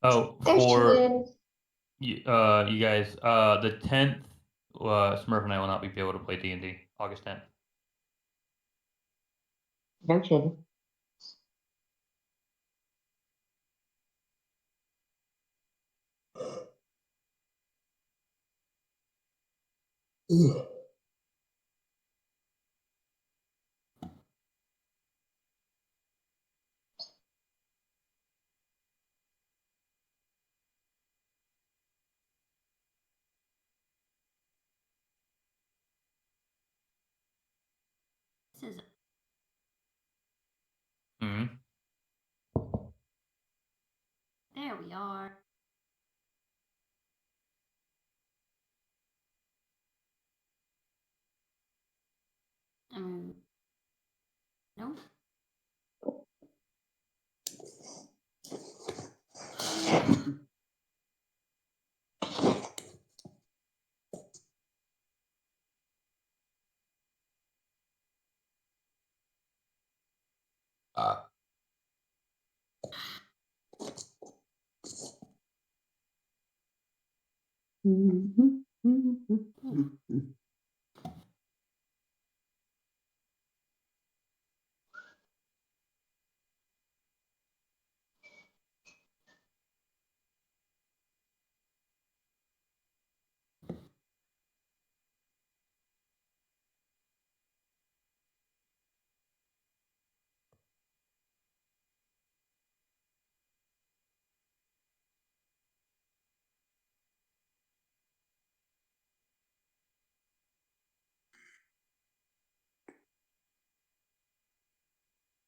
Oh, There she for is. you guys, the 10th, Smurf and I will not be able to play D&D, August 10th. No kidding. This is Mm-hmm. there we are. No.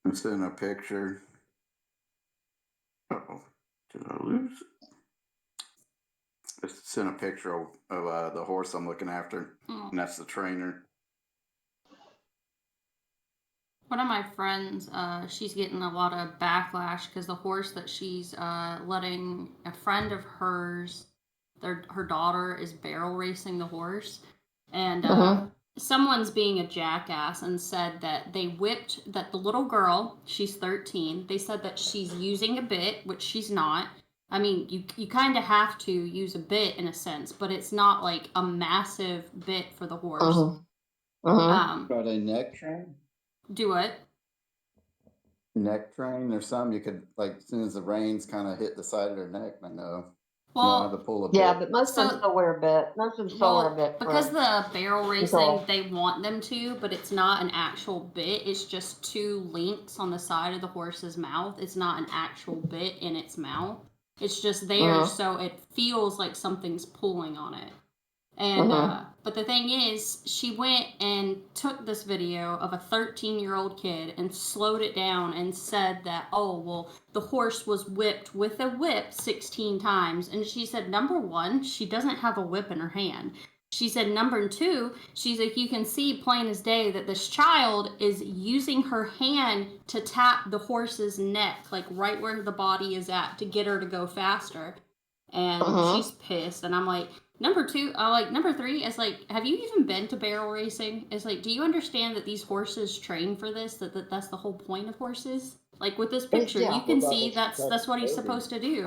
I'm sending a picture. Uh-oh, did I lose? I sent a picture of the horse I'm looking after, and that's the trainer. One of my friends, she's getting a lot of backlash because the horse that she's letting a friend of hers, her daughter is barrel racing the horse, and someone's being a jackass and said that that the little girl, she's 13, they said that she's using a bit, which she's not. I mean, you kind of have to use a bit in a sense, but it's not like a massive bit for the horse. Got a neck train? Do what? Neck train or something you could, like, as soon as the reins kind of hit the side of their neck, I know. Well, you don't have to pull a bit. Yeah, but most of them still wear a bit. Most of them still wear a bit. Because the barrel racing, they want them to, but it's not an actual bit. It's just two links on the side of the horse's mouth. It's not an actual bit in its mouth. It's just there so it feels like something's pulling on it. And but the thing is, she went and took this video of a 13-year-old kid and slowed it down and said that, oh, well, the horse was whipped with a whip 16 times. And she said, number one, she doesn't have a whip in her hand. She said, number two, she's like, you can see plain as day that this child is using her hand to tap the horse's neck, like right where the body is at, to get her to go faster. And she's pissed. And I'm like, number three is like, have you even been to barrel racing? It's like, do you understand that these horses train for this? That's the whole point of horses? Like with this picture, you can see that's what he's supposed to do.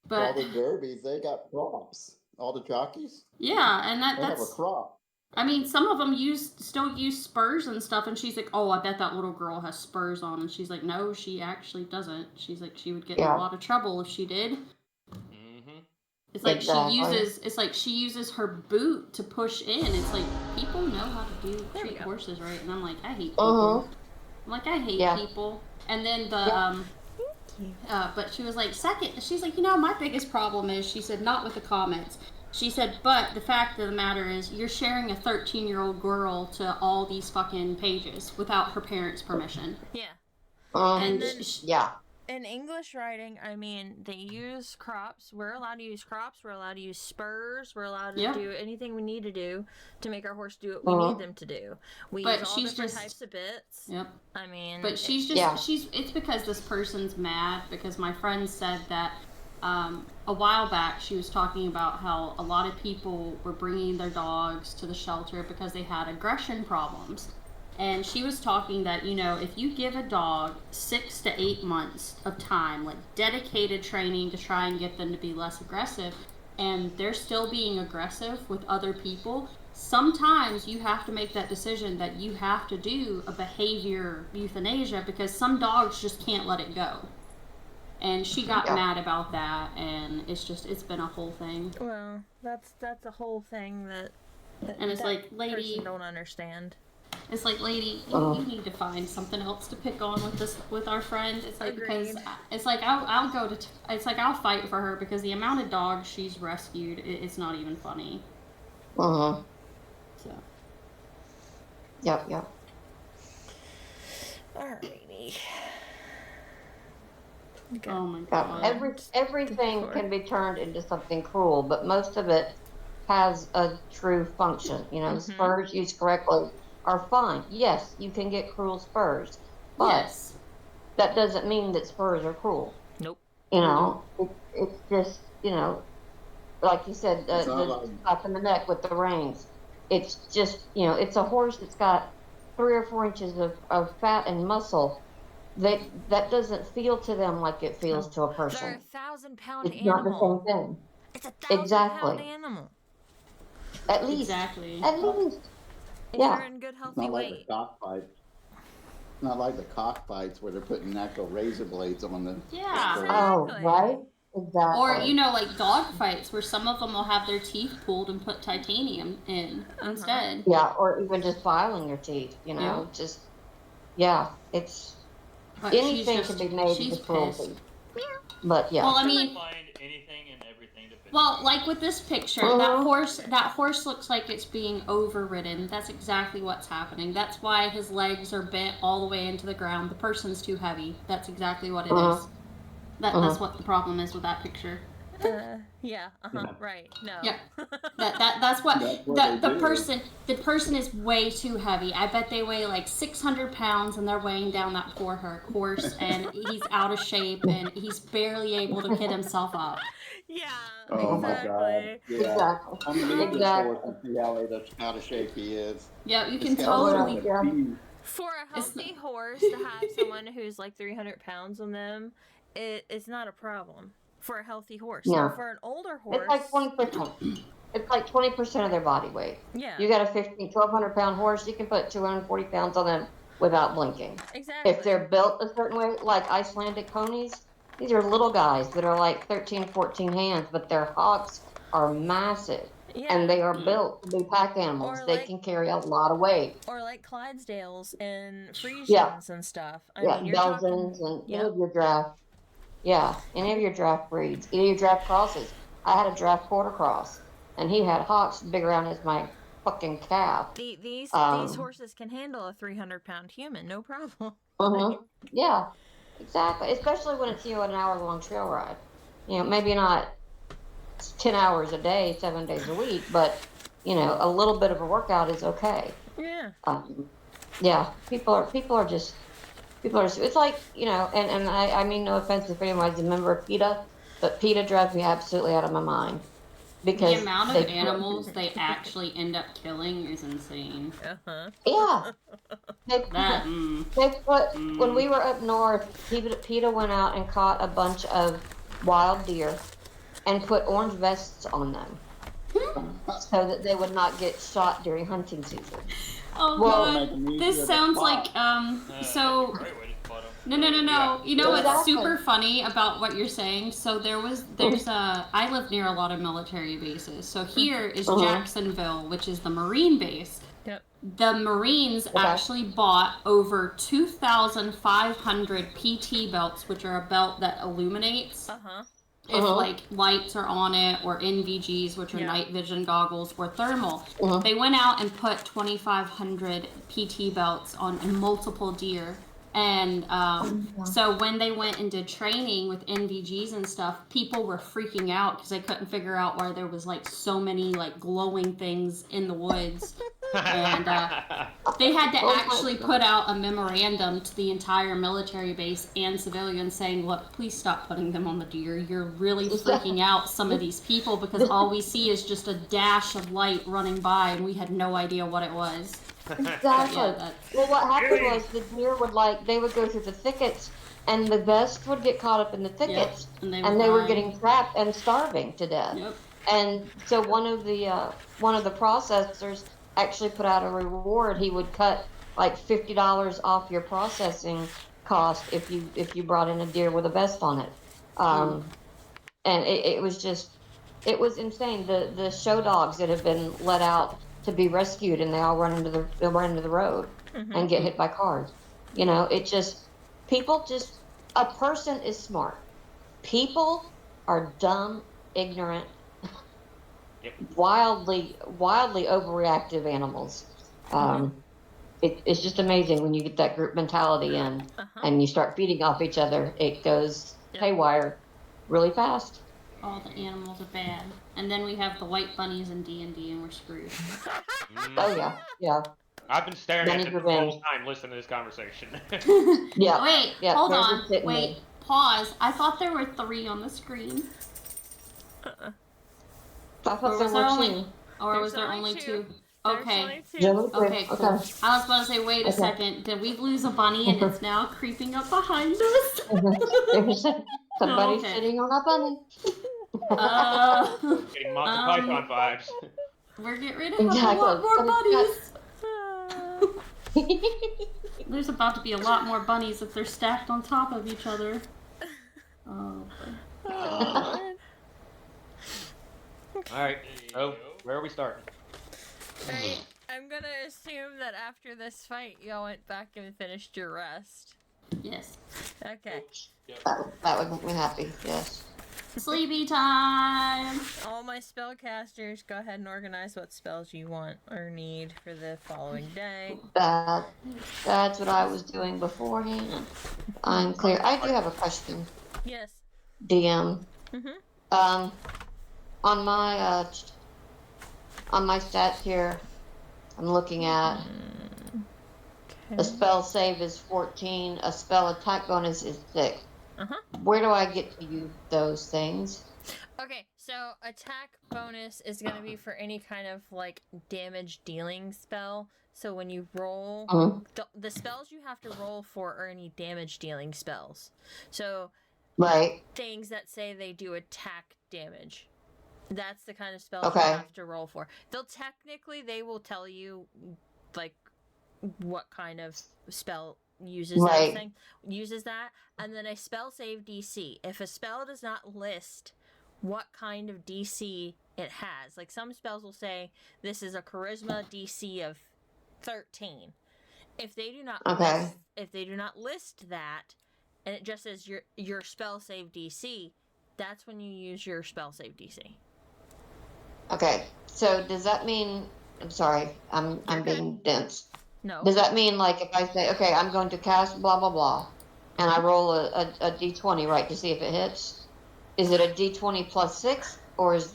But all the derbies, they got props. All the jockeys? Yeah, and they have a crop. I mean, some of them still use spurs and stuff, and she's like, oh, I bet that little girl has spurs on. And she's like, no, she actually doesn't. She's like, she would get in a lot of trouble if she did. It's like she uses her boot to push in. It's like, people know how to treat horses right, and I'm like, I hate people. I'm like, I hate people. And then but she was like, second, she's like, my biggest problem is, she said, not with the comments. She said, but the fact of the matter is, you're sharing a 13-year-old girl to all these fucking pages without her parents' permission. Yeah. And then, in English riding, I mean, they use crops. We're allowed to use crops. We're allowed to use spurs. We're allowed to Yep. do anything we need to do to make our horse do what we Uh-huh. need them to do. We But use all she's different just- types of bits. Yep. I mean, But she's just Yeah. it's because this person's mad because my friend said that a while back she was talking about how a lot of people were bringing their dogs to the shelter because they had aggression problems. And she was talking that, you know, if you give a dog 6 to 8 months of time, like dedicated training to try and get them to be less aggressive, and they're still being aggressive with other people, sometimes you have to make that decision that you have to do a behavior euthanasia because some dogs just can't let it go. And she got mad about that, and it's been a whole thing. well, that's a whole thing that And it's that like, lady, person don't understand. it's like, lady, you need to find something else to pick on with our friend. It's like, because Agreed. it's like I'll go to it's like I'll fight for her because the amount of dogs she's rescued, it's not even funny. Uh-huh. So Yep, yep. Alrighty. oh my Yeah. god. Everything can be turned into something cruel, but most of it has a true function. You know, the spurs used correctly are fine. Yes, you can get cruel spurs, but Yes. that doesn't mean that spurs are cruel. Nope. You know, it's just, you know, like you said, It's not the like- slap in the neck with the reins. It's just, you know, it's a horse that's got 3 or 4 inches of fat and muscle. That doesn't feel to them like it feels to a They're person. 1,000-pound It's not the animal. same thing. It's a 1,000-pound Exactly. animal. At least. Exactly. At least. If Yeah. they're in good It's healthy not like weight. the cockfight. It's not like the cockfights where they're putting actual razor blades on the. Yeah. spurs. Oh, Exactly. right? Exactly. Or, you know, like dog fights where some of them will have their teeth pulled and put titanium in instead. Yeah, or even just filing your teeth, you know, just, yeah, it's, But anything she's can just, be made she's into cruelty. pissed. But yeah. Well, I mean, Find anything and everything to fit. well, like with this picture, that horse looks like it's being overridden. That's exactly what's happening. That's why his legs are bent all the way into the ground. The person's too heavy. That's exactly what it is. That's what the problem is with that picture. Yeah. Right. No. Yep. That's what That's what the they do. person is way too heavy. I bet they weigh like 600 pounds and they're weighing down that poor horse and he's out of shape and he's barely able to get himself up. Yeah. Oh my exactly. God. Yeah. Exactly. I'm gonna get this Exactly. horse and see how out of shape he is. Yeah, you This can guy's totally. like a Yeah. beast. For a healthy horse to have someone who's like 300 pounds on them, it's not a problem. For a healthy horse. No. So for an older horse, It's like 20%. It's like 20% of their body weight. yeah, You got a 1,200 pound horse, you can put 240 pounds on them without blinking. exactly. If they're built a certain way, like Icelandic ponies, these are little guys that are like 13, 14 hands, but their hocks are massive. yeah. And they are built to be pack animals. Or They like- can carry a lot of weight. Or like Clydesdales and Friesians Yeah. and stuff. I Yeah, mean, you're talking. Belgians and any Yep. of your draft. Yeah, any of your draft breeds, any of your draft crosses. I had a draft quarter cross, and he had hocks big around as my fucking calf. These Um, horses can handle a 300-pound human, no problem. Yeah, exactly. Especially when it's, you know, an hour-long trail ride. You know, maybe not 10 hours a day, 7 days a week, but, you know, a little bit of a workout is okay. Yeah. Yeah, people are just, it's like, you know, and I mean no offense if anyone's a member of PETA, but PETA drives me absolutely out of my mind. Because The amount of they- animals they actually end up killing is insane. Yeah. They put, Mm. when we were up north, PETA went out and caught a bunch of wild deer and put orange vests on them so that they would not get shot during hunting season. Oh Well, god, make them easier this to sounds spot. like so. Great way to spot 'em. No. Yeah. You know what's Exactly. super funny about what you're saying? So there's I live near a lot of military bases. So here is Jacksonville, which is the Marine base. Yep. The Marines actually bought over 2,500 PT belts, which are a belt that illuminates if like lights are on it, or NVGs, which are night vision goggles, or thermal. They went out and put 2,500 PT belts on multiple deer And so when they went and did training with NVGs and stuff, people were freaking out because they couldn't figure out why there was like so many like glowing things in the woods. And they had to actually put out a memorandum to the entire military base and civilians saying, look, please stop putting them on the deer. You're really freaking out some of these people because all we see is just a dash of light running by and we had no idea what it was. Exactly. Well, what happened was the deer would they would go through the thickets, and the best would get caught up in the thickets, and they were getting trapped and starving to death. Yep. And so one of the processors actually put out a reward. He would cut like $50 off your processing cost if you brought in a deer with a vest on it. And it was insane. The show dogs that have been let out to be rescued, and they all run into the road and get hit by cars. You know, a person is smart. People are dumb, ignorant, wildly overreactive animals. It's just amazing when you get that group mentality in and you start feeding off each other. It goes haywire really fast. All the animals are bad. And then we have the white bunnies in D&D and we're screwed. Oh, yeah. I've been staring at them the whole time listening to this conversation. Yeah. Wait, hold on. Wait, pause. I thought there were 3 on the screen. I thought there were 2. Or was there only 2? Okay. Okay, cool. I was about to say, wait a second. Did we lose a bunny and it's now creeping up behind us? Somebody's sitting on a bunny. Getting Monty Python vibes. We're getting ready to have a lot more bunnies. There's about to be a lot more bunnies if they're stacked on top of each other. Oh. Alright, so where are we starting? I'm gonna assume that after this fight, y'all went back and finished your rest. Yes. Okay. That would make me happy, yes. Sleepy time! All my spellcasters, go ahead and organize what spells you want or need for the following day. That's what I was doing beforehand. I'm clear. I do have a question. Yes. DM. On my stats here, I'm looking at a spell save is 14, a spell attack bonus is 6. Where do I get to use those things? Okay, so attack bonus is going to be for any kind of like damage dealing spell. So when you roll, the spells you have to roll for are any damage dealing spells. So things that say they do attack damage. That's the kind of spells you have to roll for. They will tell you like what kind of spell uses that, and then a spell save DC. If a spell does not list what kind of DC it has, like some spells will say this is a charisma DC of 13. If they do not list that, and it just says your spell save DC, that's when you use your spell save DC. Okay, so does that mean? I'm sorry, I'm being dense. No. Does that mean like if I say, okay, I'm going to cast blah blah blah, and I roll a d20 right to see if it hits? Is it a d20 plus 6 or is?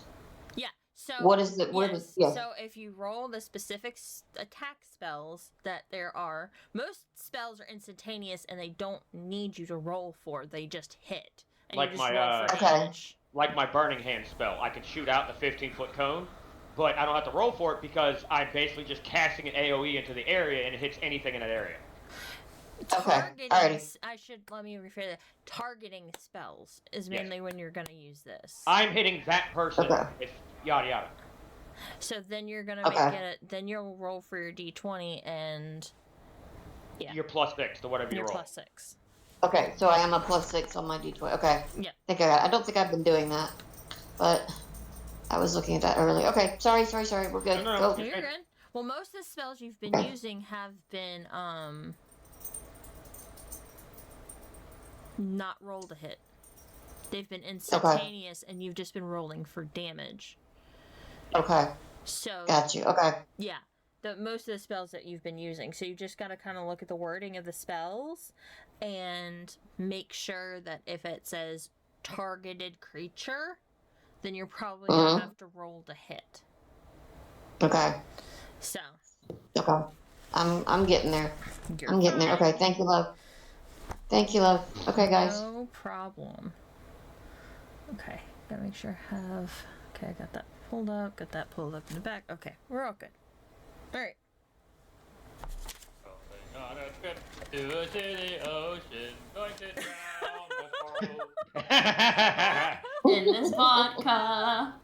Yeah. So what is it? So if you roll the specific attack spells that there are, most spells are instantaneous and they don't need you to roll for. They just hit. And like you just my roll for damage. Like my Burning Hand spell, I can shoot out the 15-foot cone, but I don't have to roll for it because I'm basically just casting an AoE into the area and it hits anything in that area. Targeting, let me rephrase that. Targeting spells is mainly when you're going to use this. I'm hitting that person with yada yada. So then you're going to then you'll roll for your d20 and you're plus 6 to whatever you roll. You're plus 6. Okay, so I am a plus 6 on my d20. Okay. Yeah. I don't think I've been doing that, but I was looking at that earlier. Okay, sorry. We're good. No, you're good. Well, most of the spells you've been using have been not roll to hit. They've been instantaneous, and you've just been rolling for damage. Okay. So. Got you. Okay. Yeah. most of the spells that you've been using. So you just got to kind of look at the wording of the spells and make sure that if it says targeted creature, then you're probably gonna have to roll to hit. Okay. So. Okay. I'm getting there. You're I'm getting there. fine. Okay. Thank you, love. Thank you, love. Okay, guys. No problem. Okay, gotta make sure I have. Okay, I got that pulled up. Got that pulled up in the back. Okay, we're all good. All right. On a trip to the ocean, going to drown In this vodka.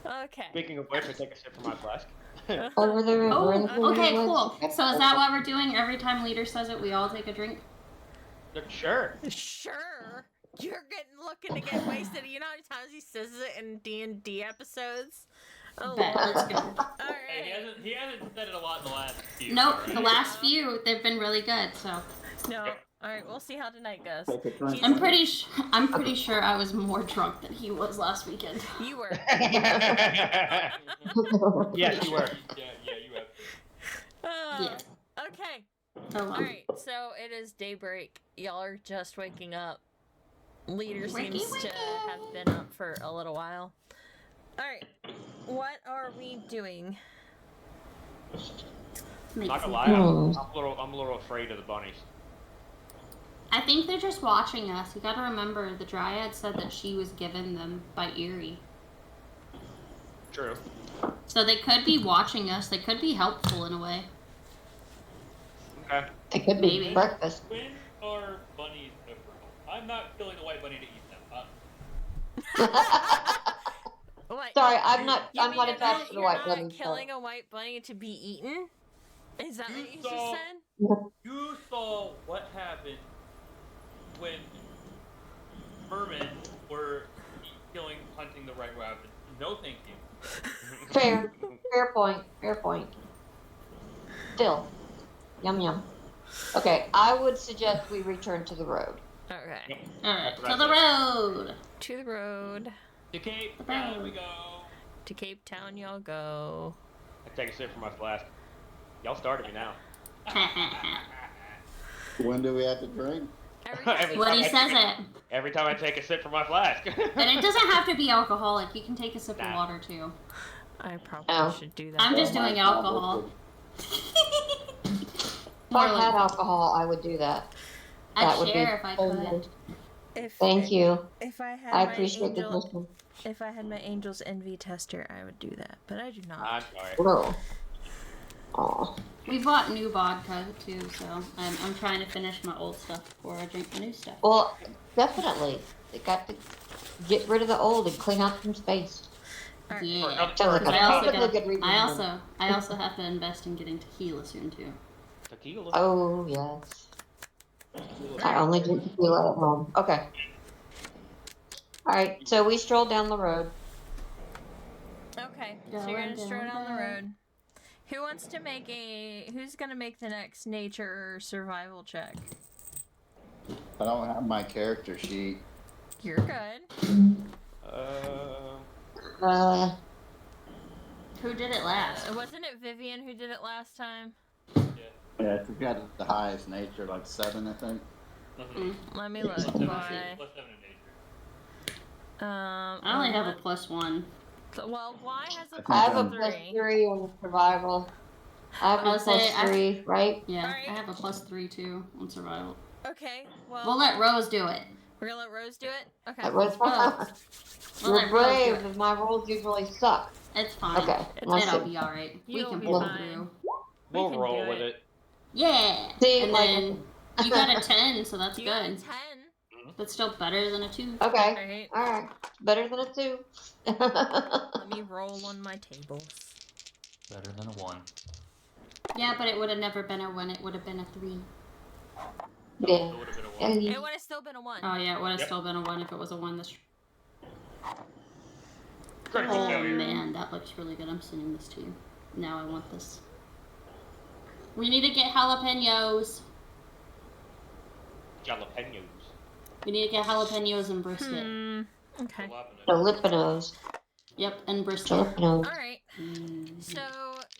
Okay. Speaking of which, I take a sip from my flask. Over the river. in the Okay, woods. cool. So is that what we're doing? Every time leader says it, we all take a drink? Sure. Sure. You're looking to get wasted. You know how many times he says it in D&D episodes? Oh, Bet, let's go. All Hey, right. he hasn't said it a lot in the last few. Nope, right? the last few, they've been really good, so. No. All right, we'll see how tonight goes. Take a drink. I'm pretty sure I was more drunk than he was last weekend. You were. Yes, you were. Yeah, you have. Yeah. Okay. Oh, well. All right. So it is daybreak. Y'all are just waking up. Leader Wakey, seems to wakey. have been up for a little while. All right. What are we doing? Make Not some- gonna lie, I'm a little afraid of the bunnies. I think they're just watching us. You gotta remember, the Dryad said that she was given them by Eerie. True. So they could be watching us. They could be helpful in a way. Okay. It could be Maybe. breakfast. When are bunnies nocturnal? I'm not killing a white bunny to eat them. What? Sorry, I'm not. You I'm mean not you're attached to the you're white not bunny. killing a white bunny to be eaten? Is that what you just So- said? You saw what happened when mermen were hunting the right rabbit. No, thank you. Fair. Fair point. Fair point. Still, yum yum. Okay, I would suggest we return to the road. Okay. Alright, That's to what the I road. To the road. To Cape Town we go. To CapeTowne y'all go. I take a sip from my flask. Y'all started me now. When do we have to drink? Every time Every you When he time says it. Every time I take a sip from my flask. And it doesn't have to be alcoholic. You can take a sip of Nah. water too. I probably Oh. should do that. I'm just Well, doing my alcohol. If More I had like, alcohol, I would do that. That I'd would be share if I could. totally- If, Thank you. If I had I my appreciate the angel, question. if I had my angel's envy tester, I would do that, but I do not. I'm sorry. No. Aw. We bought new vodka too, so I'm trying to finish my old stuff before I drink the new stuff. Well, definitely. They got to get rid of the old and clean out some space. Alright. Yeah. Sounds like 'Cause a I also perfectly good reason. I also have to invest in getting tequila soon too. Tequila. Oh, yes. I only drink tequila at home. Okay. Alright, so we strolled down the road. Okay, so you're gonna Going stroll down the down. road. Who's gonna make the next nature survival check? I don't have my character sheet. You're good. Uh, Who did it last? Wasn't it Vivian who did it last time? Yeah, I think I had the highest nature, like 7, I think. Let me look. Plus 7 Why? in nature. I only have a +1. Well, Y has a I I have a plus plus 3. 3 on survival. I have a I'll say plus 3, right? Yeah, Alright. I have a +3 too on survival. Okay, well, We'll let Rose do it. we're gonna let Rose do it. Okay. That was Well, We'll You're let Rose do brave, it. and my rolls usually suck. It's fine. Okay, It's- let's It'll see. be alright. We You'll can be pull fine. through. We'll can roll do with it. it. Yeah. See, And like- then you got a 10, so that's You got a good. 10. That's still better than a 2. Okay, Alright, alright. Better than a 2. let me roll on my tables. Better than a 1. Yeah, but it would have never been a 1. It would have been a 3. Yeah. It would have been a 1. It would have still been a 1. Oh yeah, it would have Yep. still been a 1 if it was a 1. This. Critical Oh failure. man, that looks really good. I'm sending this to you. Now I want this. We need to get jalapenos. Jalapenos. We need to get jalapenos and brisket. Okay. Jalapenos. Yep, and brisket. Jalapenos. Alright. Mm. So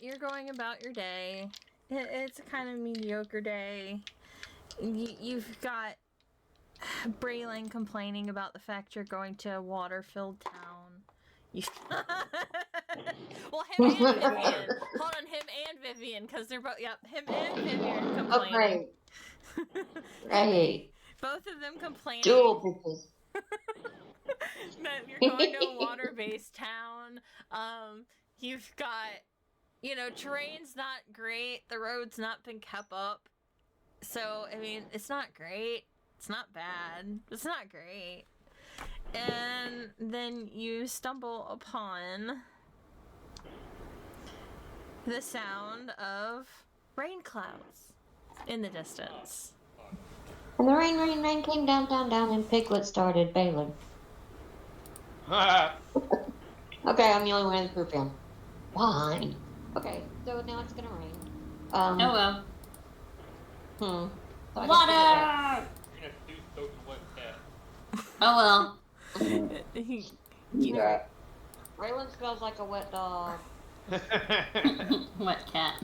you're going about your day. It's a kind of mediocre day. You've got Braylon complaining about the fact you're going to a water-filled town. Well, him and Vivian. Hold on, him and Vivian, because they're both. Yep, him and Vivian complaining. Oh, great. Both of them complaining. Dual bitches. That you're going to a water-based town. You've got, terrain's not great. The road's not been kept up. So, I mean, it's not great. It's not bad. It's not great. And then you stumble upon the sound of rain clouds in the distance. And the rain came down, and Piglet started bailing. Okay, I'm the only one in the group now. Fine. Okay, so now it's gonna rain. Oh well. So Water! You're gonna do soaking wet cat. Oh well. Yeah. Raylan smells like a wet dog. Wet cat.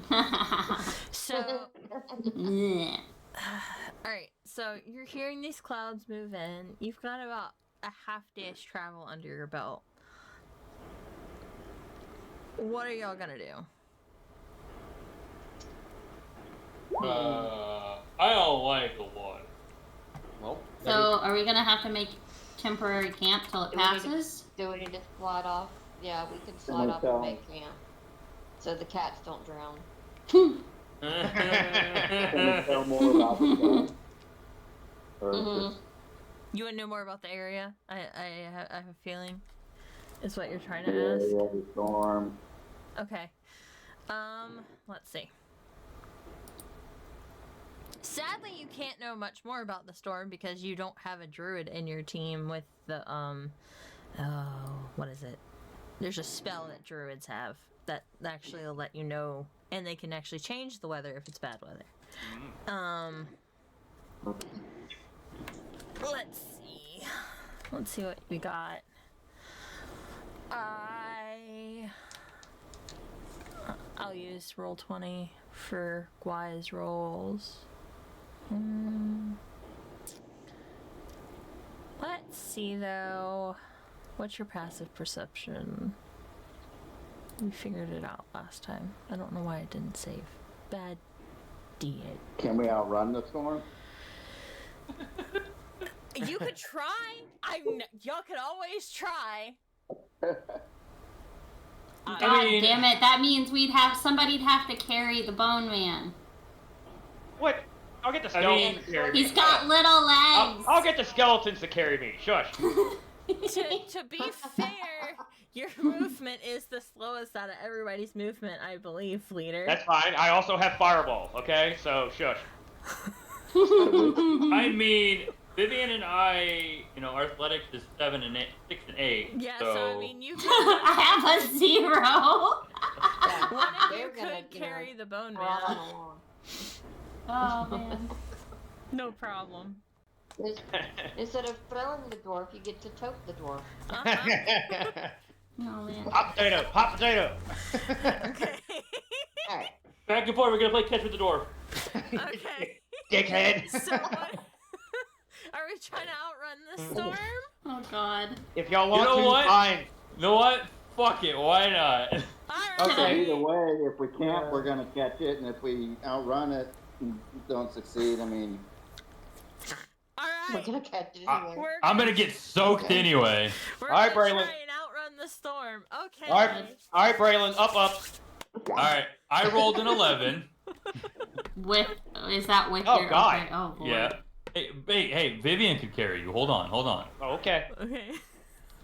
So, Yeah. alright, so you're hearing these clouds move in. You've got about a half day's travel under your belt. What are y'all gonna do? I don't like the water. Well, So, are we gonna have to make temporary camp till it Do we need to- passes? Do we need to slide off? Yeah, we can slide off and make camp. So the cats don't drown. Can you tell more about the storm? Or just- You want to know more about the area? I have a feeling. Is what you're trying to ask. Yeah, the storm. Okay. Let's see. Sadly, you can't know much more about the storm because you don't have a druid in your team with the, what is it? There's a spell that druids have that actually will let you know, and they can actually change the weather if it's bad weather. Let's see. Let's see what we got. I'll use roll 20 for Gwy's rolls. Let's see though. What's your passive perception? We figured it out last time. I don't know why it didn't save. Bad D8. Can we outrun the storm? You could try. Y'all could always try. God damn it! That means somebody'd have to carry the bone man. what? I'll get the skeletons to carry me. He's got little legs. I'll get the skeletons to carry me. Shush. To be fair, your movement is the slowest out of everybody's movement, I believe, leader. That's fine. I also have fireball. Okay, so shush. I mean, Vivian and I, our athletics is 6 and 8. Yeah, so I mean, you could. I have a 0. One of you They're gonna, could carry the bone crawl man. along. Oh man. No problem. Instead of throwing the dwarf, you get to tote the dwarf. Oh man. Hot potato. Hot potato. Okay. Alright. Back and forth, we're gonna play catch with the dwarf. Okay. Dickhead. So what? Are we trying to outrun the storm? Oh god. If y'all want You know to, what? fine. You know what? Fuck it, why not? Alright. Okay, either way, if we can't, we're gonna catch it, and if we outrun it and don't succeed, I mean, We're Alright. gonna catch it anyway. I'm gonna get soaked Okay. anyway. We're Alright, gonna Braylon. try and outrun the storm. Okay. Alright, Braylon, up. Alright, I rolled an 11. Is that with Oh, your? God. Okay. Oh boy. Yeah. Hey, Vivian could carry you. Hold on. Oh, okay. Okay.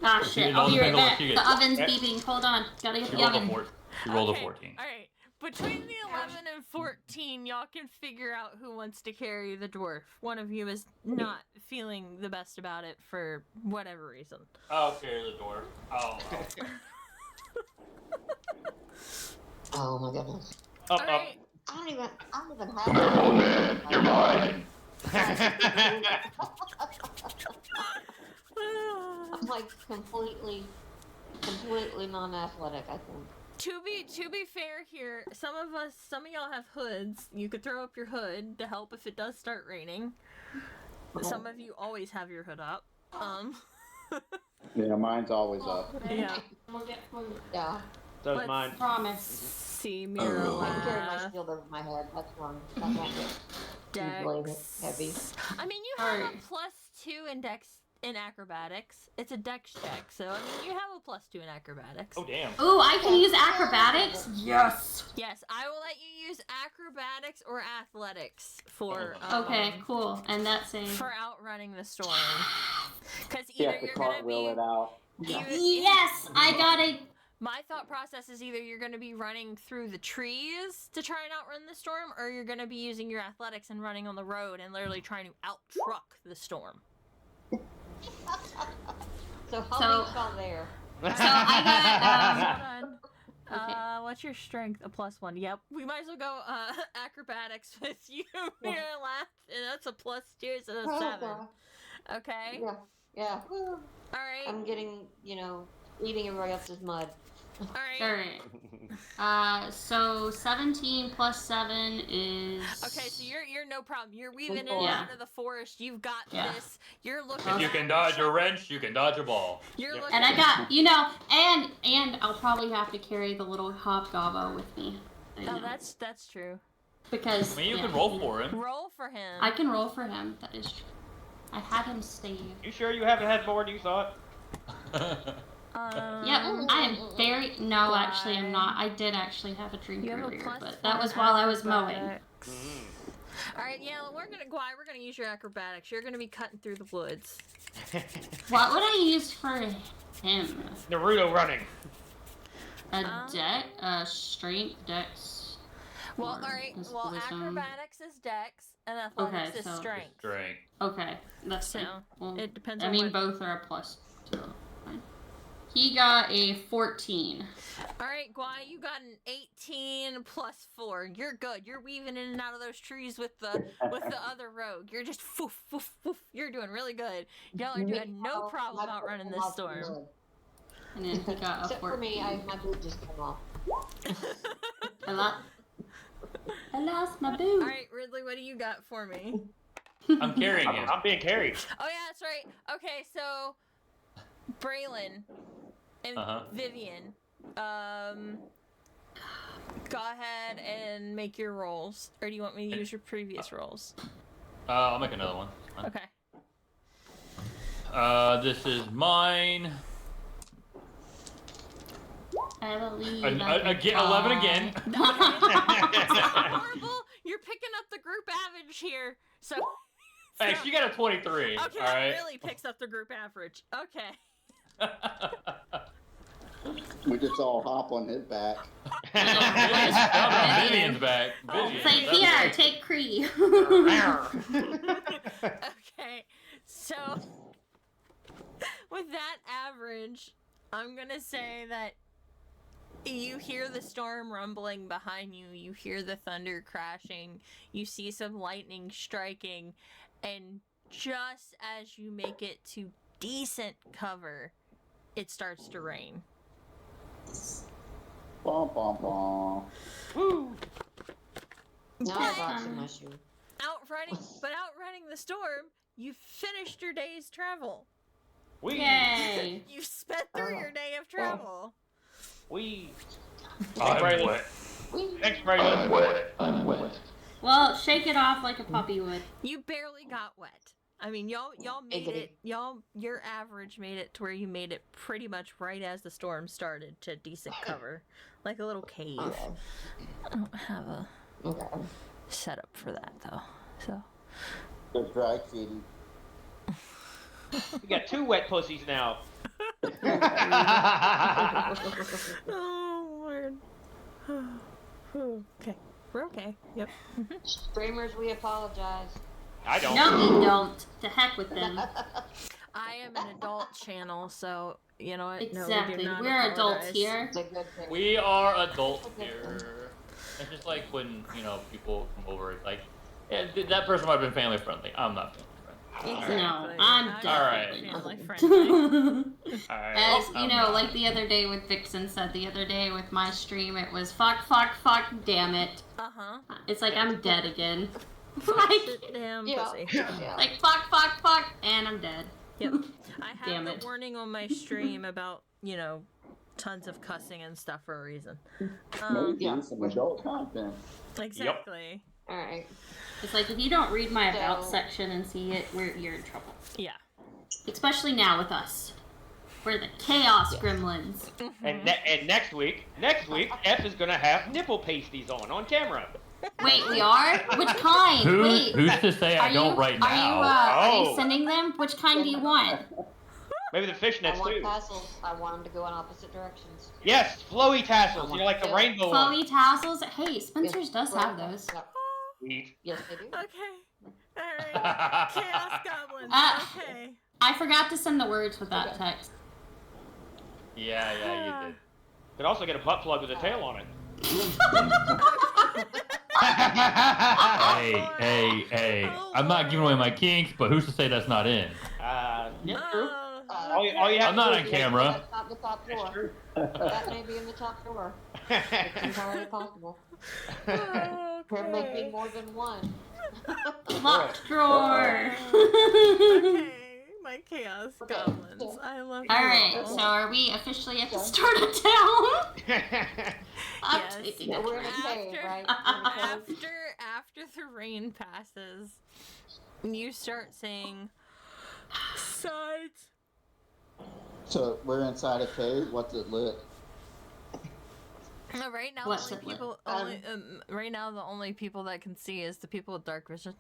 Ah It shit! all I'll be right depends on what back. you The get. oven's Okay. beeping. Hold on. Gotta get She the rolled a oven. 14. She rolled a Okay, 14. Alright. Between the 11 and 14, y'all can figure out who wants to carry the dwarf. One of you is not feeling the best about it for whatever reason. I'll carry the dwarf. Oh. Oh my goodness. Up. Alright. I don't even have You're mine. I'm like completely non-athletic, I think. To be fair here, some of y'all have hoods. You could throw up your hood to help if it does start raining. Some of you always have your hood up. Yeah, mine's always up. Yeah. Yeah. Does Let's mine? Promise. See, I carry my Miralath, shield over my head. That's one. That won't get usually Dex. heavy. I mean, you have Alright. a +2 in Dex in acrobatics. It's a Dex check, so I mean, you have a +2 in acrobatics. Oh damn. Ooh, I can use acrobatics? Yes! Yes, I will let you use acrobatics or athletics for Okay, cool. And that's a... for outrunning the storm. Because You either have to you're gonna cartwheel be it out. Yes! I got a... my thought process is either you're going to be running through the trees to try and outrun the storm, or you're going to be using your athletics and running on the road and literally trying to out-truck the storm. So how So- many fell there? So I Hold on. Okay. What's your strength? A +1. Yep. We might as well go acrobatics with you, Miralath. And that's a +2, so that's 7. Okay? Yeah. Yeah. Alright. I'm getting, eating everybody else's mud. Alright. Alright. So 17 plus 7 is... Okay, so you're no problem. You're weaving in and Yeah. out of the forest. You've got Yeah. this. You're looking If you at can dodge a wrench, you can dodge a ball. You're Yep. looking And I at- got, and I'll probably have to carry the little hobgobbo with me. I Oh, know. that's true. Because... I mean, you yeah, can roll for him. Roll for him. I can roll for him, that is true. I had him stay. You sure you haven't had more than you thought? Yep, I am very... No, actually, I'm not. I did actually have a drink You have a earlier, +4 but that was while I was mowing. acrobatics. Alright, yeah, we're gonna use your acrobatics. You're gonna be cutting through the woods. What would I use for him? Naruto running. Strength, dex. Well, or alright, is well, wisdom? acrobatics is dex, and athletics Okay, is so- strength. Strength. Okay, that's So, fine. Well, it depends I on mean, what- both are a plus, so fine. He got a 14. Alright, Guai, you got an 18 plus 4. You're good. You're weaving in and out of those trees with the other rogue. You're just foof, foof, foof. You're doing really good. Y'all are doing no problem outrunning this storm. And then he got a Except 14. for me, my boot just came off. I lost my boot. Alright, Ridley, what do you got for me? I'm carrying him. I'm being carried. Oh yeah, that's right. Okay, so Braylon and Vivian, go ahead and make your rolls, or do you want me to use your previous rolls? I'll make another one. Okay. This is mine. I believe Again, 11 again. It's horrible. You're picking up the group average here, so. Hey, she got a 23. Okay, all that right. really picks up the group average. Okay. We just all hop on his back. Vivian's back. It's like, here, take Cree. Okay, so with that average, I'm gonna say that you hear the storm rumbling behind you, you hear the thunder crashing, you see some lightning striking, and just as you make it to decent cover, it starts to rain. Bom, bom, bom. Woo! Now I have rocks in my shoe. Outrunning the storm, you finished your day's travel. We. Yay. You sped through your day of travel. We. I'm Braylon. wet. Thanks, Braylon. I'm wet. Well, shake it off like a puppy would. You barely got wet. I mean, y'all made it. Your average made it to where you made it pretty much right as the storm started to decent cover, like a little cave. Okay. I don't have a Okay. setup for that though. So. They're dry feeding. We got 2 wet pussies now. Oh Lord. Okay, we're okay. Yep. Streamers, we apologize. I don't. No, we don't. To heck with them. I am an adult channel, so you know what? Exactly. No, we do not We're adults apologize. here. It's a good thing. We are adults here. It's just like when, people come over, it's like, yeah, that person might have been family friendly. I'm not family friendly. Exactly. No, I'm How do definitely you not. family friendly. Alright. As you I'm know, not. like the other day with Vixen said the other day with my stream, it was fuck, damn it. Uh-huh. It's like I'm dead again. Sit damn Yeah. pussy. Yeah. Like fuck, and I'm dead. Yep. I have Damn the it. warning on my stream about, tons of cussing and stuff for a reason. Maybe yeah. some adult content. Exactly. All right. It's like if you don't read my about So- section and see it, you're in trouble. Yeah. Especially now with us. We're the chaos gremlins. And next week, F is gonna have nipple pasties on camera. Wait, we are? Which kind? Wait. Who's to say I don't right now? Are you Oh. sending them? Which kind do you want? Maybe the I fishnets want too. tassels. I want them to go in opposite directions. Yes, flowy tassels. You know, like the Yeah. rainbow one. Chloe tassels? Hey, Spencer's does Right. have those. Yep. Sweet. Yes, they do. Okay. Alright. Chaos goblins. Okay. I forgot to send the words with that text. Yeah, you did. Could also get a butt plug with a tail on it. Hey. I'm not giving away my kinks, but who's to say that's not in? Yeah, true. Oh, All you have I'm not to on do- camera. That's not the top That's drawer. true. That may be in the top drawer. It's entirely possible. There may be more than one. Locked drawer. Okay. My chaos Okay. goblins. I love you. Alright, so are we officially at the start of town? I'm Yes. taking Yeah, it. we're in a cave, After- right? We're in a cave. After the rain passes, you start saying sides. So we're inside a cave. What's it lit? No, right now, What's the only it lit? people, right now, the only people that can see is the people with dark vision.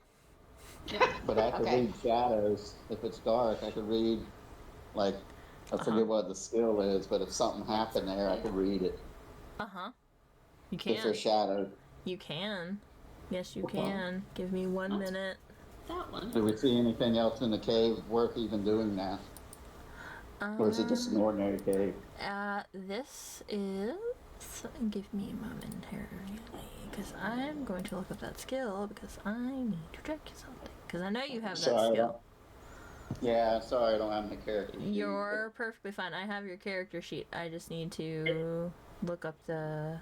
But I could Okay. read shadows. If it's dark, I could read, like, I forget what the skill is, but if something happened there, I could read it. Uh huh. You If they're can. shadowed. You can. Yes, you can. Give me 1 minute. That one. Do we see anything else in the cave worth even doing that? Or is it just an ordinary cave? This is. Give me momentarily, because I'm going to look up that skill because I need to check something. Because I know you have that Sorry, I skill. Yeah, sorry, I don't have my character. sheet. You're perfectly fine. I have your character sheet. I just need to look up the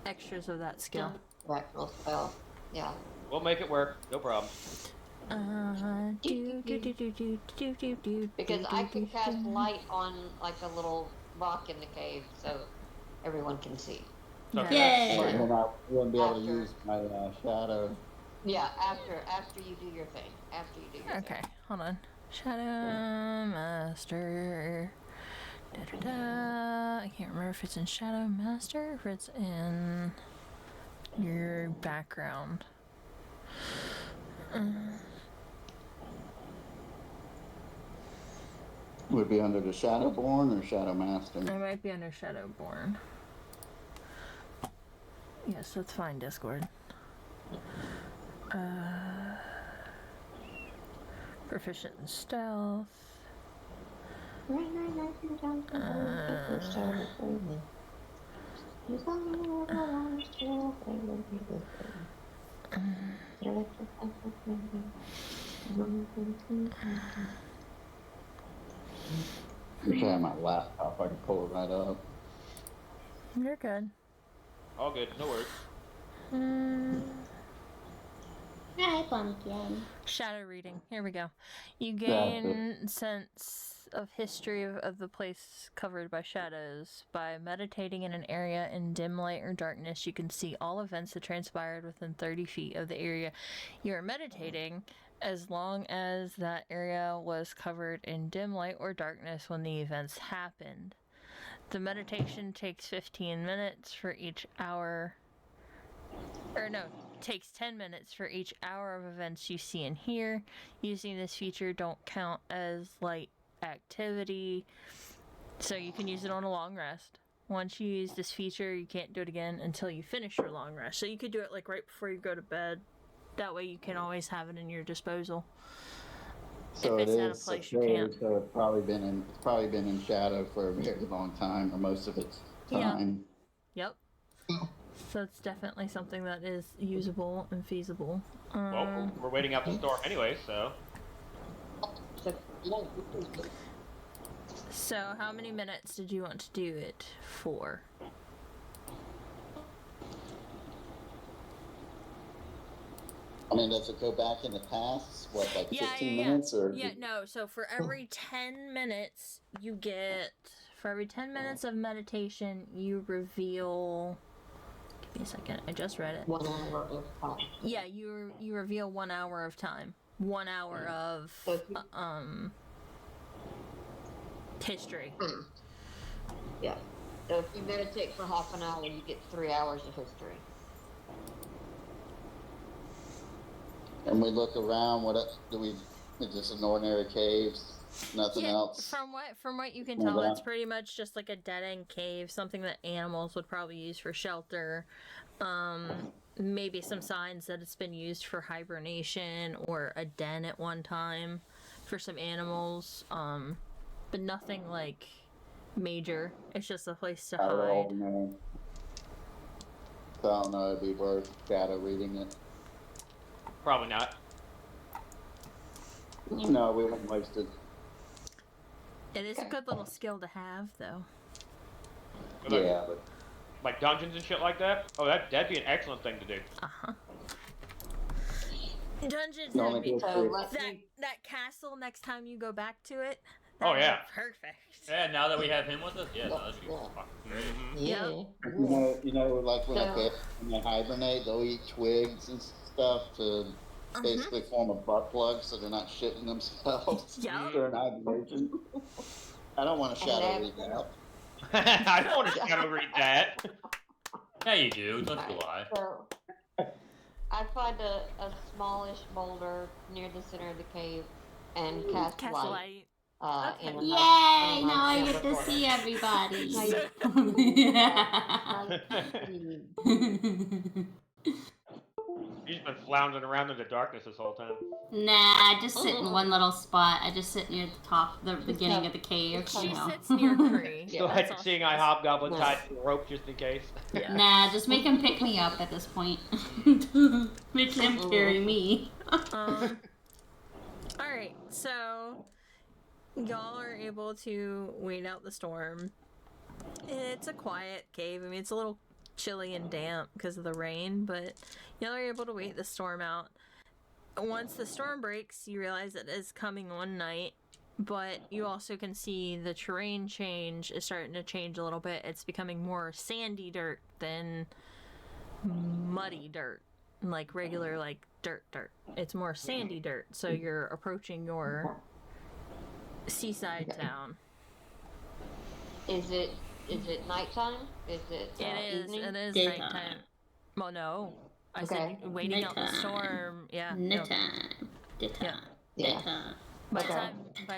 extras of that skill. Actual spell. Yeah. We'll make it work. No problem. Because I could cast light on like a little rock in the cave, so everyone can see. Yay! But then I wouldn't be able to After. use my shadow. Yeah, after you do your thing. After you do your Okay, thing. hold on. Shadow Master. Da-da-da. I can't remember if it's in Shadow Master or if it's in your background. Would it be under the Shadowborn or Shadow Master? I might be under Shadowborn. Yes, let's find Discord. Proficient in stealth. Wish I had my laptop, I could pull it right up. You're good. All good. No worries. Hi, pumpkin. Shadow reading. Here we go. You Yeah, gain sense of history of the place covered by shadows. By meditating in an area in dim light or darkness, you can see all events that transpired within 30 feet of the area you are meditating, as long as that area was covered in dim light or darkness when the events happened. The meditation takes 15 minutes for each hour. Or no, takes 10 minutes for each hour of events you see and hear. Using this feature don't count as light activity, so you can use it on a long rest. Once you use this feature, you can't do it again until you finish your long rest. So you could do it like right before you go to bed. That way you can always have it in your disposal. So If it it's at a is place you cave, can't. so it's probably been in shadow for a very long time, or most of its Yeah. time. Yep. So it's definitely something that is usable and feasible. Well, we're waiting out the storm anyway, so. So, how many minutes did you want to do it for? I mean, does it go back in the past? What, like 15 minutes? Or Yeah, no. So, for every 10 minutes, you get. For every 10 minutes of meditation, you reveal. Give me a second. I just read it. 1 hour of time. Yeah, you reveal 1 hour of time. 1 hour of history. Yeah. So if you meditate for half an hour, you get 3 hours of history. And we look around. What do we? It's just an ordinary cave. Nothing else. From what you can tell, it's pretty much just like a dead end cave, something that animals would probably use for shelter. Maybe some signs that it's been used for hibernation or a den at one time for some animals. But nothing like major. It's just a place to hide. So I don't know. It'd be worth shadow reading it. Probably not. No, we won't waste it. It is a good little skill to have, though. Yeah, but like dungeons and shit like that. Oh, that'd be an excellent thing to do. Dungeons. That castle. Next time you go back to it. Oh yeah. Perfect. Yeah, now that we have him with us, yeah, no, that'd be fucking great. Yeah. You know, like when they hibernate, they'll eat twigs and stuff to basically form a butt plug, so they're not shitting themselves during hibernation. I don't want to shadow read that. I don't want to shadow read that. Yeah, you do. Don't you lie. So I find a smallish boulder near the center of the cave and cast light. Yay! Now I get to see everybody. He's been floundering around in the darkness this whole time. Nah, I just sit in one little spot. I just sit near the top, the beginning of the cave. She sits near a tree. Still had seeing eye hobgoblin tied to the rope just in case. Yeah. Nah, just make him pick me up at this point. Make him carry me. Alright, so y'all are able to wait out the storm. It's a quiet cave. I mean, it's a little chilly and damp because of the rain, but y'all are able to wait the storm out. Once the storm breaks, you realize it is coming one night, but you also can see the terrain is starting to change a little bit. It's becoming more sandy dirt than muddy dirt, like regular like dirt. It's more sandy dirt, so you're approaching your seaside town. Is it nighttime? Is it evening? It is Daytime. nighttime. Well, no. I said waiting out the storm. Yeah. Nighttime. Daytime. Yeah. By the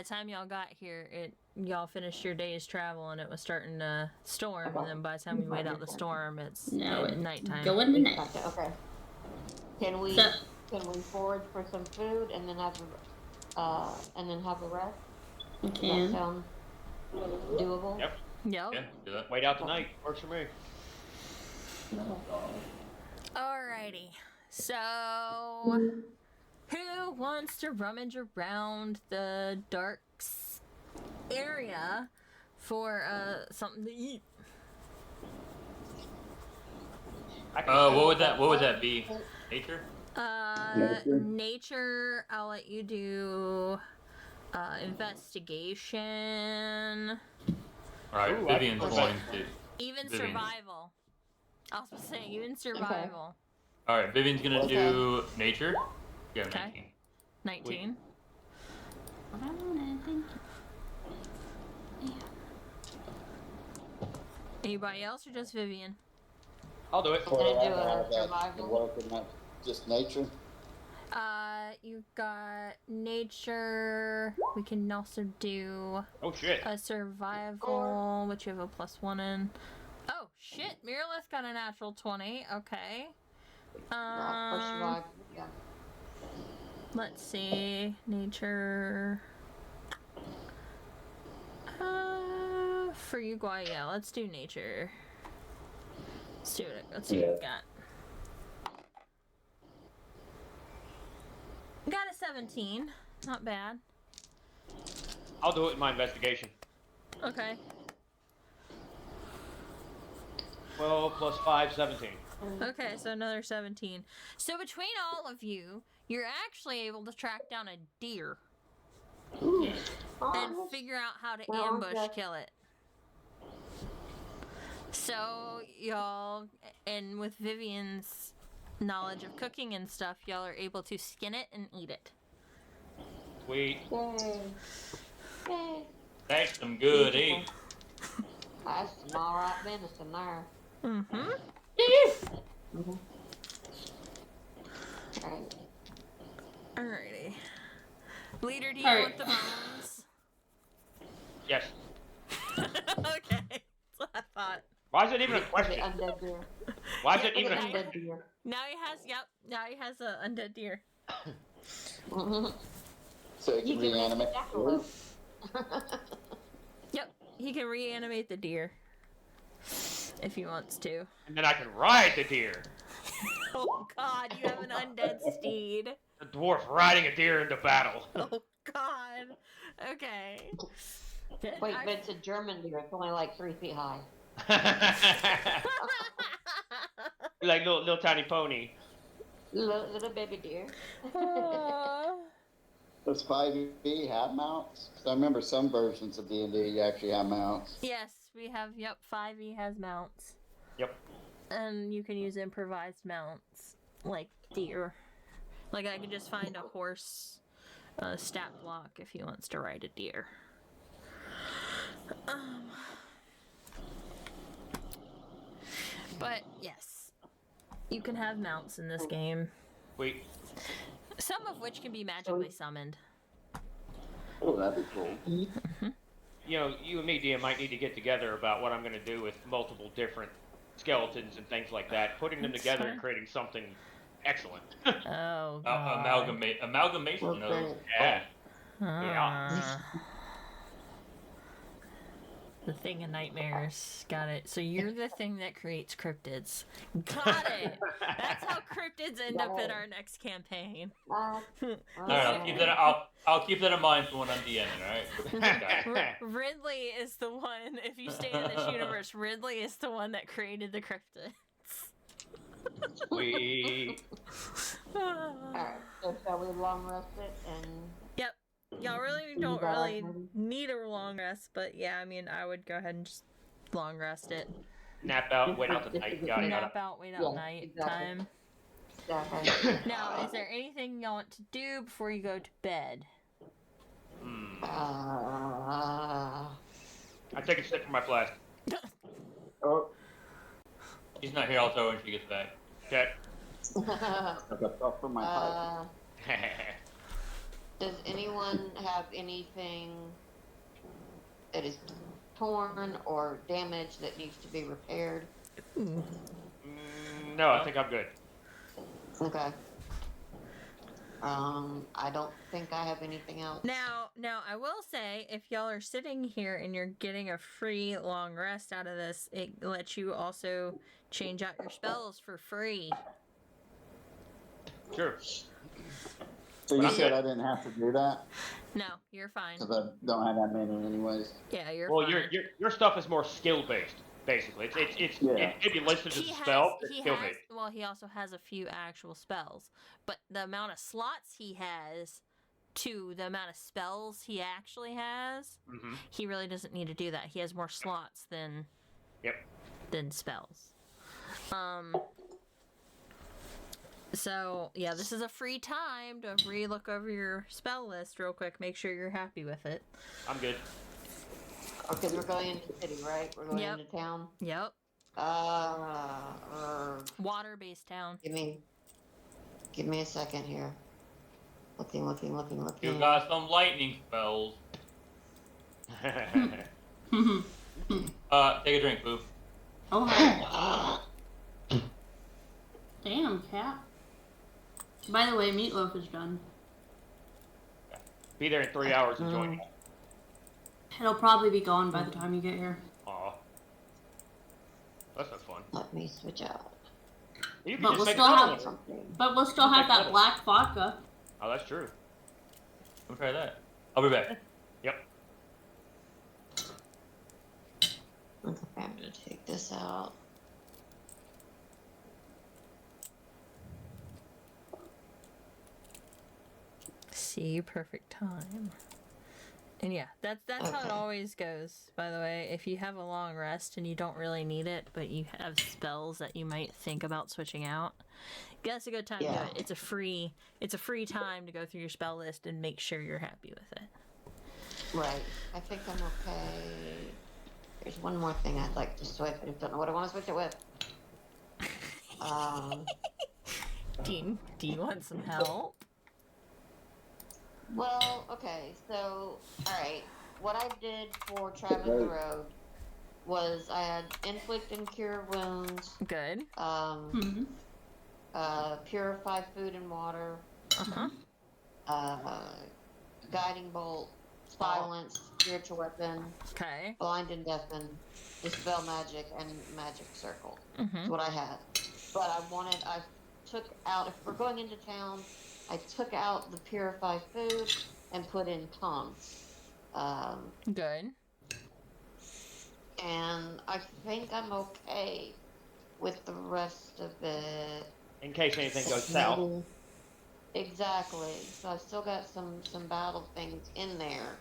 time y'all got here, y'all finished your day's travel and it was starting to storm. And then by the time we wait out the storm, it's nighttime. Go in the night. Okay. Can we forage for some food and then have a rest? We Does can. that sound doable? Yep. Yeah, do that. Wait out the night. Works for me. Alrighty. So, who wants to rummage around the darks area for something to eat? What would that be? Nature? Nature. I'll let you do investigation. Alright, Vivian's going to. Even survival. I was saying even survival. Alright, Vivian's gonna do nature. Yeah, 19. 19. Anybody else or just Vivian? I'll do it. Can I do a survival? Just nature. You got nature. We can also do a survival, which you have a +1 in. Oh shit! Miralith got a natural 20. Okay. Let's see. Nature. For you, yeah. Let's do nature. Let's do it. Let's see what we got. Got a 17. Not bad. I'll do it in my investigation. Okay. 12 plus 5, 17. Okay, so another 17. So between all of you, you're actually able to track down a deer and figure out how to ambush kill it. So y'all, and with Vivian's knowledge of cooking and stuff, y'all are able to skin it and eat it. Sweet. Yay. Yay. That's some good eating. That's some alright venison there. Mm-hmm. Right. Alrighty. Leader, do you Alright. want the bones? Yes. Okay, that's what I thought. Why is it even a The question? undead deer. Why is it The even a undead deer. Now he has a undead deer. So you can You can reanimate. jackalope. Yep, he can reanimate the deer. If he wants to. And then I can ride the deer. Oh god, you have an undead steed. The dwarf riding a deer into battle. Oh god. Okay. Wait, but it's a German deer. It's only like 3 feet high. Like little tiny pony. Little baby deer. Does 5e have mounts? 'Cause I remember some versions of D&D you actually have mounts. Yes, we have, 5e has mounts. Yep. And you can use improvised mounts, like deer. Like I could just find a horse stat block if he wants to ride a deer. But yes, you can have mounts in this game. Wait. Some of which can be magically summoned. Oh, that'd be cool. You know, you and me, Dia, might need to get together about what I'm going to do with multiple different skeletons and things like that. Putting them That's together fine. and creating something excellent. Oh, God. Amalgamation. Okay. Yeah. Ah. The thing of nightmares. Got it. So you're the thing that creates cryptids. Got it. That's how cryptids end up in our next campaign. All right, I'll keep that in mind for when I'm DMing. All right. Ridley is the one. If you stay in this universe, Ridley is the one that created the cryptids. Sweet. Alright, so shall we long rest it and... Yep. Y'all really don't really need a long rest, but yeah, I mean, I would go ahead and just long rest it. Nap out, wait out the night. Yada yada. Nap out, wait out night time. Exactly. Now, is there anything y'all want to do before you go to bed? I take a sip from my flask. Oh, She's not here. I'll tell her when she gets back. Okay. I've got stuff for my pipe. Does anyone have anything that is torn or damaged that needs to be repaired? No, I think I'm good. Okay. I don't think I have anything else. Now, I will say, if y'all are sitting here and you're getting a free long rest out of this, it lets you also change out your spells for free. Sure. So you said I didn't have to do that? No, you're fine. Because I don't have that many anyways. Yeah, you're Well, fine. your stuff is more skill based, basically. It's Yeah. it maybe listed as a He spell. has, It's he skill has, based. well, he also has a few actual spells, but the amount of slots he has to the amount of spells he actually has, Mm-hmm. he really doesn't need to do that. He has more slots than spells. So yeah, this is a free time to re-look over your spell list real quick. Make sure you're happy with it. I'm good. Okay, we're going into the city, right? We're going Yep. into town. Yep. Water-based town. Give me a second here. Looking. You got some lightning spells. Take a drink, Boo. Oh, damn, cat. By the way, meatloaf is done. Be there in 3 hours and join you. It'll probably be gone by the time you get here. Aw. That's not fun. Let me switch out. You can But just we'll make still another have- one. But we'll still have that black vodka. Oh, that's true. We'll try that. I'll be back. Yep. Okay, I'm gonna take this out. See, perfect time. And yeah, that's how it Okay. always goes, by the way. If you have a long rest and you don't really need it, but you have spells that you might think about switching out, that's a good time to do Yeah. it. It's a free time to go through your spell list and make sure you're happy with it. Right. I think I'm okay. There's one more thing I'd like to switch. I just don't know what I want to switch it with. Do you want some help? Well, okay, so, alright. What I did for Traveling the Road was I had Inflict and Cure Wounds, Good. Purify Food and Water, Guiding Bolt, Silence, Spiritual Weapon, Okay. Blind and Deafen, Dispel Magic, and Magic Circle. That's what I had. But I took out, if we're going into town, I took out the Purify Food and put in tongues. Good. And I think I'm okay with the rest of it. In case anything goes south. Exactly. So I've still got some battle things in there.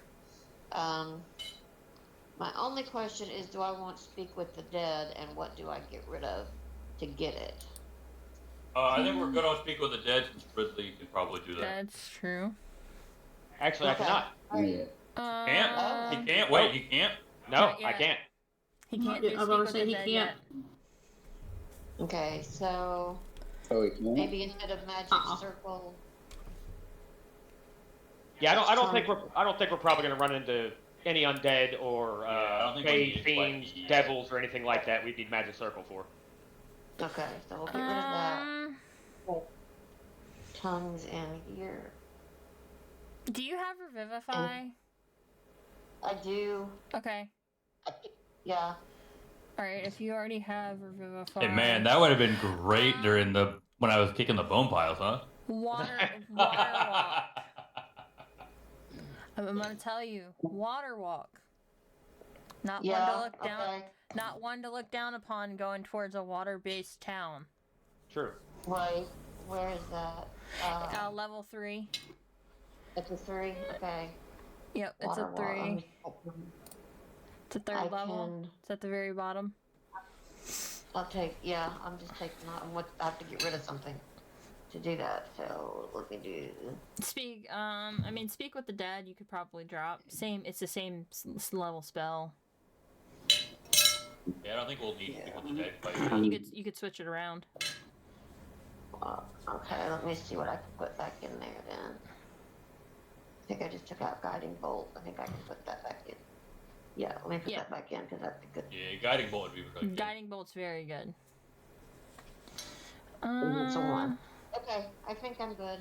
My only question is, do I want Speak with the Dead, and what do I get rid of to get it? I think we're good on Speak with the Dead, since Ridley can probably do that. That's true. Actually, Okay. I cannot. Can't? He can't? Wait, he can't? No, Not I yet. can't. He can't do I was Speak gonna with say the he Dead can't. yet. Okay, so Oh, we can. maybe instead of Magic Circle. Yeah, I don't think we're probably gonna run into any undead or I don't think we fey, need fiends, quite- devils, or anything like that. We need Magic Circle for. Okay, so we'll get rid of that. Tongues in here. Do you have Revivify? I do. Okay. Yeah. Alright, if you already have Revivify. Hey man, that would have been great when I was kicking the bone piles, huh? Water walk. I'm gonna tell you, water walk. Not one to look down. Okay. Not one to look down upon going towards a water-based town. True. Right. Where is that? Level 3. It's a 3. Okay. Yep, it's Water a 3. walk. It's a 3rd level. It's at the very bottom. I'll take. Yeah, I'm just taking. I have to get rid of something to do that. So let me do. Speak with the dead. You could probably drop. It's the same level spell. Yeah, I don't think we'll need Speak with the Dead quite. You could switch it around. Okay, let me see what I can put back in there then. I think I just took out Guiding Bolt. I think I can put that back in. Yeah, let me put that back in because that'd be good. Yeah, Guiding Bolt would be really good. Guiding Bolt's very good. It's a 1. Okay, I think I'm good.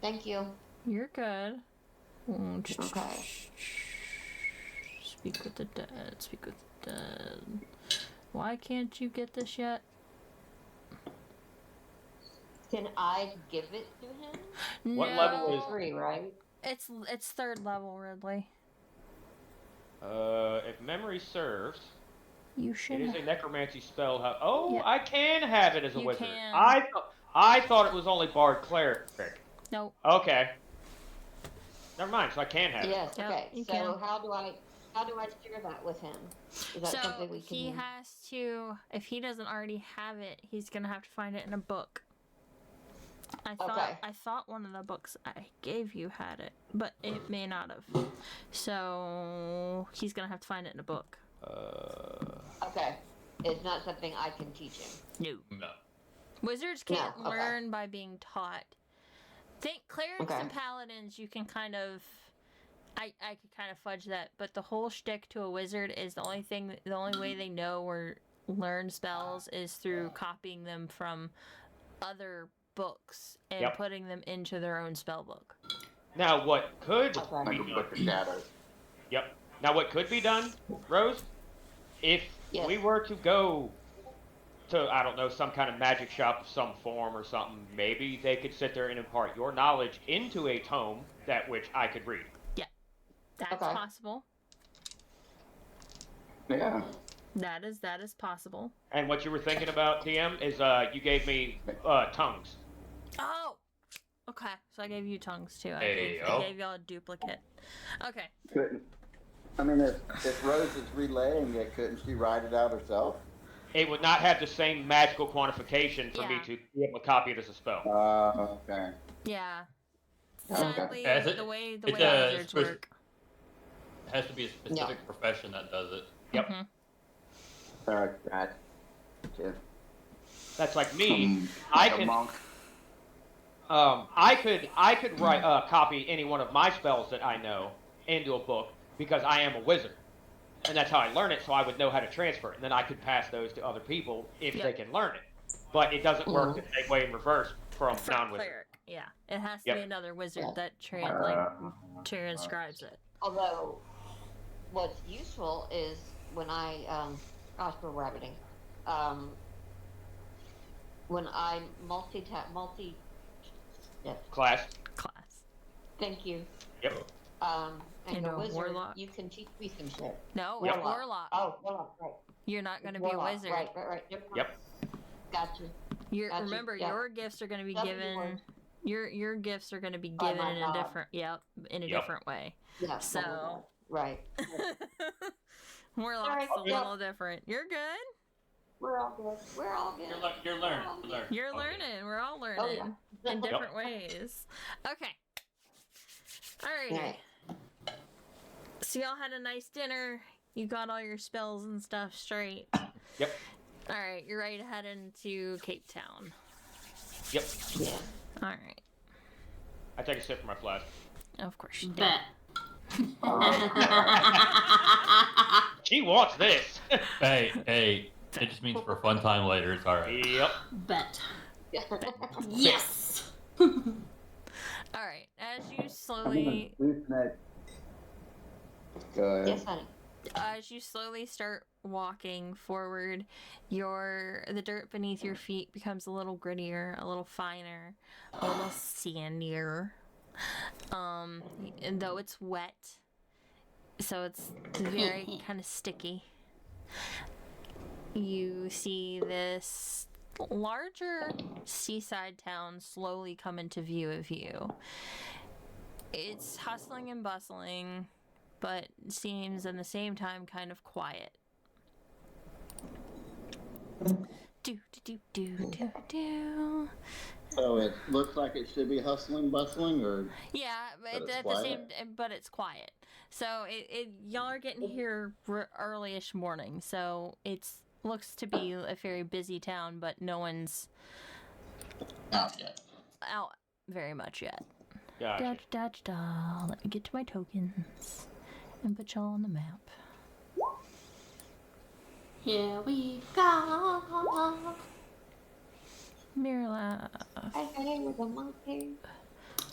Thank you. You're good. Okay. Speak with the dead. Speak with the dead. Why can't you get this yet? Can I give it to him? What level is 3, right? It's 3rd level, Ridley. If memory serves, You should. it is a necromancy spell. Yeah. I can have it as a You wizard. can. I thought it was only bard cleric. Nope. Okay. Never mind. So I can have it. Yes. Yep, Okay. you So can. how do I share that with him? Is that So something we can? he has to. If he doesn't already have it, he's gonna have to find it in a book. I thought one of the books I gave you had it, but it may not have. So he's gonna have to find it in a book. Okay. It's not something I can teach him. No. Wizards can't No, okay. learn by being taught. Think clerics Okay. and paladins, you can kind of. I could kind of fudge that, but the whole shtick to a wizard is the only way they know or learn spells is through copying them from other books and putting them into their own spell book. Now, what could Okay. be Like a book of done? shadows. Yep. Now, what could be done, Rose, if Yes. we were to go to, I don't know, some kind of magic shop of some form or something, maybe they could sit there and impart your knowledge into a tome that which I could read. That's Okay. possible. Yeah. That is possible. And what you were thinking about, DM, is you gave me tongues. Oh, okay. So I gave you tongues too. Hey, I gave y'all a duplicate. Okay. Couldn't. I mean, if Rose is relaying it, couldn't she write it out herself? It would not have the same magical quantification for me to be able to copy it as a spell. Okay. Yeah. Okay. Sadly, Yeah, the way it's wizards work. It has to be a specific profession that does it. Yep. Mm-hmm. Sorry, gotcha. That's like me. Like I a can. monk. I could write copy any one of my spells that I know into a book because I am a wizard, and that's how I learn it. So I would know how to transfer it, and then I could pass those to other people if they can learn it. But it doesn't work the same way in reverse from non-wizard. Cleric. Yeah, it has to be another wizard that transcribes it. Although, what's useful is when I, gosh, we're rabbiting. When I Class. Thank you. Yep. And a a wizard, warlock. you can teach me some shit. No, Yep. it's warlock. Oh, warlock, right. You're not going to be a Warlock, wizard. Right. Yep. Gotcha. Remember, yeah. your gifts are going to be That'd be given. worse. Your gifts are going to be Oh given my in God. a different. In a different way. Yeah. So. Right. Warlock's Sorry. a little different. You're good. We're all good. You're learning. You're Okay. learning. We're all learning Oh, yeah. in different ways. Okay. Alrighty. Right. So y'all had a nice dinner. You got all your spells and stuff straight. Yep. All right, you're ready to head into CapeTowne. Yep. Yeah. All right. I take a sip from my flask. Of course you do. Bet. She wants this. Hey, it just means for a fun time later. It's all right. Yep. Bet. Yes. All right. As you slowly, Go ahead. Yes, honey. as you slowly start walking forward, the dirt beneath your feet becomes a little grittier, a little finer, a little sandier. And though it's wet, so it's very kind of sticky. You see this larger seaside town slowly come into view of you. It's hustling and bustling, but seems at the same time kind of quiet. Do. So it looks like it should be hustling, bustling, or Yeah, but it's at the quiet? but it's quiet. So y'all are getting here early-ish morning, so it's looks to be a very busy town, but no one's out very much yet. Gotcha. Let me get to my tokens and put y'all on the map. Here we go. Mirla.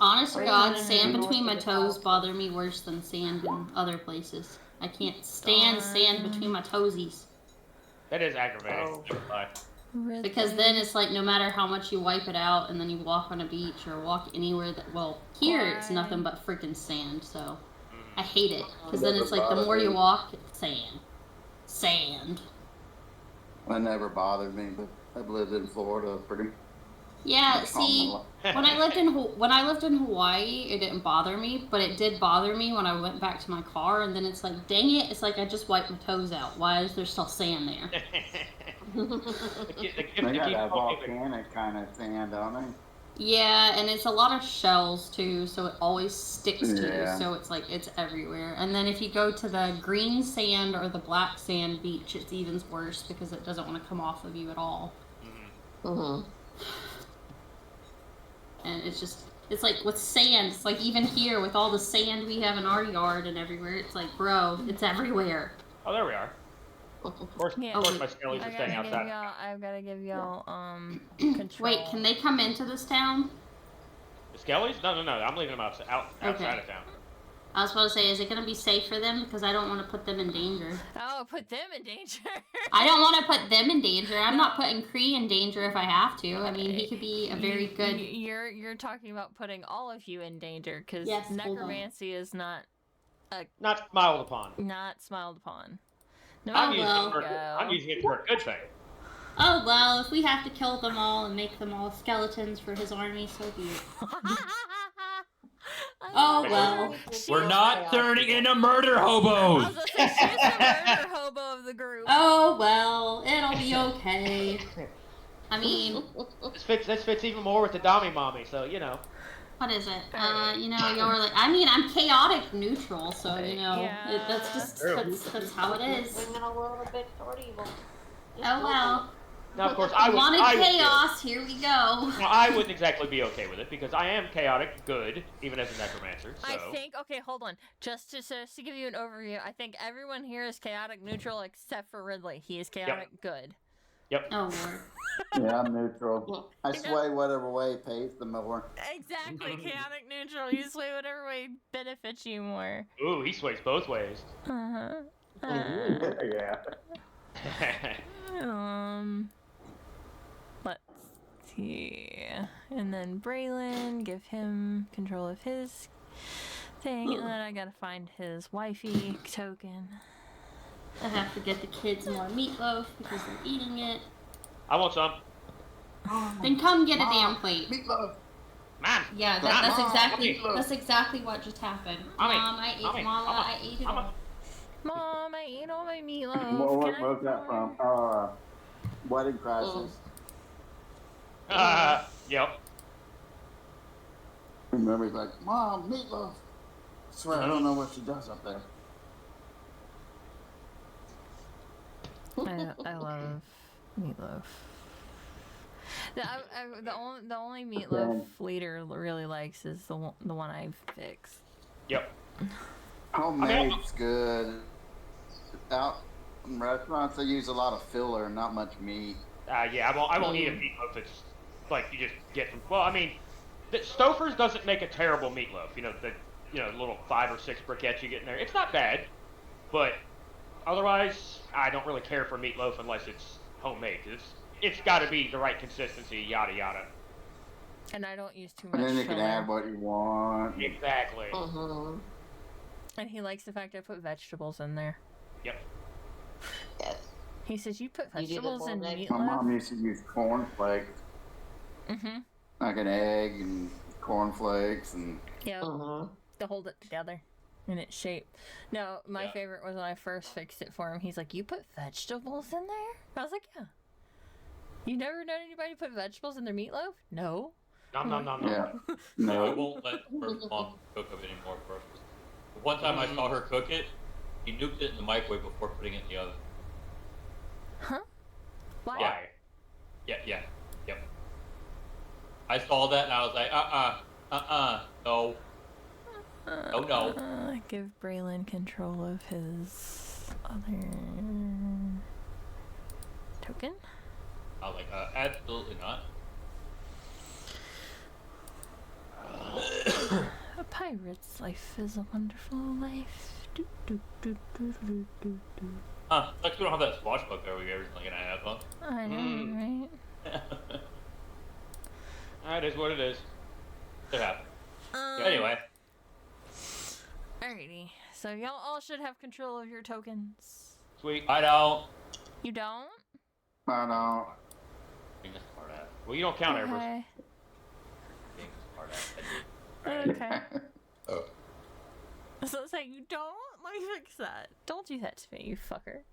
Honest to Wait, God, no, sand no, between my no, toes no. bother me worse than sand in other places. I can't stand sand between my toesies. That is aggravating. Oh. Never lie. Because then it's like no matter how much you wipe it out and then you walk on a beach or walk anywhere that, well, here it's nothing but freaking sand, so I hate it. Because then it's like the more you walk, sand. Sand. that never bothered me. But I've lived in Florida pretty. Yeah, much see, all my life. when I lived in Hawaii, it didn't bother me, but it did bother me when I went back to my car, and then it's like, dang it, it's like I just wiped my toes out. Why is there still sand there? They got that volcanic kind of sand, don't they? Yeah, and it's a lot of shells too, so it always sticks to Yeah. you, so it's like it's everywhere. And then if you go to the green sand or the black sand beach, it's even worse because it doesn't want to come off of you at all. Mm-hmm. And it's like with sand, it's like even here with all the sand we have in our yard and everywhere, it's like, bro, it's everywhere. Oh, there we are. Of course, Yeah. of course my skellies are staying outside. I've gotta give y'all control. Wait, can they come into this town? The skellies? No. I'm leaving them outside of town. I was supposed to say, is it going to be safe for them? Because I don't want to put them in danger. Oh, put them in danger. I don't want to put them in danger. I'm not putting Kree in danger if I have to. I mean, he could be a very good... You're talking about putting all of you in danger, because Yes, hold on. necromancy is not Not smiled upon. not smiled upon. No, I'm using it go. I'm using it for a good thing. Oh well, if we have to kill them all and make them all skeletons for his army, so be it. Oh well. We're not turning into murder I hobos. was gonna say she's the murder hobo of the group. Oh well, it'll be okay. I mean, This fits even more with the Dami Mommy, so you know. what is it? You know, you're like, I mean, I'm chaotic neutral, so you know, Yeah. that's how it is. Swinging a little bit toward evil. Oh well. Now, of course, I I wanted would chaos. Here we go. Now, I wouldn't exactly be okay with it because I am chaotic good, even as a necromancer. So. I think, okay, hold on. Just to give you an overview, I think everyone here is chaotic neutral except for Ridley. He is chaotic good. Yep. Oh lord. Yeah, I'm neutral. I sway whatever way pays the more. Exactly, chaotic neutral. You sway whatever way benefits you more. Ooh, he sways both ways. Uh-huh. Yeah. Let's see. And then Braylon, give him control of his thing, and then I gotta find his wifey token. I have to get the kids more meatloaf because they're eating it. I want some. Then come get a damn plate. Meatloaf. Man. Yeah, that's exactly what just happened. Mommy, Mom, I ate Mommy, Mala, Mama, I ate it Mama. all. Mom, I ate all my meatloaf. What Can I was have that more? from? Wedding Crisis. Yep. Remember, he's like, Mom, meatloaf. I swear, I don't know what she does up there. I love meatloaf. The only meatloaf leader really likes is the one I fix. Yep. Homemade's good. Out in restaurants, they use a lot of filler and not much meat. Yeah, I won't eat a meatloaf that's like you just get from. Well, I mean, Stouffer's doesn't make a terrible meatloaf. You know the little 5 or 6 briquettes you get in there. It's not bad, but otherwise, I don't really care for meatloaf unless it's homemade. It's got to be the right consistency. Yada yada. And I don't use too much. And then you can filler. add what you want. Exactly. And he likes the fact I put vegetables in there. Yep. Yes. He says, you put You do the vegetables in bolognese. My mom meatloaf? used to use cornflakes, like an egg and cornflakes and. Yeah. Uh-huh. To hold it together in its shape. No, my favorite was when I first fixed it for him. He's like, you put vegetables in there? I was like, yeah. You never known anybody put vegetables in their meatloaf? No. Nom nom nom nom. Yeah. No, I No. won't let her mom cook it anymore for us. One time I saw her cook it, he nuked it in the microwave before putting it in the oven. Huh? Why? Yeah. Yep. I saw that and I was like, no. No. Give Braylon control of his other token. I was like, absolutely not. A pirate's life is a wonderful life. Do, do, do, do, do, do, do. Huh, like we don't have that swashbuckler we originally gonna have, huh? I know, right? That is what it is. It happened. Anyway. Alrighty. So y'all all should have control of your tokens. Sweet. I don't. You don't? I don't. Being a smart ass. Well, you don't count Everest. Okay. Being a smart ass. I do. Okay. Oh. So it's like, you don't? Let me fix that. Don't do that to me, you fucker.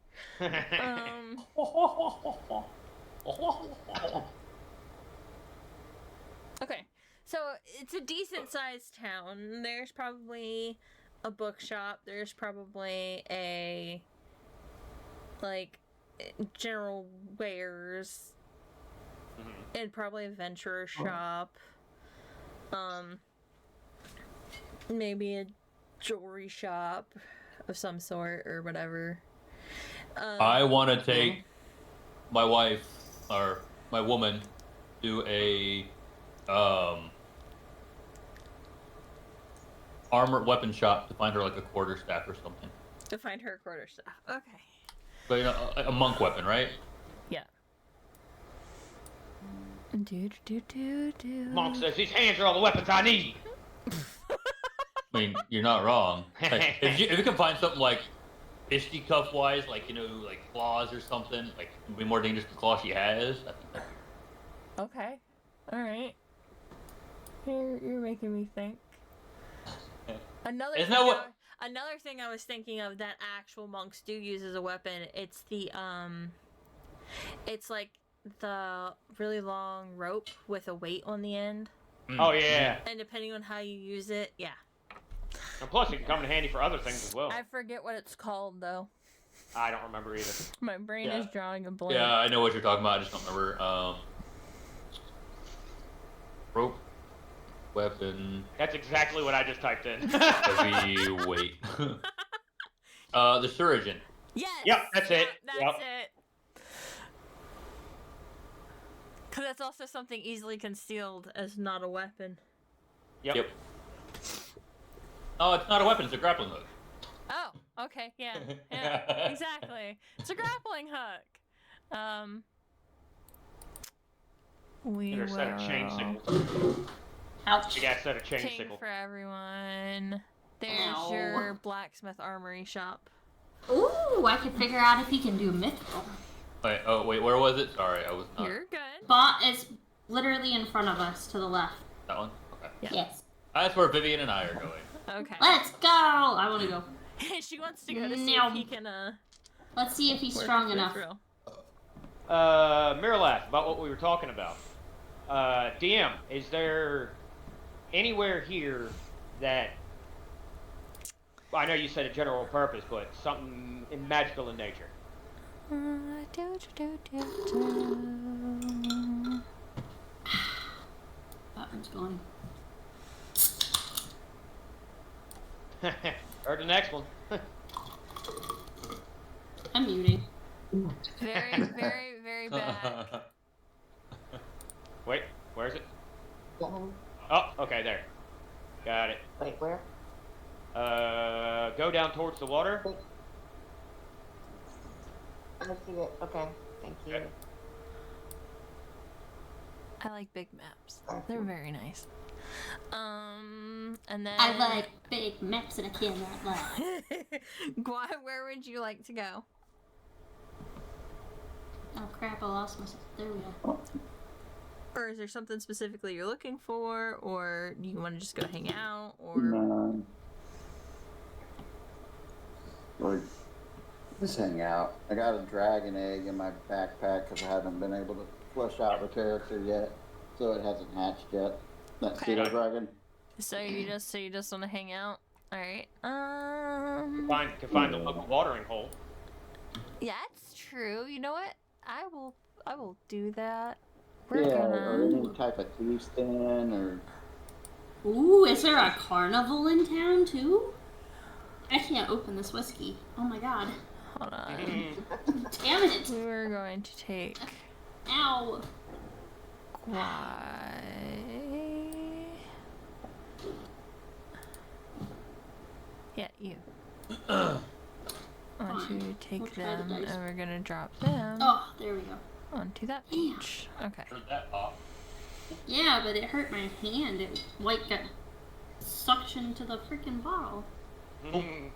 Okay. So it's a decent sized town. There's probably a bookshop. There's probably a general wares. And probably a venture shop. Maybe a jewelry shop of some sort or whatever. I want to take my wife or my woman to a armor weapon shop to find her like a quarterstaff or something. To find her quarterstaff. Okay. But you know, a monk weapon, right? Yeah. Do. Monk says these hands are all the weapons I need. I mean, you're not wrong. Like, if you can find something like fisticuff wise, like like claws or something, like it'd be more dangerous than the claw she has. I think that'd be Okay. All right. You're making me think. Another Isn't thing that what? another thing I was thinking of that actual monks do use as a weapon. It's the it's like the really long rope with a weight on the end. Oh yeah. And depending on how you use it, yeah. And plus, it can come in handy for other things as well. I forget what it's called though. I don't remember either. My brain Yeah. is drawing a blank. Yeah, I know what you're talking about. I just don't remember. Rope, weapon, That's exactly what I just typed in. heavy weight. The surgeon. Yes. Yep, that's it. That's Yep. it. Because that's also something easily concealed as not a weapon. Yep. Oh, it's not a weapon. It's a grappling hook. Oh, okay, yeah, exactly. It's a grappling hook. We There's a set of chain will sickles. Ouch. You got a set of chain ping sickles. for everyone. There's Ow. your blacksmith armory shop. Ooh, I can figure out if he can do mythical. Wait, where was it? Sorry, I was not. You're good. Bot is literally in front of us to the left. That one? Okay. Yeah. Yes. That's where Vivian and I are going. Okay. Let's go! I want to go. She wants to go to see No. if he can Let's see if he's work strong his way enough. through. Miralath, about what we were talking about. DM, is there anywhere here that... Well, I know you said a general purpose, but something magical in nature. That one's going. Or the next one. I'm muting. Very, very, very bad. Wait, where is it? Mhm. Oh, okay, there. Got it. Wait, where? Go down towards the water. I see it. Okay, thank you. Okay. I like big maps. They're very nice. And then I like big maps and I cannot lie. Where would you like to go? Oh crap, I lost myself. There we go. Or is there something specifically you're looking for, or do you want to just go hang out, or No. Like, just hang out. I got a dragon egg in my backpack because I haven't been able to flesh out the character yet, so it hasn't hatched yet. That Okay. pseudo dragon. so you just want to hang out? All right. Can find the local watering hole. Yeah, that's true. You know what? I will do that. We're Yeah, gonna. or any type of thief's den, or Ooh, is there a carnival in town too? I can't open this whiskey. Oh my god. Hold on. Damn it! We were going to take. Ow! Why? Yeah, you. I want Fine. to take We'll try the them, dice. and we're gonna drop them Oh, there we go. onto that beach. Okay. Heard that pop. Yeah, but it hurt my hand. It like got suctioned to the freaking bottle. Why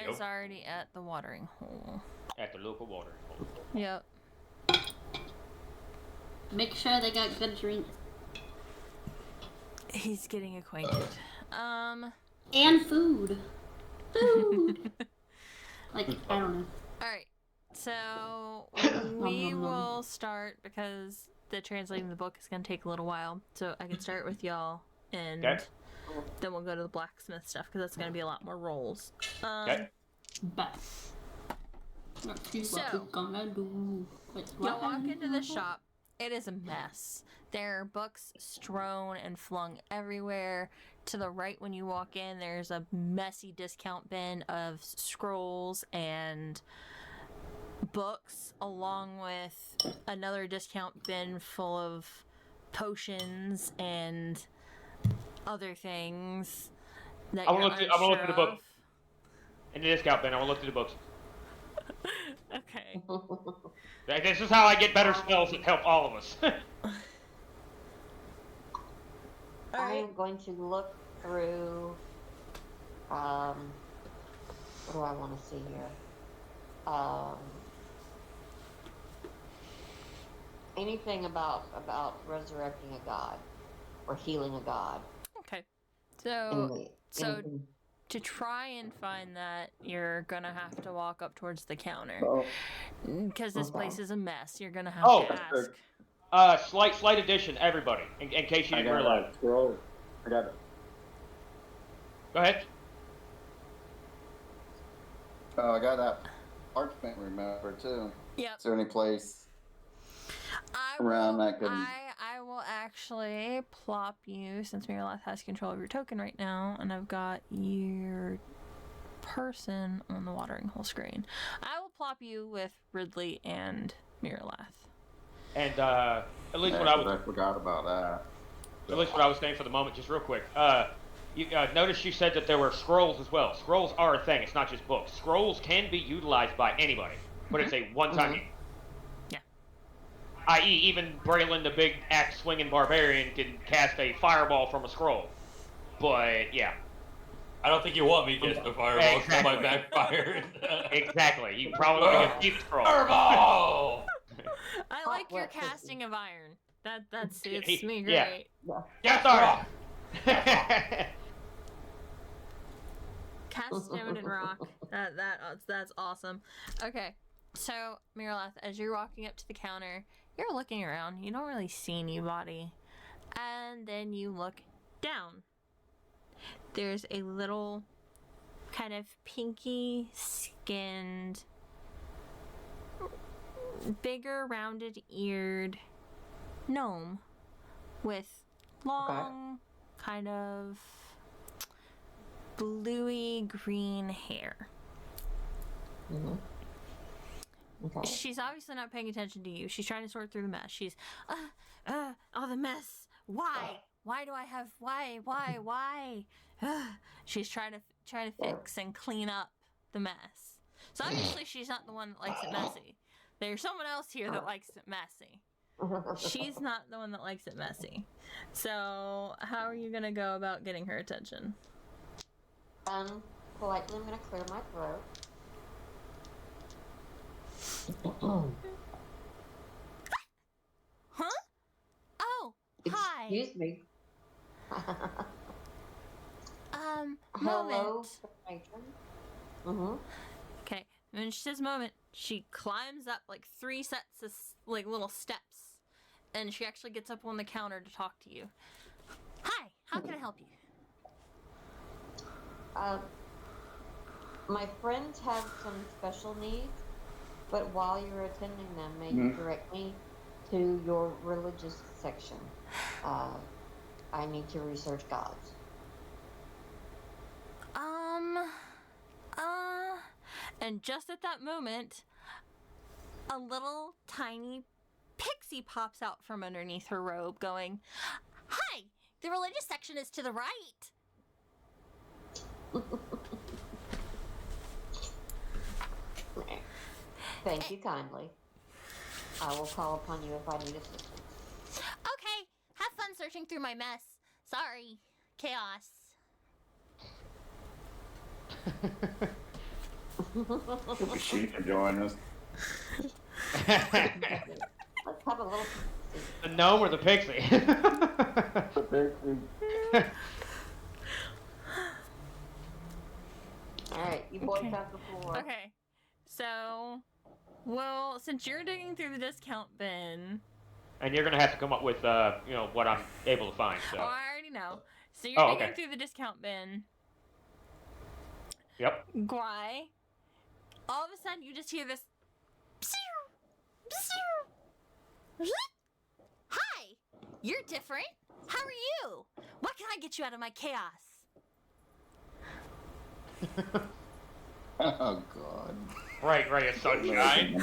you is go. already at the watering hole? At the local watering hole. Yep. Make sure they got good drinks He's getting acquainted. and food. Food. Like I don't know. Alright. So we will start because the translating the book is gonna take a little while. So I can start with y'all and Okay. then we'll go to the blacksmith stuff because that's gonna be a lot more rolls. Okay. But let's see So, what we gonna do. Wait, You'll what? walk into the shop. It is a mess. There are books strewn and flung everywhere. To the right, when you walk in, there's a messy discount bin of scrolls and books, along with another discount bin full of potions and other things. That I'm gonna you're look through the book. unsure In the discount bin, I will look through the books. of. Okay. This is how I get better spells that help all of us. I am going to look through. What do I want to see here? Um, anything about resurrecting a god or healing a god. Okay. In So the, to try and find that, you're gonna have to walk up towards the counter. Oh, Because this Okay. place is a mess. You're gonna have Oh, to ask. Slight addition, everybody, in case you I didn't got realize. a scroll. I got it. Go ahead. Oh, I got that parchment. Remember too. Yep. Is there any place I around will, that could? I will actually plop you, since Miralath has control of your token right now, and I've got your person on the watering hole screen. I will plop you with Ridley and Miralath. And at least what I forgot about that. at least what I was saying for the moment, just real quick. You notice you said that there were scrolls as well. Scrolls are a thing. It's not just books. Scrolls can be utilized by anybody, but it's a one-time use. Yeah. I.e., even Braylon, the big axe-swinging barbarian, can cast a fireball from a scroll. But yeah. I don't think you want me to cast a fireball because Exactly. I might backfire. Exactly. You probably want to get deep scroll. Fireball! I like your wet pussy. casting of iron. That suits me Yeah. great. Yes, sir. Cast stone and rock. That's awesome. Okay, so Miralath, as you're walking up to the counter, you're looking around. You don't really see anybody, and then you look down. There's a little kind of pinky skinned, bigger rounded eared gnome with long kind of bluey green hair. Mm-hmm. Okay. She's obviously not paying attention to you. She's trying to sort through the mess. She's all the mess. Why do I have why she's trying to fix and clean up the mess. So obviously she's not the one that likes it messy. There's someone else here that likes it messy. She's not the one that likes it messy. So how are you gonna go about getting her attention? Politely, I'm gonna clear my throat. Huh? Oh, hi. Excuse me. Moment. Hello, patron. Mm-hmm. Okay, when she says moment, she climbs up like 3 sets of like little steps, and she actually gets up on the counter to talk to you. Hi, how can I help you? My friends have some special needs, but while you're attending them, may you direct me to your religious section. I need to research gods. And just at that moment, a little tiny pixie pops out from underneath her robe going, "Hi, the religious section is to the right." Thank you kindly. I will call upon you if I need assistance. Okay, have fun searching through my mess. Sorry, chaos. She can join us. Let's have a little. The gnome or the pixie? Alright, you boys have the floor. Okay, so, well, since you're digging through the discount bin, And you're gonna have to come up with, what I'm able to find. So. oh, I already know. So you're digging okay. through the discount bin. Yep. Guai. All of a sudden, you just hear this. Hi, you're different. How are you? What can I get you out of my chaos? Oh God. Right, it's sunshine.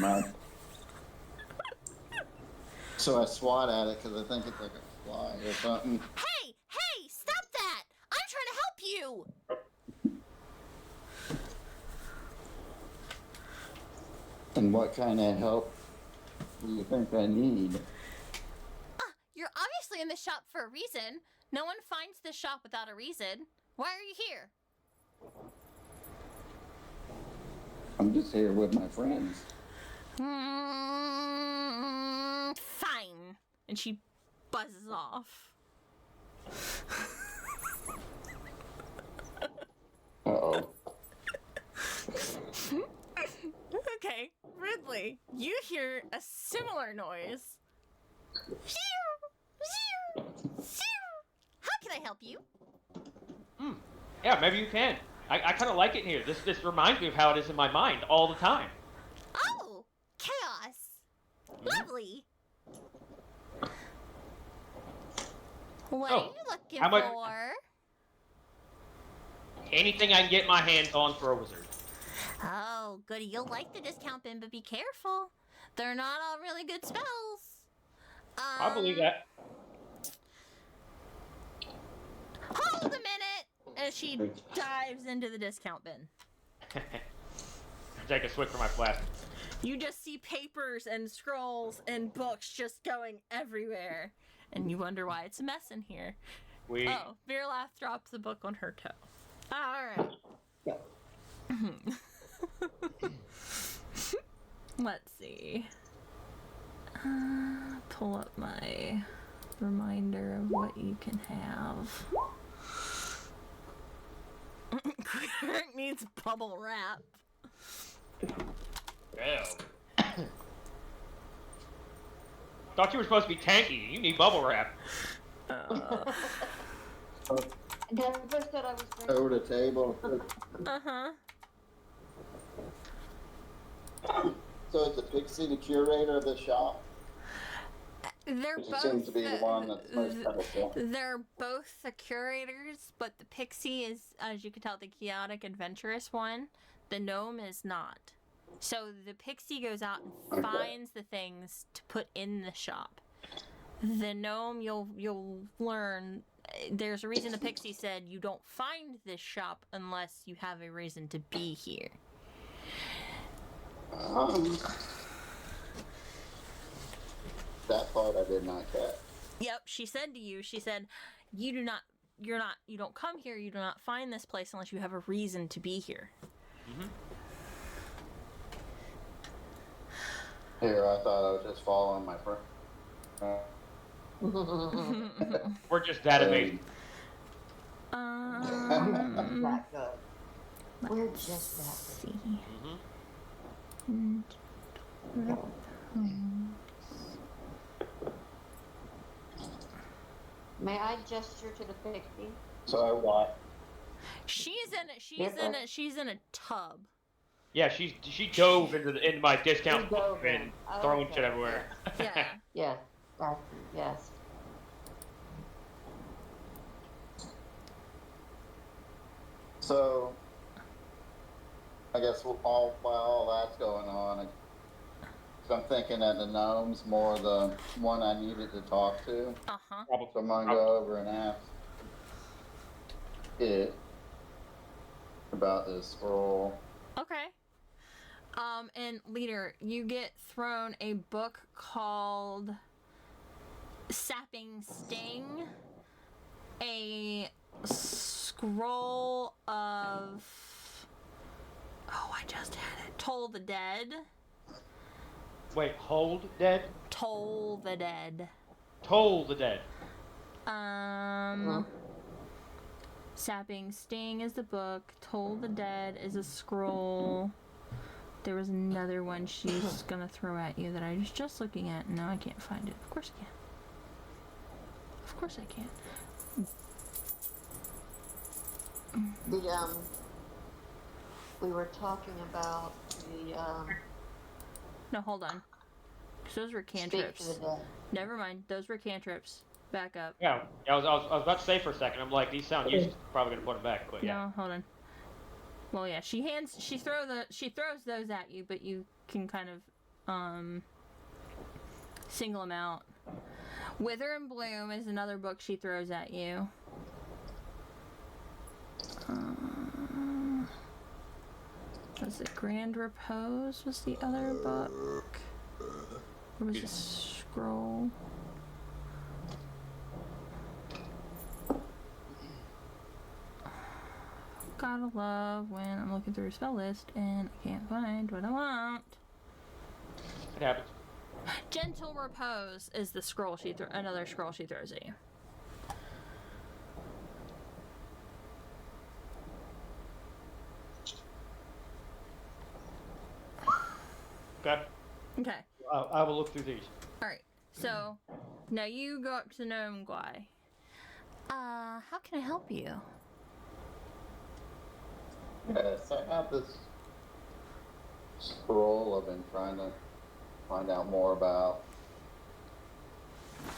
So I swat at it because I think it's like a fly or something. Hey, stop that! I'm trying to help you. And what kind of help do you think I need? You're obviously in the shop for a reason. No one finds this shop without a reason. Why are you here? I'm just here with my friends. Fine. And she buzzes off. Uh-oh. Okay, Ridley, you hear a similar noise. How can I help you? Yeah, maybe you can. I kind of like it here. This reminds me of how it is in my mind all the time. Oh, chaos. Lovely. What are you looking how much- for? Anything I can get my hands on for a wizard. Oh, goody. You'll like the discount bin, but be careful. They're not all really good spells. I believe that. Hold a minute! As she dives into the discount bin. Take a swig from my flask. You just see papers and scrolls and books just going everywhere. And you wonder why it's a mess in here. Oh, Virlath drops the book on her toe. Alright. Let's see. Pull up my reminder of what you can have. Kirk needs bubble wrap. Damn. Thought you were supposed to be tanky. You need bubble wrap. Never said I was drinking. Over the table. Uh-huh. So is the Pixie the curator of the shop? They're She both seems to be the one that's most helpful. they're both the curators, but the pixie is, as you can tell, the chaotic adventurous one. The gnome is not. So the pixie goes out and finds the things to put in the shop. The gnome, you'll learn. There's a reason the pixie said you don't find this shop unless you have a reason to be here. That part I did not catch. Yep, she said to you, she said, you don't come here, you do not find this place unless you have a reason to be here. Here, I thought I was just following my friend. We're just that amazing. That good. We're just that good. See. May I gesture to the pixie? So I watched. She's in a tub. Yeah, she dove into my discount book and throwing shit everywhere. Yeah. Yes. Yes. So, I guess while all that's going on, I'm thinking that the gnome's more the one I needed to talk to. Uh-huh. So I'm gonna go over and ask it about this scroll. Okay. And leader, you get thrown a book called Sapping Sting. A scroll of... Oh, I just had it. Toll the Dead. Wait, hold dead? Toll the Dead. Toll the dead. Sapping Sting is the book. Toll the Dead is a scroll. There was another one she's gonna throw at you that I was just looking at, and now I can't find it. Of course I can. Of course I can. We were talking about the No, hold on. 'Cause those were speak cantrips. to the dead. Never mind. Those were cantrips. Back up. Yeah, I was about to say for a second. I'm like, these sound useless. Probably gonna put them back, but yeah. No, hold on. Well, yeah, she throws those at you, but you can kind of single them out. Wither and Bloom is another book she throws at you. Was it Grand Repose was the other book? Or was it Scroll? Gotta love when I'm looking through a spell list and I can't find what I want. It happens. Gentle Repose is the scroll another scroll she throws at you. Okay. Okay. I will look through these. Alright. So, now you go up to Gnome Guai. How can I help you? Yes, I have this scroll I've been trying to find out more about.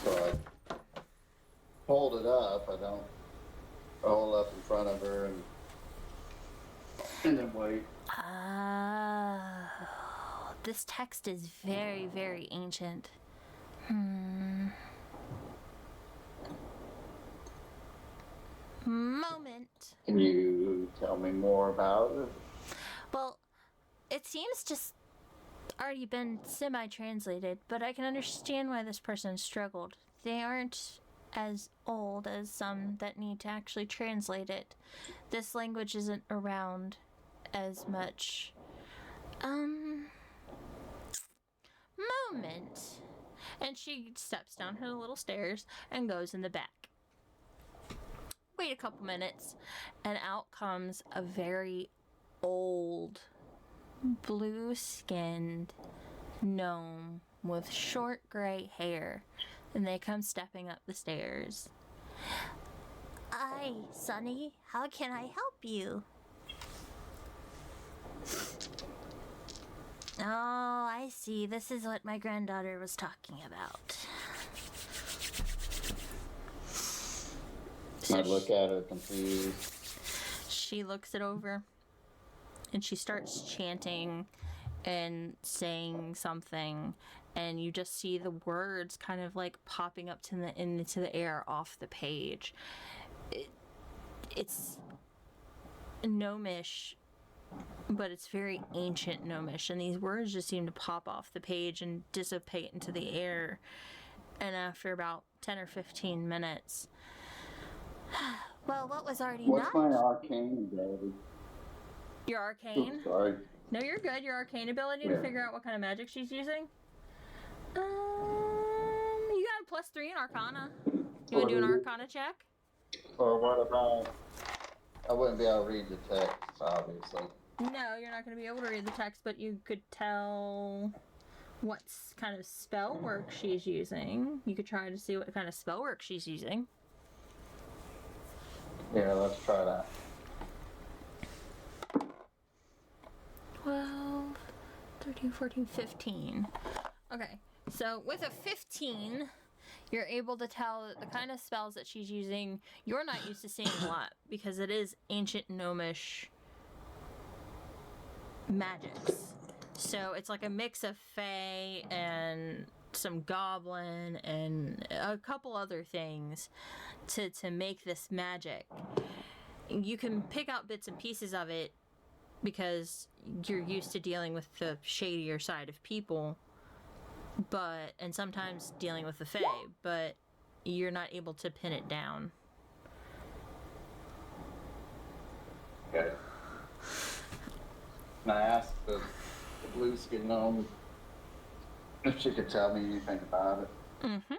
So I hold it up. I don't hold it up in front of her and then wait. This text is very, very ancient. Moment. Can you tell me more about it? Well, it seems just already been semi-translated, but I can understand why this person struggled. They aren't as old as some that need to actually translate it. This language isn't around as much. Moment. And she steps down her little stairs and goes in the back. Wait a couple minutes, and out comes a very old, blue-skinned gnome with short gray hair, and they come stepping up the stairs. Hi, Sonny. How can I help you? Oh, I see. This is what my granddaughter was talking about. I look at her confused. She looks it over, and she starts chanting and saying something, and you just see the words kind of like popping up into the air off the page. It's gnomish, but it's very ancient gnomish, and these words just seem to pop off the page and dissipate into the air. And after about 10 or 15 minutes, well, what was already What's my arcane ability? Your arcane? Oops, sorry. No, you're good. Your arcane ability to figure out what kind of magic she's using. You got a +3 in Arcana. You want to do an Arcana check? Or what about? I wouldn't be able to read the text, obviously. No, you're not going to be able to read the text, but you could tell what kind of spell work she's using. You could try to see what kind of spell work she's using. Yeah, let's try that. 12, 13, 14, 15. Okay, so with a 15, you're able to tell that the kind of spells that she's using, you're not used to seeing a lot, because it is ancient gnomish magics. So it's like a mix of fae and some goblin and a couple other things to make this magic. You can pick out bits and pieces of it because you're used to dealing with the shadier side of people, and sometimes dealing with the fae, but you're not able to pin it down. Okay. And I asked the blue skin gnome if she could tell me anything about it. Mm-hmm.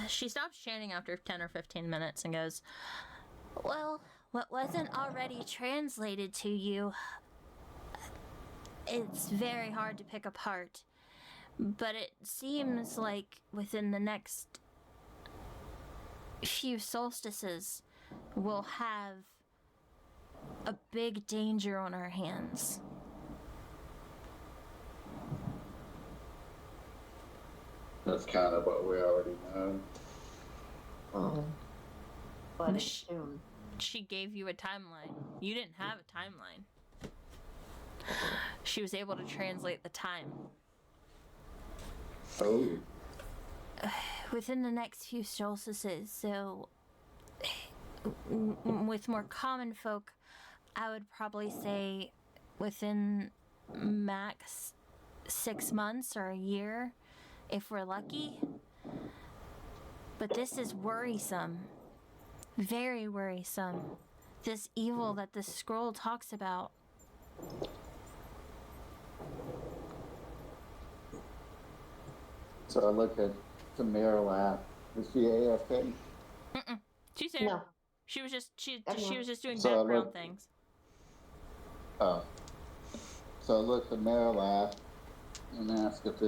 She stops chanting after 10 or 15 minutes and goes, well, what wasn't already translated to you, it's very hard to pick apart. But it seems like within the next few solstices, we'll have a big danger on our hands. That's kind of what we already know. But soon. She gave you a timeline. You didn't have a timeline. She was able to translate the time. Oh. Within the next few solstices, so with more common folk, I would probably say within max 6 months or a year, if we're lucky. But this is worrisome. Very worrisome. This evil that the scroll talks about. So I look at Tamara laugh. Is she AFK? Mm-mm. She's there. No. She was just Okay. she was just doing So I background look- things. Oh. So I look at Tamara laugh and ask if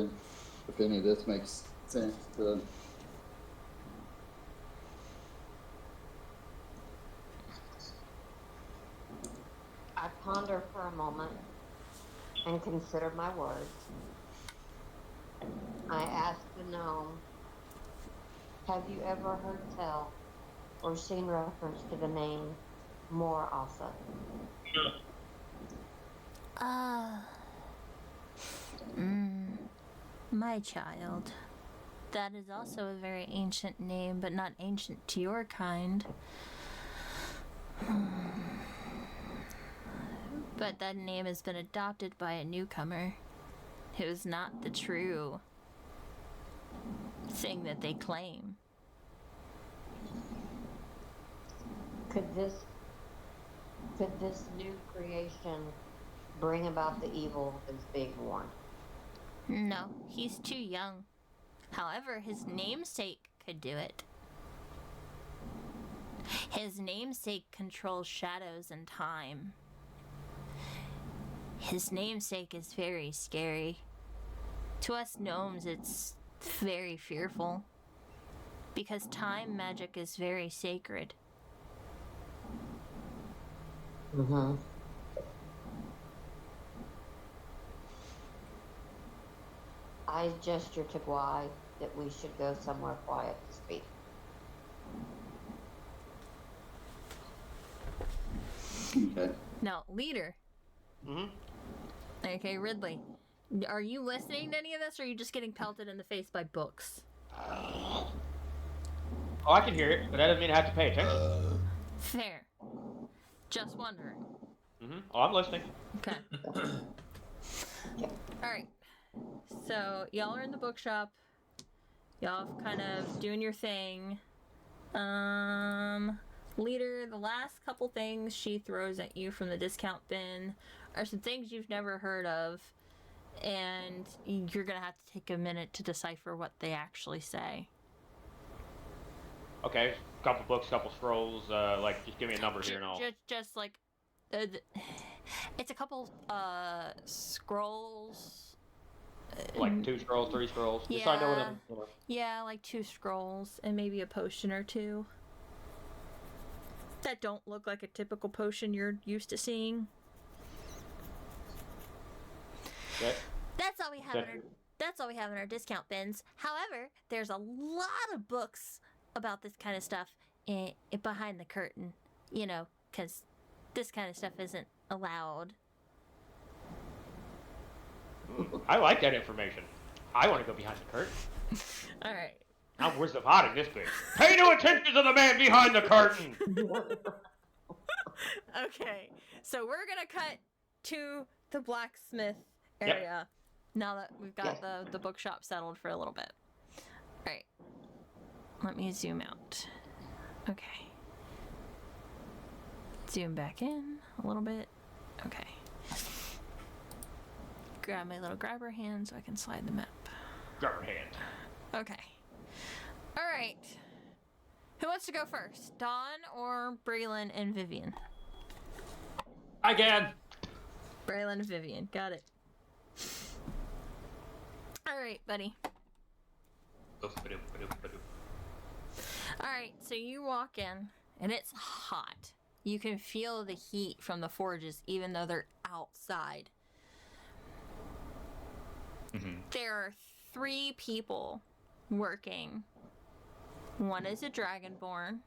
any of this makes sense to. I ponder for a moment and consider my words. I ask the gnome, have you ever heard tell or seen reference to the name More Asa? My child. That is also a very ancient name, but not ancient to your kind. But that name has been adopted by a newcomer who is not the true thing that they claim. Could this new creation bring about the evil that's being warned? No, he's too young. However, his namesake could do it. His namesake controls shadows and time. His namesake is very scary. To us gnomes, it's very fearful. Because time magic is very sacred. Mm-hmm. I gesture to Gwai that we should go somewhere quiet to speak. Okay. Now, leader. Mm-hmm. Okay, Ridley. Are you listening to any of this, or are you just getting pelted in the face by books? Oh, I can hear it, but that doesn't mean I have to pay attention. Fair. Just wondering. Mm-hmm. Oh, I'm listening. Okay. Alright. So, y'all are in the bookshop. Y'all kind of doing your thing. Leader, the last couple things she throws at you from the discount bin are some things you've never heard of, and you're gonna have to take a minute to decipher what they actually say. Okay, couple books, couple scrolls. Like, just give me a number here and all. Just like, it's a couple scrolls. Like 2 scrolls, 3 scrolls. Just so I know what I'm. Yeah, like 2 scrolls and maybe a potion or 2. That don't look like a typical potion you're used to seeing. Okay. That's all we have in our discount bins. However, there's a lot of books about this kind of stuff behind the curtain. You know, because this kind of stuff isn't allowed. I like that information. I want to go behind the curtain. All right. I'm Wizard of Hotting this bitch. Pay no attention to the man behind the curtain. Okay, so we're gonna cut to the blacksmith area now that we've got the bookshop settled for a little bit. All right, let me zoom out. Okay, zoom back in a little bit. Okay, grab my little grabber hand so I can slide the map. Grab her hand. Okay. All right. Who wants to go first? Dawn or Braylon and Vivian? I can. Braylon and Vivian. Got it. All right, buddy. All right, so you walk in, and it's hot. You can feel the heat from the forges, even though they're outside. Mm-hmm. There are 3 people working. One is a dragonborn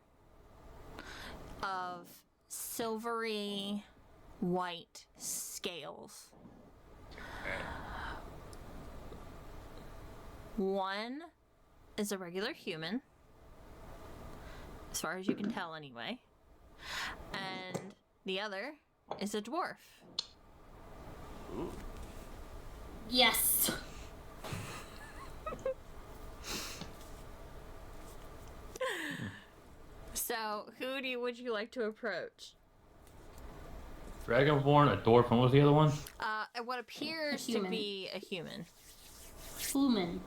of silvery white scales. One is a regular human, as far as you can tell anyway. And the other is a dwarf. Ooh. Yes. So, would you like to approach? Dragonborn, a dwarf, and what was the other one? What appears to human. be a human. Human.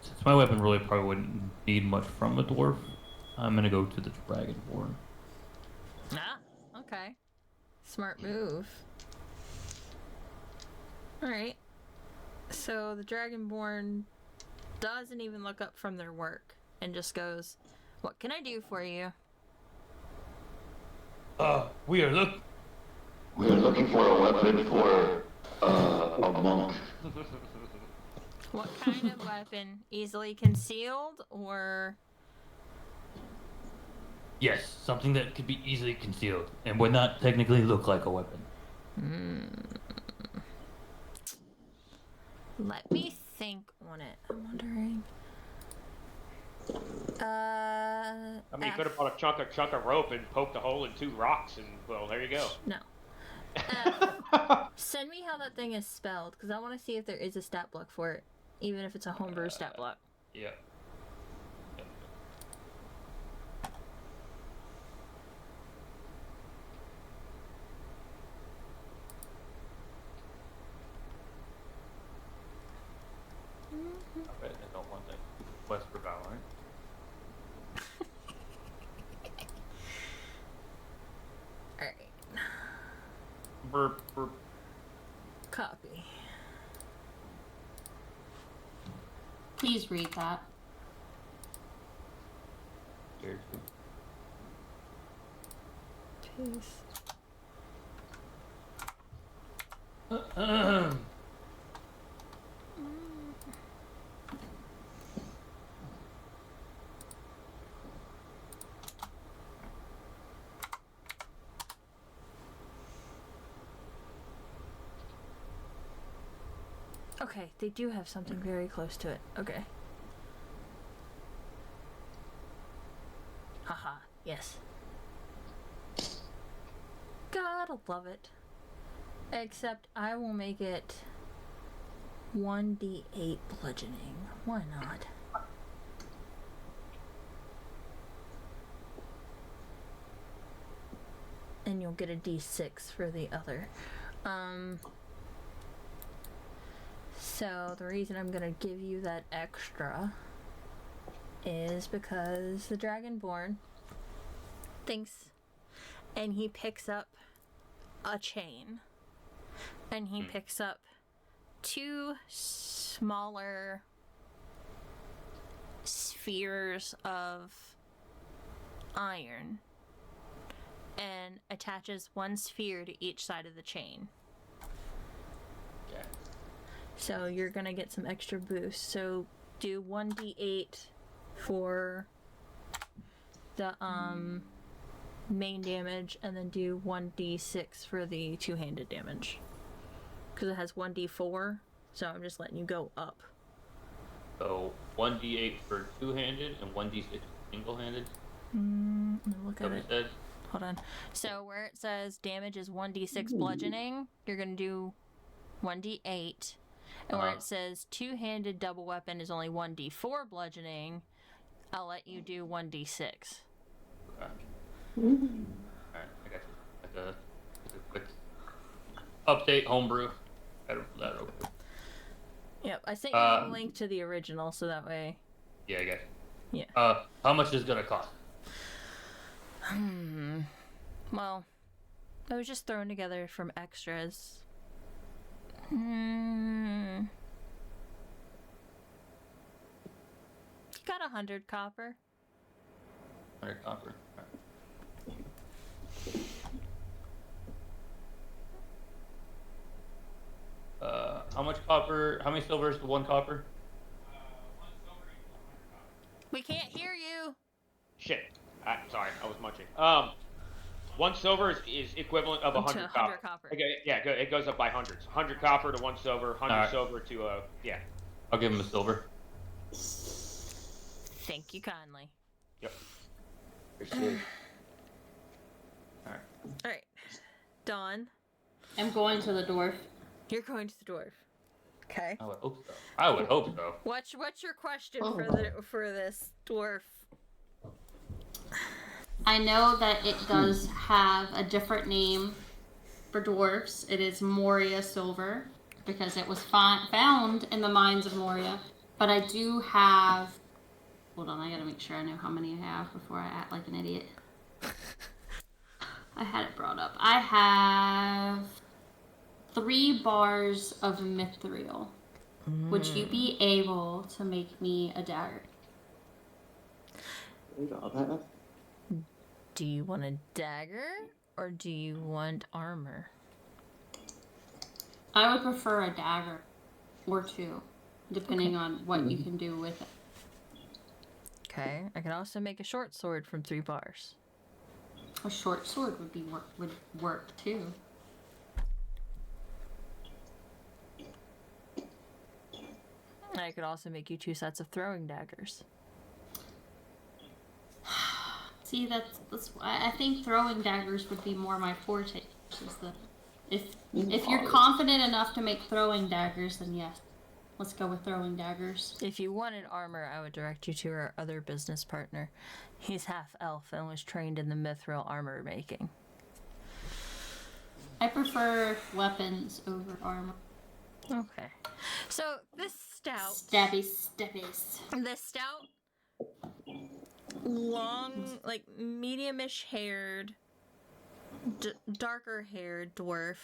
Since my weapon really probably wouldn't need much from a dwarf, I'm gonna go to the Dragonborn. Ah, okay. Smart move. Alright. So the Dragonborn doesn't even look up from their work and just goes, "What can I do for you?" We are looking for a weapon for a monk. What kind of weapon? Easily concealed or... Yes, something that could be easily concealed and would not technically look like a weapon. Let me think on it. I'm wondering. I mean, you could have bought a chunk of rope and poked a hole in 2 rocks, and well, there you go. No. Send me how that thing is spelled, because I want to see if there is a stat block for it, even if it's a homebrew stat block. Yeah. I bet I don't want that quest for Valorant. Alright. Burp, burp. Copy. Please read that. Seriously. Peace. Okay, they do have something very close to it. Okay. Haha, yes. Gotta love it. Except I will make it 1d8 bludgeoning. Why not? And you'll get a d6 for the other. So the reason I'm gonna give you that extra is because the Dragonborn thinks, and he picks up a chain, and he picks up 2 smaller spheres of iron and attaches 1 sphere to each side of the chain. Yeah. So you're gonna get some extra boost. So do 1d8 for the main damage, and then do 1d6 for the two-handed damage. Because it has 1d4, so I'm just letting you go up. So 1d8 for two-handed and 1d6 for single-handed. Look at it. Said? Hold on. So where it says damage is 1d6 bludgeoning, you're gonna do 1d8. And where it says two-handed double weapon is only 1d4 bludgeoning, I'll let you do 1d6. Okay. Alright, I got you. Like a quick update homebrew. That real quick. Yep, I sent you a link to the original, so that way. Yeah, I got you. Yeah. How much is it gonna cost? Well, I was just thrown together from extras. You got 100 copper. 100 copper. How much copper? How many silvers to 1 copper? 1 silver equals 100 copper. We can't hear you. Shit. Sorry, I was munching. 1 silver is equivalent of 100 copper. Okay, yeah, it goes up by hundreds. 100 copper to 1 silver, 100 silver to yeah. I'll give him a silver. Thank you kindly. Yep. Appreciate it. Alright. Alright. Dawn. I'm going to the dwarf. You're going to the dwarf. Okay. I would hope so. I would hope so. What's your question Oh. for this dwarf? I know that it does have a different name for dwarfs. It is Moria silver because it was found in the mines of Moria. But I do have. Hold on, I gotta make sure I know how many I have before I act like an idiot. I had it brought up. I have 3 bars of mithril. Would you be able to make me a dagger? Do you want a dagger or do you want armor? I would prefer a dagger or 2, depending on what you can do with it. Okay. I can also make a short sword from 3 bars. A short sword would work too. I could also make you 2 sets of throwing daggers. See, that's I think throwing daggers would be more my forte. If you're confident enough to make throwing daggers, then yes, let's go with throwing daggers. If you wanted armor, I would direct you to our other business partner. He's half elf and was trained in the mithril armor making. I prefer weapons over armor. Okay. So this stout... Stabbies. The stout, long, like medium-ish haired, darker haired dwarf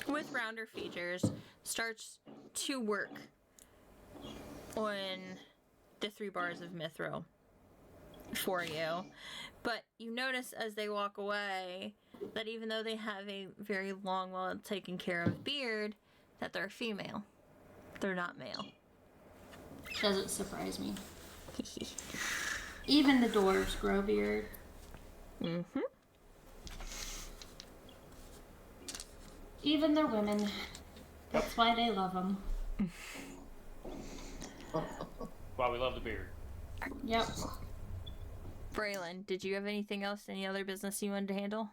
with rounder features starts to work on the 3 bars of mithril for you. But you notice as they walk away that even though they have a very long, well taken care of beard, that they're female. They're not male. Doesn't surprise me. Even the dwarves grow beard. Mm-hmm. Even their women. That's why they love them. Why we love the beard. Yep. Braylon, did you have anything else? Any other business you wanted to handle?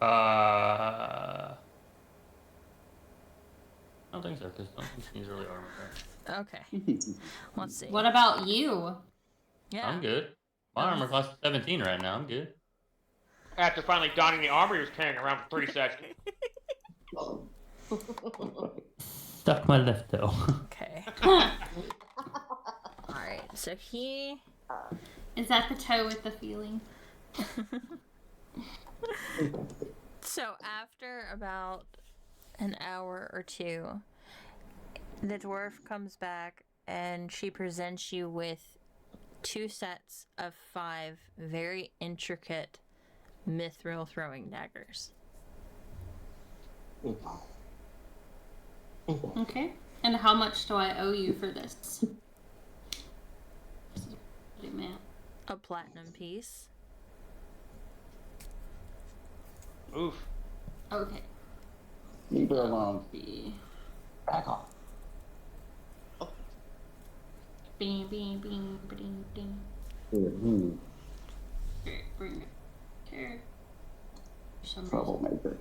I don't think so, because he's really armor. Okay. Let's see. What about you? Yeah. I'm good. My armor costs 17 right now. I'm good. After finally donning the armor he was carrying around for 3 seconds. Stuck my left toe. Okay. Alright, so he... Is that the toe with the feeling? So after about an hour or 2, the dwarf comes back and she presents you with 2 sets of 5 very intricate mithril throwing daggers. Okay. And how much do I owe you for this? Man. A platinum piece. Oof. Okay. Leave her alone. Back off. Bing, bing, bing, bing, bing. Mm-hmm. Okay, bring it here. For some Troublemaker.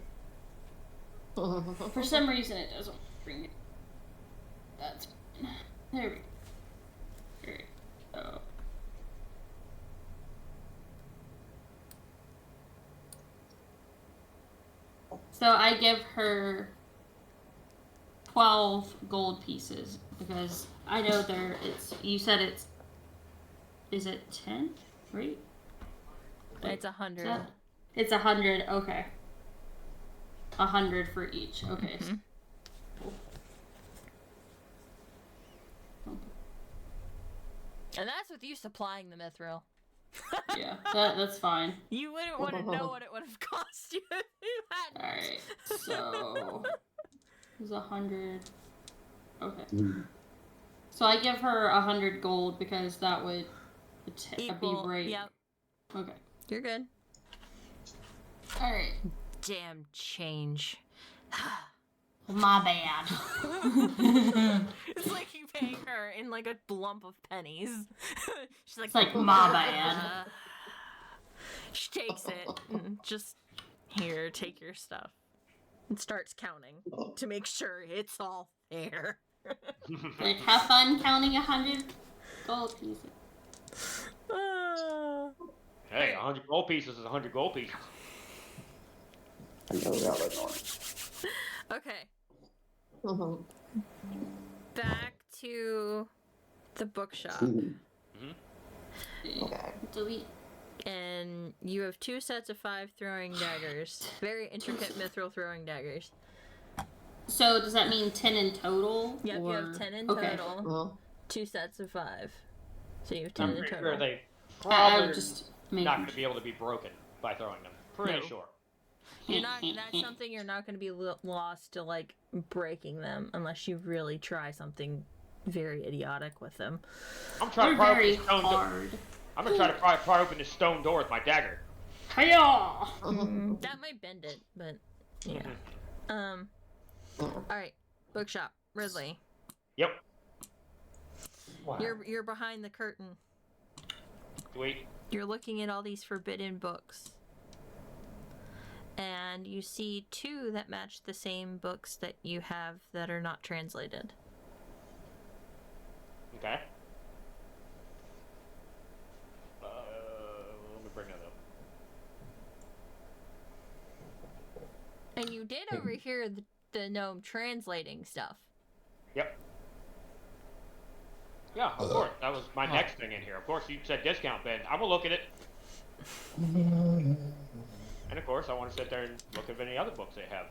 reason. For some reason, it doesn't bring it. That's there we go. There we go. So I give her 12 gold pieces because I know you said is it 10? Right? It's 100. It's 100, okay. 100 for each, okay. Mm-hmm. And that's with you supplying the mithril. Yeah, that's fine. You wouldn't want to know what it would have cost you if you hadn't. Alright, so it was 100. Okay. So I give her 100 gold because that would be right. Yep. Okay. You're good. Alright. Damn change. My bad. It's like you paying her in like a lump of pennies. She's like, It's like, my bad. She takes it and just, here, take your stuff. and starts counting to make sure it's all there. Like, have fun counting 100 gold pieces. Hey, 100 gold pieces is 100 gold pieces. I know how that noise. Okay, Mhm. back to the bookshop. Okay. Delete. And you have 2 sets of 5 throwing daggers. Very intricate mithril throwing daggers. So does that mean 10 in total? Yep, or... you have 10 in Okay. total. Mhm. 2 sets of 5. So you have 10 I'm in pretty total. sure they I probably would just not going to be able to be broken by throwing them. Pretty No. sure. You're not. That's something you're not going to be lost to, like, breaking them unless you really try something very idiotic with them. I'm trying to They're pry very open the stone hard. I'm going to try to pry open this stone door with my dagger. Hiya! That might bend it, but yeah. All right, bookshop, Ridley. Yep. Wow. You're behind the curtain. Sweet. You're looking at all these forbidden books. And you see 2 that match the same books that you have that are not translated. Okay. Let me bring that up. And you did overhear the gnome translating stuff. Yep. Yeah, of course. That was my next thing in here. Of course, you said discount bin. I'm going to look at it. And of course, I want to sit there and look at any other books they have.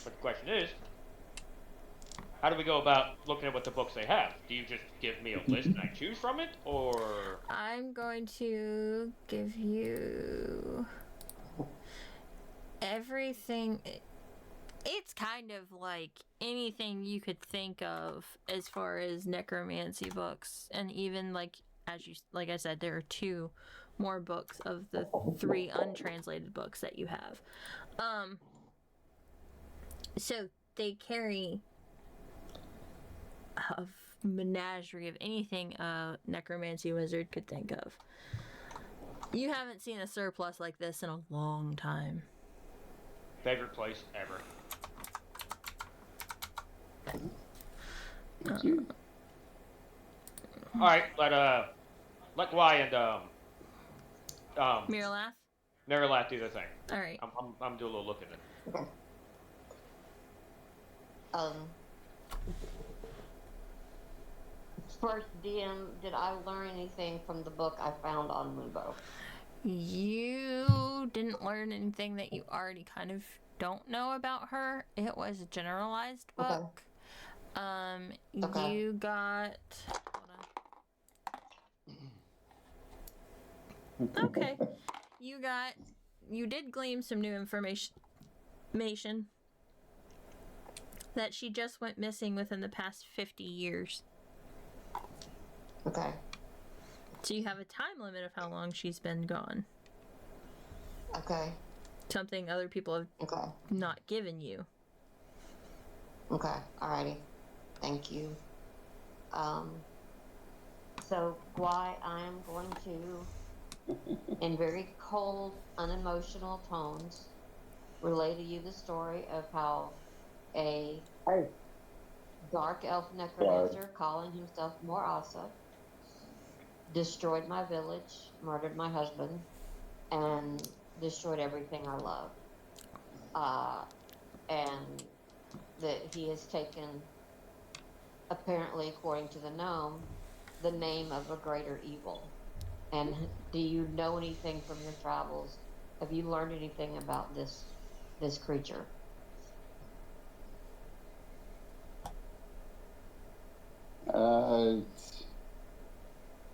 But the question is, how do we go about looking at what the books they have? Do you just give me a list and I choose from it, or? I'm going to give you everything. It's kind of like anything you could think of as far as necromancy books, and even like I said, there are 2 more books of the 3 untranslated books that you have. So they carry a menagerie of anything a necromancy wizard could think of. You haven't seen a surplus like this in a long time. Favorite place ever. All right, let Guy and Miralath? Marilath do their thing. All right. I'm doing a little look at it. First, DM, did I learn anything from the book I found on Moonbow? You didn't learn anything that you already kind of don't know about her. It was a generalized book. Okay. You got... Hold on. Okay. You did glean some new information that she just went missing within the past 50 years. Okay. So you have a time limit of how long she's been gone. Okay. Something other people have not given you. Okay. Alrighty. Thank you. So, why I am going to, in very cold, unemotional tones, relay to you the story of how a dark elf necromancer calling himself Morasa destroyed my village, murdered my husband, and destroyed everything I love. And that he has taken, apparently according to the gnome, the name of a greater evil. And do you know anything from your travels? Have you learned anything about this creature?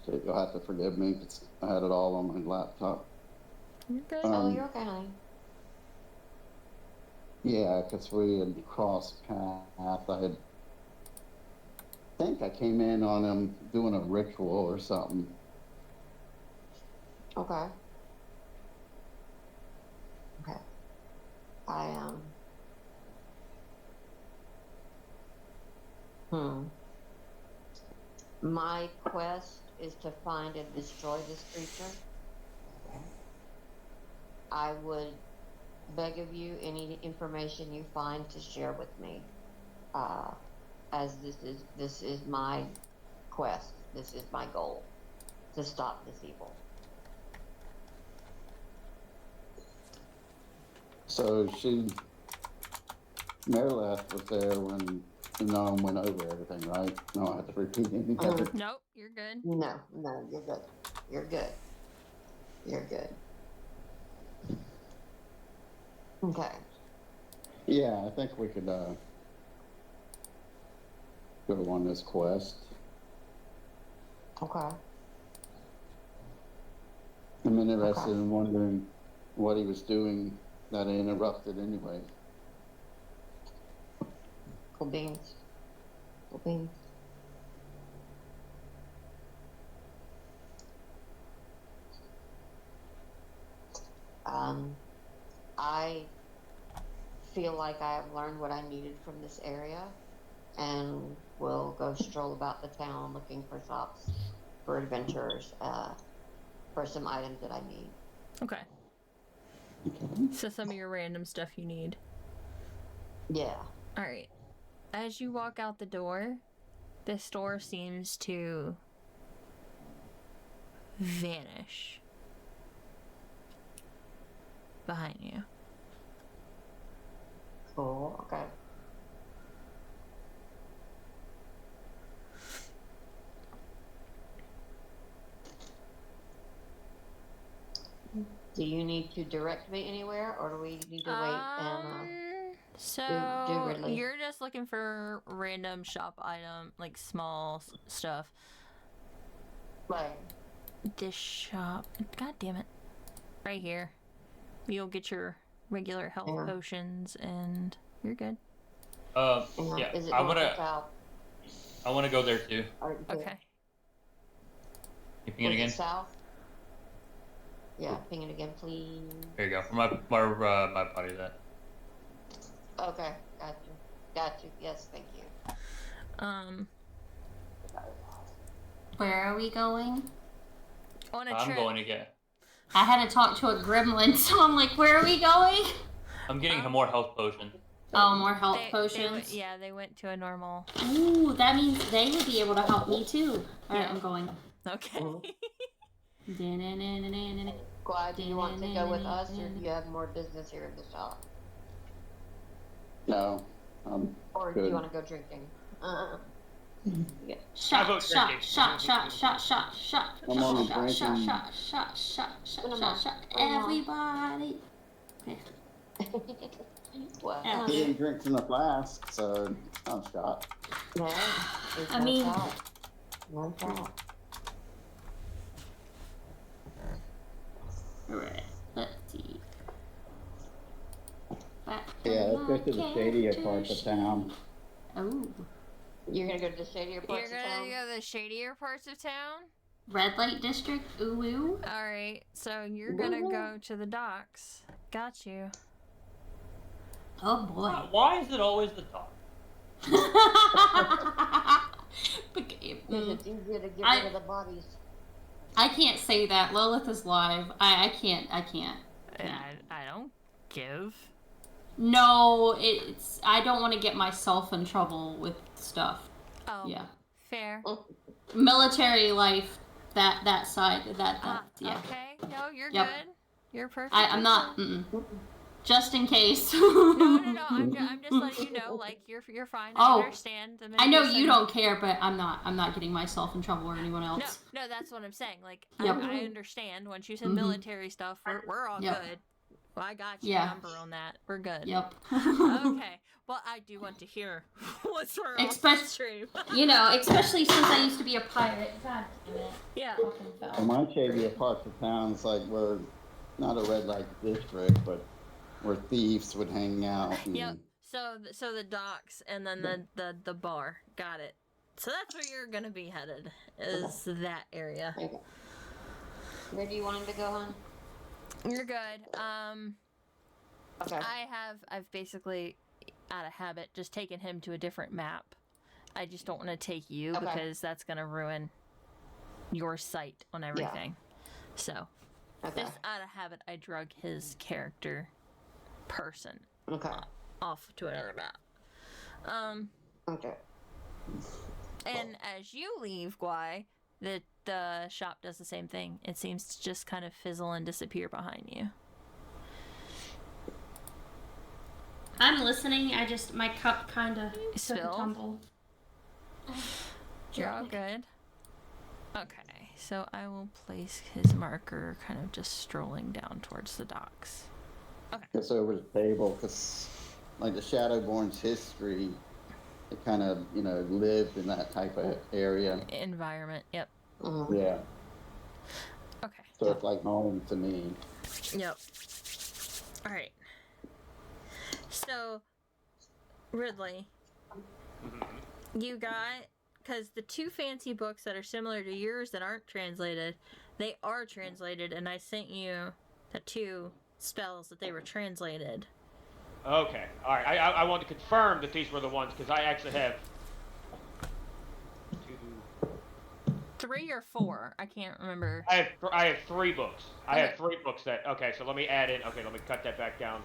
So you'll have to forgive me because I had it all on my laptop. Okay. You're okay, honey. Yeah, because we had crossed paths. I think I came in on him doing a ritual or something. Okay. Okay. My quest is to find and destroy this creature. I would beg of you any information you find to share with me, as this is my quest. This is my goal, to stop this evil. So Marileth was there when the gnome went over everything, right? No, I have to repeat anything. Nope, you're good. No, you're good. You're good. You're good. Okay. Yeah, I think we could go on this quest. Okay. I'm interested in wondering what he was doing that I interrupted anyway. Cool beans. Cool beans. I feel like I have learned what I needed from this area, and will go stroll about the town looking for shops for adventurers, for some items that I need. Okay. So some of your random stuff you need. Yeah. Alright. As you walk out the door, the store seems to vanish behind you. Cool. Okay. Do you need to direct me anywhere, or do we need to wait and So Ridley? you're just looking for random shop item, like small stuff. Right. This shop, god damn it, right here. You'll get your regular health potions, and you're good. Yeah, Is it I north or south? wanna go there too. Okay. You ping it again? South? Yeah, ping it again, please. There you go. Where my body's at. Okay, got you. Yes, thank you. Where are we going? On a I'm trip. going to get. I had to talk to a gremlin, so I'm like, where are we going? I'm getting more health potions. Oh, more health potions? They went to a normal. Ooh, that means they would be able to help me too. Alright, I'm going. Okay. Glad, do you want to go with us, or do you have more business here in the shop? No. Or do you want to go drinking? Yeah. Shot, vote shot, drinking. shot, shot, shot, shot, shot, I'm only shot, drinking. shot, shot, shot, shot, shot, shot, shot, everybody. What? Yeah. He didn't drink from the flask, so I'm shot. No, I mean- no problem. Alright, let's see. Yeah, let's go to the shadier parts of town. Oh, You're gonna go to the shadier parts You're of gonna town? go to the shadier parts of town? red light district, ooh ooh. Alright, so you're gonna go to the docks. Got you. Oh boy. Why is it always the dog? Because it's easier to get rid of the bodies. I can't say that. Lilith is live. I can't. I don't give. No, it's. I don't want to get myself in trouble with stuff. Oh, Yeah. fair. Military life. That side. That. Yeah. Okay, no, you're Yep. good. You're perfect. I'm not. Just in case. No. I'm just letting you know, like you're fine. I understand. I know you don't care, but I'm not getting myself in trouble or anyone else. No, that's what I'm saying. Like Yep. I understand. Once you said military stuff, we're all Yep. good. Well, I got your number on that. We're good. Yep. Okay. Well, I do want to hear what's wrong off the stream. Especially since I used to be a pirate. God damn it. Yeah. In my shadier parts of town, it's like we're not a red light district, but where thieves would hang out. And Yep. So the docks and then the bar. Got it. So that's where you're gonna be headed. Is that area? Okay. Where do you want him to go, hon? You're good. Okay. I've basically, out of habit, just taken him to a different map. I just don't want to take you because that's gonna ruin your sight on everything. So, Okay. just out of habit, I drug his character person Okay. off to another map. Okay. And as you leave, Guai, the shop does the same thing. It seems to just kind of fizzle and disappear behind you. I'm listening. My cup kind of took a Spilled? tumble. You're all good. Okay, so I will place his marker kind of just strolling down towards the docks. Okay. It's over the table because, like, the Shadowborn's history, it kind of, lived in that type of area. Environment, yep. Yeah. Okay. So it's like home to me. Yep. Alright. So, Ridley, you got, because the two fancy books that are similar to yours that aren't translated, they are translated, and I sent you the two spells that they were translated. Okay. All right. I want to confirm that these were the ones because I actually have 3 or 4, I can't remember. I have 3 books. I Okay. have 3 books that. Okay, so let me add in. Okay, let me cut that back down.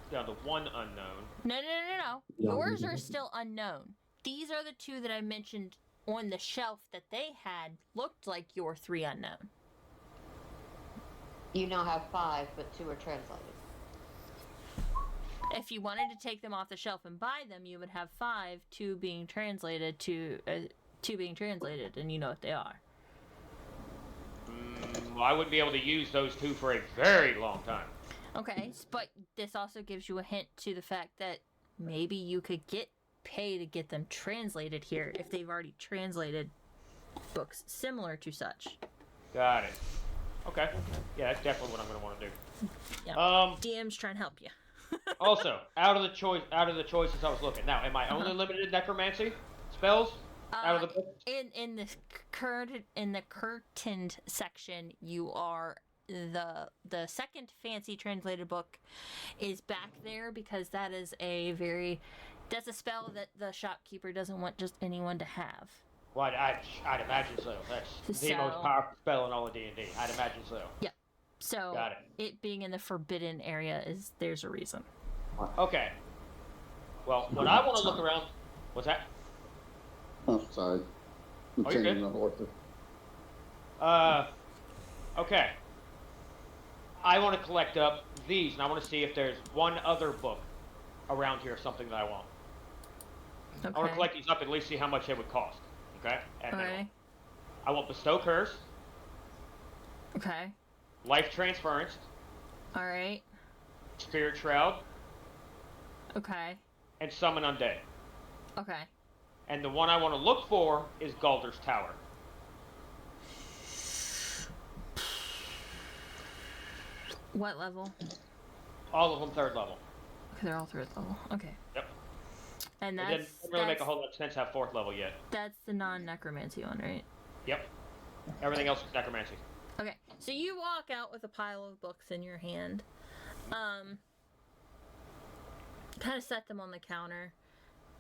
Down to 1 unknown. No. Yours are still unknown. These are the 2 that I mentioned on the shelf that they had looked like your 3 unknown. You now have 5, but 2 are translated. If you wanted to take them off the shelf and buy them, you would have 5, 2 being translated, 2 being translated, and you know what they are. Well, I wouldn't be able to use those 2 for a very long time. Okay, but this also gives you a hint to the fact that maybe you could pay to get them translated here if they've already translated books similar to such. Got it. Okay. Yeah, that's definitely what I'm going to want to do. Yeah. DM's trying to help you. Also, out of the choices I was looking. Now, am I only limited to necromancy spells out of the book? In the curtained section, you are the second fancy translated book is back there because that's a spell that the shopkeeper doesn't want just anyone to have. Well, I'd imagine so. That's the most powerful spell in all of D&D. I'd imagine so. Yep. So got it being in the forbidden area there's a reason. Okay. Well, what I want to look around. What's that? Oh, sorry. I'm you're changing good. the horses. Okay. I want to collect up these, and I want to see if there's one other book around here, something that I want. Okay. I want to collect these up and at least see how much it would cost. Okay? At minimum. Okay. I want Bestow Curse. Okay. Life Transference. Alright. Spirit Shroud. Okay. And Summon Undead. Okay. And the one I want to look for is Galder's Tower. What level? All of them 3rd level. Okay, they're all 3rd level. Okay. Yep. And It didn't really make a whole lot of sense to have 4th level yet. That's the non-necromancy one, right? Yep. Everything else is necromancy. Okay, so you walk out with a pile of books in your hand. Kind of set them on the counter.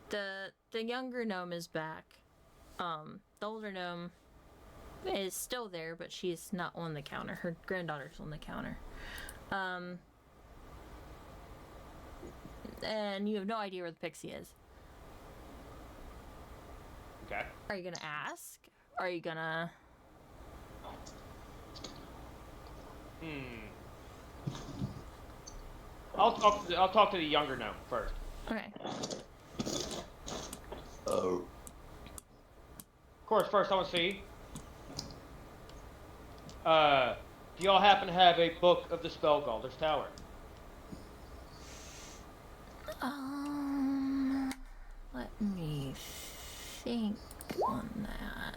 The younger gnome is back. The older gnome is still there, but she's not on the counter. Her granddaughter's on the counter. And you have no idea where the pixie is. Okay. Are you gonna ask? Are you gonna... I'll talk to the younger gnome first. Okay. Oh. Of course, first I want to see. Do y'all happen to have a book of the spell Galder's Tower? Let me think on that.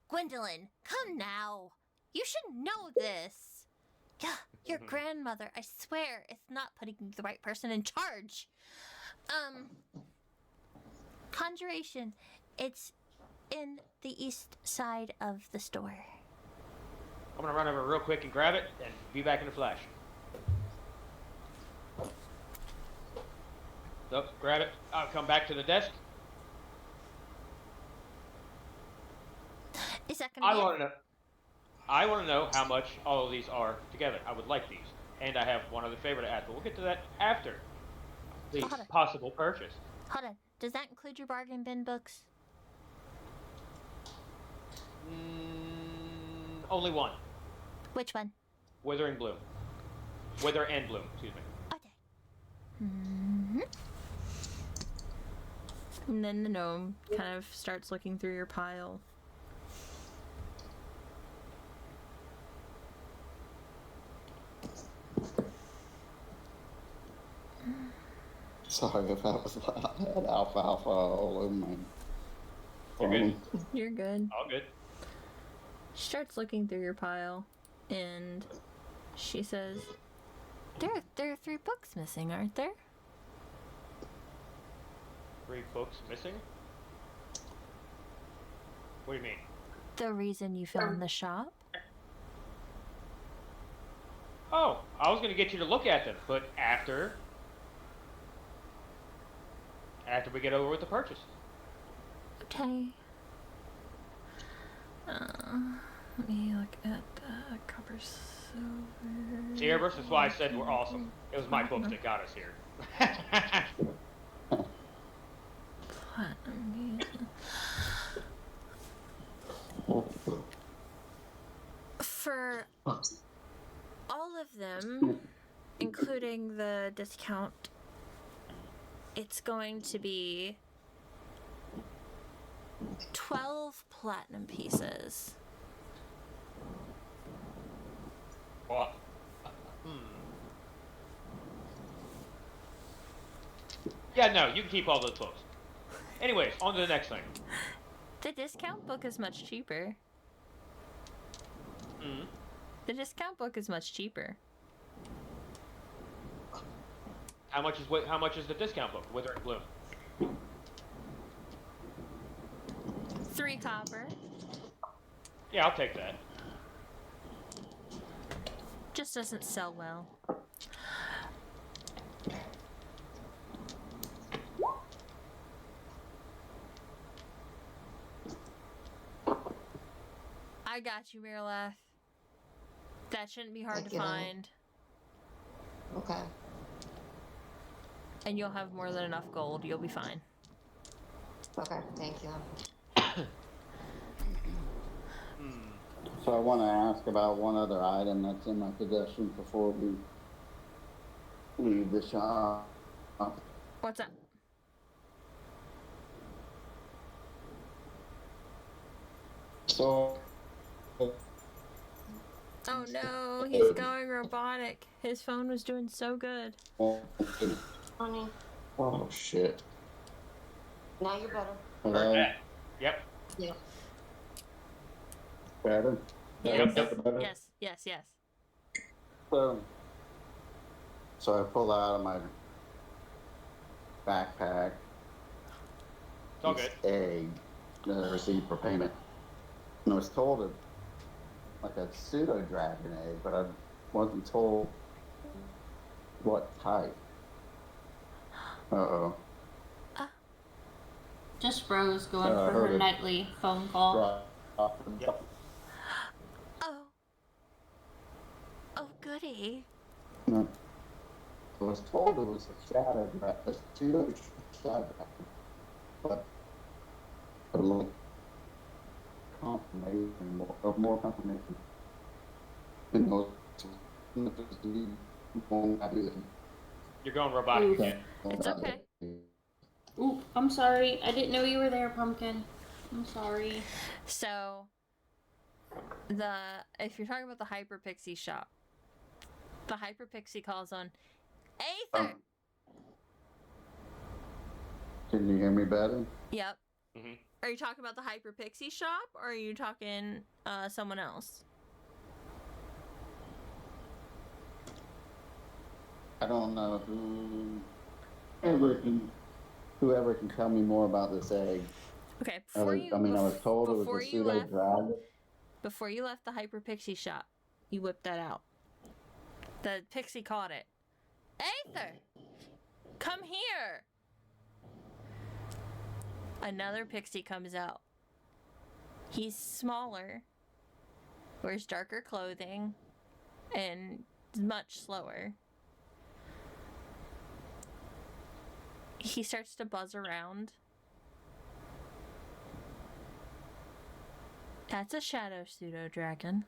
Gwendolyn, come now. You should know this. Yeah, your grandmother. I swear, it's not putting the right person in charge. Conjuration. It's in the east side of the store. I'm gonna run over real quick and grab it, and be back in a flash. So, grab it. I'll come back to the desk. Is that gonna be it? I want to know how much all of these are together. I would like these, and I have one other favor to ask, but we'll get to that after the Hold on. possible purchase. Hold on. Does that include your bargain bin books? Only one. Which one? Wither and Bloom. Wither and Bloom, excuse me. Okay. And then the gnome kind of starts looking through your pile. Sorry if that was loud. I had alfalfa all over my You're good. You're good. All good. She starts looking through your pile, and she says, there are 3 books missing, aren't there? 3 books missing? What do you mean? The reason you found the shop? Oh, I was gonna get you to look at them, but after we get over with the purchase. Okay. Let me look at copper, silver. See, Erebus, that's why I said we're awesome. It was my books that got us here. Platinum. For all of them, including the discount, it's going to be 12 platinum pieces. What? Yeah, no, you can keep all those books. Anyways, on to the next thing. The discount book is much cheaper. The discount book is much cheaper. How much is the discount book? Wither and Bloom. 3 copper. Yeah, I'll take that. Just doesn't sell well. I got you, Miralath. That shouldn't be hard Thank to you. find. Okay. And you'll have more than enough gold. You'll be fine. Okay. Thank you. So I want to ask about one other item that's in my possession before we leave the shop. What's that? So, Oh no, he's going robotic. His phone was doing so good. Honey. oh shit. Now you're better. Hello? Yep. Yeah. Better? Yes. Better? Yes. So I pull out of my backpack It's all good. this egg that I received for payment. And I was told it like a pseudo dragon egg, but I wasn't told what type. Uh-oh. Just Rose going I for heard her it. nightly phone call. Yep. Oh. Oh, goody. No. I was told it was a shadow dragon, a pseudo shadow dragon. But I'd like confirmation, more confirmation. You know, You're going robotic Oof. again. It's okay. Oop, I'm sorry. I didn't know you were there, Pumpkin. I'm sorry. So, if you're talking about the Hyper Pixie shop, the Hyper Pixie calls on Aether. Can you hear me better? Yep. Mm-hmm. Are you talking about the Hyper Pixie shop, or are you talking someone else? I don't know whoever can tell me more about this egg. Okay, I was told it was a pseudo dragon. Before you left the Hyper Pixie shop, you whipped that out. The pixie caught it. Aether! Come here! Another pixie comes out. He's smaller, wears darker clothing, and is much slower. He starts to buzz around. That's a shadow pseudo dragon.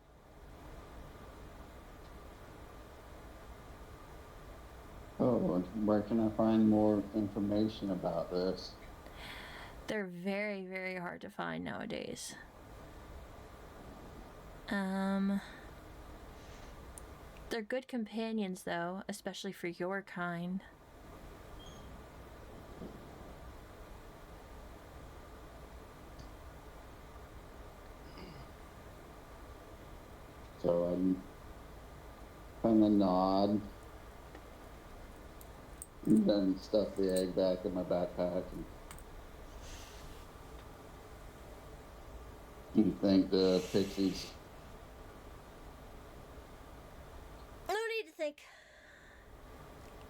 Oh, and where can I find more information about this? They're very, very hard to find nowadays. They're good companions, though, especially for your kind. So I'm kind of nod and then stuff the egg back in my backpack. And you think the pixies? No need to think.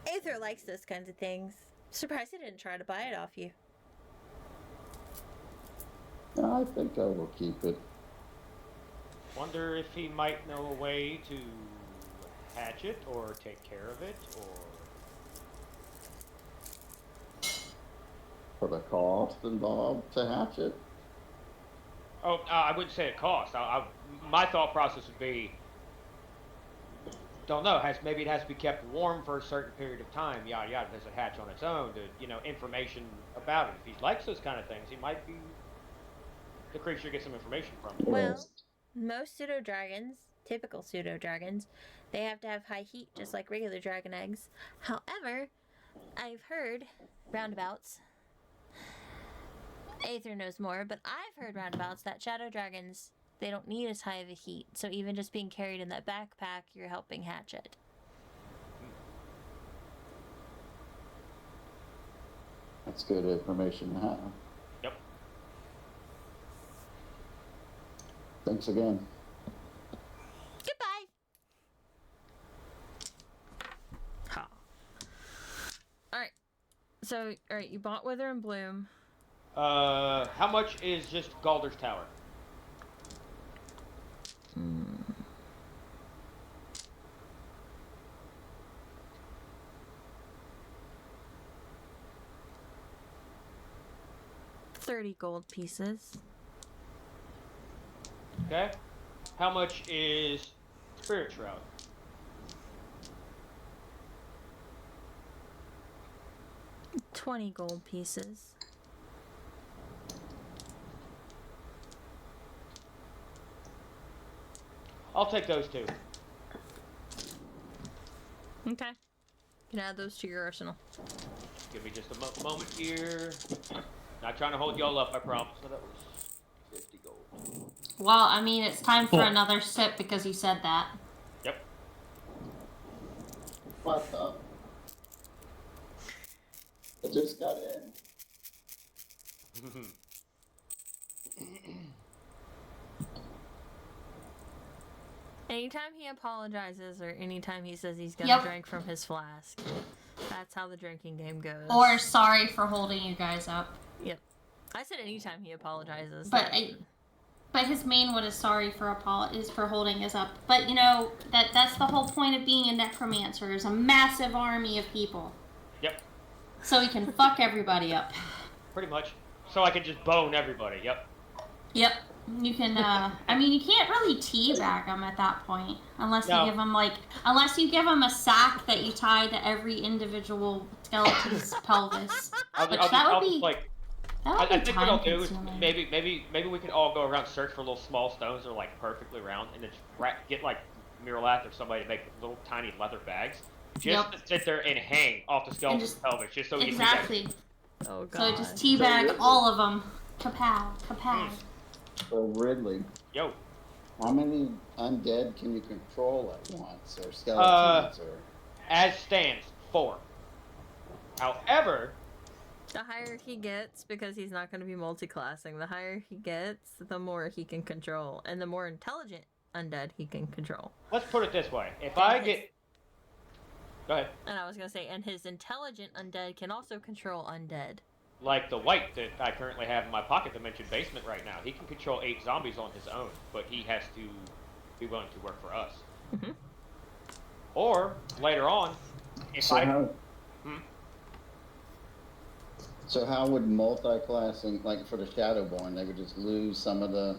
Aether likes those kinds of things. Surprised he didn't try to buy it off you. I think I will keep it. Wonder if he might know a way to hatch it or take care of it, or For the cost involved to hatch it. oh, I wouldn't say it costs. My thought process would be, don't know. Maybe it has to be kept warm for a certain period of time. Yada yada. Does it hatch on its own? Information about it. If he likes those kind of things, he might be the creature to get some information from. Well, most pseudo dragons, typical pseudo dragons, they have to have high heat just like regular dragon eggs. However, I've heard roundabouts. Aether knows more, but I've heard roundabouts that shadow dragons, they don't need as high of a heat. So even just being carried in that backpack, you're helping hatch it. That's good information to have. Yep. Thanks again. Goodbye. Ha. Alright. So, alright, you bought Wither and Bloom. How much is just Galder's Tower? $30 gold pieces. Okay. How much is Spirit Shroud? $20 gold pieces. I'll take those two. Okay. You can add those to your arsenal. Give me just a moment here. Not trying to hold y'all up, I promise. So that was 50 gold. Well, I mean, it's time for another sip because you said that. Yep. What the? I just got in. Anytime he apologizes or anytime he says he's gonna drink from his flask, that's how the drinking game goes. Or sorry for holding you guys up. Yep. I said anytime he apologizes. But his main one is sorry for holding us up. But that's the whole point of being a necromancer, is a massive army of people. Yep. So he can fuck everybody up. Pretty much. So I can just bone everybody. Yep. Yep. You can, I mean, you can't really teabag them at that point. Unless you give them, a sack that you tie to every individual skeleton's pelvis. I think what I'll do is maybe we can all go around, search for little small stones that are like perfectly round, and then just get like Miralath or somebody to make little tiny leather bags. Just to sit there and hang off the skeleton's pelvis, just so we can see that. Exactly. Oh god. So just teabag all of them. Kapow. Kapow. So Ridley. Yo. How many undead can you control at once, or skeletons, or? as stands 4. However, The higher he gets, because he's not going to be multi-classing, the higher he gets, the more he can control, and the more intelligent undead he can control. let's put it this way: if And I his- get, go ahead. And I was going to say, and his intelligent undead can also control undead. Like the white that I currently have in my pocket dimension basement right now, he can control 8 zombies on his own, but he has to be willing to work for us. Mhm. Or later on, if So how would multi-classing, like for the Shadowborn, they would just lose some of the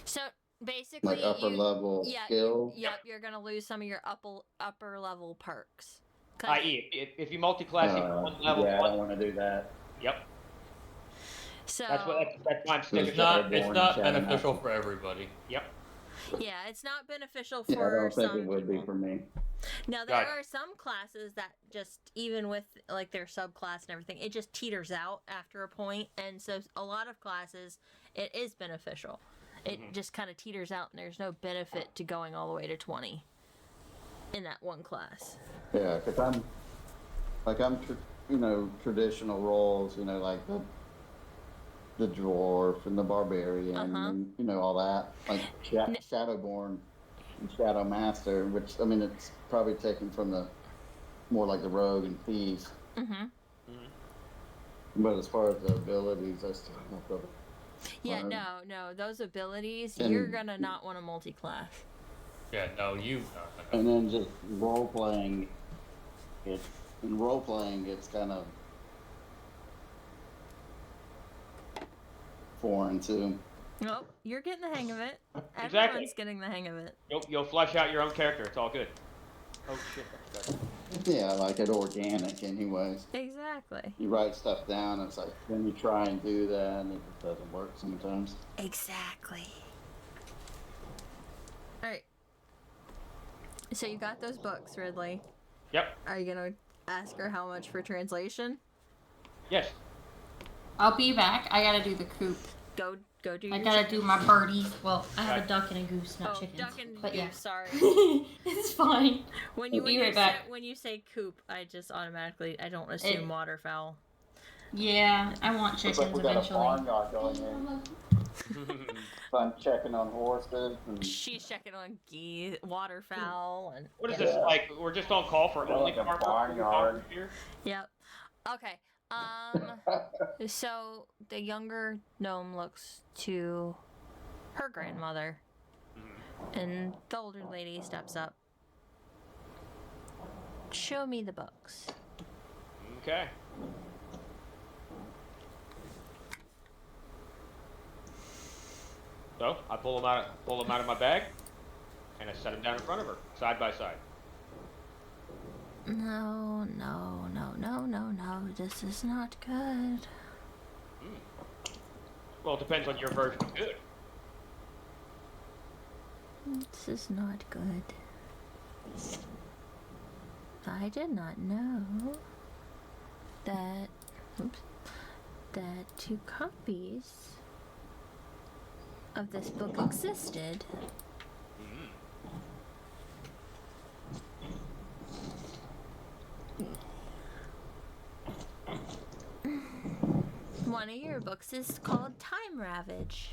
So basically, like upper level skills? Yep, you're going to lose some of your upper level perks. i.e., if you multi-class one level yeah, I 1, don't want to do that. yep, So that's why I'm sticking It's to not. it. It's not beneficial for everybody. Yep. yeah, it's not beneficial Yeah, I for don't think some it would people. be for me. Now there Right. are some classes that just, even with like their subclass and everything, it just teeters out after a point, and so a lot of classes it is beneficial. It just kind of teeters out, and there's no benefit to going all the way to 20 in that one class. Yeah, because traditional roles, like the dwarf and the barbarian, and all that, like Shadowborn and Shadow Master, which it's probably taken from the more like the rogue and thief. But as far as the abilities, I still have to. Yeah, no, those abilities And- you're gonna not want to multi-class. Yeah, no, you. And then just role playing, it's kind of foreign too. Nope, you're getting the hang of it. Exactly. Everyone's getting the hang of it. You'll flesh out your own character. It's all good. Oh shit! I forgot. Yeah, I like it organic, anyways. Exactly. You write stuff down, and it's like then you try and do that, and it just doesn't work sometimes. Exactly. All right. So you got those books, Ridley. Yep. Are you gonna ask her how much for translation? Yes. I'll be back. I gotta do the coop. Go do. I your gotta chicken. do my birdies. Well, I have Right. a duck and a goose, not Oh, chickens. duck and but goose. yeah. Sorry. It's fine. When Be right back. when you say coop, I just automatically I don't assume waterfowl. Yeah, I want Looks chickens like we got a eventually. barnyard going in. So I'm checking on horses and She's checking on geese, waterfowl, and What is this like? We're just on call for only like a farmers barnyard. here. Yep. Okay. So the younger gnome looks to her grandmother, and the older lady steps up. Show me the books. Okay. So I pull them out of my bag, and I set them down in front of her, side by side. No, this is not good. Well, it depends on your version of good. This is not good. I did not know that that 2 copies of this book existed. One of your books is called Time Ravage.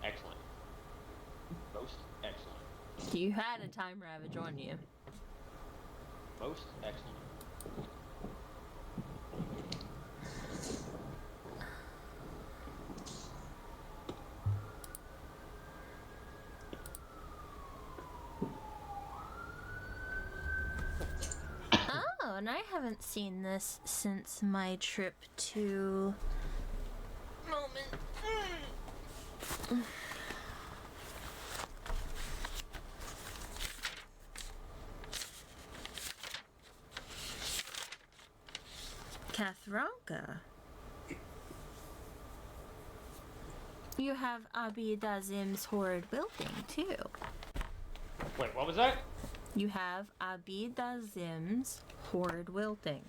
Excellent. Most excellent. You had a Time Ravage on you. Most excellent. Oh, and I haven't seen this since my trip to... Kathronka. You have Abid Azim's Horrid Wilting, too. Wait, what was that? You have Abid Azim's Horrid Wilting.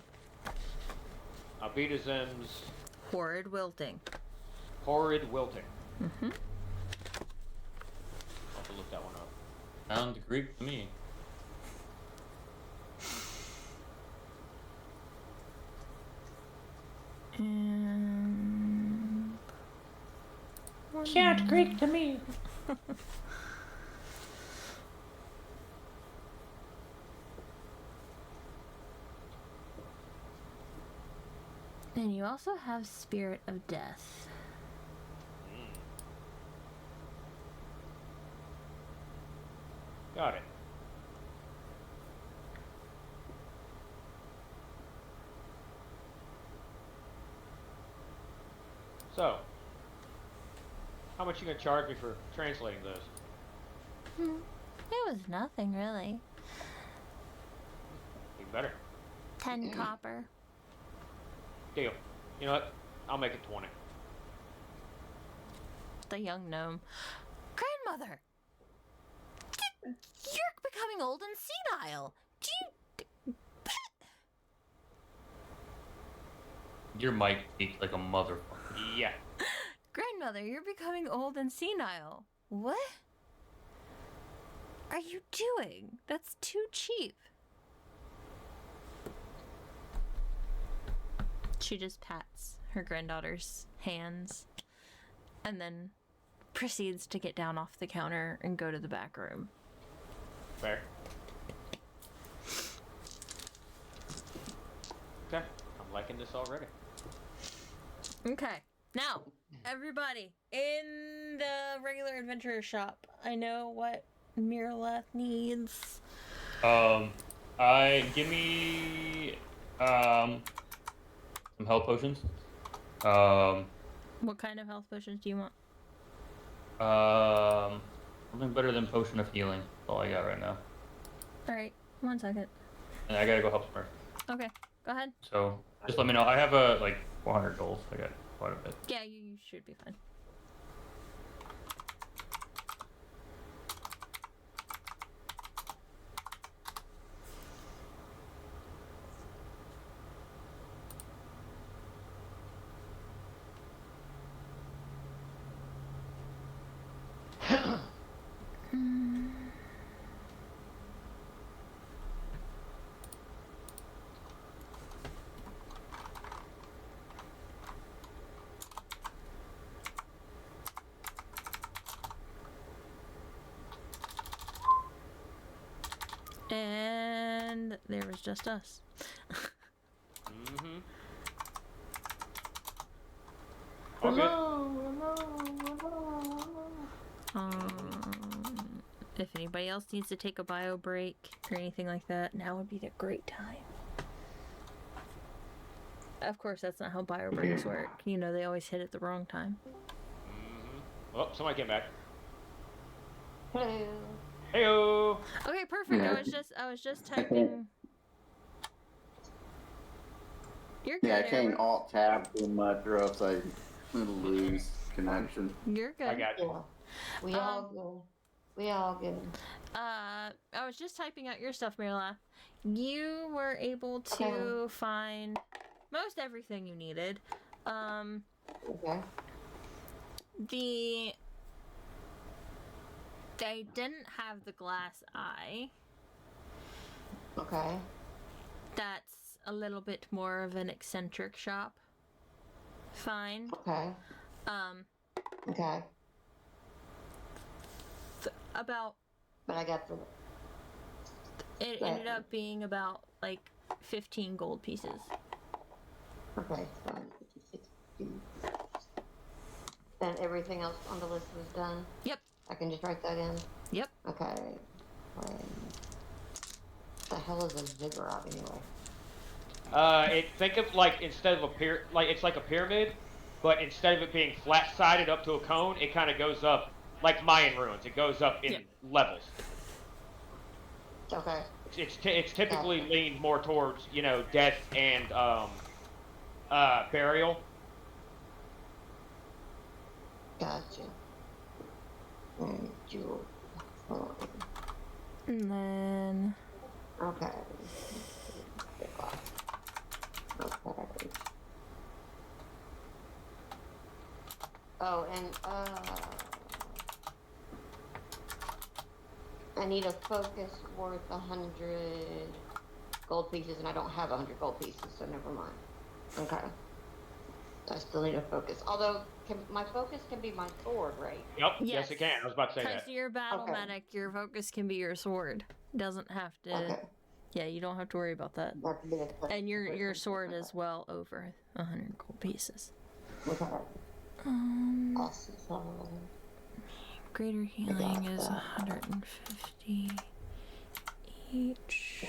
Abidazim's Horrid Wilting. Horrid Wilting. Sounds Greek to me. And Sounds Greek to me. and you also have Spirit of Death. Got it. So, how much you gonna charge me for translating those? It was nothing really. Even better. 10 copper. Deal. You know what? I'll make it 20. The young gnome. Grandmother! You're becoming old and senile. Do you... Your mic peaked like a motherfucker. Yeah. Grandmother, you're becoming old and senile. What are you doing? That's too cheap. She just pats her granddaughter's hands and then proceeds to get down off the counter and go to the back room. Fair. Okay. I'm liking this already. Okay. Now, everybody in the regular adventurer shop, I know what Mirla needs. Give me some health potions. What kind of health potions do you want? Something better than potion of healing. That's all I got right now. Alright, 1 second. And I gotta go help Smurf. Okay, go ahead. So just let me know. I have like 400 gold. I got quite a bit. Yeah, you should be fine. And there was just us. Mm-hmm. All good. If anybody else needs to take a bio break or anything like that, now would be the great time. Of course, that's not how bio breaks work. You know, they always hit at the wrong time. Mm-hmm. Oh, somebody came back. Hello. Heyo. Okay, perfect. I was just typing. You're good. Yeah, I can't Edward. alt tab too much or else I lose connection. You're good. I got you. Yeah. We all good. We all good. I was just typing out your stuff, Mirla. You were able to find most everything you needed. Okay. They didn't have the glass eye. Okay. That's a little bit more of an eccentric shop. Fine. Okay. Okay. About But I got the. it ended up being about like 15 gold pieces. Okay. Fine. 16. Then everything else on the list was done. Yep. I can just write that in. Yep. Okay. What the hell is a ziggurat anyway? Think of like instead of it's like a pyramid, but instead of it being flat-sided up to a cone, it kind of goes up like Mayan ruins. It goes up in levels. Okay. It's typically leaned more towards death and burial. Gotcha. Jewel. And then Okay. Okay. Oh, I need a focus worth 100 gold pieces, and I don't have 100 gold pieces, so never mind. Okay. I still need a focus. Although, my focus can be my sword, right? Yep. Yes, it can. I was about to say that. Because you're a battle medic, your focus can be your sword. Doesn't have to. Okay. Yeah, you don't have to worry about that. And your sword is well over 100 gold pieces. Okay. Greater healing is 150 each.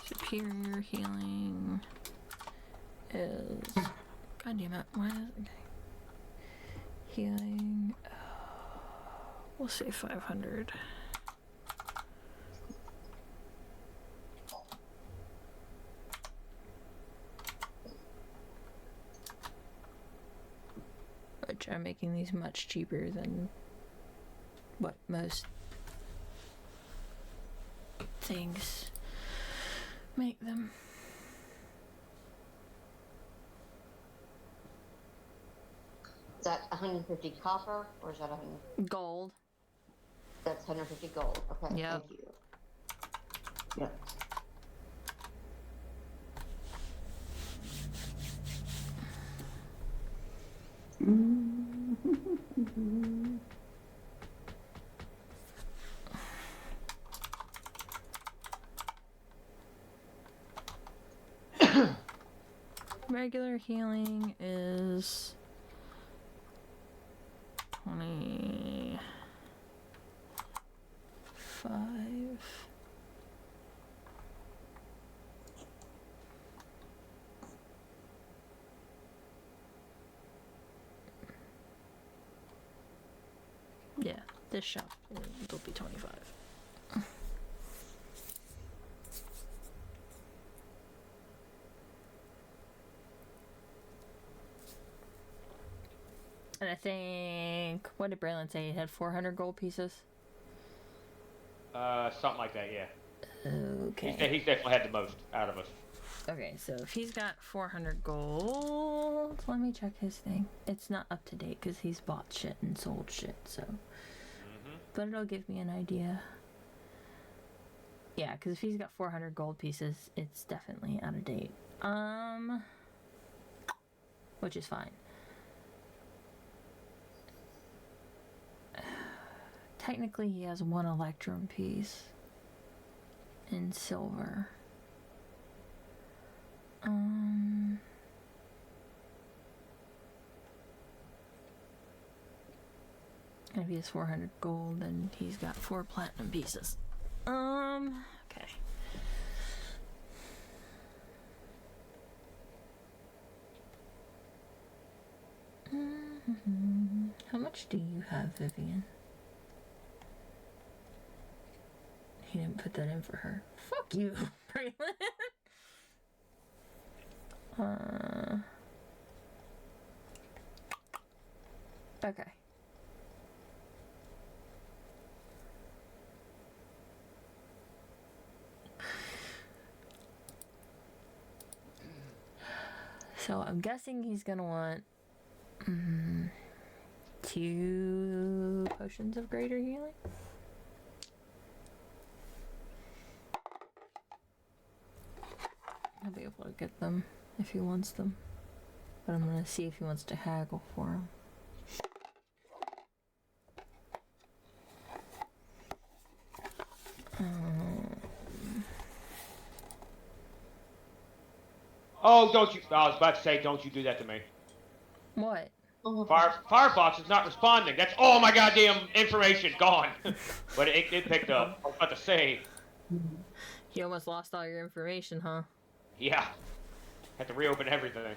Superior healing is. God damn it! Why is okay? Healing. We'll say 500. Which I'm making these much cheaper than what most things make them. Is that 150 copper, or is that 100 gold? That's 150 gold. Okay, yep. Thank you. Yep. Regular healing is 25. Yeah, this shop will be 25. And I think, what did Braylon say? He had 400 gold pieces? Something like that, yeah. Okay. He's definitely had the most out of us. Okay, so if he's got 400 gold, let me check his thing. It's not up to date because he's bought shit and sold shit, so. But it'll give me an idea. Yeah, because if he's got 400 gold pieces, it's definitely out of date. Which is fine. Technically, he has one electrum piece in silver. If he has 400 gold, then he's got 4 platinum pieces. Okay. How much do you have, Vivian? He didn't put that in for her. Fuck you, Braylon. Okay. So I'm guessing he's gonna want 2 potions of greater healing. I'll be able to get them if he wants them. But I'm gonna see if he wants to haggle for them. Oh, don't you... I was about to say, don't you do that to me. What? Firefox is not responding. That's all my goddamn information gone. But it picked up. I was about to say. You almost lost all your information, huh? Yeah. Had to reopen everything.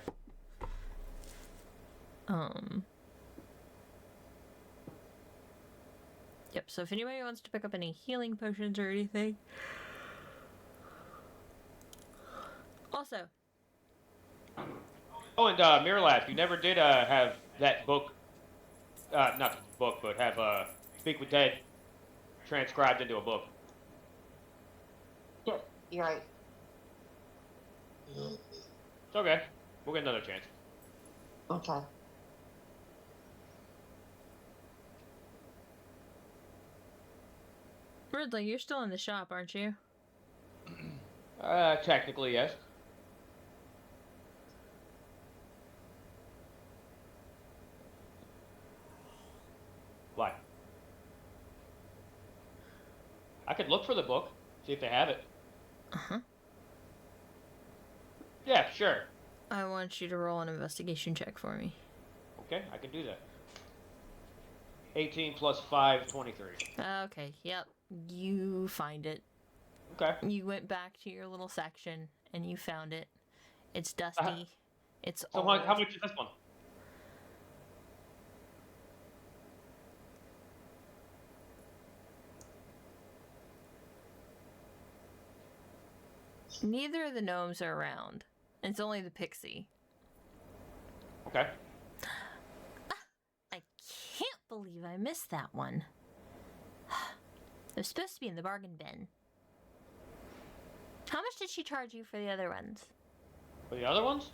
Yep, so if anybody wants to pick up any healing potions or anything. Also. Oh, and Miralab, you never did have that book, not the book, but have Speak with Dead transcribed into a book. Yeah, you're right. It's okay. We'll get another chance. Okay. Ridley, you're still in the shop, aren't you? Technically, yes. Why? I could look for the book, see if they have it. Uh-huh. Yeah, sure. I want you to roll an investigation check for me. Okay, I can do that. 18 plus 5, 23. Okay, yep. You find it. Okay. You went back to your little section and you found it. It's dusty. It's So old. how much is this one? Neither of the gnomes are around. It's only the pixie. Okay. I can't believe I missed that one. It was supposed to be in the bargain bin. How much did she charge you for the other ones? For the other ones?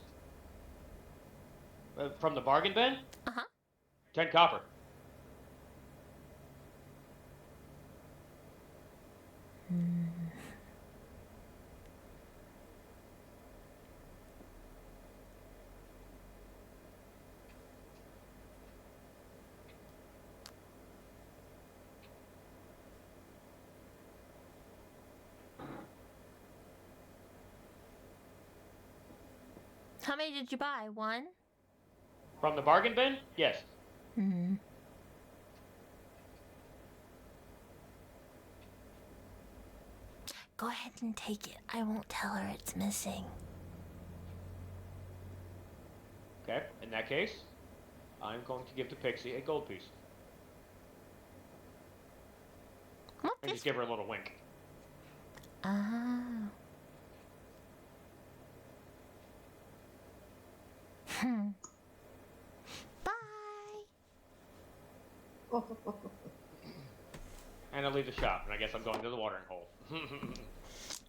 From the bargain bin? Uh-huh. 10 copper. How many did you buy? One? From the bargain bin? Yes. Mm-hmm. Go ahead and take it. I won't tell her it's missing. Okay, in that case, I'm going to give the pixie a gold piece. What And just give her a little wink. Ah. Bye. And I leave the shop, and I guess I'm going to the watering hole.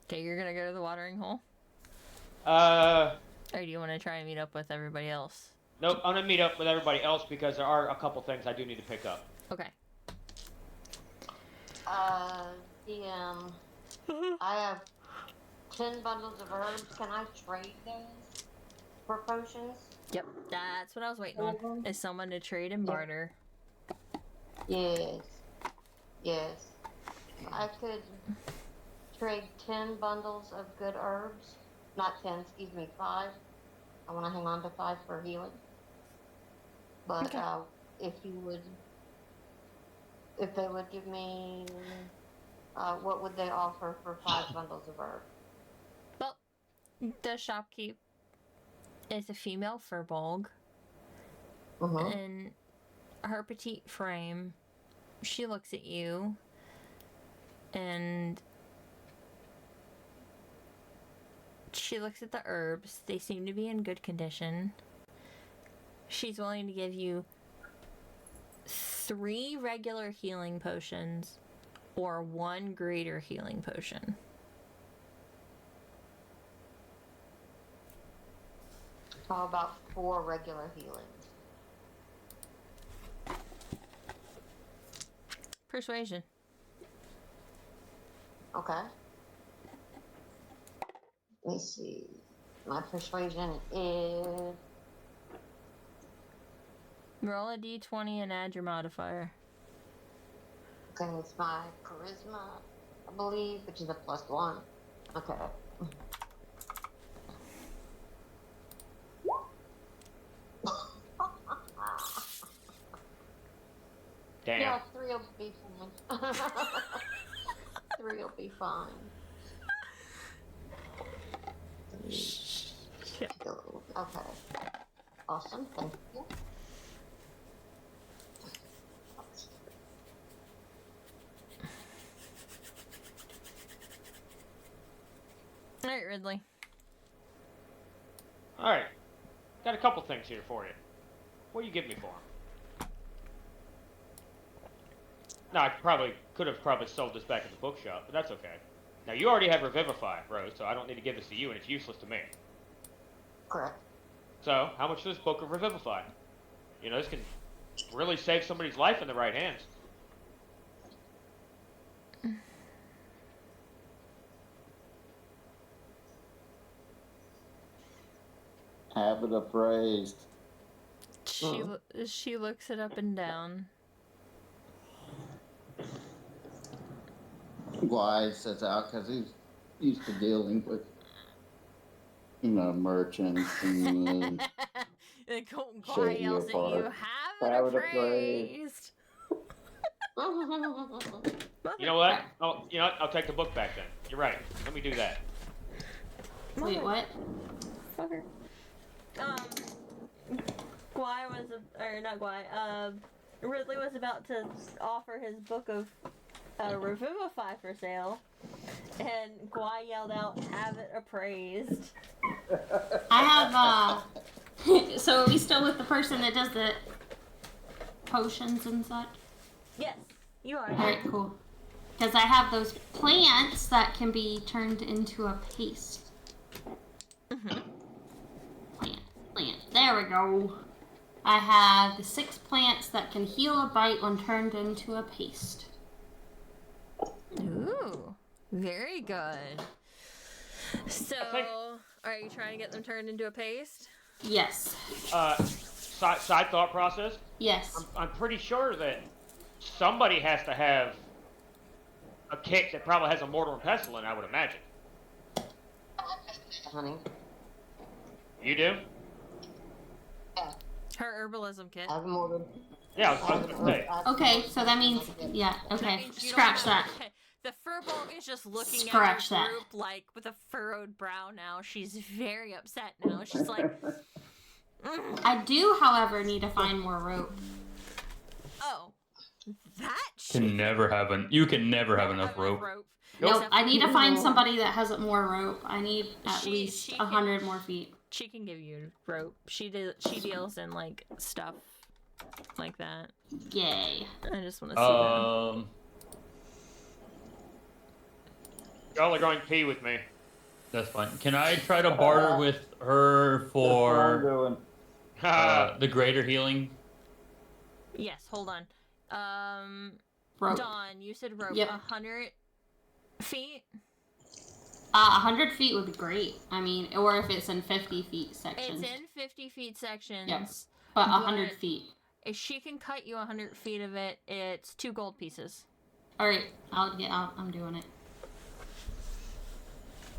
Okay, you're gonna go to the watering hole? Or do you want to try and meet up with everybody else? Nope, I'm gonna meet up with everybody else because there are a couple things I do need to pick up. Okay. DM, I have 10 bundles of herbs. Can I trade those for potions? Yep, that's what I was waiting on. Is someone to trade and barter. Yes. Yes. I could trade 10 bundles of good herbs. Not 10, excuse me, 5. I want to hang on to 5 for healing. But Okay. if they would give me, what would they offer for 5 bundles of herbs? Well, the shopkeep is a female furbolg. In her petite frame, she looks at you and she looks at the herbs. They seem to be in good condition. She's willing to give you 3 regular healing potions or 1 greater healing potion. How about 4 regular healings? Persuasion. Okay. Let me see. My persuasion is... Roll a d20 and add your modifier. Okay, it's my charisma, I believe, which is a +1. Okay. Damn. Yeah, 3 will be fine. 3 will be fine. Okay. Awesome, thank you. Alright, Ridley. Alright. Got a couple things here for you. What do you give me for them? No, I could have sold this back at the bookshop, but that's okay. Now, you already have Revivify, Rose, so I don't need to give this to you, and it's useless to me. Correct. So, how much does this book of Revivify? You know, this can really save somebody's life in the right hands. Habit appraised. She looks it up and down. Why sets out because he's used to dealing with, merchants and The guy shady yells at you, part. have it Habit appraised. You know what? Oh, you know what? I'll take the book back then. You're right. Let me do that. Wait, what? Fucker. Ridley was about to offer his book of Revivify for sale, and Guy yelled out, have it appraised. I have, so are we still with the person that does the potions and such? Yes, you are. Alright, cool. Because I have those plants that can be turned into a paste. Plant. There we go. I have the 6 plants that can heal a bite when turned into a paste. Ooh, very good. So, are you trying to get them turned into a paste? Yes. Side thought process. Yes. I'm pretty sure that somebody has to have a kit that probably has a mortar and pestle in, I would imagine. Honey. You do? Her herbalism kit. I have more than. Yeah, I was gonna say. Okay, so that means, yeah, That okay. means you Scratch don't have- that. okay. The furball is just looking Scratch at your that. group like with a furrowed brow now. She's very upset now. She's like, I do, however, need to find more rope. oh, that You can never have enough rope. Nope, I need to find somebody that has more rope. I need at least 100 more feet. She can give you rope. She deals in like stuff like that. Yay. I just want to see that. Y'all are going pee with me. That's fine. Can I try to barter with her for the greater healing? Yes, hold on. Rope. Dawn, you said rope. Yep. 100 feet? 100 feet would be great. I mean, or if it's in 50 feet sections. It's in 50 feet sections. Yep. But 100 feet. If she can cut you 100 feet of it, it's 2 gold pieces. Alright, I'm doing it.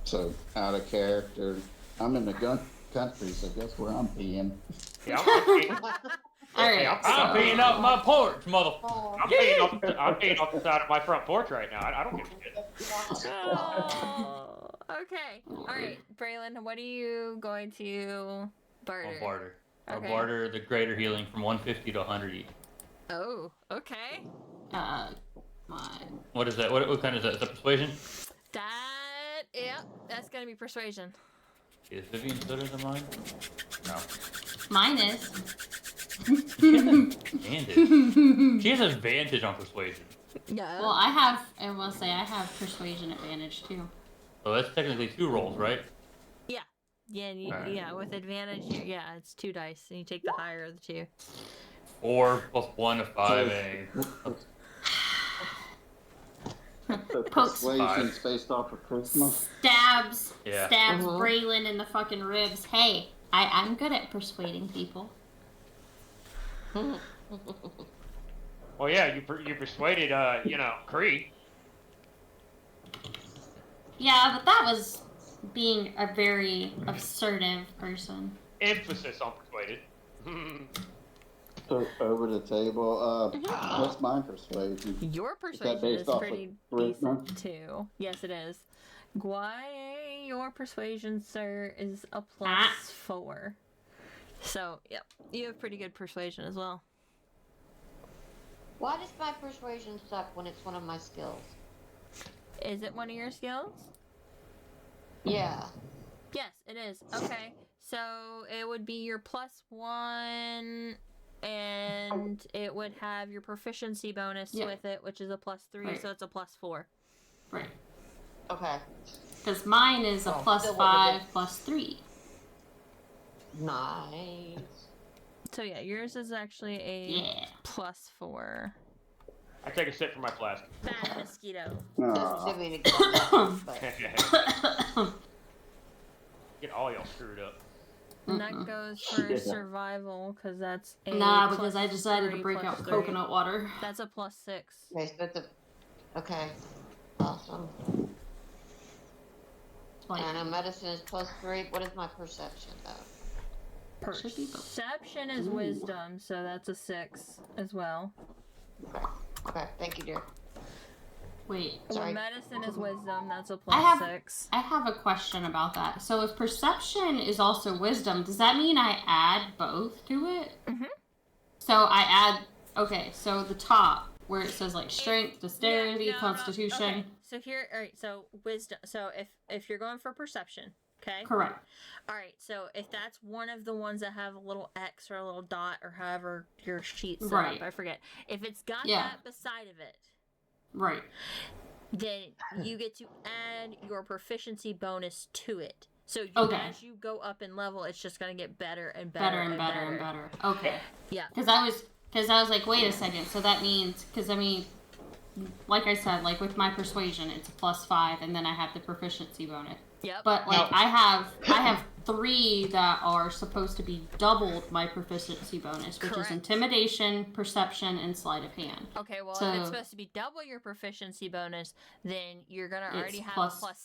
So, out of character. I'm in the country, so guess where I'm peeing. Yeah, I'm peeing. Alright. I'm peeing up my porch, motherfucker. I'm peeing off the side of my front porch right now. I don't give a shit. Oh, okay. Alright, Braylon, what are you going to barter? I'll barter. I'll Okay. barter the greater healing from 150 to 100 each. Oh, okay. What is that? What kind is that? Is that persuasion? That's gonna be persuasion. Is Vivian's better than mine? No. Mine is. Advantage. She has advantage on persuasion. Yeah. Well, I will say I have persuasion advantage too. So that's technically 2 rolls, right? Yeah. Yeah, and you, Alright. yeah, with advantage, yeah, it's 2 dice, and you take the higher of the 2. 4 plus 1 to 5. Pokes. Persuasion's based off of charisma. Stabs Yeah. Braylon in the fucking ribs. Hey, I'm good at persuading people. Well, yeah, you persuaded, Cree. Yeah, but that was being a very assertive person. Emphasis on persuaded. So, over the table. What's my persuasion? Your Is that persuasion based is off pretty of charisma? decent too. Yes, it is. Guay, your persuasion, sir, is a +4. So, yep, you have pretty good persuasion as well. Why does my persuasion suck when it's one of my skills? Is it one of your skills? Yeah. Yes, it is. Okay, so it would be your +1, and it would have your proficiency bonus with it, which is a +3, Right. so it's a +4. Right. Okay. Because mine is a +5 +3. Nice. So yeah, yours is actually a +4. I take a sip from my flask. Bad mosquito. Doesn't give me an example, but Get all y'all screwed up. And that goes for survival, because that's a Nah, because I decided to +3, break out +3. coconut water. That's a +6. okay, so it's okay. Awesome. Like, I know medicine is +3. What is my perception though? Perception is wisdom, so that's a 6 as well. Okay, thank you, dear. wait. Sorry. Medicine is wisdom, that's a +6. I have a question about that. So if perception is also wisdom, does that mean I add both to it? Mm-hmm. So I add, okay, so the top, where it says like strength, dexterity, constitution. Okay. So here, all right, so wisdom. So if you're going for perception, okay? Correct. All right, so if that's one of the ones that have a little X or a little dot or however your sheet set up, I forget. If it's got that beside of it, right, then you get to add your proficiency bonus to it. So as you go up in level, it's just going to get better and better and better. Okay. Yeah. Because I was like, wait a second. So that means, because I mean, like I said, like with my persuasion, it's a +5, and then I have the proficiency bonus. Yep. But like I have 3 that are supposed to be doubled my proficiency bonus, which is intimidation, perception, and sleight of hand. Okay, well if it's supposed to be double your proficiency bonus, then you're gonna already have a +6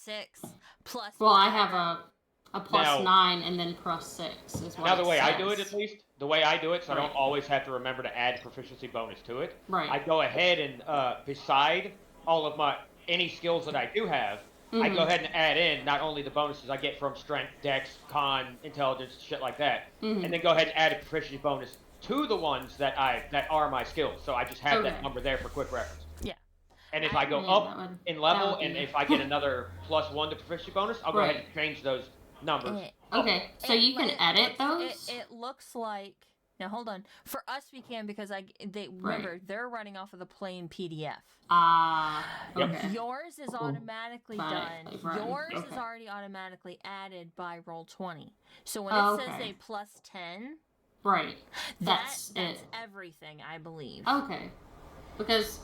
plus. Well, I have a +9 and then +6 is what. Now the way I do it, at least the way I do it, so I don't always have to remember to add proficiency bonus to it. Right. I go ahead and beside all of my any skills that I do have. I go ahead and add in not only the bonuses I get from strength, dex, con, intelligence, shit like that, and then go ahead and add a proficiency bonus to the ones that are my skills. So I just have that number there for quick reference. Yeah. And if I go up in level, and if I get another +1 to proficiency bonus, I'll go ahead and change those numbers. Okay, so you can edit those? It looks like... Now, hold on. For us, we can because remember, they're running off of the plain PDF. Okay. Yours is automatically done. Yours is already automatically added by Roll20. So when it says a +10... Right. That's everything, I believe. Okay. Because,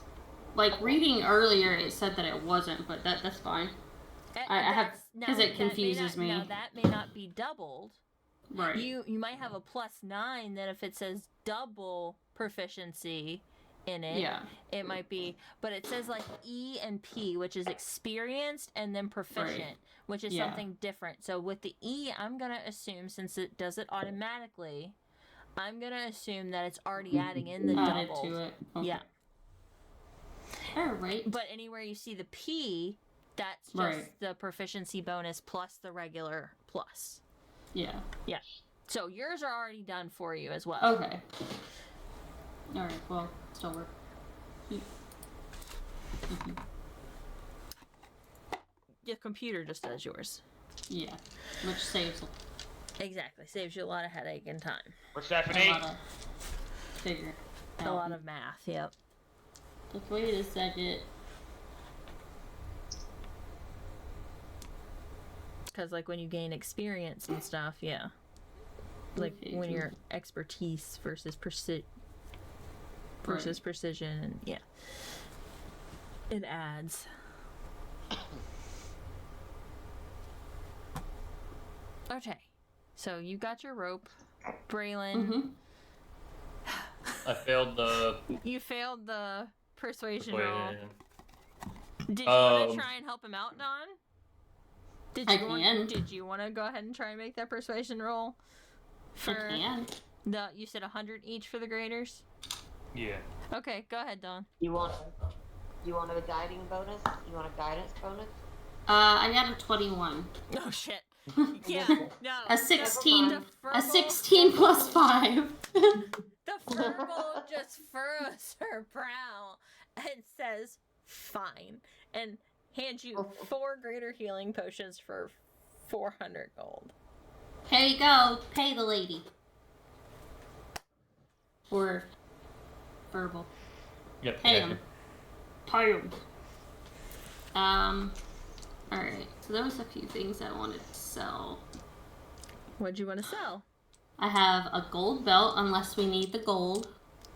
like, reading earlier, it said that it wasn't, but that's fine. I have... Because it confuses me. Now, that may not be doubled. Right. You might have a +9, then if it says double proficiency in it, it might be, but it says like E and P, which is experienced, and then proficient, which is something different. So with the E, I'm going to assume, since it does it automatically, I'm going to assume that it's already adding in the double. To it. Okay. Yeah. Alright. But anywhere you see the P, that's just the proficiency bonus plus the regular plus. Yeah. Yeah. So yours are already done for you as well. Okay. Alright, well, still work. The computer just does yours. Yeah. Which saves Exactly. Saves you a lot of headache and time. Persephone. a lot of figure. A lot of math, yep. Just wait a second. Because, like, when you gain experience and stuff, like, when your expertise versus precision, and, it adds. Okay. So, you got your rope. Braylon. I failed the... You failed the persuasion roll. Did you want to try and help him out, Don? Did you want to go ahead and try and make that persuasion roll? I can. You said 100 each for the graders? Yeah. Okay, go ahead, Don. You want a guiding bonus? You want a guidance bonus? I got a 21. Oh shit. Yeah, no. A 16. A 16 plus 5. The furball just furrows her brow and says, "Fine," and hands you 4 greater healing potions for 400 gold. Here you go. Pay the lady. Or verbal. Yep. Pay him. Pay him. Alright. So there was a few things I wanted to sell. What'd you want to sell? I have a gold belt, unless we need the gold.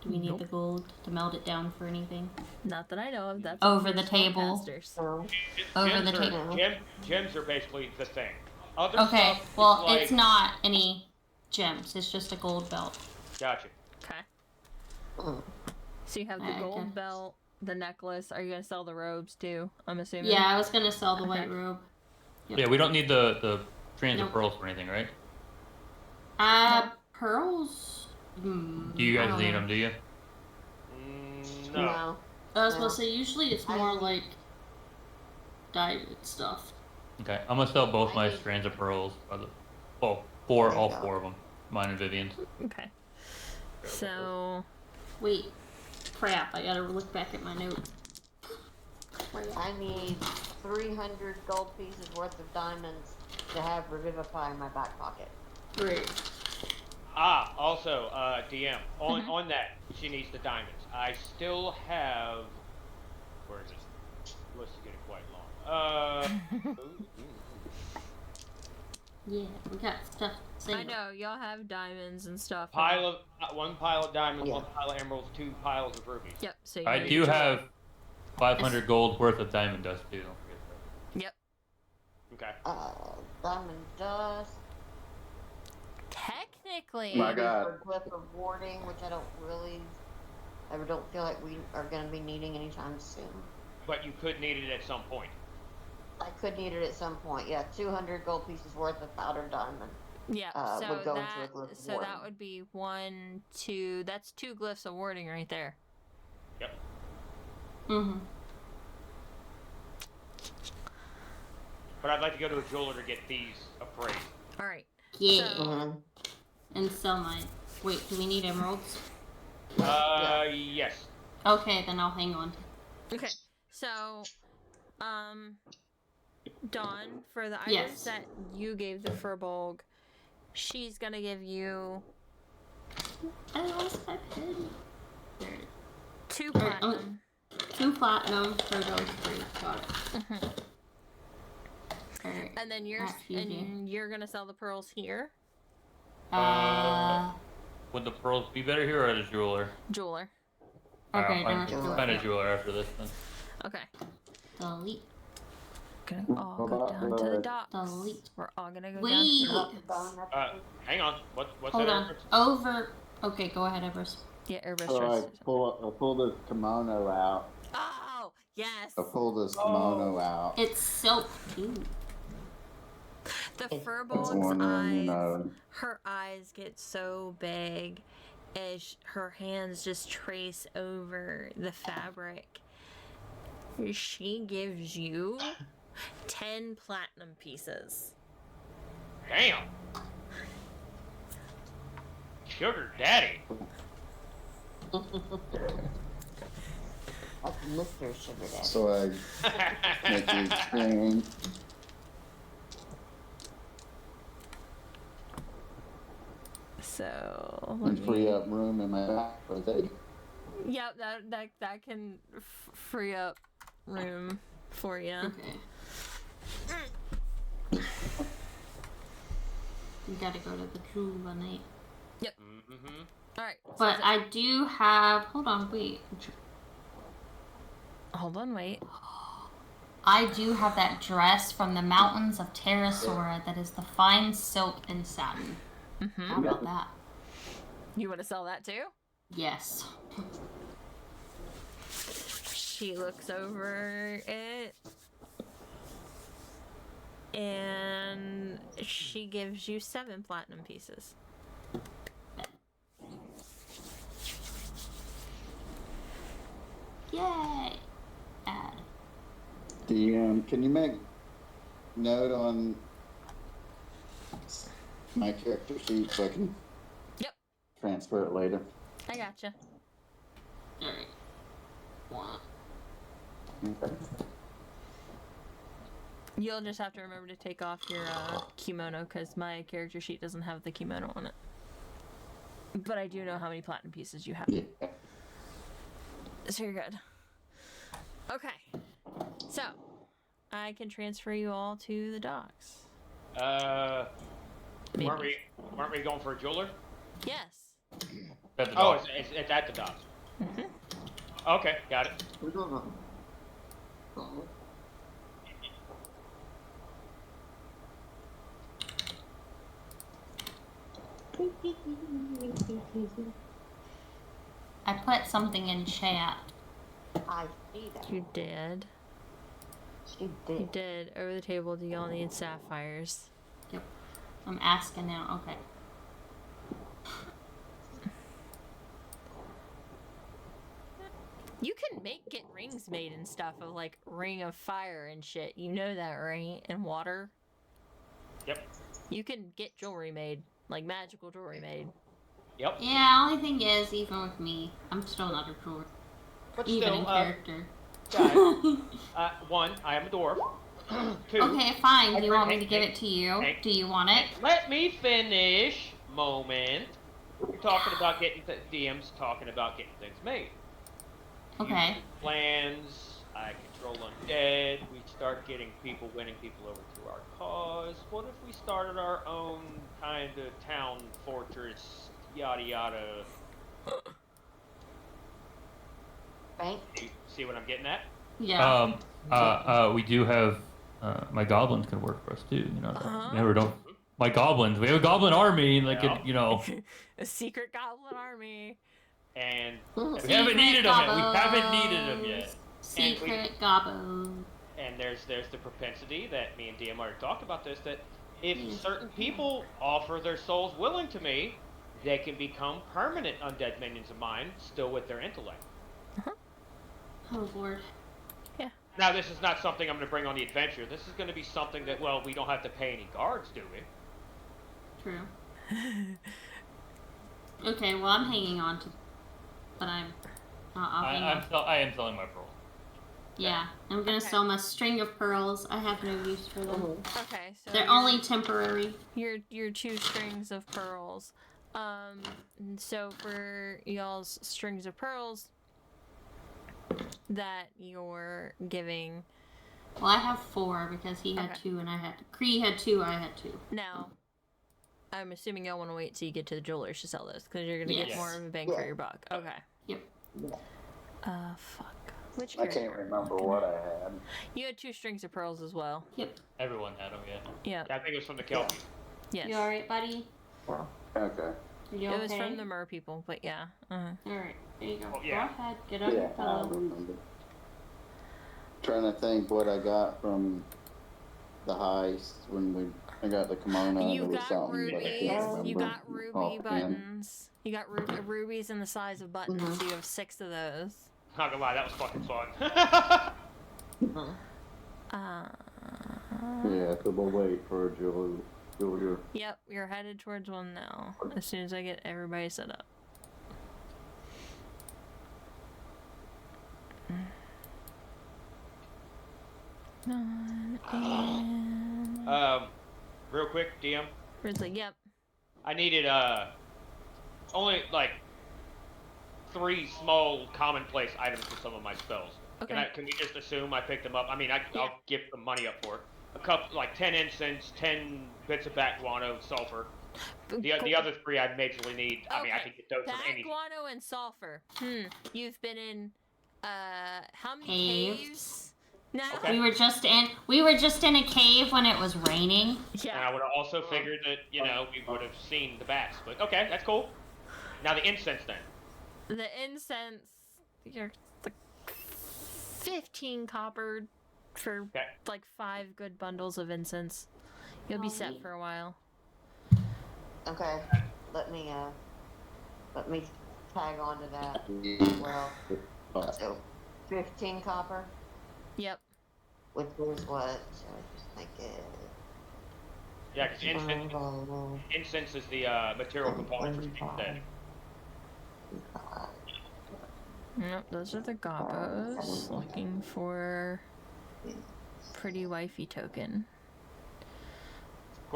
Do we need the gold to melt it down for anything? Not that I know of. That's over the table. No. Over the Gems table. Gems are basically the thing. Other Okay, stuff well, is like, it's not any gems. It's just a gold belt. Gotcha. Okay. Mm. So you have the gold belt, the necklace. Are you gonna sell the robes too? I'm assuming. Yeah, I was gonna sell the white robe. Yep. Yeah, we don't need the strands of pearls for anything, right? Pearls? Do you guys need them, do you? No. I was supposed to say, usually it's more like diamond stuff. Okay, I'm gonna sell both my strands of pearls. All four of them. Mine and Vivian's. Okay. So. Wait. Crap, I gotta look back at my notes. I need 300 gold pieces worth of diamonds to have Revivify in my back pocket. Great. Also, DM, on that, she needs the diamonds. I still have, where is it? The list is getting quite long. Yeah, we got stuff to say. I know, y'all have diamonds and stuff. One pile of diamonds, one pile of emeralds, 2 piles of rubies. Yep, so I do have 500 gold worth of diamond dust too. Yep. Okay. Diamond dust. Technically. My God. For glyph of warding, which I don't feel like we are going to be needing anytime soon. But you could need it at some point. I could need it at some point. Yeah, 200 gold pieces worth of powdered diamond. Yeah, would go into a glyph of so warding. that would be 1, 2. That's 2 glyphs of warding right there. Yep. Mm-hmm. But I'd like to go to a jeweler to get these appraised. All right. Yeah. So, And sell mine. Wait, do we need emeralds? Yes. Okay, then I'll hang on. okay. So, Dawn, for the items that you gave the Furbolg, she's gonna give you. I lost my pen. 2 platinum. 2 platinum for those 3. Got it. Alright. And then you're gonna sell the pearls here. Would the pearls be better here or at a jeweler? Jeweler. Okay, I'll then find a jeweler after this then. Okay. delete. Gonna all go down to the docks. Delete. We're all gonna go Wait. down to the docks. Hang on. What's Hold that? on. Over. Okay, go ahead, Everest. Yeah, everybody's So I stressed. pull the kimono out. Oh, yes. I pull this kimono out. It's silk too. The I was Furbolg's wondering, eyes, her eyes get so big as her hands just trace over the fabric. She gives you 10 platinum pieces. Damn. Sugar daddy. That's Mr. Sugar Daddy. So I make the exchange. So And free up room in my back for the yep, that can free up room for you. Okay. You gotta go to the jeweler night. Mm-hmm. All right. But I do have. Hold on, wait. Hold on, wait. I do have that dress from the mountains of Terrasora that is the fine silk and satin. How about that? You want to sell that too? Yes. She looks over it and she gives you 7 platinum pieces. Yay! Add. Can you make note on my character sheet so I can transfer it later? I gotcha. Alright. One. Okay. You'll just have to remember to take off your kimono because my character sheet doesn't have the kimono on it. But I do know how many platinum pieces you have. Yeah. So you're good. Okay. So, I can transfer you all to the docks. Maybe. Weren't we going for a jeweler? Yes. At the Oh, dock. it's at the docks. Mm-hmm. Okay, got it. I put something in chat. I see that. You did. She did. You did. Over the table, do y'all need sapphires? Yep. I'm asking now. Okay. You can get rings made and stuff of like ring of fire and shit. You know that, right? And water. Yep. You can get jewelry made, like magical jewelry made. Yep. Yeah, only thing is, even with me, I'm still not a pro. But Even still, in character. guys, one, I am a dwarf. Two. Okay, fine. Do you want me Hey, to give hey, it to you? hey, Do you want it? Let me finish. Moment. You're talking about getting DMs talking about getting things made. Okay. Plans. I control undead. We start getting people, winning people over to our cause. What if we started our own kind of town, fortress, yada yada? Bank. See what I'm getting at? Yeah. We do have my goblins can work for us too. You know, Uh-huh. never don't. My goblins. We have a goblin army. Like Yeah. you know, A secret goblin army. And we haven't needed them yet. We haven't needed them yet. Secret gobbo. And there's the propensity that me and DM already talked about this, that if certain people offer their souls willing to me, they can become permanent undead minions of mine, still with their intellect. Oh lord. Yeah. Now this is not something I'm going to bring on the adventure. This is going to be something that, well, we don't have to pay any guards, do we? True. Okay, well I'm hanging on to, but I'm. I'll hang on. I am selling my pearl. Yeah, I'm gonna Okay. sell my string of pearls. I have no use for them. Okay, so They're only temporary. your 2 strings of pearls. And so for y'all's strings of pearls that you're giving Well, I have 4 because he had Okay. 2 and I had. Cree had 2. I had 2. now, I'm assuming y'all want to wait till you get to the jewelers to sell those because you're gonna Yes. get more of a bang for your buck. Okay. Yep. Fuck. Which I can't character? remember what I had. You had 2 strings of pearls as well. Yep. Everyone had them, yeah. Yeah. Yeah, I think it was from the Kelpie. Yes. You alright, buddy? Okay. Are you It okay? was from the mer people, but yeah. Alright, there you go. Oh, yeah. Go ahead, get on Yeah, your I pillow. remember. Trying to think what I got from the heist when I got the kimono. You there was got something, but I rubies. can't remember You got ruby offhand. buttons. You got rubies in the size of buttons. So you have 6 of those. Not gonna lie, that was fucking fun. Yeah, so we'll wait for a jeweler. Yep, you're headed towards one now. As soon as I get everybody set up. Real quick, DM. Ridley, yep. I needed only like 3 small commonplace items for some of my spells. Okay. Can we just assume I picked them up? I mean, I'll give the money up for it. A couple, like 10 incense, 10 bits of bat guano, sulfur. The other 3 I majorly need. I mean, I can get those from Bat any. guano and sulfur. You've been in how many Caves. caves? Now? Okay. We were just in a cave when it was raining. And Yeah. I would have also figured that, you know, we would have seen the bats. But okay, that's cool. Now the incense then. The incense, you're like 15 copper for Okay. like 5 good bundles of incense. You'll be set for a while. Okay. Let me tag on to that. Well, so 15 copper, Yep. which is what? So just make it. Yeah, because incense is the material component for being dead. Nope, those are the gobbos. Looking for pretty wifey token.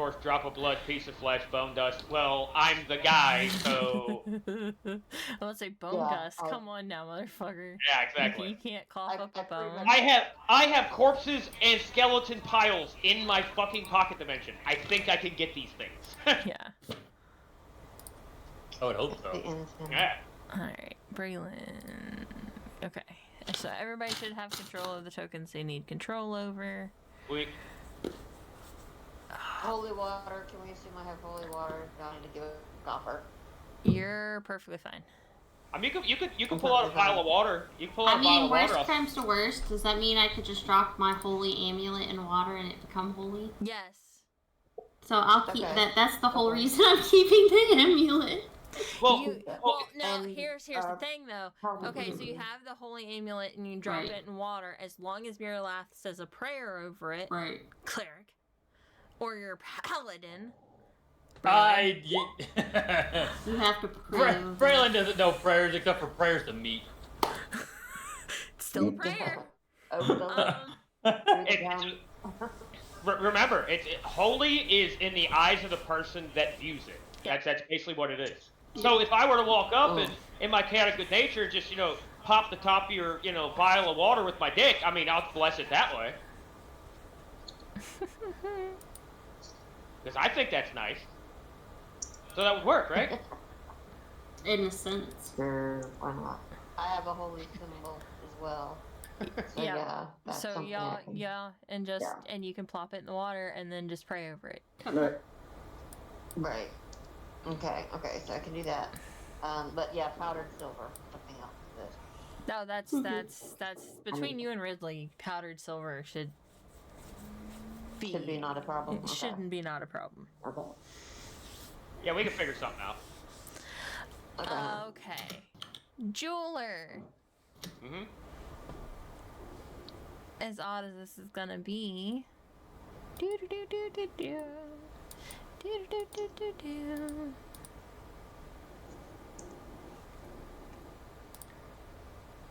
course, drop of blood, piece of flesh, bone dust. Well, I'm the guy, so... I want to say bone dust. Come on now, motherfucker. Yeah, exactly. You can't cough up a bone. I have corpses and skeleton piles in my fucking pocket dimension. I think I can get these things. Yeah. I would hope so. Yeah. Alright, Braylon. Okay. So everybody should have control of the tokens they need control over. Holy water. Can we assume I have holy water? Do I need to give it copper? You're perfectly fine. I mean, you can pull out a pile of water. You can pull out a pile of water. Worst comes to worst, does that mean I could just drop my holy amulet in water and it become holy? Yes. So I'll keep that. That's the whole reason I'm keeping the amulet. Well, no, here's the thing, though. Okay, so you have the holy amulet and you drop it in water. As long as Miralath says a prayer over it, cleric, or your paladin. You have to pray. Braylon doesn't know prayers except for prayers to meat. Still a prayer. Remember, holy is in the eyes of the person that views it. That's basically what it is. So if I were to walk up and, in my chaotic good nature, just, pop the top of your, vial of water with my dick, I mean, I'll bless it that way. Because I think that's nice. So that would work, right? In a sense. Sure, why not? I have a holy symbol as well. So, yeah. That's So something and you can plop it in the water and then just pray over it. Right. Okay, so I can do that. But yeah, powdered silver. Something else. No, that's between you and Ridley. Powdered silver should be not a problem. It shouldn't be not a problem. Okay. Yeah, we can figure something out. Okay. Jeweler. Mm-hmm. As odd as this is gonna be. Do do do do do do. Do do do do do.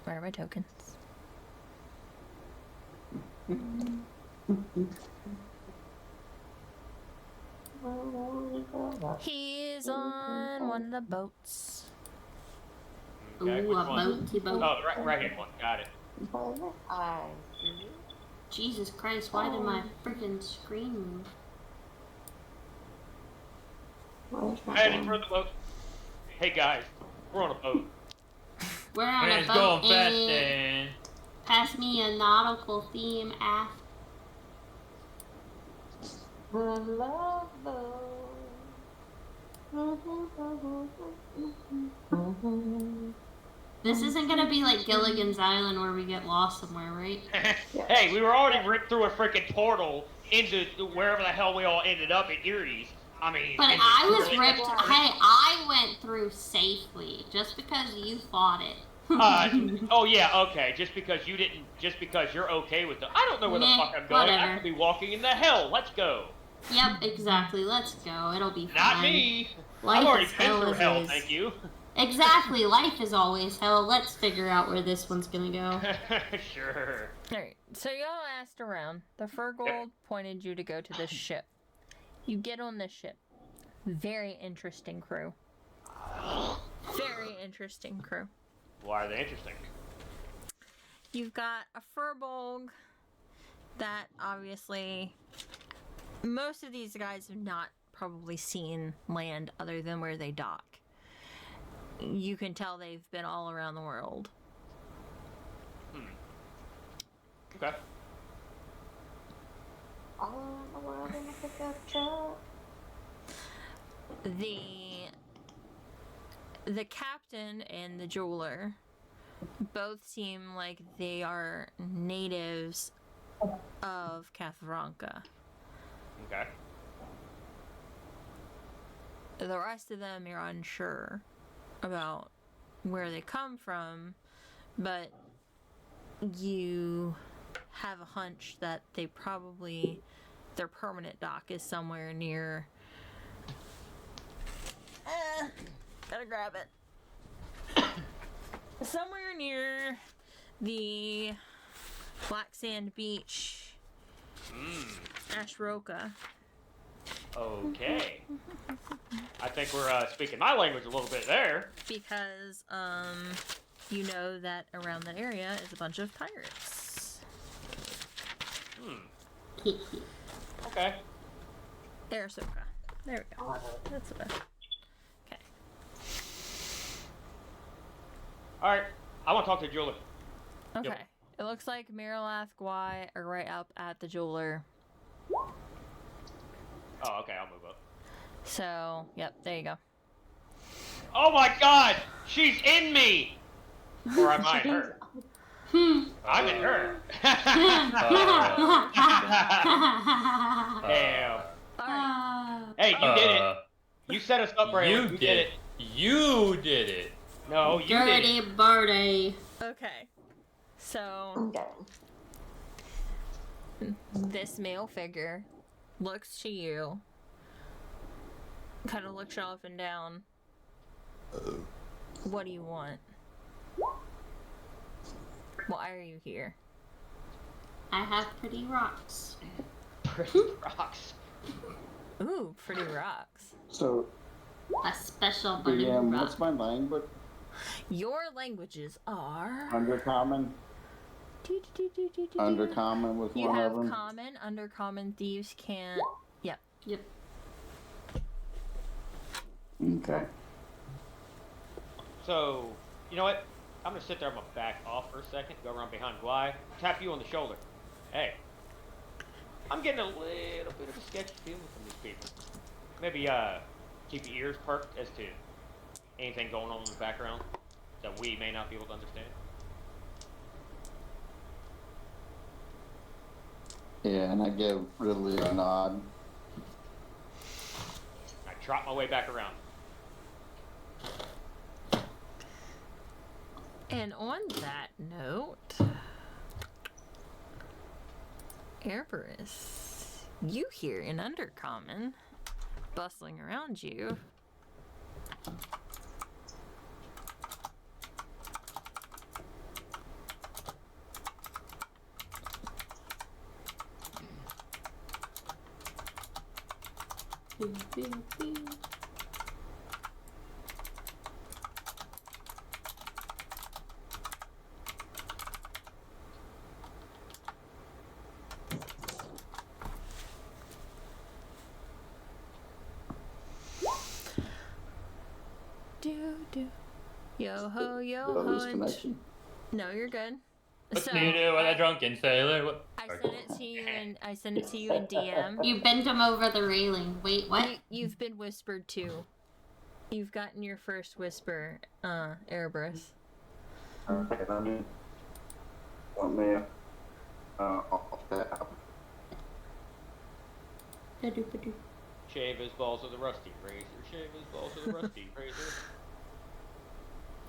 Where are my tokens? He's on one of the boats. Okay, Ooh, which a one? boaty boat. Oh, the right hand one. Got it. Jesus Christ, why did my freaking screen move? Heading for the boat. Hey guys, we're on a boat. We're on a boat going fast, and Dan. pass me a nautical theme aft. This isn't gonna be like Gilligan's Island where we get lost somewhere, right? Hey, we were already ripped through a freaking portal into wherever the hell we all ended up at Erie's. I mean, but I was ripped. Hey, I went through safely just because you fought it. Oh yeah, okay. Just because you're okay with it. I don't know where the fuck I'm going. Whatever. I could be walking into hell. Let's go. Yep, exactly. Let's go. It'll be fine. Not me. Life I've already is been hell through as hell. is. Thank you. Exactly. Life is always hell. Let's figure out where this one's gonna go. Sure. Alright, so y'all asked around. The Furgold pointed you to go to this ship. You get on this ship. Very interesting crew. Very interesting crew. Why are they interesting? You've got a Furbolg that obviously most of these guys have not probably seen land other than where they dock. You can tell they've been all around the world. Okay. All around the world in a pickup truck. The captain and the jeweler both seem like they are natives of Cathranca. Okay. The rest of them you're unsure about where they come from, but you have a hunch that their permanent dock is somewhere near. Gotta grab it. Somewhere near the Black Sand Beach, Ashroka. Okay. I think we're speaking my language a little bit there. Because, you know that around that area is a bunch of pirates. Okay. Arasoka. There we go. That's what Okay. Alright. I want to talk to the jeweler. Okay. Yep. It looks like Marilath, Gwai are right up at the jeweler. Oh, okay. I'll move up. So, yep, there you go. Oh my god! She's in me! Or am I in her? I'm in her. Damn. Alright. Hey, you did it. You set us up, Braylon. You did it. You did it. No, you did it. Dirty birdie. Okay. So, Okay. this male figure looks to you, kind of looks you up and down. What do you want? Why are you here? I have pretty rocks. Pretty rocks. Ooh, pretty rocks. So, A special blue DM, rock. what's my language? Your languages are... Undercommon? Undercommon with You one have of them? common, undercommon, thieves can't... Yep. Yep. Okay. So, you know what? I'm gonna sit there. I'm gonna back off for a second. Go around behind Gwai. Tap you on the shoulder. Hey. I'm getting a little bit of a sketchy feeling from these people. Maybe keep your ears perked as to anything going on in the background that we may not be able to understand. Yeah, and I give Ridley a nod. I trot my way back around. And on that note, Cerberus, you hear an undercommon bustling around you. Do. Yo ho, yo Did I lose ho. and- connection? No, you're good. What So, do you do with a drunken sailor? What? I Sorry. sent it to you and I sent it to you in DM. You bent him over the railing. Wait, what? You've been whispered to. You've gotten your first whisper, Cerberus. Okay, let me off that. Ba-doop-a-doop. Shave his balls with a rusty razor. Shave his balls with a rusty razor.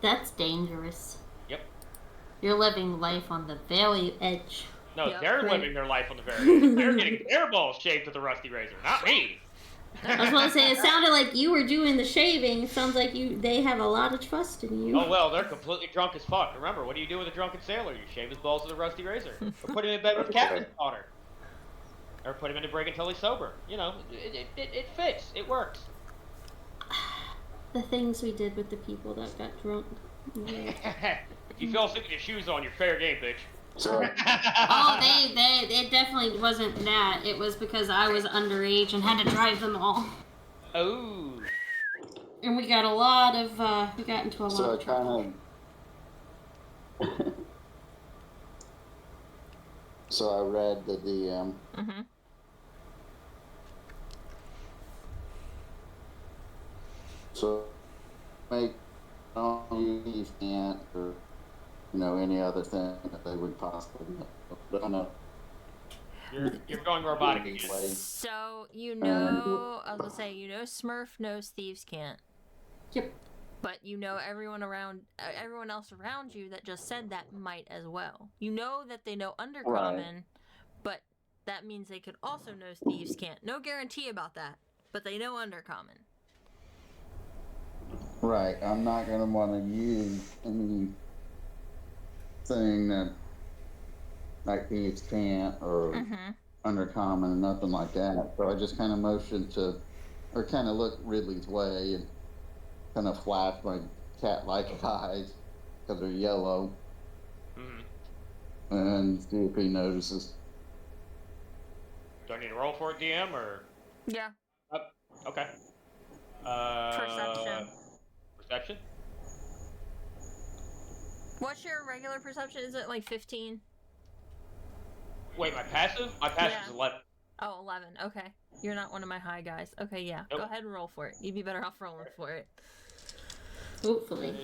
That's dangerous. Yep. You're living life on the very edge. No, Yep. they're living their life on the very edge. They're getting their balls shaved with a rusty razor, not me. I was going to say, it sounded like you were doing the shaving. It sounds like they have a lot of trust in you. Oh well, they're completely drunk as fuck. Remember, what do you do with a drunken sailor? You shave his balls with a rusty razor. Or put him in bed with Captain's daughter. Or put him in a brig until he's sober. You know, it fits. It works. The things we did with the people that got drunk. If you fell asleep with your shoes on, you're fair game, bitch. So, Oh, it definitely wasn't that. It was because I was underage and had to drive them all. Oh. And we got we got into a lot so I of trouble. kind of. So I read the DM. Mm-hmm. So make you can't or any other thing that they would possibly know. But I know. You're going robotic again. So, I was gonna say, Smurf knows thieves can't. Yep. But everyone else around you that just said that might as well. You know that they know undercommon, but that means they could also know thieves can't. No guarantee about that, but they know undercommon. Right. I'm not going to want to use anything that like thieves can't or undercommon and nothing like that. So I just kind of motioned to, or kind of looked Ridley's way and kind of flashed my cat-like eyes because they're yellow, and see if he notices. Do I need to roll for it, DM, or? Yeah. Okay. Perception. Perception? What's your regular perception? Is it like 15? Wait, my passive? My passive is Yeah. 11. Oh, 11. Okay. You're not one of my high guys. Okay, yeah. Nope. Go ahead and roll for it. You'd be better off rolling for it. Hopefully.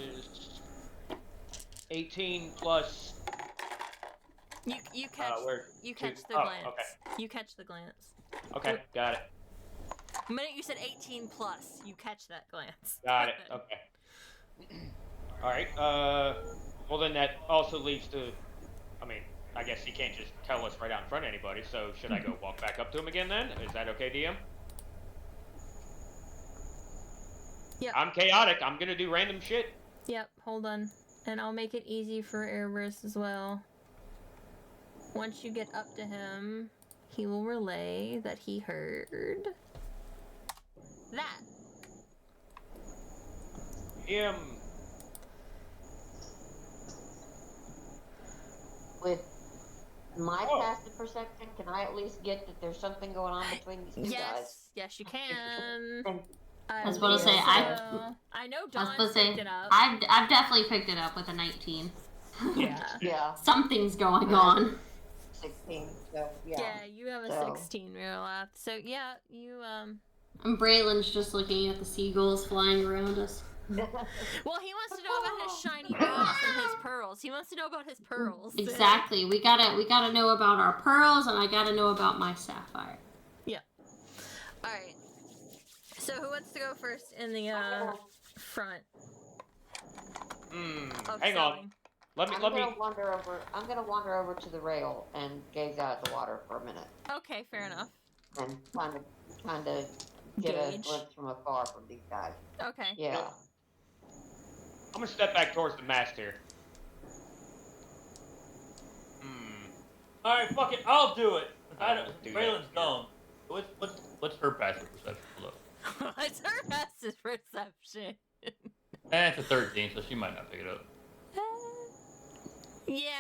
18 plus. You catch you catch the Oh, glance. okay. You catch the glance. Okay, got it. The minute you said 18 plus, you catch that glance. Got it. Okay. All right. Well, then that also leads to. I mean, I guess he can't just tell us right out in front of anybody. So should I go walk back up to him again then? Is that okay, DM? Yep. I'm chaotic. I'm gonna do random shit. Yep, hold on. And I'll make it easy for Erebus as well. Once you get up to him, he will relay that he heard that. With my Oh. passive perception, can I at least get that there's something going on between these two guys? Yes, you can. I was about to say, I know I was Dawn supposed to say, picked it up. I've definitely picked it up with a 19. Yeah. Yeah, Something's going on. 16. So yeah. Yeah, you have a So. 16 real life. So yeah, you And Braylon's just looking at the seagulls flying around us. well, he wants to know about his shiny rocks and his pearls. He wants to know about his pearls. Exactly. We gotta know about our pearls, and I gotta know about my sapphire. Yeah. All right. So who wants to go first in the front? Of Hang selling? on. Let me. I'm gonna wander over to the rail and gaze out at the water for a minute Okay, fair enough. and kind of get a Gauge. glimpse from afar from these guys. Okay. Yeah. I'm gonna step back towards the mast here. All right, fuck it, I'll do it. I don't do that Braylon's here. gone. What's her passive perception? Look, What's her best perception? it's a 13, so she might not pick it up. Yeah,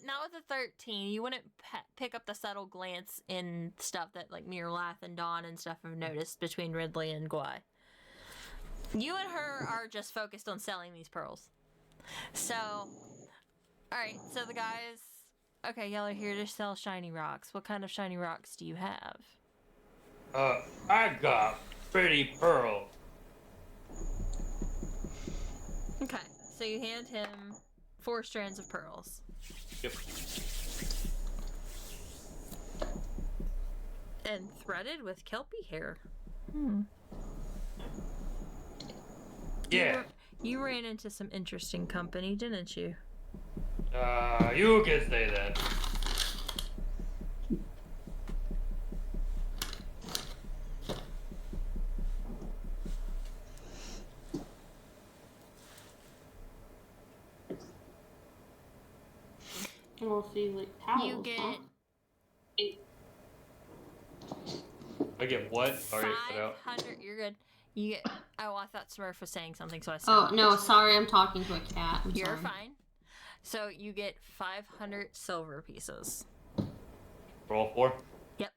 not with a 13. You wouldn't pick up the subtle glance in stuff that like Mirlath and Dawn and stuff have noticed between Ridley and Gwai. You and her are just focused on selling these pearls. So, alright, so the guys... Okay, y'all are here to sell shiny rocks. What kind of shiny rocks do you have? I got pretty pearl. Okay, so you hand him 4 strands of pearls. Yep. And threaded with kelpie hair. Yeah. You ran into some interesting company, didn't you? You can say that. And we'll see, like, towels, You get I get what? Sorry, it cut out. 500. You're good. You get. Oh, I thought Smurf was saying something, so I Oh, stopped. no, sorry, I'm talking to a cat. I'm You're sorry. fine. So you get 500 silver pieces. Roll 4. Yep.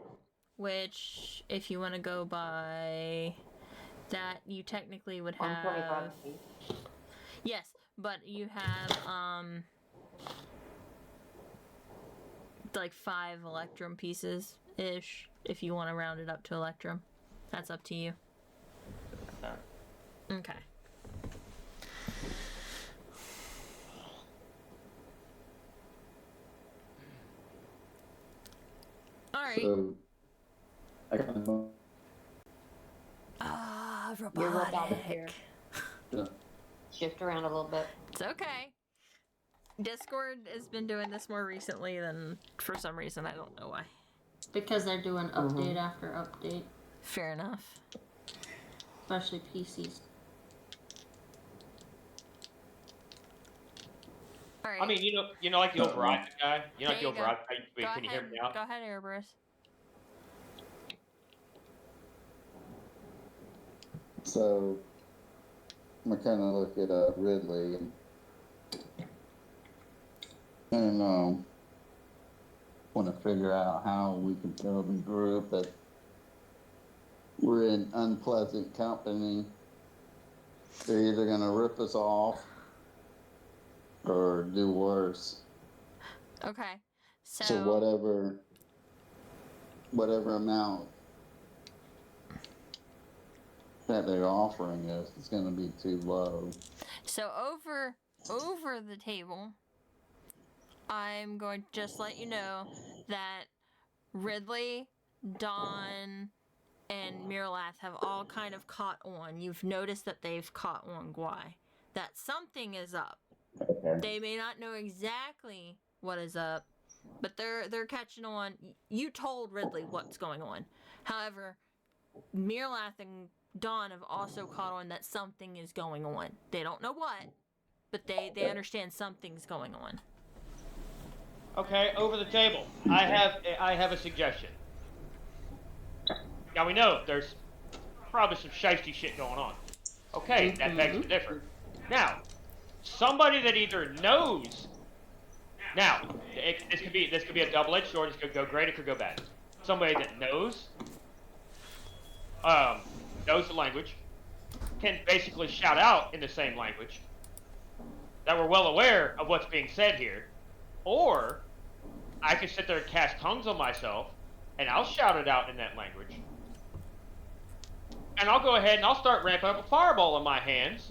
Which, if you want to go by that, you technically would have. 125 each. Yes, but you have like 5 electrum pieces ish. If you want to round it up to electrum, that's up to you. Okay. All right. So, I kind of You're Robotic. robotic here. Shift around a little bit. It's okay. Discord has been doing this more recently than for some reason. I don't know why. Because they're doing update after update. Fair enough. Especially PCs. All right. I mean, you know, like the old Verizon guy. You know, like the There old you go. Verizon guy. Wait, Go can you hear ahead. me out? Go ahead, Erebus. So I kind of look at Ridley and want to figure out how we can tell the group that we're in unpleasant company. They're either going to rip us off or do worse. Okay. So whatever amount that they're offering us is going to be too low. So over the table, I'm going to just let you know that Ridley, Dawn, and Miralath have all kind of caught on. You've noticed that they've caught on Guai. That something is up. Okay. They may not know exactly what is up, but they're catching on. You told Ridley what's going on. However, Miralath and Dawn have also caught on that something is going on. They don't know what, but they understand something's going on. Okay, over the table. I have a suggestion. Now we know there's probably some shiesty shit going on. Okay, that begs to differ. Now, somebody that either knows. Now, this could be a double-edged sword. This could go great. It could go bad. Somebody that knows the language, can basically shout out in the same language, that we're well aware of what's being said here, or I can sit there and cast tongues on myself, and I'll shout it out in that language, and I'll go ahead and I'll start ramping up a fireball in my hands,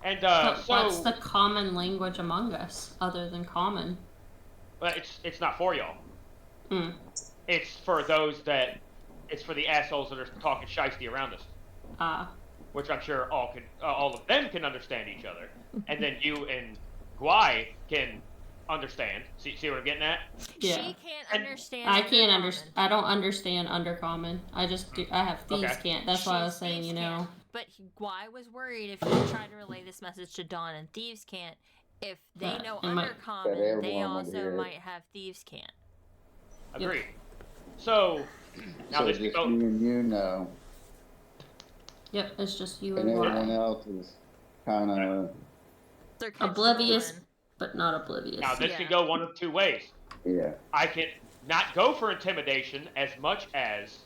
and But what's the common language among us, other than common? Well, it's not for y'all. Mm. It's for the assholes that are talking shiesty around us. Which I'm sure all of them can understand each other, and then you and Guai can understand. See what I'm getting at? Yeah. She can't understand. I can't understand. I don't understand undercommon. I just do. I have thieves Okay. can't. That's why I was saying, you know. But Guai was worried if you tried to relay this message to Dawn and thieves can't. If they know undercommon, they also might have thieves can't. Agreed. Yep. So now so this just go. you and you know. Yep, it's just you And and everyone Guai. else is kind of They're Oblivious, but not oblivious. Now this can go one of two ways. Yeah. I can not go for intimidation as much as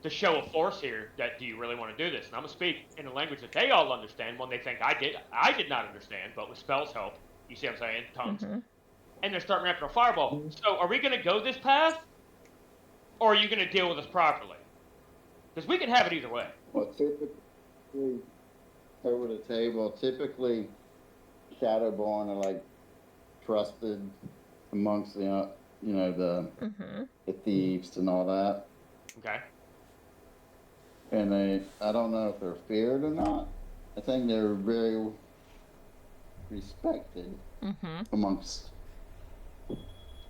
the show of force here. That do you really want to do this? And I'm gonna speak in a language that they all understand. One they think I did not understand, but with spells help. You see what I'm saying? Tongues. Mm-hmm. And they're starting ramping a fireball. So are we gonna go this path, or are you gonna deal with us properly? Because we can have it either way. Well, typically, over the table, Shadowborn are like trusted amongst the, the thieves and all that. Okay. And I don't know if they're feared or not. I think they're very respected amongst.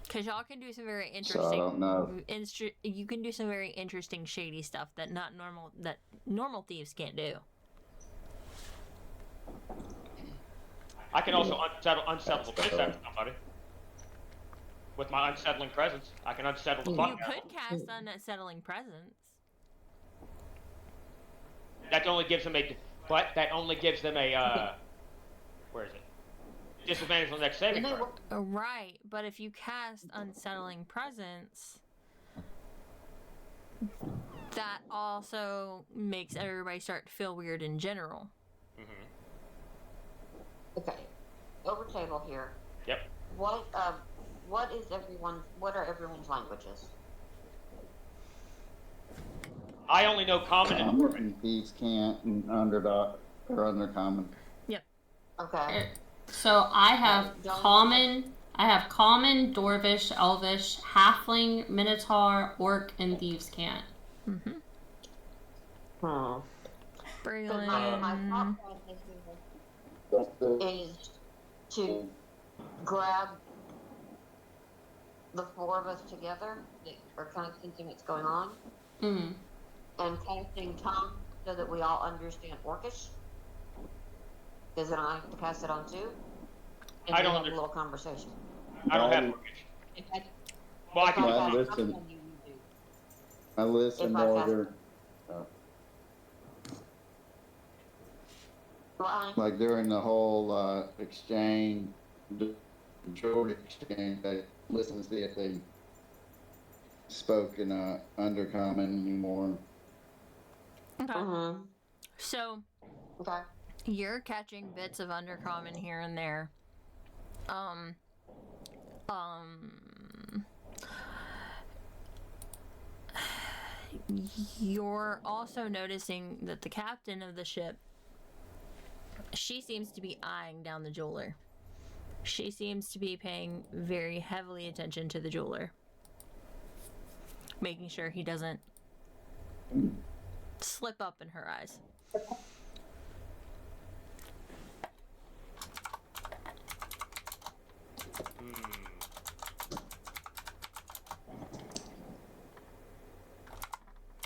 Because y'all can do some very interesting. So I don't know. You can do some very interesting, shady stuff that normal thieves can't do. I can also unsettle the piss out of somebody. With my unsettling presence, I can unsettle the fuck You out of could cast unsettling presence. That only gives them a where is it? Disadvantage on the next saving throw. Right, but if you cast unsettling presence, that also makes everybody start to feel weird in general. Okay, over table here. Yep. What are everyone's languages? I only know common and dwarven. And thieves can't and underdog or undercommon. Yep. Okay. So I have common, dwarvish, elvish, halfling, minotaur, orc, and thieves can't. Braylon. My thought process is to grab the four of us together that are kind of sensing what's going on, and casting tongue so that we all understand Orcish. Because then I have to cast it on too. And I don't have a little conversation. I don't have Orcish. Well, I can. Well, I listen. I listen to other. Right. Like during the whole exchange, the jewelry exchange, I listened to see if they spoke in undercommon anymore. Okay. Mm-hmm. So Okay. you're catching bits of undercommon here and there. Um. You're also noticing that the captain of the ship, she seems to be eyeing down the jeweler. She seems to be paying very heavily attention to the jeweler, making sure he doesn't slip up in her eyes.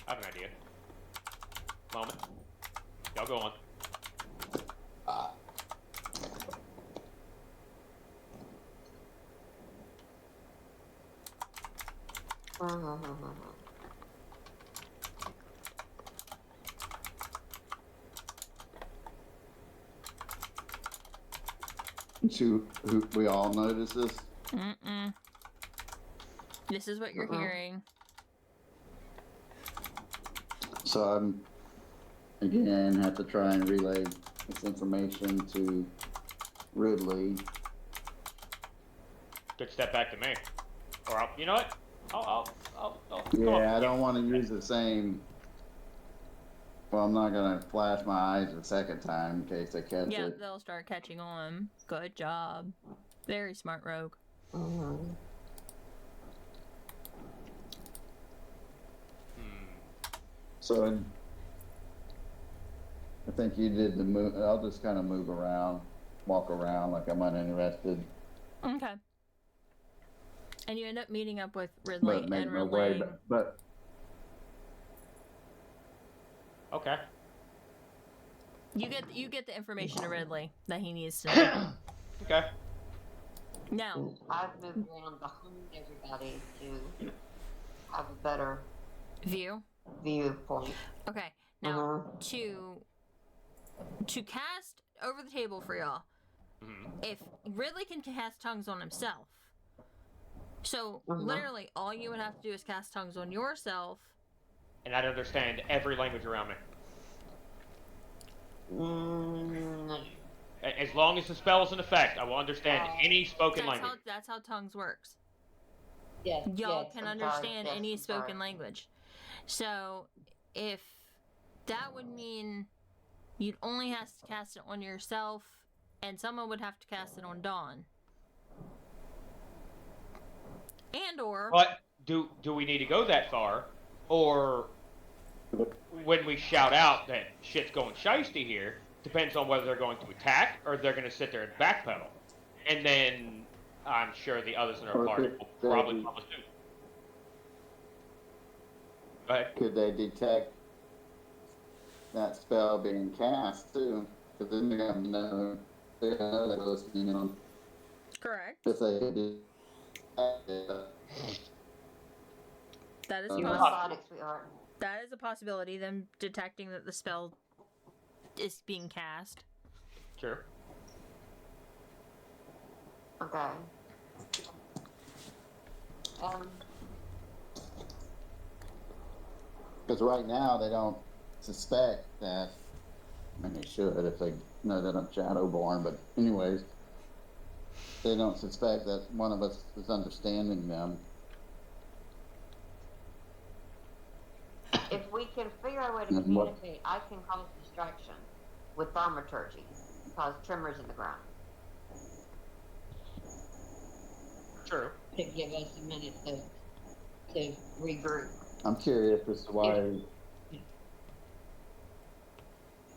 I have an idea. Moment. Y'all go on. Who we all notice this. Mm-mm. This is what you're hearing. So I'm again have to try and relay this information to Ridley. Good step back to me. Or you know what? I'll Yeah, I don't want to use the same. Well, I'm not gonna flash my eyes a second time in case they catch Yeah, it. they'll start catching on. Good job. Very smart, Rogue. So I think you did the move. I'll just kind of move around, walk around like I'm uninterested. Okay. And you end up meeting up with Ridley But make and my way. relaying. But Okay. You get the information to Ridley that he needs to know. Okay. Now, I've moved around behind everybody to have a better viewpoint. okay. Now to cast over the table for y'all. If Ridley can cast tongues on himself, so literally all you would have to do is cast tongues on yourself. And I'd understand every language around me. As long as the spell is in effect, I will understand any spoken language. That's how tongues works. Yes, Y'all can understand any spoken language. So if that would mean you'd only have to cast it on yourself, and someone would have to cast it on Dawn. And or But do we need to go that far? Or when we shout out that shit's going shiesty here, depends on whether they're going to attack or they're going to sit there and backpedal. And then I'm sure the others in our party will probably follow suit. Go ahead. could they detect that spell being cast too? Because then they're gonna know they're listening on. correct. If they did. That is that is a possibility. Them detecting that the spell is being cast. Sure. Okay. Because right now they don't suspect that. I mean, they should if they know that I'm Shadowborn. But anyways, they don't suspect that one of us is understanding them. If we can figure out a way to communicate, I can cause distraction with thaumaturgy, cause tremors in the ground. True. To give us a minute to regroup. I'm curious as to why.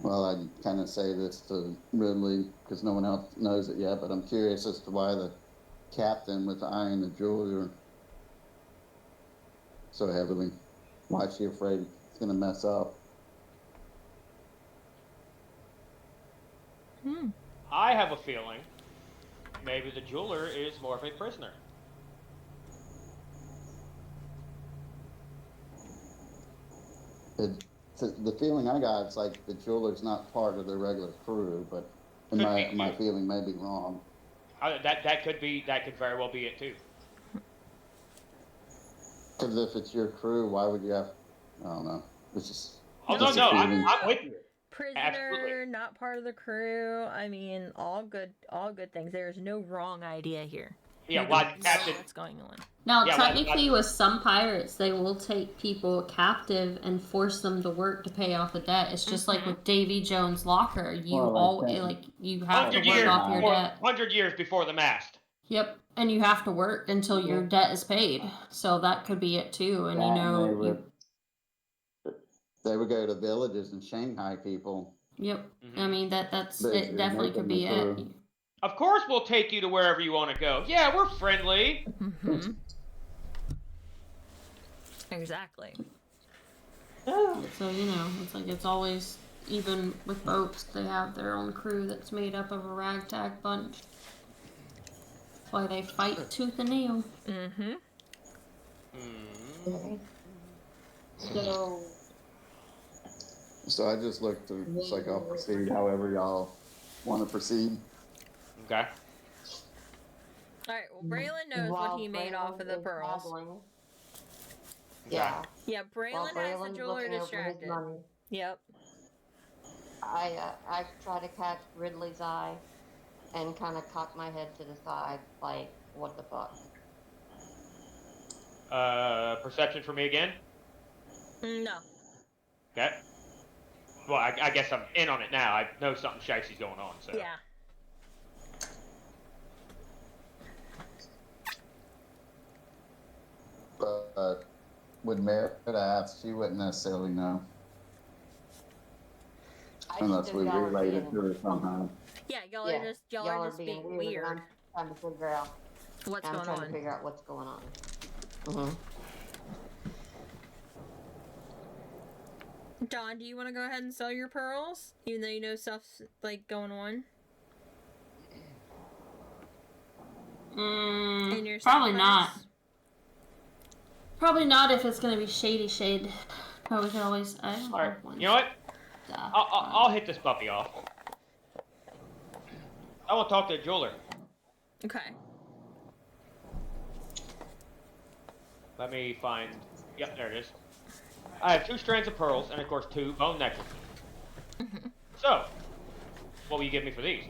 Well, I kind of say this to Ridley because no one else knows it yet, but I'm curious as to why the captain was eyeing the jeweler so heavily. Why is she afraid it's going to mess up? I have a feeling maybe the jeweler is more of a prisoner. the feeling I got, it's like the jeweler's not part of the regular crew, but my feeling may be wrong. That could very well be it too. Because if it's your crew, why would you have? I don't know. It's just. Oh just no, a feeling. I'm with you. Prisoner, Absolutely. not part of the crew. I mean, all good things. There is no wrong idea here. Yeah, You why don't the know captain? what's going on? Now, Yeah, technically, with some pirates, they will take people captive and force them to work to pay off the debt. It's just like with Davy Jones' locker. You you have to 100 work years off your before, debt. 100 years before the mast. Yep, and you have to work until your debt is paid. So that could be it too. And they would go to villages and Shanghai people. Yep. Mm-hmm. I mean that's Basically it. Definitely could be it. Of course, we'll take you to wherever you want to go. Yeah, we're friendly. Mm-hmm. Exactly. So it's like it's always, even with boats, they have their own crew that's made up of a ragtag bunch. That's why they fight tooth and nail. Mm-hmm. So I just looked to. It's like I'll proceed however y'all want to proceed. Okay. All right. Well, Braylon knows what he made off of the pearls. Yeah. Yeah, Braylon has the jeweler distracted. Yep. I try to catch Ridley's eye and kind of cock my head to the side, like, what the fuck? Perception for me again? No. Okay. Well, I guess I'm in on it now. I know something shisty's going on, so. Yeah. But when Merritt asked, she wouldn't necessarily know. Unless we relate it to her somehow. Yeah, y'all are just being weird. I'm trying to figure out what's going on. Mm-hmm. Don, do you want to go ahead and sell your pearls, even though you know stuff's like going on? Probably not. Probably not if it's gonna be shady shade. But we can always. Alright, you know what? I'll hit this puppy off. I want to talk to the jeweler. Okay. Let me find. Yep, there it is. I have 2 strands of pearls and, of course, 2 bone necklaces. So, what will you give me for these?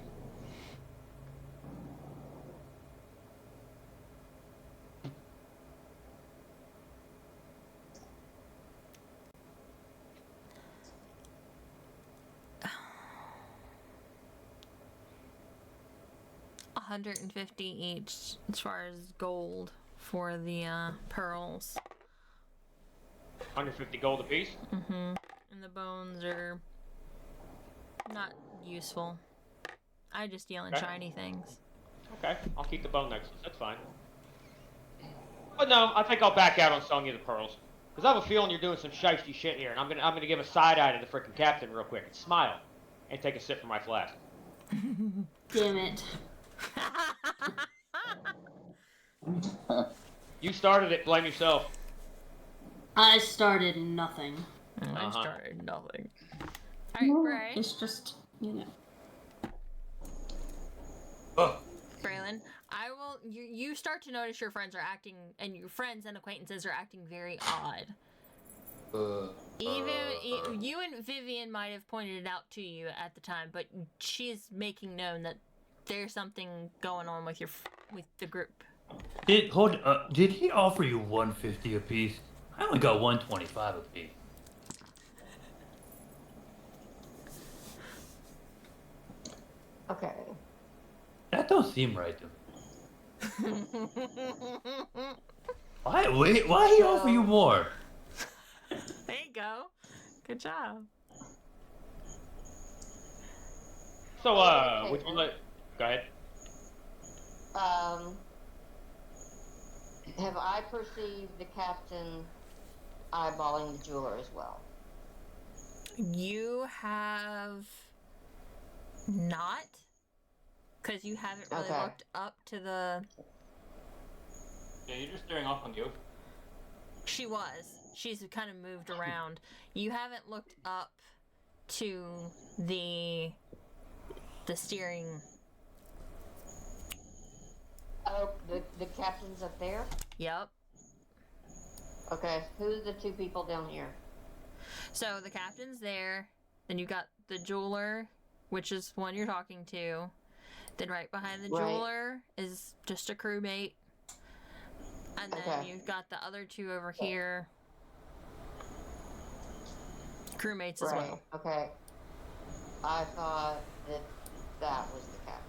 $150 each, as far as gold for the pearls. 150 gold apiece? Mm-hmm. And the bones are not useful. I just deal in shiny things. Okay, I'll keep the bone necklaces. That's fine. But no, I think I'll back out on selling you the pearls. Because I have a feeling you're doing some shiesty shit here, and I'm gonna give a side eye to the freaking captain real quick and smile and take a sip from my flask. Damn it. You started it, blame yourself. I started nothing. I started nothing. Alright, Bray. It's just, Braylon, I will. You start to notice your friends are acting, and your friends and acquaintances are acting very odd. Even you and Vivian might have pointed it out to you at the time, but she's making known that there's something going on with the group. Did he offer you 150 apiece? I only got 125 apiece. Okay. That don't seem right to me. Why he offer you more? There you go. Good job. So, would you like... Go ahead. Have I perceived the captain eyeballing the jeweler as well? You have not, because you haven't really looked up to the... Yeah, you're just staring off on the ocean. She was. She's kind of moved around. You haven't looked up to the steering. Oh, the captain's up there? Yep. Okay, who's the two people down here? So the captain's there. Then you got the jeweler, which is one you're talking to. Then right behind the jeweler is just a crewmate. And then you've got the other two over here. Crewmates as well. Okay. I thought that was the captain.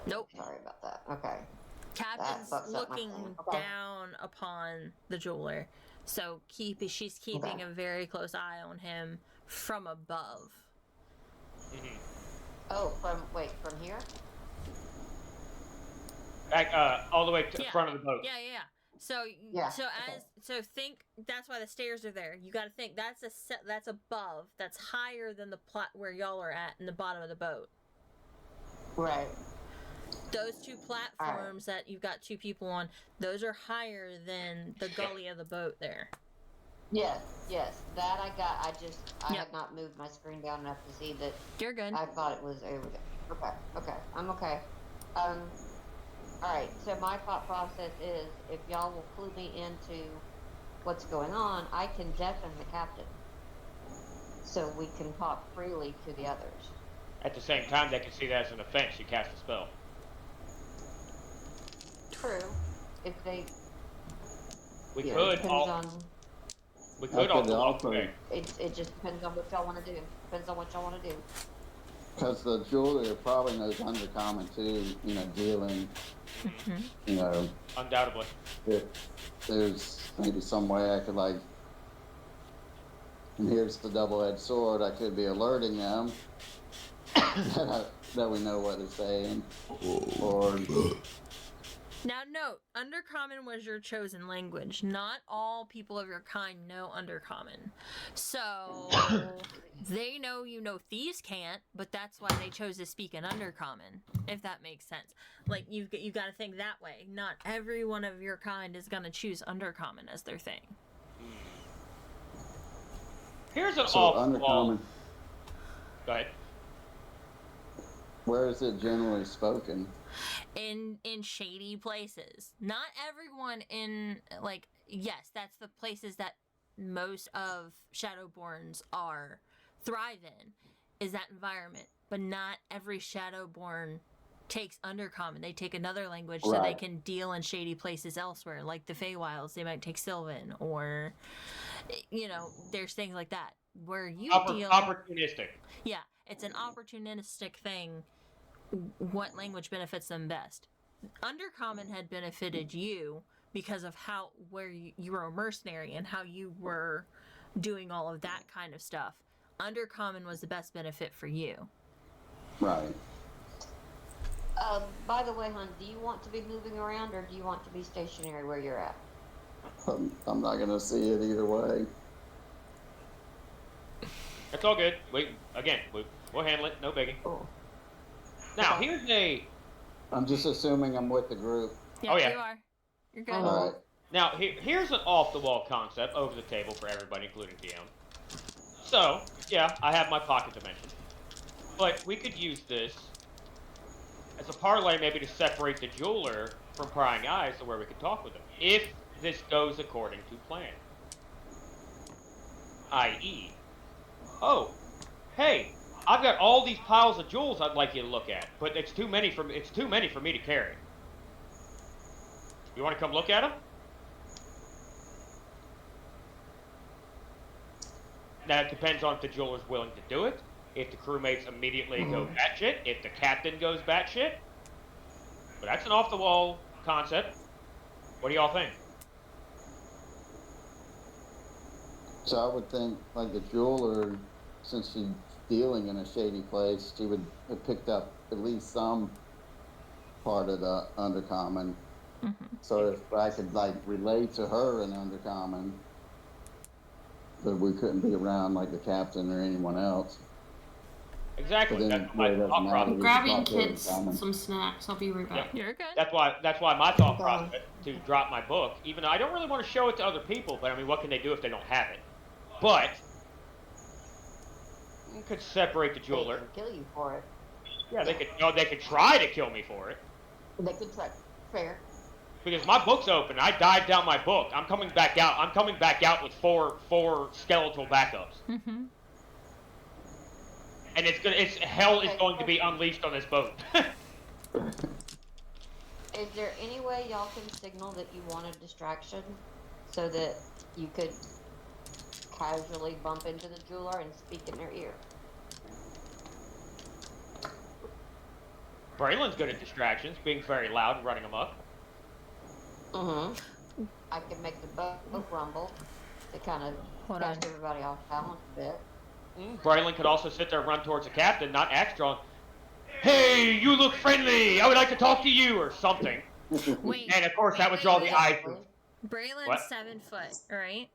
So Nope. Sorry about that. Okay. Captain's looking down upon the jeweler. So she's keeping a very close eye on him from above. Mm-hmm. Oh, from here? Back, all the way to the front of the boat. Yeah. So think that's why the stairs are there. You got to think that's above, that's higher than the plot where y'all are at in the bottom of the boat. Right. Those two platforms that you've got two people on, those are higher than the gully of the boat there. Yes, that I got. I had not moved my screen down enough to see that. You're good. I thought it was over there. Okay, I'm okay. Alright, so my thought process is, if y'all will clue me into what's going on, I can deafen the captain. So we can talk freely to the others. At the same time, they can see that as an offense. You cast a spell. True. If they... We Yeah, could it depends all. on, We could all go off also- the it just depends on what y'all want to do. Depends on what y'all want to do. Because the jeweler probably knows undercommon too, you know, dealing, you know, Undoubtedly. if there's maybe some way I could like, and here's the double-edged sword, I could be alerting them that we know what they're saying, or... Now note, Undercommon was your chosen language. Not all people of your kind know Undercommon. So, they know you know thieves can't, but that's why they chose to speak in Undercommon, if that makes sense. Like, you've got to think that way. Not every one of your kind is going to choose Undercommon as their thing. Here's an So off-wall. undercommon, Go ahead. where is it generally spoken? In shady places. Not everyone in, like, yes, that's the places that most of Shadowborns thrive in, is that environment. But not every Shadowborn takes Undercommon. They take another language so they can deal in shady places elsewhere. Like the Feywilds, they might take Sylvan, or, you know, there's things like that. Where you deal... Opportunistic. Yeah, it's an opportunistic thing. What language benefits them best? Undercommon had benefited you because of where you were a mercenary and how you were doing all of that kind of stuff. Undercommon was the best benefit for you. Right. By the way, hon, do you want to be moving around or do you want to be stationary where you're at? I'm not gonna see it either way. That's all good. We'll handle it. No biggie. Cool. Now, here's a... I'm just assuming I'm with the group. Yeah, Oh, yeah. you are. You're good. All right. Now, here's an off-the-wall concept over the table for everybody, including Dion. So, yeah, I have my pocket dimension. But we could use this as a parlay maybe to separate the jeweler from prying eyes to where we could talk with him. If this goes according to plan. I.e., oh, hey, I've got all these piles of jewels I'd like you to look at, but it's too many for me to carry. You want to come look at them? Now, it depends on if the jeweler's willing to do it, if the crewmates immediately go batshit, if the captain goes batshit. But that's an off-the-wall concept. What do y'all think? So I would think, like, the jeweler, since she's dealing in a shady place, she would have picked up at least some part of the undercommon. So if I could, like, relate to her in undercommon, that we couldn't be around, like, the captain or anyone else. Exactly. But then That's my it doesn't thought matter. process. I'm grabbing Talk to her kids in common. some snacks. I'll be right back. You're good. That's why my thought Okay. process to drop my book, even though I don't really want to show it to other people, but I mean, what can they do if they don't have it? But you could separate the They jeweler. can kill you for it. Yeah, they could. No, they could try to kill me for it. They could try. Fair. Because my book's open. I dived down my book. I'm coming back out. I'm coming back out with four skeletal backups. Mm-hmm. And it's hell is Okay. going to be unleashed on this boat. Is there any way y'all can signal that you want a distraction so that you could casually bump into the jeweler and speak in their ear? Braylon's good at distractions, being very loud and running amok. Mm-hmm. I can make the boat rumble to kind of Hold cast on. everybody off balance a bit. Braylon could also sit there and run towards the captain, not act strong. Hey, you look friendly! I would like to talk to you, or something. Wait. And of course, that would draw the eye through. Braylon's What? 7 foot, right?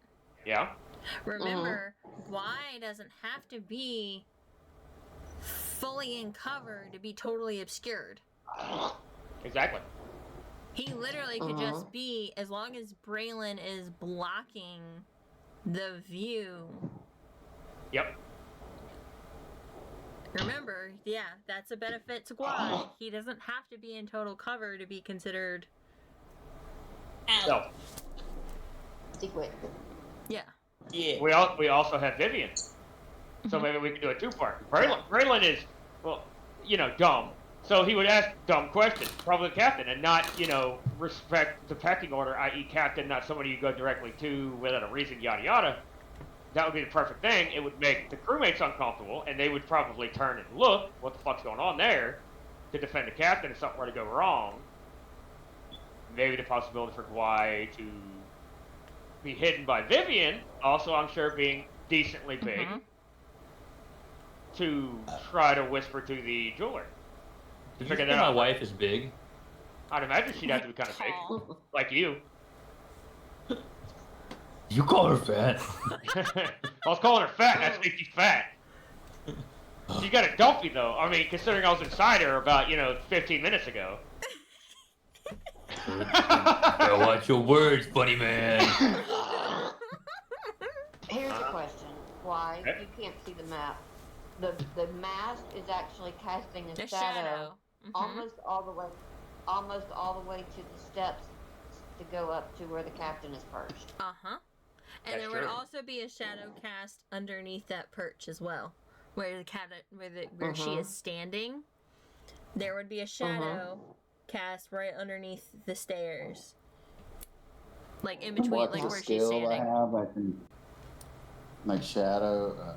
Yeah? Remember, Y doesn't have to be fully in cover to be totally obscured. Exactly. He literally could just be, as long as Braylon is blocking the view. Yep. Remember, yeah, that's a benefit to Guai. He doesn't have to be in total cover to be considered. So, Secret. Yeah. Yeah. we also have Vivian. So maybe we can do a two-part. Braylon is, well, dumb. So he would ask dumb questions, probably the captain, and not, respect the pecking order, i.e. captain, not somebody you go directly to without a reason, yada yada. That would be the perfect thing. It would make the crewmates uncomfortable, and they would probably turn and look, what the fuck's going on there, to defend the captain if something were to go wrong. Maybe the possibility for Guai to be hidden by Vivian, also I'm sure being decently big, to try to whisper to the jeweler. Did you Figure say that my out. wife is big? I'd imagine she'd have to be kind of Tall. big, like you. You call her fat. I was calling her fat, that's makes you fat. She got a dumpy though. I mean, considering I was inside her about, 15 minutes ago. Better watch your words, funny man. Here's a question. Why? Okay. You can't see the map. The mast is actually casting a The shadow, shadow. Mhm. almost all the way to the steps to go up to where the captain is perched. Uh-huh. And That's there would true. also be a shadow cast underneath that perch as well, where the cabinet, where she is standing. There would be a shadow cast right underneath the stairs, like in between, What's like the where she's skill I standing. have? I can make shadow.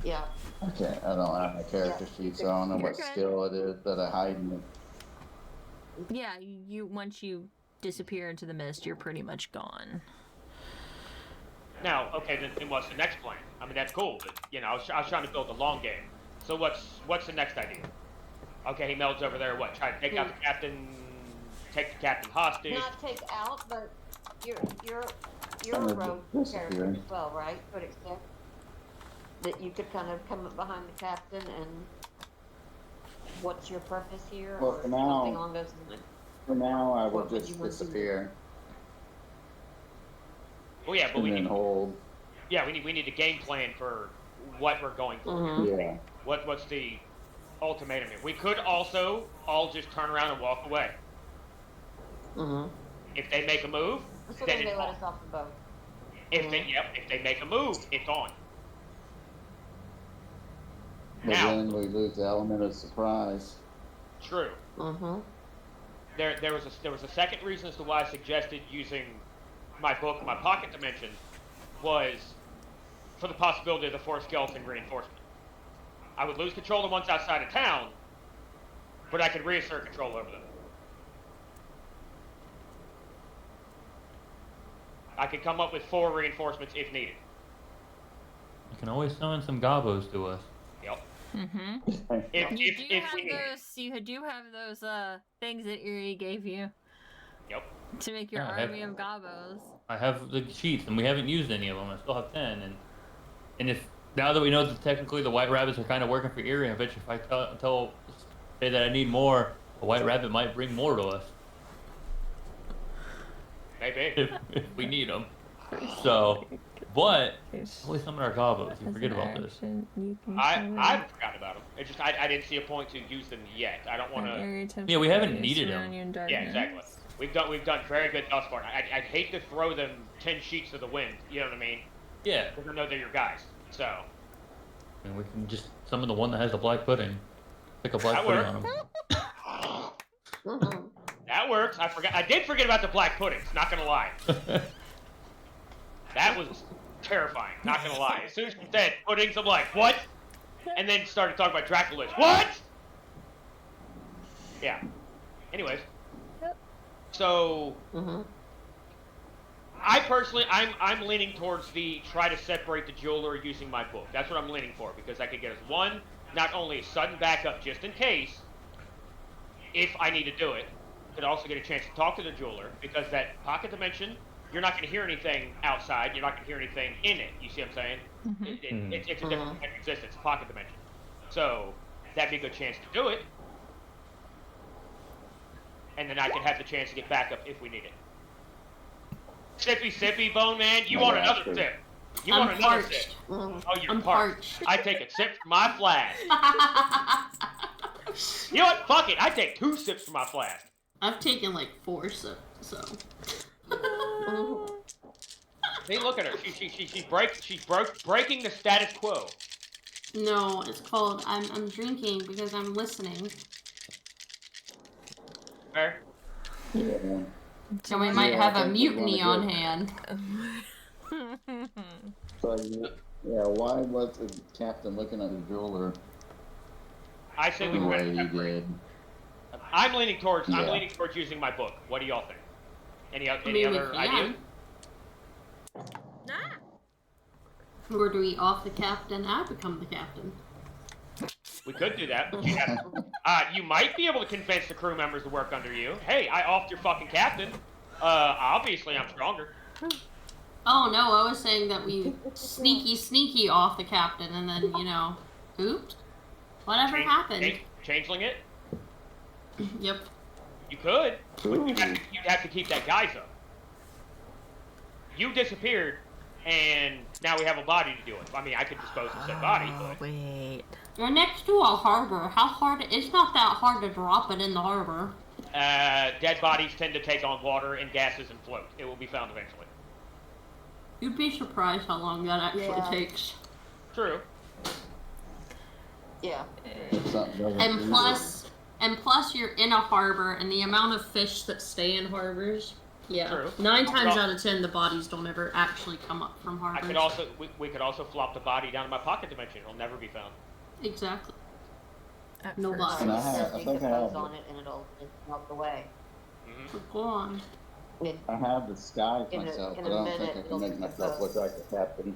Yeah. Okay, I don't have my character sheet, so I don't know You're what good. skill it is that I hide in it. Yeah, you once you disappear into the mist, you're pretty much gone. Now, okay, then what's the next plan? I mean, that's cool, but, I was trying to build the long game. So what's the next idea? Okay, he melds over there, what, try to take out the captain, take the captain hostage? Not take out, but you're a Kind of rogue disappear. character as well, right? Would expect that you could kind of come up behind the captain and what's your purpose here, Well, or for now- something along those lines. For now, I will What would just you want to do? disappear Well, yeah, but and we then need, hold. we need a game plan for what we're going for. Mm-hmm. Yeah. What's the ultimatum here? We could also all just turn around and walk away. Mm-hmm. If they make a move, So then then they it's let on. us off the boat. If they make a move, it's on. But Now, then we lose the element of surprise. true. Mm-hmm. There was a second reason as to why I suggested using my book, my pocket dimension, was for the possibility of the 4 skeleton reinforcement. I would lose control of the ones outside of town, but I could reassert control over them. I could come up with 4 reinforcements if needed. You can always summon some gobos to us. Yep. Mm-hmm. If You we need it. do have those things that Erie gave you Yep. to make your Yeah, I have- army of gobos. I have the sheets, and we haven't used any of them. I still have 10, and now that we know that technically the white rabbits are kind of working for Erie, I bet you if I say that I need more, a white rabbit might bring more to us Maybe. if we need them. So, but always summon our gobos. You forget about this. I forgot about them. It's just I didn't see a point to use them yet. I don't want to. Yeah, we haven't needed them. Yeah, exactly. We've done very good thus far. I'd hate to throw them 10 sheets to the wind. You know what I mean? Yeah. Because I know they're your guys. So. And we can just summon the one that has the black pudding. Pick a black pudding on him. That works. I did forget about the black puddings. Not gonna lie. That was terrifying. Not gonna lie. As soon as you said puddings, I'm like, what? And then started talking about Dracula's. What? Yeah. Anyways. So. I personally, I'm leaning towards the try to separate the jeweler using my book. That's what I'm leaning for, because I could get us one, not only a sudden backup just in case, if I need to do it, could also get a chance to talk to the jeweler, because that pocket dimension, you're not going to hear anything outside, you're not going to hear anything in it. You see what I'm saying? It's a different existence, a pocket dimension. So that'd be a good chance to do it, and then I could have the chance to get backup if we need it. Sippy, Bone Man, you want another sip. You want another sip. Oh, you're parched. I take a sip from my flask. You know what? Fuck it. I take 2 sips from my flask. I've taken like 4 sips, so. Hey, look at her. She's breaking the status quo. No, it's called I'm drinking because I'm listening. Fair? Yeah. So we might have a mutiny on hand. So, yeah, why was the captain looking at the jeweler I say we the way can he separate. did? I'm leaning towards using my book. What do y'all think? Any other ideas? Or do we off the captain and become the captain? We could do that, but you might be able to convince the crew members to work under you. Hey, I offed your fucking captain. Obviously I'm stronger. Oh no, I was saying that we sneaky off the captain and then, oops. Whatever happened. Changeling it? Yep. You could. But you'd have to keep that geyser up. You disappeared, and now we have a body to do it. I mean, I could dispose of said body, but... Wait. You're next to a harbor. How hard? It's not that hard to drop it in the harbor. Dead bodies tend to take on water and gases and float. It will be found eventually. You'd be surprised how long that actually takes. True. Yeah. And plus you're in a harbor, and the amount of fish that stay in harbors. Yeah. True. 9 times out of 10, the bodies don't ever actually come up from harbors. We could also flop the body down in my pocket dimension. It'll never be found. Exactly. At No first. bodies. And I think I have on it and it'll melt away. Go on. I have disguise myself, in but a I don't think minute, I it'll can make myself look like a captain.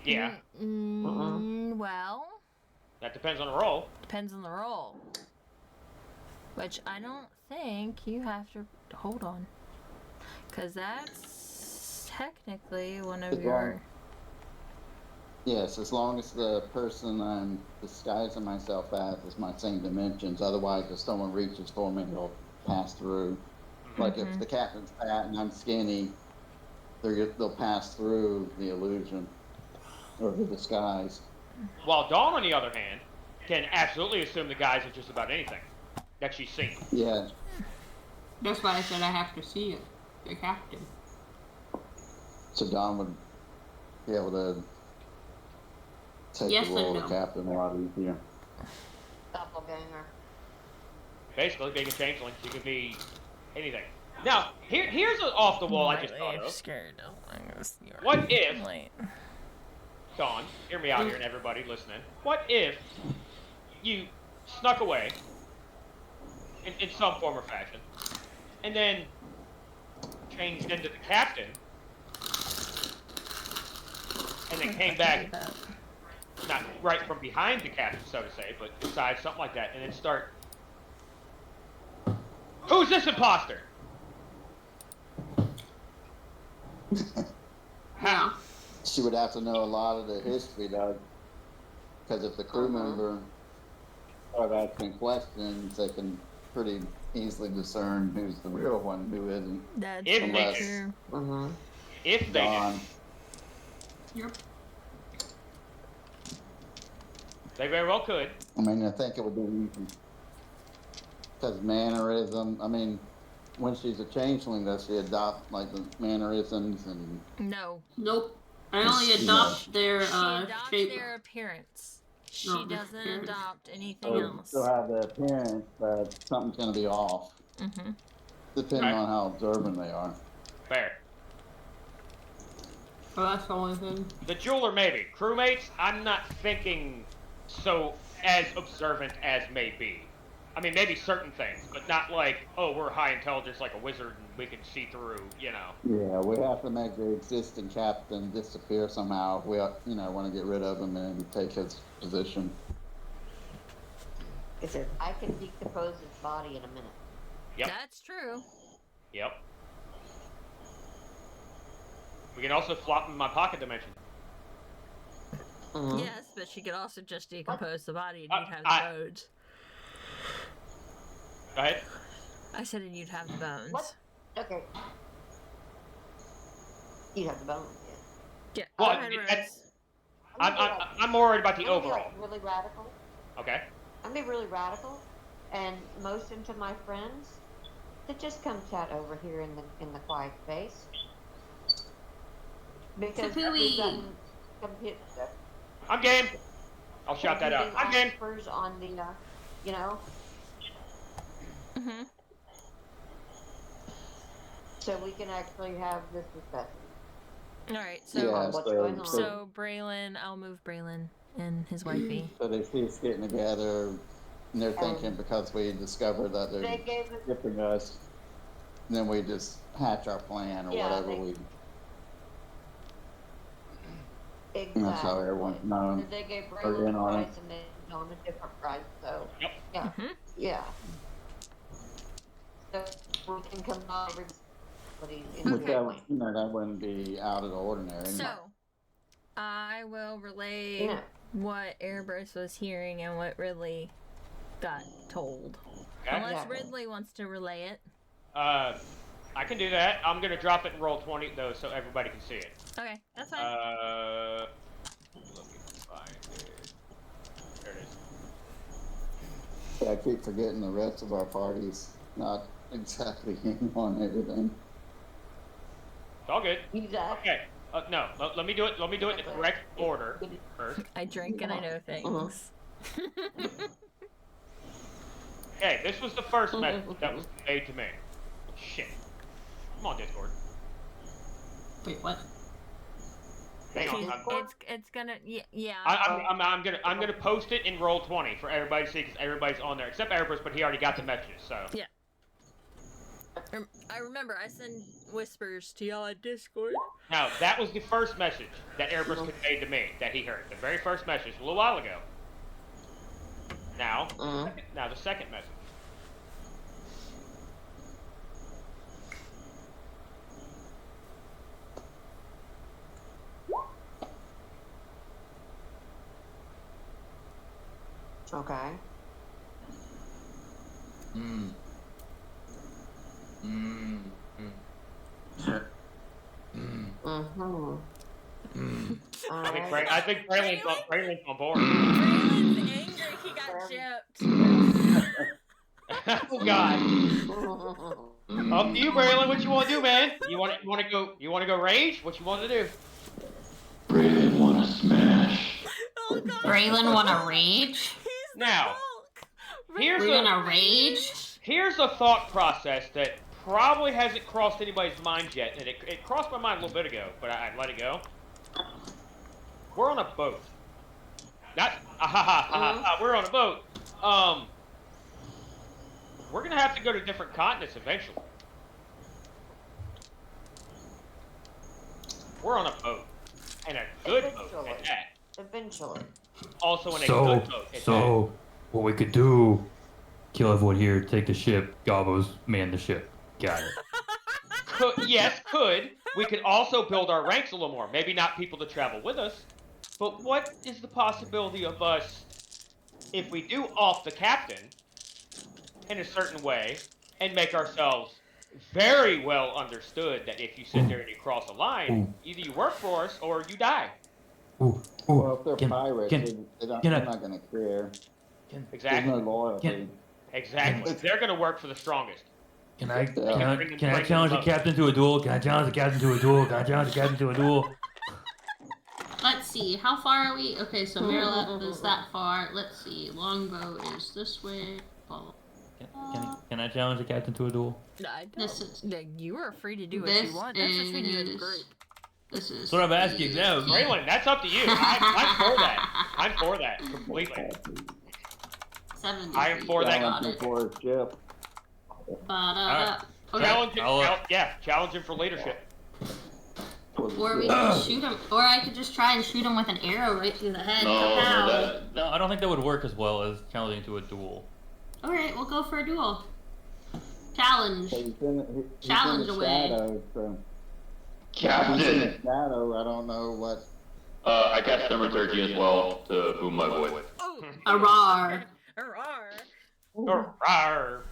Yeah. Well, That depends on the role. depends on the role. Which I don't think you have to hold on. Because that's technically one of your... Yes, as long as the person I'm disguising myself as is my same dimensions. Otherwise, if someone reaches for me, they'll pass through. Like if the captain's fat and I'm skinny, they'll pass through the illusion or the disguise. While Dawn, on the other hand, can absolutely assume the guise of just about anything that she's seen. Yeah. That's why I said I have to see it. The captain. So Don would be able to take Yes the role and of no. captain a lot easier. Doppelganger. Basically, being a changeling, she could be anything. Now, here's an off the wall I just thought I'm of. scared. No, What if, Wait. Dawn, hear me out here and everybody listening. What if you snuck away in some form or fashion, and then changed into the captain, and then came back, not right from behind the captain, so to say, but beside something like that, and then start, who's this imposter? Yeah. she would have to know a lot of the history, though, because if the crew member start asking questions, they can pretty easily discern who's the real one, who isn't. That's If very they true. If they Gone. Yep. They very well could. I mean, I think it would be easy. Because mannerism, I mean, when she's a changeling, does she adopt, like, the mannerisms and... No. Nope. I only She adopt their She adopts shape. their appearance. She No, their doesn't appearance. adopt anything Or else. still have the appearance, but something's going to be off, Mm-hmm. depending Right. on how observant they are. Fair. Oh, that's the only thing. The jeweler, maybe. Crewmates, I'm not thinking so as observant as may be. I mean, maybe certain things, but not like, oh, we're high intelligence like a wizard and we can see through, you know. Yeah, we have to make the existing captain disappear somehow. We, want to get rid of him and take his position. It says, I can decompose his body in a minute. Yep. That's true. Yep. We can also flop in my pocket dimension. Yes, but she could also just decompose the body and you'd have the bones. Go ahead. I said and you'd have the bones. What? Okay. You have the bone. Yeah. Well, go ahead, that's- Yeah. I'm more worried about the I'm gonna be, overall. like, really radical. Okay. I'm gonna be really radical, and motion to my friends to just come chat over here in the quiet space. Because Tapui. we've gotten computer. I'm game. I'll shout that out. I'm game. On the, Mm-hmm. so we can actually have this discussion. All right. So Yeah, what's going on? so Braylon, I'll move Braylon and his wifey. So they see us getting together, and they're thinking because we discovered that They they're gave us skipping us, then we just hatch our plan or Yeah, whatever they- and that's how everyone's known. They gave Or Braylon in a on it. price and they on a different price. So Yep. yeah, Mhm. yeah. So we can combine everybody's But individually. that wouldn't be out of the ordinary. So I will relay Yeah. what Airbus was hearing and what Ridley got told. Okay. Unless Yeah. Ridley wants to relay it. I can do that. I'm gonna drop it in roll 20 though, so everybody can see it. Okay, that's fine. Let me find it. There it is. Yeah, I keep forgetting the rest of our parties not exactly in on everything. It's all good. Exactly. Okay. No, let me do it. Let me do it in the correct order first. I drink and I know things. Okay, this was the first message that was made to me. Shit. Come on, Discord. Wait, what? Hang on. It's gonna yeah. I'm gonna post it in roll 20 for everybody to see because everybody's on there except Airbus, but he already got the messages. So Yeah. I remember I send whispers to y'all at Discord. now that was the first message that Airbus conveyed to me that he heard. The very first message a little while ago. Now the second message. Okay. Mm. Mm. Mm. Mm. Mm-hmm. Mm. I think Braylon's on board. Braylon's angry he got gypped. Oh God. Up to you, Braylon. What you want to do, man? You want to go rage? What you want to do? Braylon wanna smash. Oh God. Braylon wanna rage? He's the Now, Hulk. here's We're a gonna rage? here's a thought process that probably hasn't crossed anybody's mind yet, and it crossed my mind a little bit ago, but I let it go. We're on a boat. Not we're on a boat. We're gonna have to go to different continents eventually. We're on a boat, and a good boat at that. Eventually. Also in a good boat at that. So, what we could do, kill everyone here, take the ship, Gobos, man the ship. Got it. Yes, could. we could also build our ranks a little more. Maybe not people to travel with us, but what is the possibility of us, if we do off the captain in a certain way and make ourselves very well understood that if you sit there and you cross a line, either you work for us or you die. Well, if they're pirates, they're not going to care. Exactly. There's no loyalty. Exactly. They're going to work for the strongest. Can I challenge the captain to a duel? Can I challenge the captain to a duel? Can I challenge the captain to a duel? Let's see, how far are we? Okay, so Marilyn is that far. Let's see, Longbow is this way. Can I challenge the captain to a duel? I don't. This is, You are free to do what you want. That's between you and the group. This is. That's what I'm asking now. Braylon, that's up to you. I'm for that. I'm for that completely. 70. I am for that. Got it. For a ship. Okay. Challenge him for leadership. Or we can shoot him, or I could just try and shoot him with an arrow right through the head. No, I don't think that would work as well as challenging to a duel. All right, we'll go for a duel. Challenge. Challenge away. Shadow, so. Captain. Shadow, I don't know what. I cast Thaumaturgy as well to boom my voice. Arar. Arr.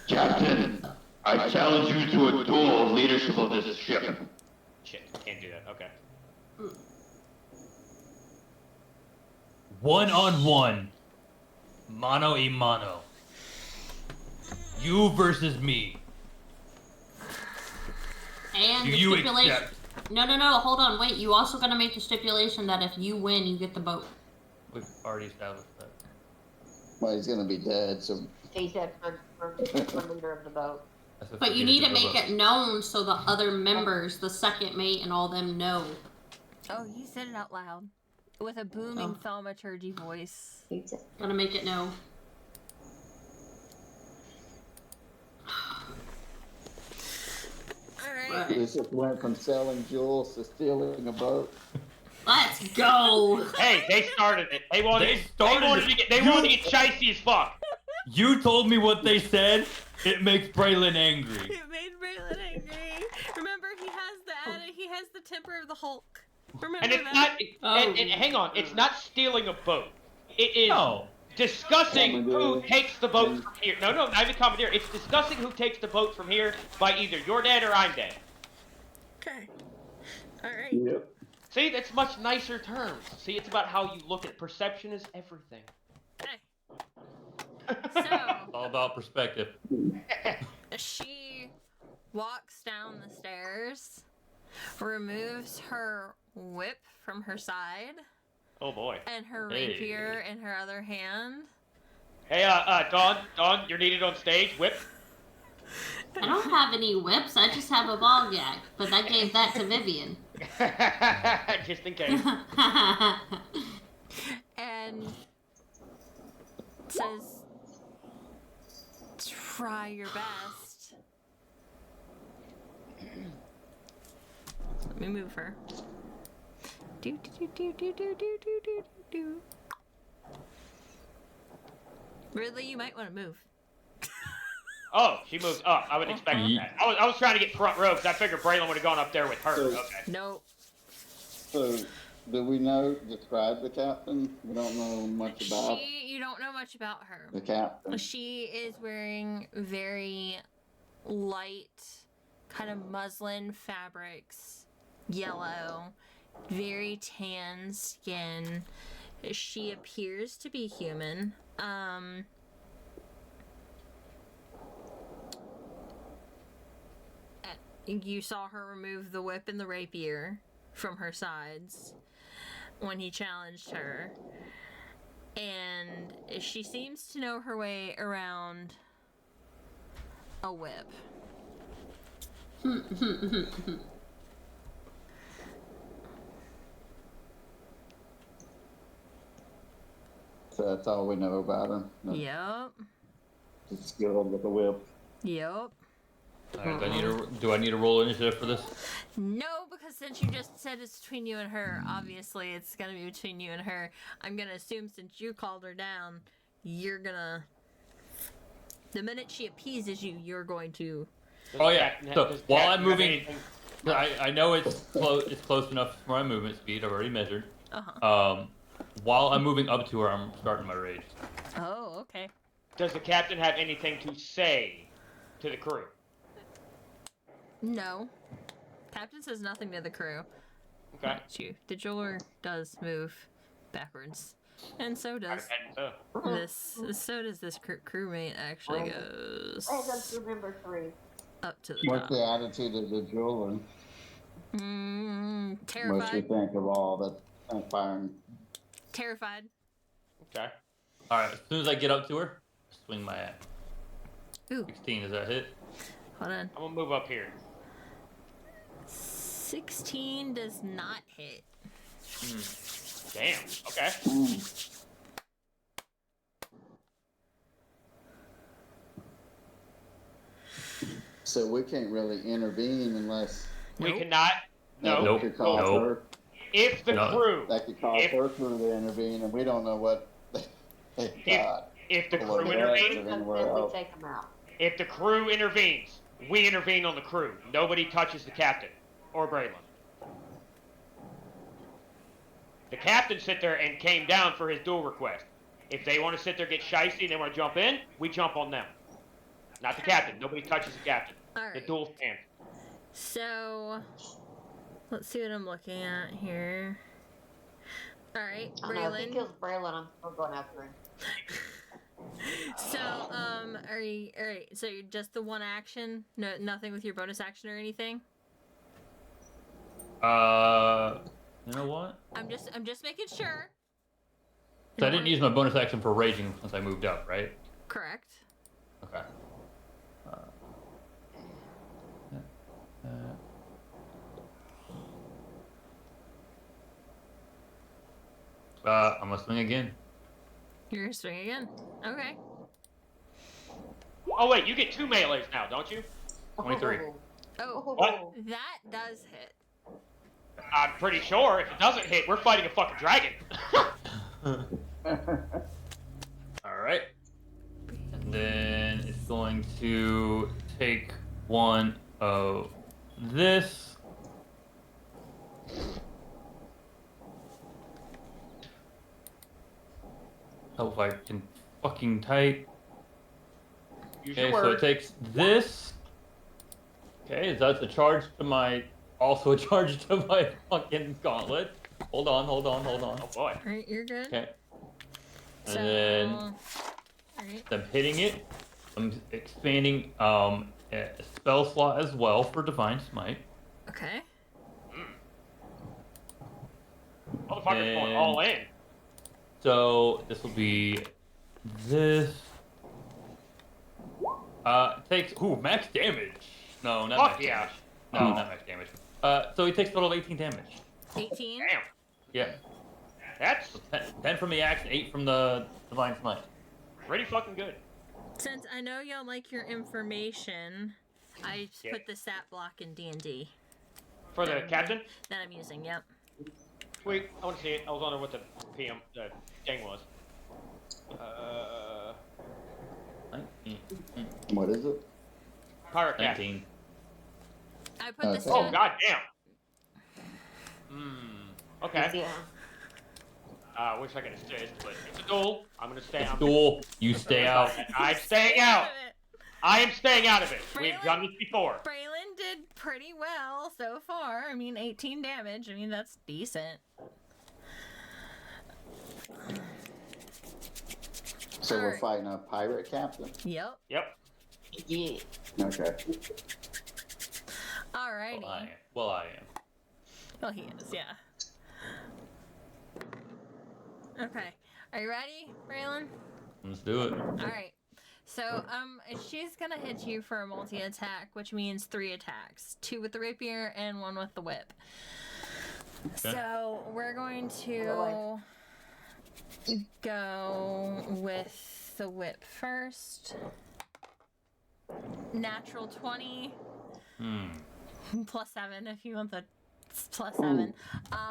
Captain, I challenge you to a duel of leadership of this ship. Shit, can't do that. Okay. 1-on-1. Mano a mano. You versus me. And Do the you stipulation. accept? No, hold on, wait. You also gotta make the stipulation that if you win, you get the boat. We've already established that. Well, he's gonna be dead, so. He said for leader of the boat. But you need to make it known so the other members, the second mate and all them know. Oh, you said it out loud. With a booming thaumaturgy voice. Gotta make it known. Alright. This just went from selling jewels to stealing a boat. Let's go! Hey, they started it. They wanted to get shicey as fuck. You told me what they said. It makes Braylon angry. It made Braylon angry. Remember, he has the temper of the Hulk. Remember And it's that? not. And hang on, it's not stealing a boat. It is discussing who takes the boat from here. No, not even commandeer. It's discussing who takes the boat from here by either you're dead or I'm dead. Okay. Alright. Yep. See, that's much nicer terms. See, it's about how you look at it. Perception is everything. So, All about perspective. she walks down the stairs, removes her whip from her side, Oh boy. and her rapier in her other hand. Hey, Dawn, you're needed on stage. Whip. I don't have any whips, I just have a ball gag, but I gave that to Vivian. Just in case. And says, try your best. Let me move her. Do do do do do do do do do do. Ridley, you might want to move. Oh, she moved up. I would expect that. I was trying to get front row because I figured Braylon would have gone up there with her. Okay. Nope. So, do we describe the captain? We don't know much about You don't know much about her. the captain. She is wearing very light, kind of muslin fabrics, yellow, very tan skin. She appears to be human. You saw her remove the whip and the rapier from her sides when he challenged her. And she seems to know her way around a whip. So that's all we know about him. No, Yep. he's skilled with a whip. Yep. Alright, do I need to roll initiative for this? No, because since you just said it's between you and her, obviously it's gonna be between you and her. I'm gonna assume since you called her down, you're gonna... The minute she appeases you, you're going to... Oh yeah. So while I'm moving, I know it's close. It's close enough for my movement speed. I've already measured. Uh-huh. While I'm moving up to her, I'm starting my rage. Oh, okay. Does the captain have anything to say to the crew? No. Captain says nothing to the crew. Okay. You. The jeweler does move backwards. And so does So. so does this crewmate actually goes remember 3. up to the What's top. the attitude of the jeweler? What you Terrified. think of all that transpiring? Terrified. Okay. Alright, as soon as I get up to her, swing my axe. Ooh. 16, does that hit? Hold on. I'm gonna move up here. 16 does not hit. Damn. Okay. So we can't really intervene unless We cannot. that No. could cause Nope. her. If the crew. That could cause her crew to intervene, and we don't know what they've got. If the Below crew decks intervenes, or anywhere else. Take them out. if the crew intervenes, we intervene on the crew. Nobody touches the captain or Braylon. The captain sit there and came down for his duel request. If they want to sit there, get shicey, and they want to jump in, we jump on them. Not the captain. Nobody touches the captain. All The right. duel stands. So, let's see what I'm looking at here. All right, I know, if he Braylon. kills Braylon, I'm still going after him. So, are you all right? So you're just the one action, no, nothing with your bonus action or anything. You know what? I'm just making sure. So I didn't use my bonus action for raging since I moved up, right? Correct. Okay. I'm gonna swing again. You're gonna swing again. Okay. Oh wait, you get 2 melees now, don't you? 23. Oh, What? that does hit. I'm pretty sure. If it doesn't hit, we're fighting a fucking dragon. Alright. And then it's going to take one of this. Oh, if I can fucking type. Use Okay, your so it word. takes this. Okay, that's a charge to my. Also a charge to my fucking gauntlet. Hold on. Oh boy. All right, you're good. Okay. And So, then all right. I'm hitting it. I'm expanding a spell slot as well for Divine Smite. Okay. Motherfucker's going all in. So this will be this. It takes max damage. No, not Fuck max yeah. damage. No, not max damage. So he takes a total of 18 damage. 18. Damn. Yeah. That's 10 from the axe, 8 from the Divine Smite. pretty fucking good. Since I know y'all like your information, I put the stat block in D&D For the captain? that I'm using. Yep. Sweet. I want to see it. I was wondering what the PM thing was. 19. What is it? Pirate captain. 19. I put the Okay. stat. Oh goddamn. Okay. Yeah. I wish I could assist, but it's a duel. I'm gonna stay. I'm Duel. You stay out. I'm staying out. I am staying out of it. We've Braylon? done this before. Braylon did pretty well so far. I mean, 18 damage. I mean, that's decent. So we're Alright. fighting a pirate captain? Yep. Yep. Yeah. Okay. Alrighty. Well, I am. Well, he is, yeah. Okay. Are you ready, Braylon? Let's do it. Alright. So, she's gonna hit you for a multi-attack, which means 3 attacks. 2 with the rapier and 1 with the whip. Okay. So, we're going to go with the whip first. Natural 20. Plus 7 if you want the plus 7.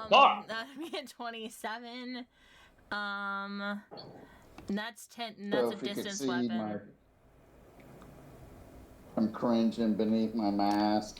Fuck. That would be a 27. That's 10. So That's a if you could distance see weapon. I'm cringing beneath my mask.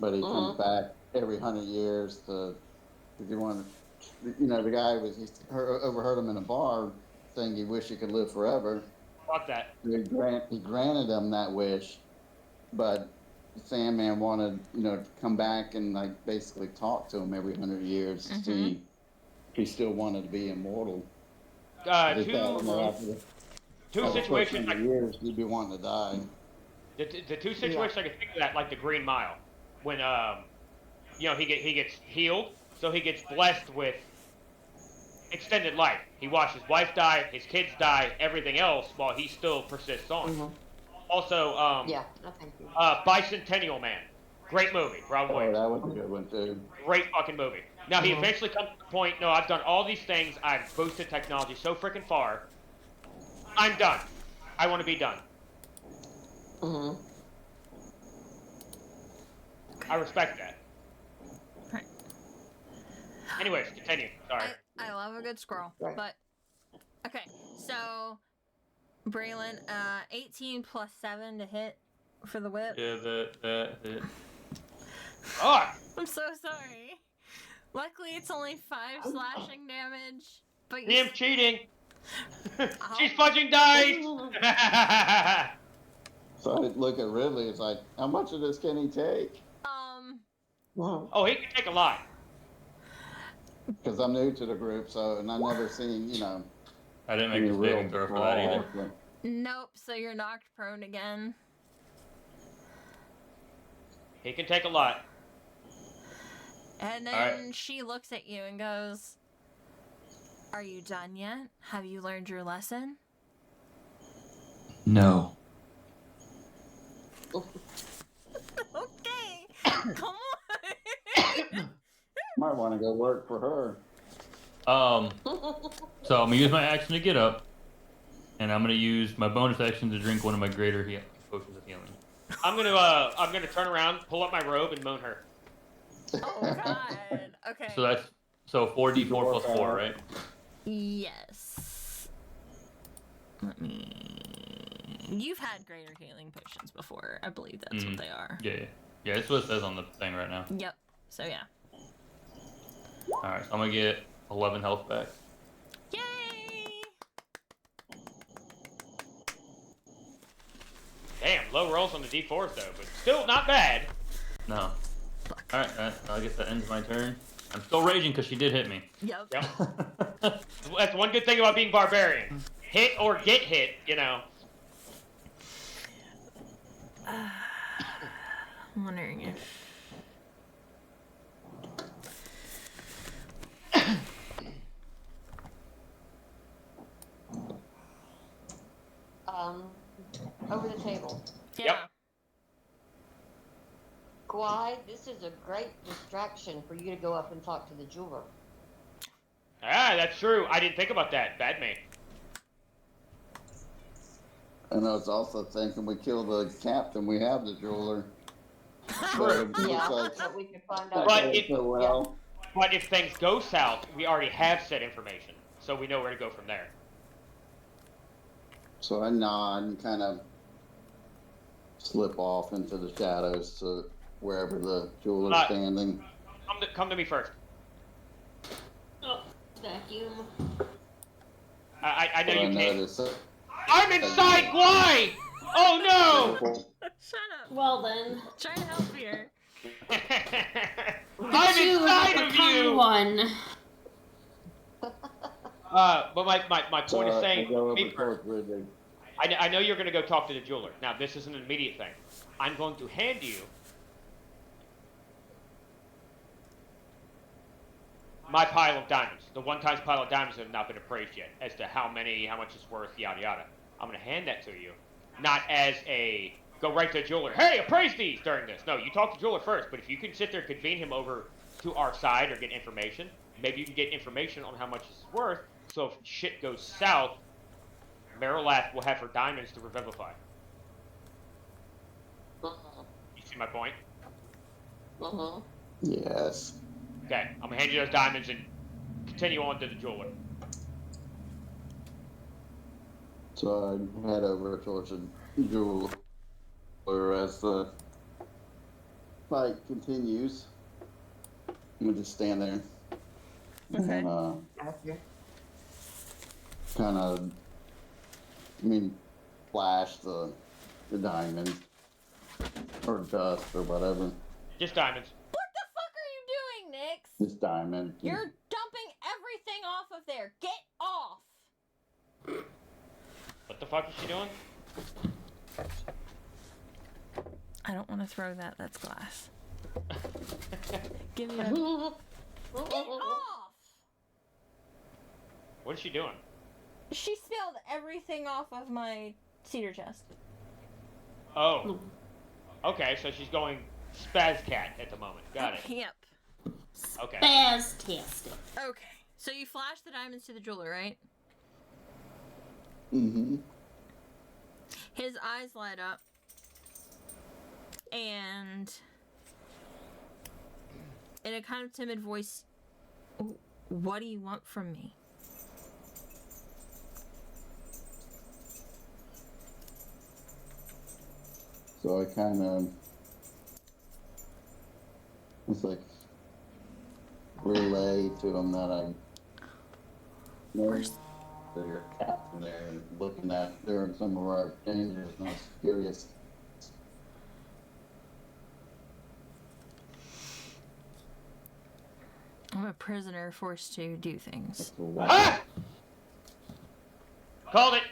but he comes back every 100 years to, if you want to, the guy overheard him in a bar saying he wished he could live forever. Fuck that. He granted him that wish, but Sandman wanted, to come back and like basically talk to him every 100 years to see if he still wanted to be immortal. Two situations. Years he'd be wanting to die. The two situations I can think of that, like the Green Mile, when he gets healed, so he gets blessed with extended life. He watched his wife die, his kids die, everything else, while he still persists on. Also, Bicentennial Man, great movie, Robin Williams. That was a good one too. Great fucking movie. Now he eventually comes to the point. No, I've done all these things. I've boosted technology so freaking far. I'm done. I want to be done. I respect that. Right. Anyways, continue. Sorry. I love a good scroll, but okay. So, Braylon, 18 plus 7 to hit for the whip. Yeah, that hit. Oh! I'm so sorry. Luckily, it's only 5 slashing damage. But him cheating. She's fudging dice. So I look at Ridley. It's like, how much of this can he take? Oh, he can take a lot. Because I'm new to the group, and I've never seen, I didn't make a saving throw for that either. Nope. So you're knocked prone again. He can take a lot. And then she looks at you and goes, "Are you done yet? Have you learned your lesson?" No. Okay, come on. Might want to go work for her. So I'm gonna use my action to get up, and I'm gonna use my bonus action to drink one of my greater potions of healing. I'm gonna turn around, pull up my robe, and moan her. Oh God. Okay. So that's 4d4 plus 4, right? Yes. You've had greater healing potions before. I believe that's what they are. Yeah, that's what it says on the thing right now. Yep. So yeah. All right, so I'm gonna get 11 health back. Yay! Damn, low rolls on the d4s though, but still not bad. No. All right, I guess that ends my turn. I'm still raging because she did hit me. Yep. That's one good thing about being barbarian. Hit or get hit, I'm wondering if... Over the table. Yeah. Yep. Kawhi, this is a great distraction for you to go up and talk to the jeweler. Ah, that's true. I didn't think about that. Bad me. And I was also thinking we kill the captain, we have the jeweler. But we can find out. But if things go south, we already have said information, so we know where to go from there. So I nod and kind of slip off into the shadows to wherever the jeweler's standing. Come to me first. Oh, vacuum. I know you can't. I'm inside Guy! Oh no! Shut up. Well then. Trying to help here. I'm inside of you! One. But my point is saying, I know you're going to go talk to the jeweler. Now, this is an immediate thing. I'm going to hand you my pile of diamonds. The one-time pile of diamonds that have not been appraised yet as to how much it's worth, yada yada. I'm going to hand that to you, not as a go right to the jeweler. Hey, appraise these during this. No, you talk to the jeweler first. But if you can sit there and convene him over to our side or get information, maybe you can get information on how much this is worth. So if shit goes south, Marilath will have her diamonds to revivify. You see my point? Yes. Okay, I'm gonna hand you those diamonds and continue on to the jeweler. So I head over towards the jeweler as fight continues, I'm gonna just stand there Okay. and kind of, flash the diamond or dust or whatever. Just diamonds. What the fuck are you doing, Nix? Just diamond. You're dumping everything off of there. Get off. What the fuck is she doing? I don't want to throw that. That's glass. Give me a... Get off! What is she doing? She spilled everything off of my cedar chest. Oh. Okay, so she's going spaz cat at the moment. Got it. Yep. Okay. Fantastic. Okay. So you flash the diamonds to the jeweler, right? Mm-hmm. His eyes light up. And in a kind of timid voice, what do you want from me? So I kind of, it's like, relay to him that I know that you're a captain there and looking at during some of our dangers, and I was curious. I'm a prisoner forced to do things. Ah! Called it.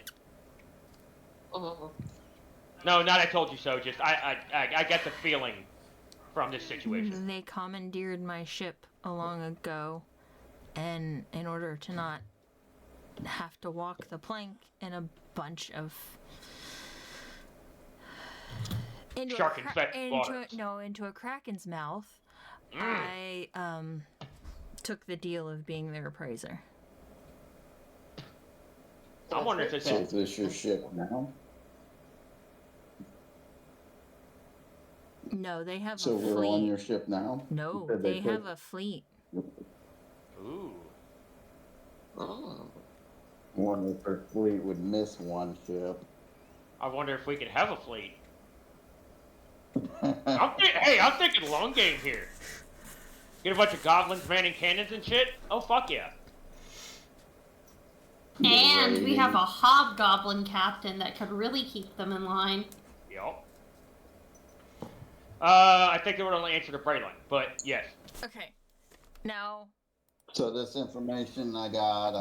No, not I told you so. Just I get the feeling from this situation. They commandeered my ship long ago, and in order to not have to walk the plank in a bunch of into a kraken's mouth, I took the deal of being their appraiser. I wonder if this So is this your ship now? No, they have So a we're fleet. on your ship now? No, You said they have could. a fleet. Ooh. I wonder if our fleet would miss one ship. I wonder if we could have a fleet. I'm thinking long game here. Get a bunch of goblins manning cannons and shit? Oh, fuck yeah. And we have a hobgoblin captain that could really keep them in line. Yup. I think it would only answer to Braylon, but yes. Okay. Now. So this information I got,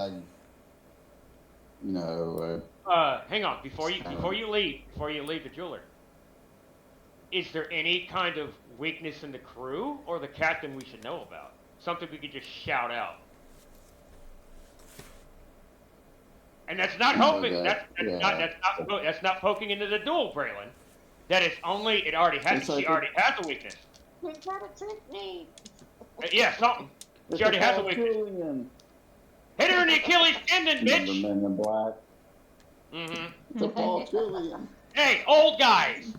Hang on. Before you leave the jeweler, is there any kind of weakness in the crew or the captain we should know about? Something we could just shout out. And that's not hoping. That's not poking into the duel, Braylon. That is only. It already has. She already has a weakness. You gotta trick me. Yeah, something. She already has a weakness. Hit her in the Achilles tendon, bitch. The Men in Black. Mm-hmm. It's a Paul Trillian. Hey, old guys.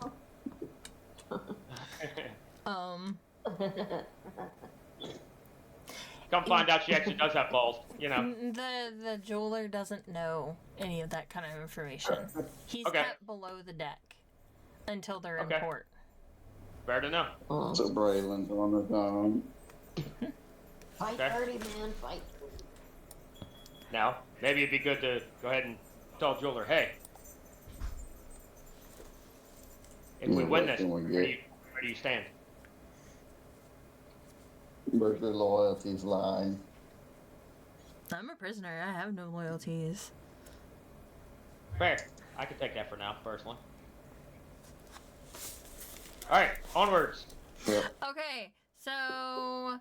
Come find out she actually does have balls, you know. The jeweler doesn't know any of that kind of information. He's kept below the deck until they're in port. Fair to know. So Braylon's on his own. Fight 30, man, fight. Now, maybe it'd be good to go ahead and tell jeweler, hey, if we win this, where do you stand? Where's your loyalties lie? I'm a prisoner. I have no loyalties. Fair. I can take that for now, personally. Alright, onwards. Yep. Okay, so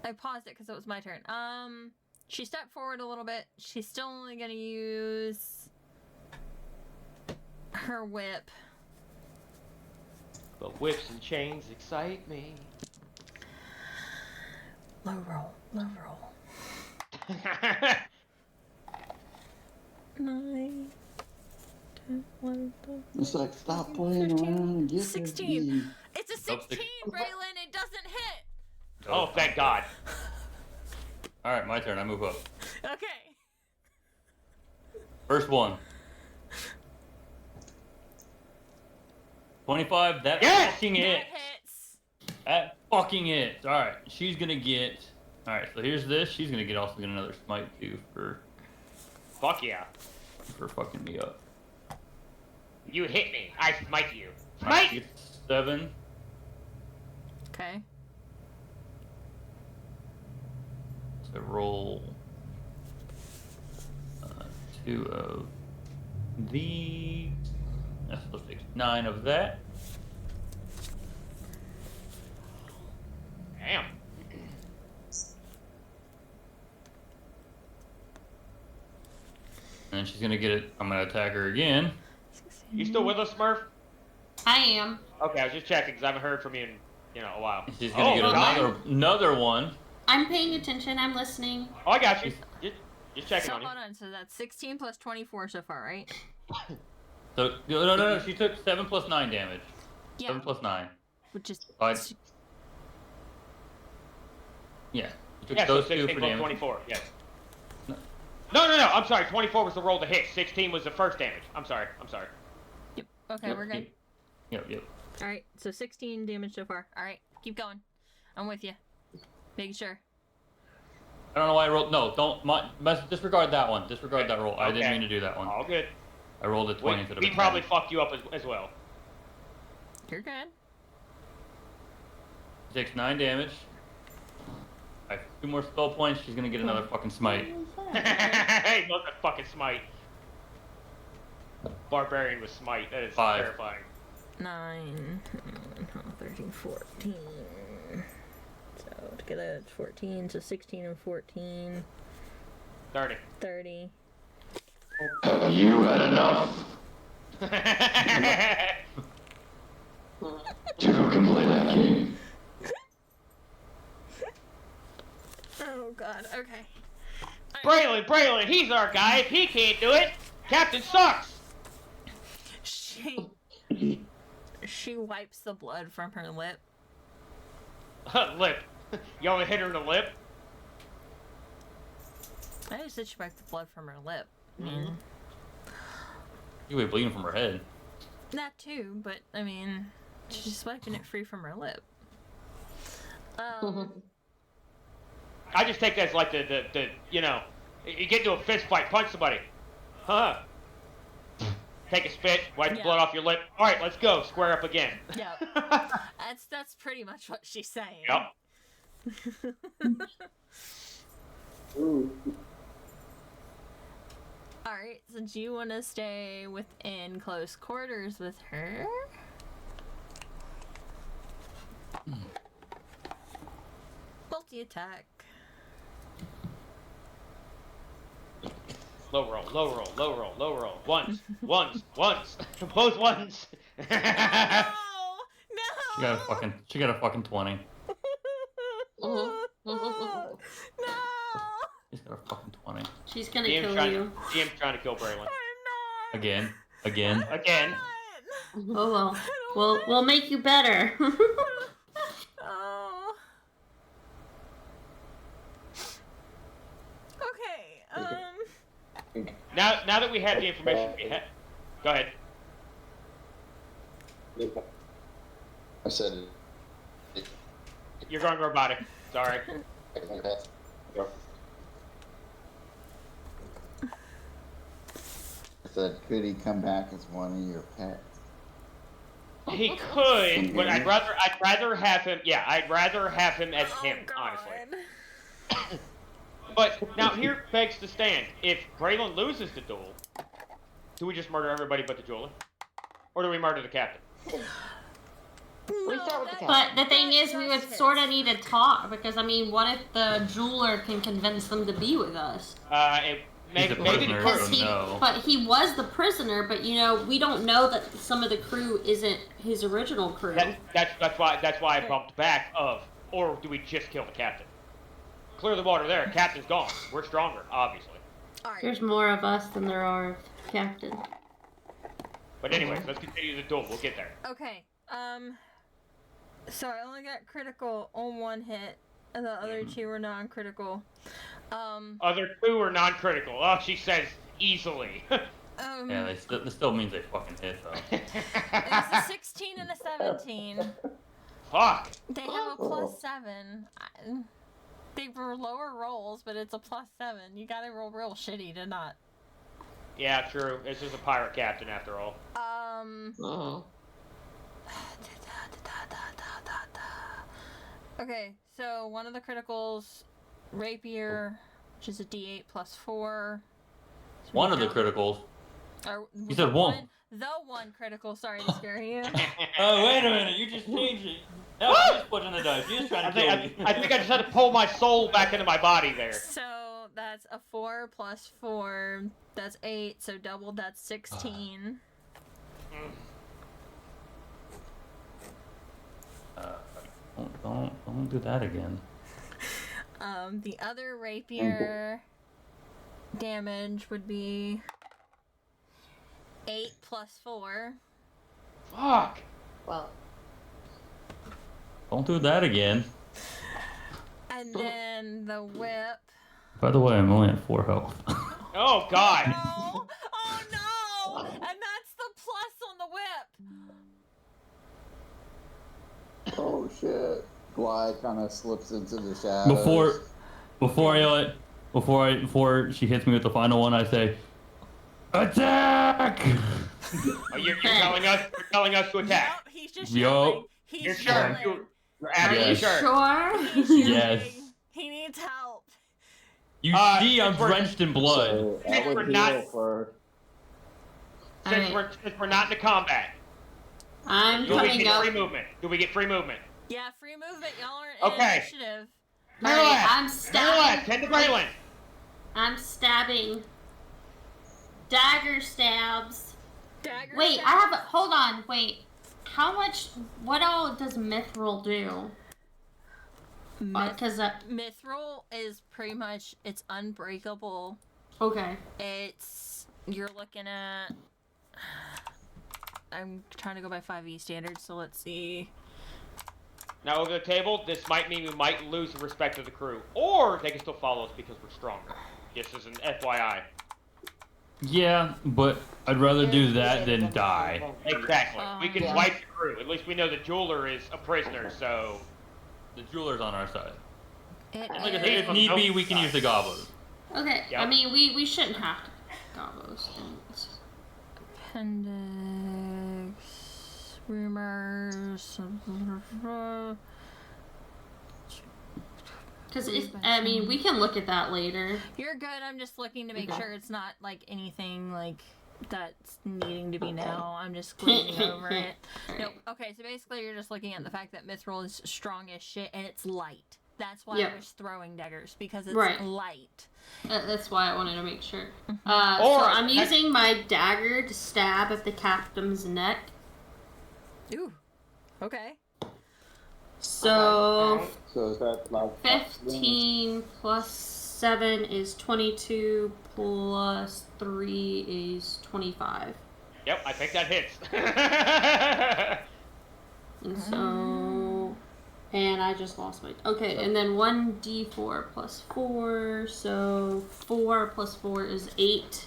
I paused it because it was my turn. She stepped forward a little bit. She's still only gonna use her whip. But whips and chains excite me. Low roll, low roll. 9, 10, 11, 12, It's like, stop playing around and get 16. It's a 16, Braylon. It doesn't hit. Oh, thank God. Alright, my turn. I move up. Okay. First one. 25, that Yes! fucking That hit. hits. That fucking it. All right, she's gonna get. All right, so here's this. She's gonna get also get another smite too for. Fuck yeah. For fucking me up. You hit me. I smite you. All right, Smite. she gets 7. Okay. So roll 2 of these. That's supposed to take 9 of that. Damn. And then she's gonna get it. I'm gonna attack her again. You still with us, Smurf? I am. Okay, I was just checking because I haven't heard from you in a while. She's gonna get another one. I'm paying attention. I'm listening. Oh, I got you. Just checking So on you. hold on. So that's 16 plus 24 so far, right? So no. She took 7 plus 9 damage. Yeah. 7 plus 9. Which is. Yeah. You took Yeah, so those 2 16 for plus damage. 24. Yes. No. I'm sorry. 24 was the roll to hit. 16 was the first damage. I'm sorry. Yep. Okay, Yep, we're good. Yep. All right. So 16 damage so far. All right. Keep going. I'm with you. Making sure. I don't know why I rolled. No, don't. Disregard that one. Disregard that roll. I didn't mean to do that one. All good. I rolled a 20 instead of a 10. We probably fucked you up as well. You're good. She takes 9 damage. I have 2 more spell points. She's gonna get another fucking smite. Hey, look at fucking smite. Barbarian with smite. That is 5. terrifying. 9, 13, 14. So together it's 14. So 16 and 14. 30. 30. You had enough to complete that game. Oh god. Okay. Braylon, he's our guy. If he can't do it, Captain sucks. She wipes the blood from her lip. Lip. You only hit her in the lip? I just said she wiped the blood from her lip. You were bleeding from her head. That too, but I mean, she's just wiping it free from her lip. I just take that as like the you know, you get into a fist fight, punch somebody. Huh. Take a spit, wipe the blood off your lip. All right, let's go. Square up again. Yep. That's pretty much what she's saying. Yep. Alright, so do you want to stay within close quarters with her? Multi-attack. Low roll. Once. Both ones. No! She got a fucking 20. No! She's got a fucking 20. She's gonna kill you. GM's trying to kill Braylon. I'm not! Again. Oh well. We'll make you better. Oh. Okay, Now that we have the information, go ahead. I said it. You're going robotic. Sorry. I said, could he come back as one of your pets? He could, but I'd rather have him. Yeah, I'd rather have him as him, honestly. But now here begs to stand: if Braylon loses the duel, do we just murder everybody but the jeweler, or do we murder the captain? We start with the captain. But the thing is, we would sort of need to talk because I mean, what if the jeweler can convince them to be with us? Maybe because he was the prisoner, but you know we don't know that some of the crew isn't his original crew. That's why I bumped back or do we just kill the captain? Clear the water there. Captain's gone. We're stronger, obviously. There's more of us than there are of Captain. But anyways, let's continue the duel. We'll get there. Okay. So I only got critical on one hit, and the other two were non-critical. Other two are non-critical. Oh, she says easily. Yeah, this still means they fucking hit though. It was a 16 and a 17. Fuck. They have a +7. They were lower rolls, but it's a +7. You gotta roll real shitty to not. Yeah, true. This is a pirate captain after all. Okay, so one of the criticals, rapier, which is a D8 +4. One of the criticals. Or You said one. The one critical. Sorry to scare you. Oh, wait a minute. You just changed it. That was just putting the dice. You just trying to kill me. I think I just had to pull my soul back into my body there. So that's a 4 + 4. That's 8. So doubled. That's 16. Don't do that again. The other rapier damage would be 8 + 4. Fuck. Well, Don't do that again. And then the whip. By the way, I'm only at 4 health. Oh god. Oh, oh no! And that's the plus on the whip. Oh shit. Glide kind of slips into the shadows. Before she hits me with the final one, I say, attack! Oh, you're telling us to attack. Nope, he's just yelling. Yo. He's You're sure? yelling. You're Are absolutely you sure. sure? He's yelling. Yes. He needs help. You see, I'm drenched in blood. So I Since would we're heal not- for. Since we're not in the combat, I'm do we coming get up. free movement? Do we get free movement? Yeah, free movement. Y'all aren't in Okay. initiative. Alright, I'm Left, stabbing. tend to Braylon. I'm stabbing. Dagger stabs. Dagger Wait, stab. I have. Hold on. Wait. How much? What all does mithril do? Because Mithril is pretty much, it's unbreakable. okay. It's, you're looking at, I'm trying to go by 5e standards, so let's see. Now over the table, this might mean we might lose the respect of the crew, or they can still follow us because we're stronger. Just as an FYI. Yeah, but I'd rather do that than die. Exactly. We can Yeah. wipe the crew. At least we know the jeweler is a prisoner, so. The jeweler's on our side. It Like I said, is, if need be, we can use the gobos. Okay. Yep. I mean, we shouldn't have to got those things. appendix, rumors, Because I mean, we can look at that later. You're good. I'm just looking to make sure it's not like anything like that's needing to be now. I'm just glazing over it. No, okay, so basically you're just looking at the fact that mithril is strong as shit and it's light. That's why I was throwing daggers, because it's light. That's why I wanted to make sure. So Or- I'm using my dagger to stab at the captain's neck. Ooh. Okay. So So is that like 15 plus 7 is 22 plus 3 is 25. Yep, I think that hits. And so, and I just lost my, okay, and then 1d4 plus 4, so 4 plus 4 is 8.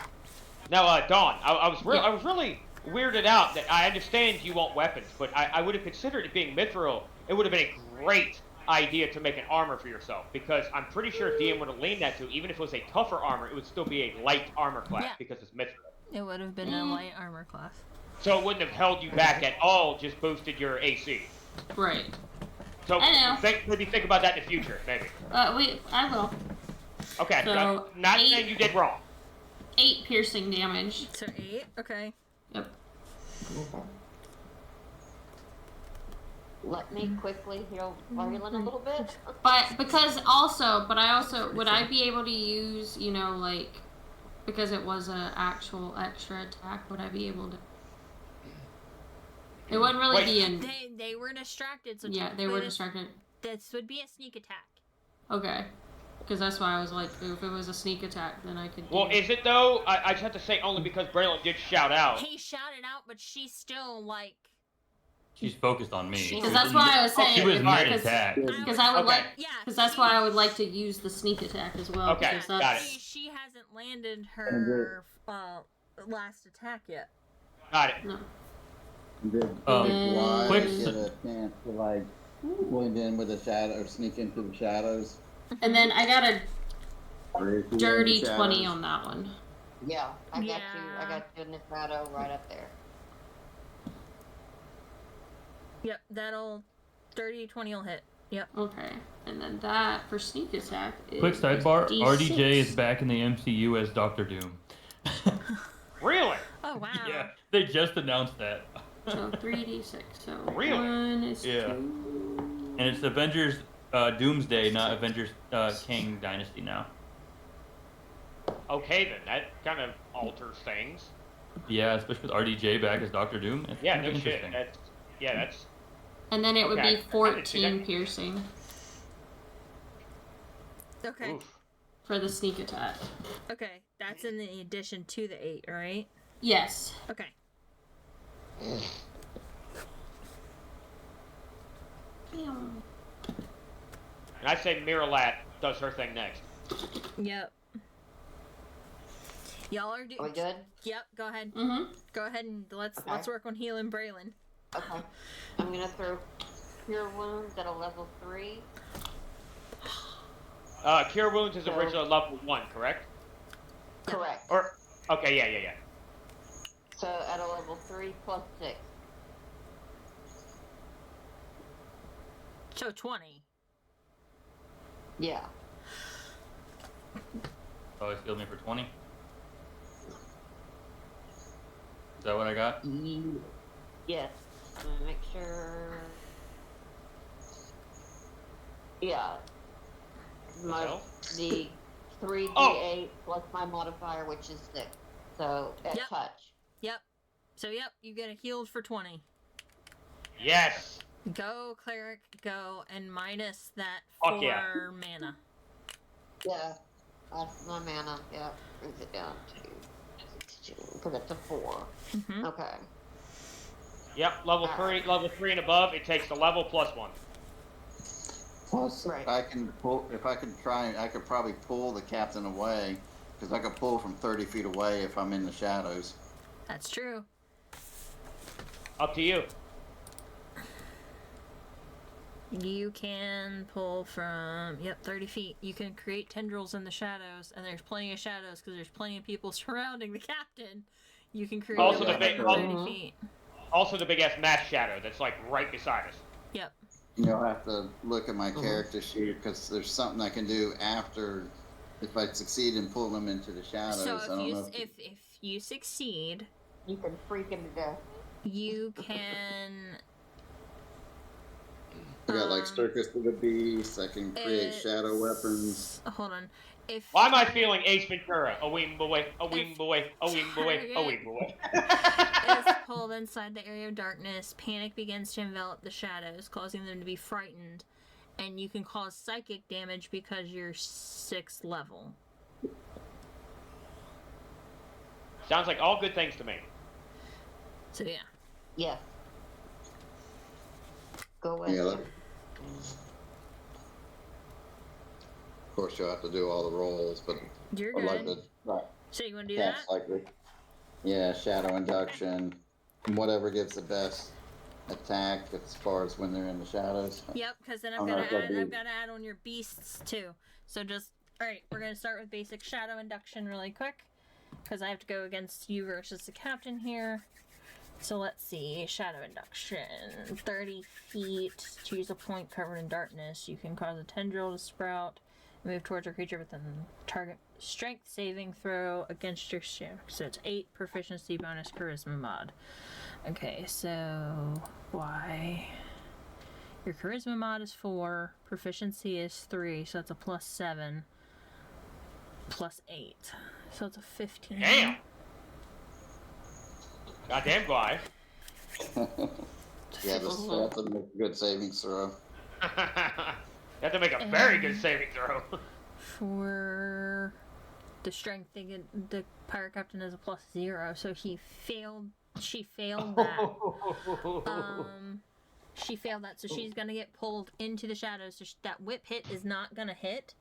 Now, Dawn, I was really weirded out that I understand you want weapons, but I would have considered it being mithril. It would have been a great idea to make an armor for yourself, because I'm pretty sure if DM would have leaned that to, even if it was a tougher armor, it would still be a light armor class because it's mithril. It would have been a light armor class. So it wouldn't have held you back at all, just boosted your AC. Right. So I know. maybe think about that in the future, maybe. I will. Okay, So, I'm not 8 saying you did wrong. 8 piercing damage. So 8? Okay. Yep. Let me quickly heal Marlon a little bit. But would I be able to use, you know, like, because it was an actual extra attack, would I be able to? It wouldn't really be in. They were distracted, so Yeah, they were distracted. This would be a sneak attack. Okay. Because that's why I was like, if it was a sneak attack, then I could. Well, is it though? I just have to say only because Braylon did shout out. He shouted out, but she's still like. She's focused on me. Because that's why I was saying. She was mid because attack. Because I would Okay. like. Because that's why I would like to use the sneak attack as well. Okay, because got that's, it. She hasn't landed her last attack yet. Got it. No. Did Um, Glide quick get a chance to like Blend in with the shadow, or sneak into the shadows. And then I got a Or if you dirty in the 20 shadows. on that one. Yeah, I got Yeah. you. I got you in the shadow right up there. Yep, that'll 30 20 will hit. Yep. Okay. And then that for sneak attack is Quick sidebar: D6. RDJ is back in the MCU as Doctor Doom. Really? Oh wow. Yeah, they just announced that. So 3d6. So Really? 1 is Yeah. 2. And it's Avengers Doomsday, not Avengers King Dynasty now. Okay, then that kind of alters things. Yeah, especially with RDJ back as Doctor Doom. It's Yeah, kinda no shit. interesting. That's And then it would Okay, be I didn't see that. 14 piercing Okay. oof. for the sneak attack. Okay. That's in the addition to the 8, right? Yes. Okay. And I say Miralat does her thing next. Yep. Y'all are doing. Are we good? Yep. Go ahead. Mm-hmm. Go ahead and let's Okay. work on healing Braylon. Okay. I'm gonna throw Cure Wounds at a level 3. Cure Wounds is So- originally level 1, correct? Correct. Or okay, yeah. So at a level 3 plus 6. So 20. Yeah. Oh, it's healed me for 20. Is that what I got? Yes. I'm gonna make sure. Yeah. So? The 3d8 Oh! plus my modifier, which is 6. So at Yep. touch. Yep. So yep, you get a healed for 20. Yes. Go cleric, go, and minus that Fuck 4 yeah. mana. Yeah. That's my mana. Yeah. Brings it down to 16. Because it's a 4. Mm-hmm. Okay. Yep, level 3 and above, it takes the level plus 1. Plus, Right. I can pull. If I could try, I could probably pull the captain away because I could pull from 30 feet away if I'm in the shadows. That's true. Up to you. You can pull from 30 feet. You can create tendrils in the shadows, and there's plenty of shadows because there's plenty of people surrounding the captain. You can create Also a the web big- from 30 feet. Also the big ass mass shadow that's like right beside us. Yep. You'll have to look at my character sheet because there's something I can do after if I succeed in pulling them into the shadows. So I don't know if you succeed, You can freak him to death. you can. I got like Circus of the Beast. I can create shadow weapons. Hold on. If Why am I feeling Ace Ventura? A wing boy, a wing boy, a wing boy, a wing boy. is pulled inside the area of darkness, panic begins to envelop the shadows, causing them to be frightened, and you can cause psychic damage because you're 6th level. Sounds like all good things to me. So yeah. Yes. Go with Yeah. it. Of course, you'll have to do all the rolls, but You're I'd like good. to. Right. So you want to do that? Cast like the, yeah, shadow induction, and whatever gives the best attack as far as when they're in the shadows. Yep, because then Oh, that's what I've got to add on your beasts too. So just alright, we're gonna start with basic shadow induction really quick. Because I have to go against you versus the captain here. So let's see. Shadow induction. 30 feet. Choose a point covered in darkness. You can cause a tendril to sprout. Move towards a creature within target strength saving throw against your strength. So it's 8 proficiency bonus charisma mod. Okay, so why? Your charisma mod is 4. Proficiency is 3. So that's a +7. +8. So it's a 15. Damn! Goddamn guy. Yeah, just have to make a good savings throw. You have to make a very good saving throw. For the strength thing, the pirate captain is a +0, so she failed that. She failed that, so she's gonna get pulled into the shadows. So that whip hit is not gonna hit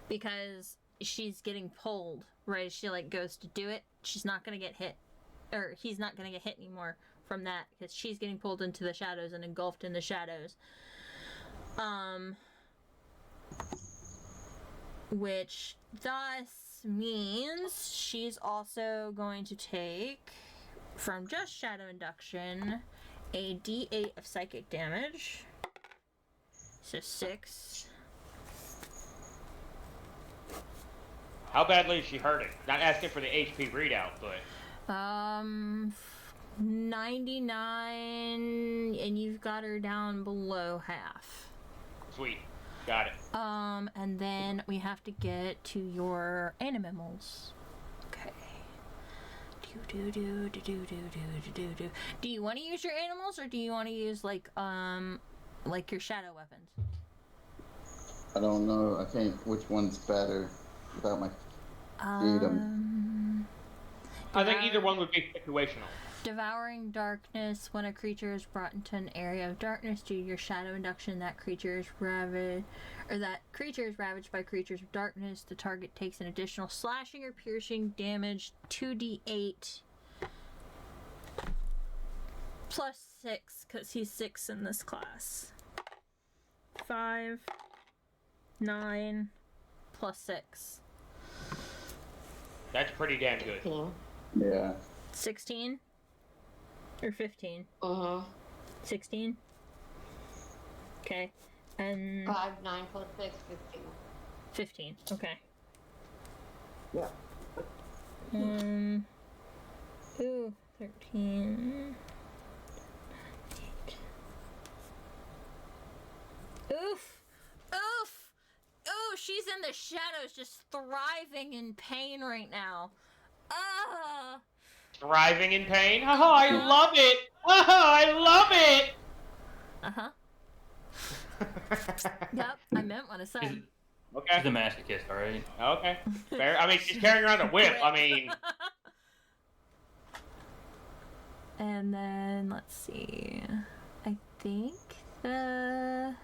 because she's getting pulled right as she like goes to do it. She's not gonna get hit, or he's not gonna get hit anymore from that because she's getting pulled into the shadows and engulfed in the shadows. Which thus means she's also going to take, from just Shadow Induction, a d8 of psychic damage. So 6. How badly is she hurting? Not asking for the HP readout, but 99, and you've got her down below half. sweet. Got it. And then we have to get to your animals. Okay. Do you want to use your animals, or do you want to use like your shadow weapons? I don't know. I think which one's better without my freedom. I think either one would be situational. Devouring darkness. When a creature is brought into an area of darkness due to your shadow induction, that creature is ravaged by creatures of darkness. The target takes an additional slashing or piercing damage, 2d8 plus 6, because he's 6 in this class. 5, 9 plus 6. That's pretty damn good. Yeah. 16 or 15? 16. Okay, and 5, 9 plus 6, 15. 15. Okay. Yeah. Ooh, 13. 8. Oof! Oof! Ooh, she's in the shadows, just thriving in pain right now. Ah! Thriving in pain? Oh, I love it! Oh, I love it! Yep, I meant what I said. Okay. She's a masochist, alright? Okay. Fair. I mean, she's carrying around a whip. I mean... And then, let's see. I think the...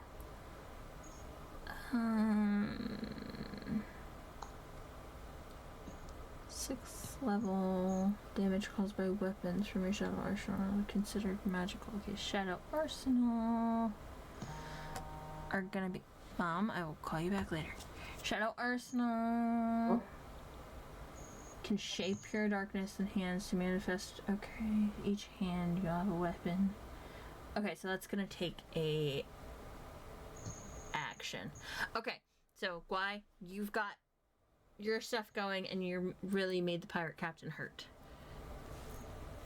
6th level damage caused by weapons from your Shadow Arsenal considered magical. Okay, Shadow Arsenal are gonna be... Mom, I will call you back later. Shadow Arsenal can shape your darkness in hands to manifest. Okay, each hand you have a weapon. Okay, so that's gonna take a action. Okay, so Guai, you've got your stuff going, and you really made the pirate captain hurt.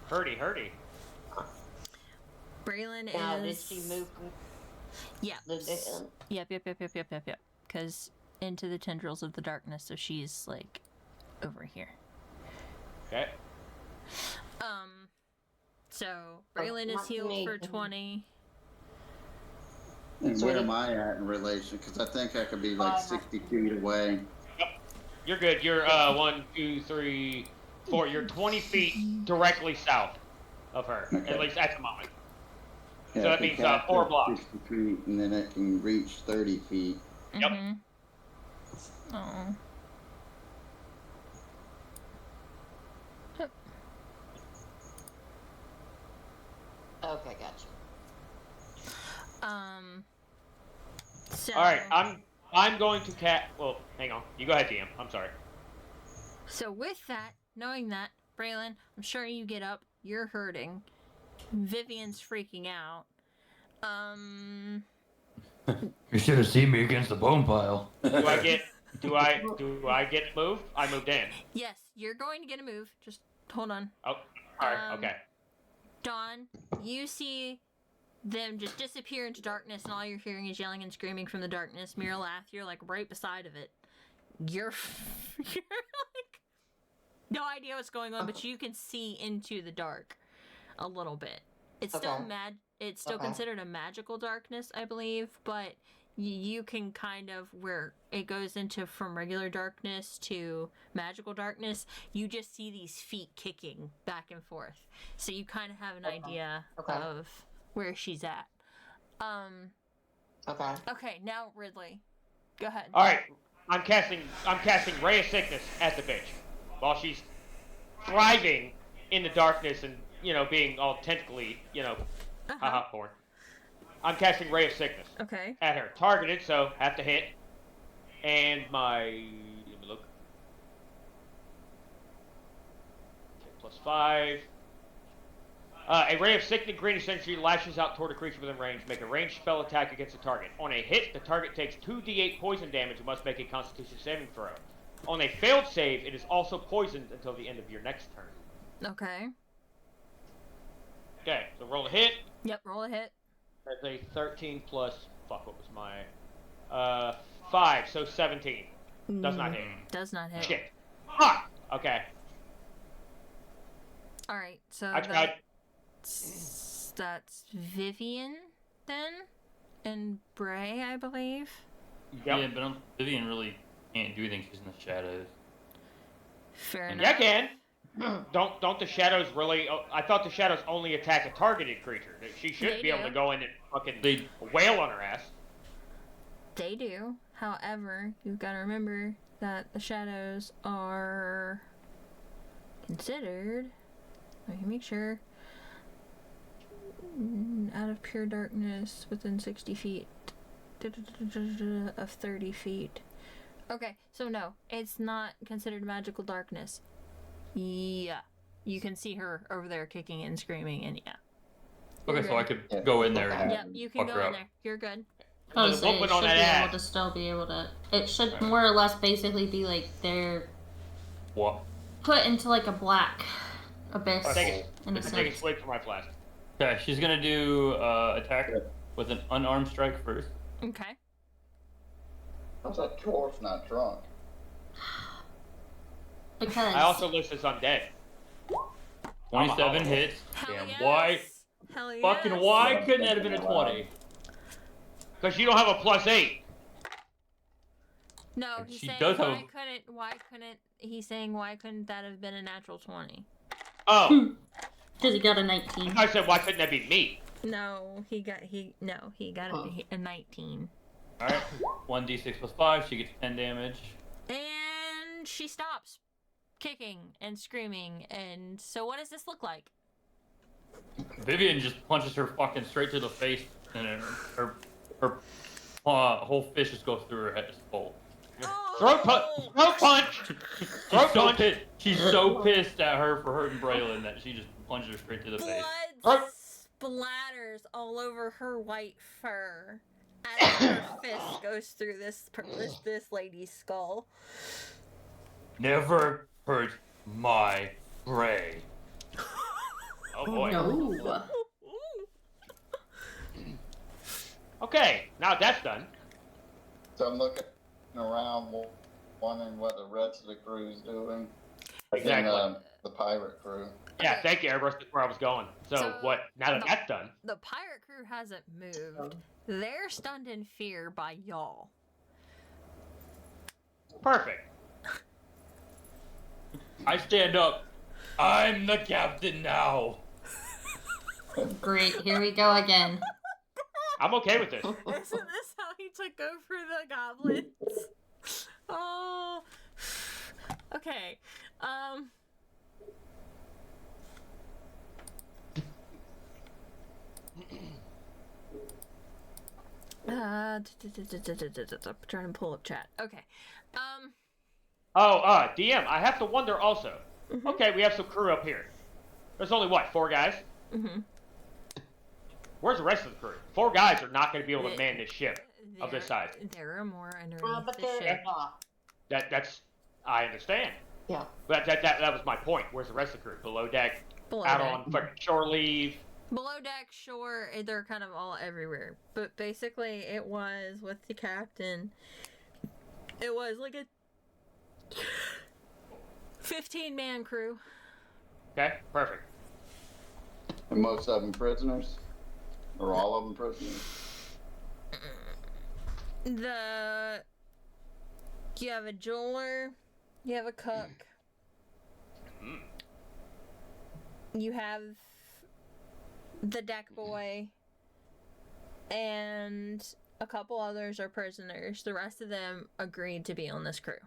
Hurty. Braylon Now, is... did she move? Yeah. Yep. Because into the tendrils of the darkness, so she's like over here. Okay. So Braylon is healed for 20. And where am I at in relation? Because I think I could be like 60 feet away. Yep. You're good. You're 1, 2, 3, 4. You're 20 feet directly south of her, at least at the moment. Yeah, So that means 4 blocks. 60 feet, and then it can reach 30 feet. Yep. Oh. Okay, gotcha. So... Alright, I'm going to well, hang on. You go ahead, DM. I'm sorry. So with that, knowing that, Braylon, I'm sure you get up. You're hurting. Vivian's freaking out. You should have seen me against the bone pile. Do I get moved? I moved in. Yes, you're going to get a move. Just hold on. Oh, alright, okay. Dawn, you see them just disappear into darkness, and all you're hearing is yelling and screaming from the darkness. Miralath, you're like right beside of it. You're like no idea what's going on, but you can see into the dark a little bit. It's still it's still considered a magical darkness, I believe, but you can kind of, where it goes into from regular darkness to magical darkness, you just see these feet kicking back and forth. So you kind of have an idea of where she's at. Okay, now Ridley. Go ahead. Alright. I'm casting Ray of Sickness at the bitch. While she's thriving in the darkness and, being all tentacly, haha, porn. I'm casting Ray of Sickness. Okay. At her. Targeted, so have to hit. And my... Let me look. Okay, +5. A ray of sickening greenish energy lashes out toward a creature within range. Make a ranged spell attack against the target. On a hit, the target takes 2d8 poison damage and must make a Constitution saving throw. On a failed save, it is also poisoned until the end of your next turn. Okay. Okay, so roll a hit. Yep, roll a hit. That's a 13 plus... Fuck, what was my... 5, so 17. Does not hit. Does not hit. Shit. Fuck! Okay. Alright, so I tried. That's Vivian, then? And Bray, I believe? Yep. Yeah, but Vivian really can't do anything. She's in the shadows. Fair enough. Yeah, can. Don't the shadows really... I thought the shadows only attack a targeted creature. She should be able to go in and fucking wail on her ass. They do. However, you've got to remember that the shadows are considered... Let me make sure. Out of pure darkness within 60 feet of 30 feet. Okay, so no, it's not considered magical darkness. Yeah. You can see her over there kicking and screaming, and yeah. Okay, so I could go in there and Yep, you can go in there. You're good. I was saying, it should be able to still be able to... It should more or less basically be like they're... What? Put into like a black abyss, in a Take a sense. swig for my flask. Okay, she's gonna do attack with an unarmed strike first. Okay. How's that dwarf not drunk? Because... I also list as undead. 27 hits. Hell Damn, yes. why? Hell yes. Fucking why couldn't that have been a 20? Because you don't have a +8. No, And he's she saying does have why couldn't he's saying why couldn't that have been a natural 20? Oh. Because he got a 19. I said, why couldn't that be me? No, he got a 19. Alright, 1d6 plus 5, she gets 10 damage. And she stops kicking and screaming, and so what does this look like? Vivian just punches her fucking straight to the face, and her whole fist just goes through her head skull. Throat punch! Throat punch! She's so pissed at her for hurting Braylon that she just punches her straight to the face. Blood splatters all over her white fur as her fist goes through this lady's skull. Never hurt my Bray. Oh boy. No. Okay, now that's done. So I'm looking around, wondering what the rest of the crew's doing. Exactly. And, the pirate crew. Yeah, thank you, Airbrush. That's where I was going. So what? Now that that's done. The pirate crew hasn't moved. They're stunned in fear by y'all. Perfect. I stand up. I'm the captain now. Great, here we go again. I'm okay with this. Isn't this how he took over the goblins? Oh. Okay. Trying to pull up chat. Okay. DM, I have to wonder also. Okay, we have some crew up here. There's only, what, 4 guys? Mm-hmm. Where's the rest of the crew? 4 guys are not going to be able to man this ship of this size. There are more underneath the ship. That's, I understand. Yeah. But that was my point. Where's the rest of the crew? Below deck, out on fucking shore leave. Below deck, shore, they're kind of all everywhere. But basically, it was with the captain. It was like a 15-man crew. Okay, perfect. And most of them prisoners? Or all of them prisoners? You have a jeweler, you have a cook, you have the deck boy, and a couple others are prisoners. The rest of them agreed to be on this crew.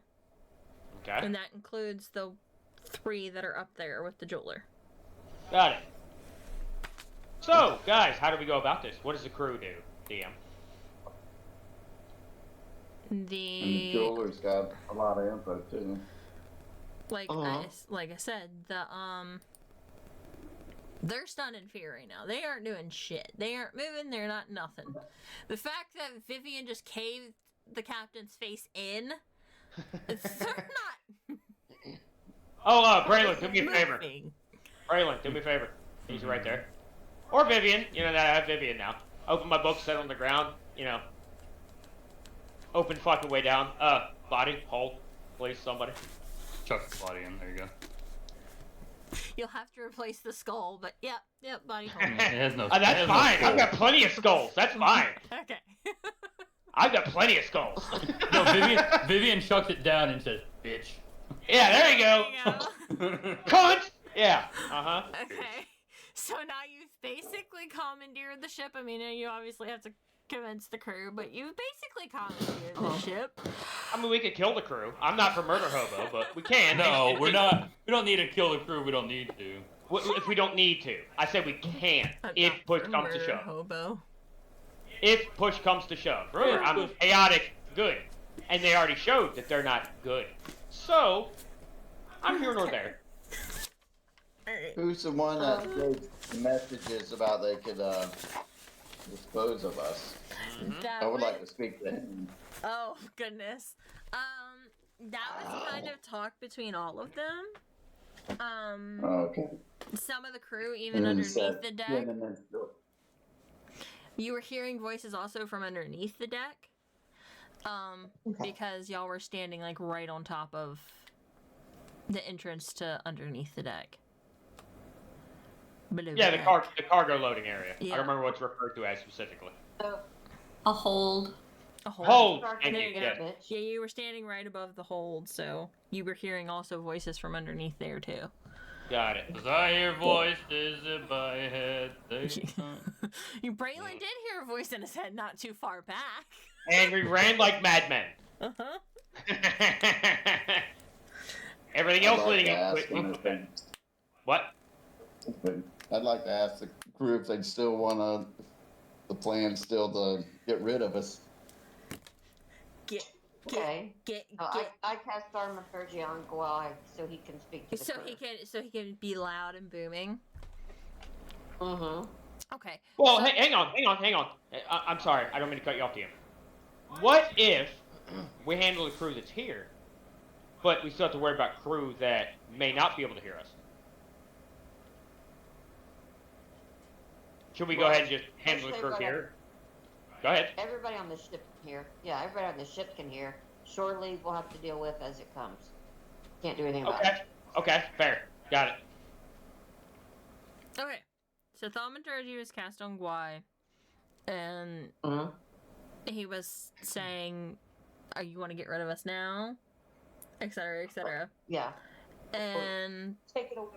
Okay. And that includes the 3 that are up there with the jeweler. Got it. So, guys, how do we go about this? What does the crew do, DM? And the jeweler's got a lot of info too. Like I said, they're stunned in fear right now. They aren't doing shit. They aren't moving. They're not nothing. The fact that Vivian just caved the captain's face in, they're not. Oh, Braylon, do me a favor. moving. Braylon, do me a favor. He's right there. Or Vivian. You know that I have Vivian now. Open my book, set on the ground. You know. Open fucking way down. Body, hold. Please, somebody. Chuck the body in. There you go. You'll have to replace the skull, but yep, body hold. It has no. That's it has fine. No I've got plenty of skulls. That's fine. Okay. I've got plenty of skulls. No, Vivian chucks it down and says, "Bitch." Yeah, there you go. Cunt! Yeah. Uh-huh. Okay. So now you've basically commandeered the ship. I mean, you obviously have to convince the crew, but you basically commandeered the ship. I mean, we could kill the crew. I'm not for murder hobo, but we can. No, we're not. We don't need to kill the crew. We don't need to. If we don't need to. I said we can. If push comes to shove. Hobo. If push comes to shove. Remember, I'm chaotic good. And they already showed that they're not good. So, I'm here nor there. Who's the one that gave the messages about they could dispose of us? I would like to speak to him. Oh goodness. That was kind of talk between all of them. Okay. Some of the crew, even underneath the deck. Yeah, You were hearing voices also from underneath the deck. Because y'all were standing like right on top of the entrance to underneath the deck. Below Yeah, the the cargo loading area. Yeah. I don't remember what's referred to as specifically. A hold. A hold. Hold! There Thank you you, go. yeah. Yeah, you were standing right above the hold, so you were hearing also voices from underneath there too. Got it. As I hear voices in my head. Braylon did hear a voice in his head not too far back. And we ran like madmen. Uh-huh. Everything else leading up to it. What? I'd like to ask the crew if they'd still want the plan still to get rid of us. I cast Thaumaturgy on Guai so he can speak to the crew. So he can be loud and booming. Mm-hmm. Okay. Well, hey, hang on. I'm sorry. I don't mean to cut you off, DM. What if we handle the crew that's here, but we still have to worry about crew that may not be able to hear us? Should we go ahead and just handle the crew here? Go ahead. Everybody on the ship can hear. Yeah, everybody on the ship can hear. Shore leave we'll have to deal with as it comes. Can't do anything about it. Okay, fair. Got it. Okay. So Thaumaturgy was cast on Guai, and he was saying, you want to get rid of us now? Etc., etc. Yeah. And take it away.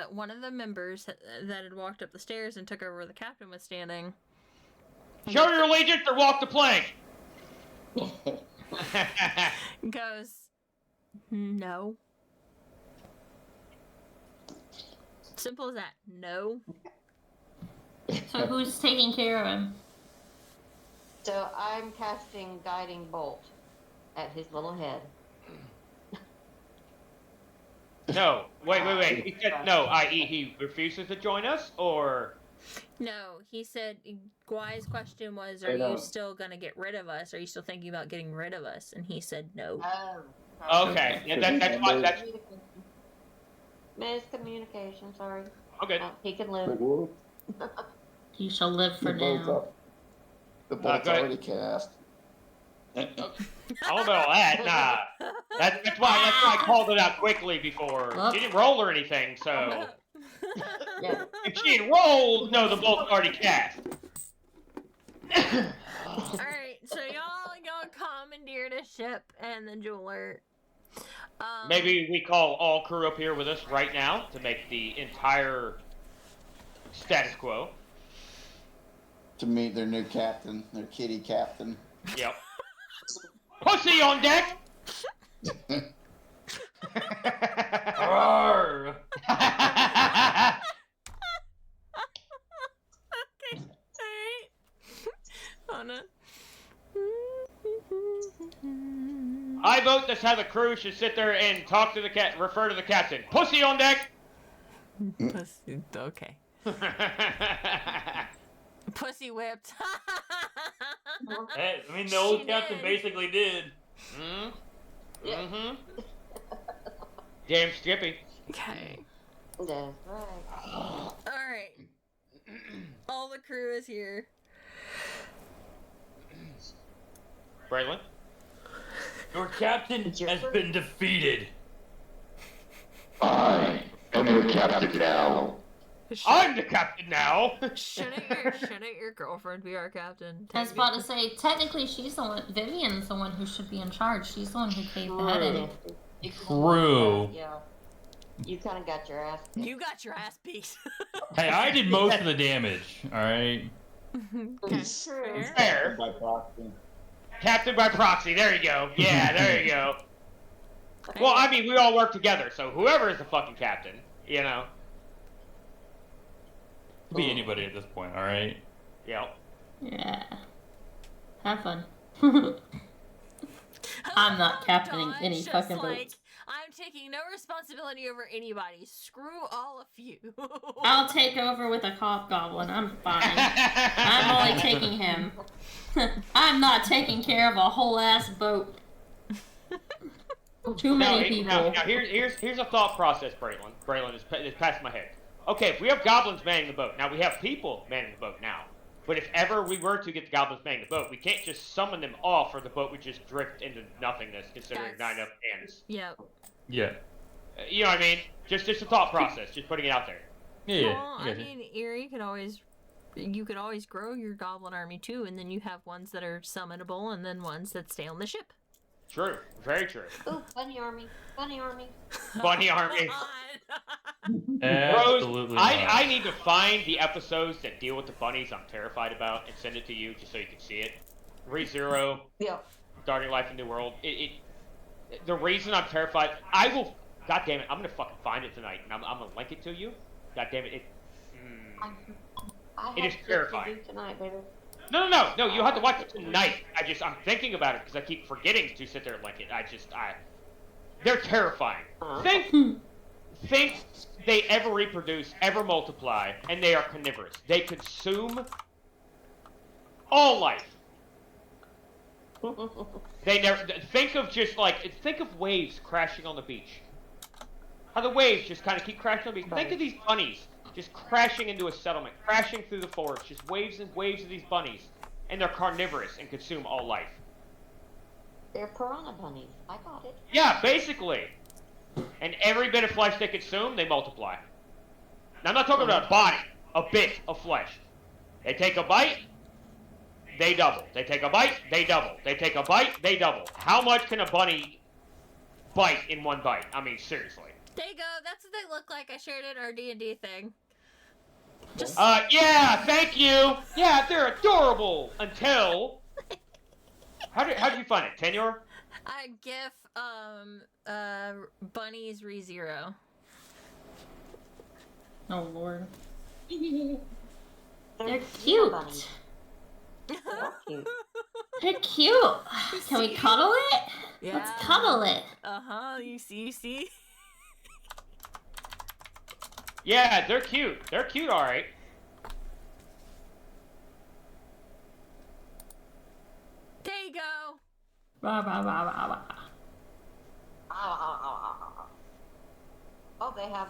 One of the members that had walked up the stairs and took over where the captain was standing. Show your allegiance or walk the plank! Goes, no. Simple as that. No. So who's taking care of him? So I'm casting Guiding Bolt at his little head. No, wait. He said no, i.e. he refuses to join us, or... No, he said, Guai's question was, are you still going to get rid of us? Are you still thinking about getting rid of us? And he said no. Oh. Okay, yeah, that's fine. That's... Miscommunication, sorry. Okay. He can live. You shall live for now. The bolt's already cast. I don't know that. Nah. That's why I called it out quickly before. She didn't roll or anything, so. Yeah. If she had rolled, no, the bolt's already cast. Alright, so y'all commandeered a ship and the jeweler. Maybe we call all crew up here with us right now to make the entire status quo. To meet their new captain, their kitty captain. Yep. Pussy on deck! Arr! I vote this how the crew should sit there and talk to the refer to the captain. Pussy on deck! Pussy, okay. Pussy whipped. Hey, I mean, the old She captain did. basically did. Damn Skippy. Okay. That's right. All right. All the crew is here. Braylon? Your captain has been defeated. I am your captain now. I'm the captain now! Shouldn't your girlfriend be our captain? I was about to say, technically, she's the one. Vivian's the one who should be in charge. She's the one who caved the head in. True. Yeah. You kind of got your ass beat. You got your ass beat. Hey, I did most of the damage. All right. Okay. Fair. By proxy. Captain by proxy, there you go. Yeah, there you go. Well, I mean, we all work together, so whoever is the fucking captain, you know. Could be anybody at this point. All right. Yep. Yeah. Have fun. I'm not captaining any Just fucking like, boats. I'm taking no responsibility over anybody. Screw all of you. I'll take over with a hobgoblin. I'm fine. I'm only taking him. I'm not taking care of a whole ass boat. Too many people. Now here's a thought process, Braylon. Braylon is past my head. Okay, if we have goblins manning the boat, now we have people manning the boat now. But if ever we were to get the goblins manning the boat, we can't just summon them off, or the boat would just drift into nothingness, considering That's- 9 up hands. Yep. Yeah. You know what I mean? Just a thought process, just putting it out there. Yeah. Well, I mean, Erie you could always grow your goblin army too, and then you have ones that are summonable, and then ones that stay on the ship. True. Very true. Ooh, bunny army. Bunny army. Bunny army. Absolutely. Rose, I need to find the episodes that deal with the bunnies I'm terrified about and send it to you just so you can see it. ReZero, Yeah. Starting Life in New World. The reason I'm terrified, I will. God damn it, I'm gonna fucking find it tonight and I'm gonna link it to you. God damn it, I It have is shit terrifying. to do tonight, baby. No, you have to watch it tonight. I'm thinking about it because I keep forgetting to sit there and link it. They're terrifying. Think they ever reproduce, ever multiply, and they are carnivorous. They consume all life. They never think of waves crashing on the beach. How the waves just kind of keep crashing on the beach. Think of these bunnies just crashing into a settlement, crashing through the forest, just waves and waves of these bunnies, and they're carnivorous and consume all life. They're piranha bunnies. I got it. Yeah, basically. And every bit of flesh they consume, they multiply. Now, I'm not talking about a body, a bit of flesh. They take a bite, they double. They take a bite, they double. They take a bite, they double. How much can a bunny bite in one bite? I mean, seriously. There you go. That's what they look like. I shared it in our D&D thing. Just Yeah, thank you. Yeah, they're adorable until. How did you find it? Tenure? GIF bunnies ReZero. Oh lord. They're cute. bunnies. They're cute. They're cute. Can we cuddle it? Yeah. Let's cuddle it. You see. Yeah, they're cute. They're cute, all right. There you go. Rah, rah, rah, rah, rah. Oh, they have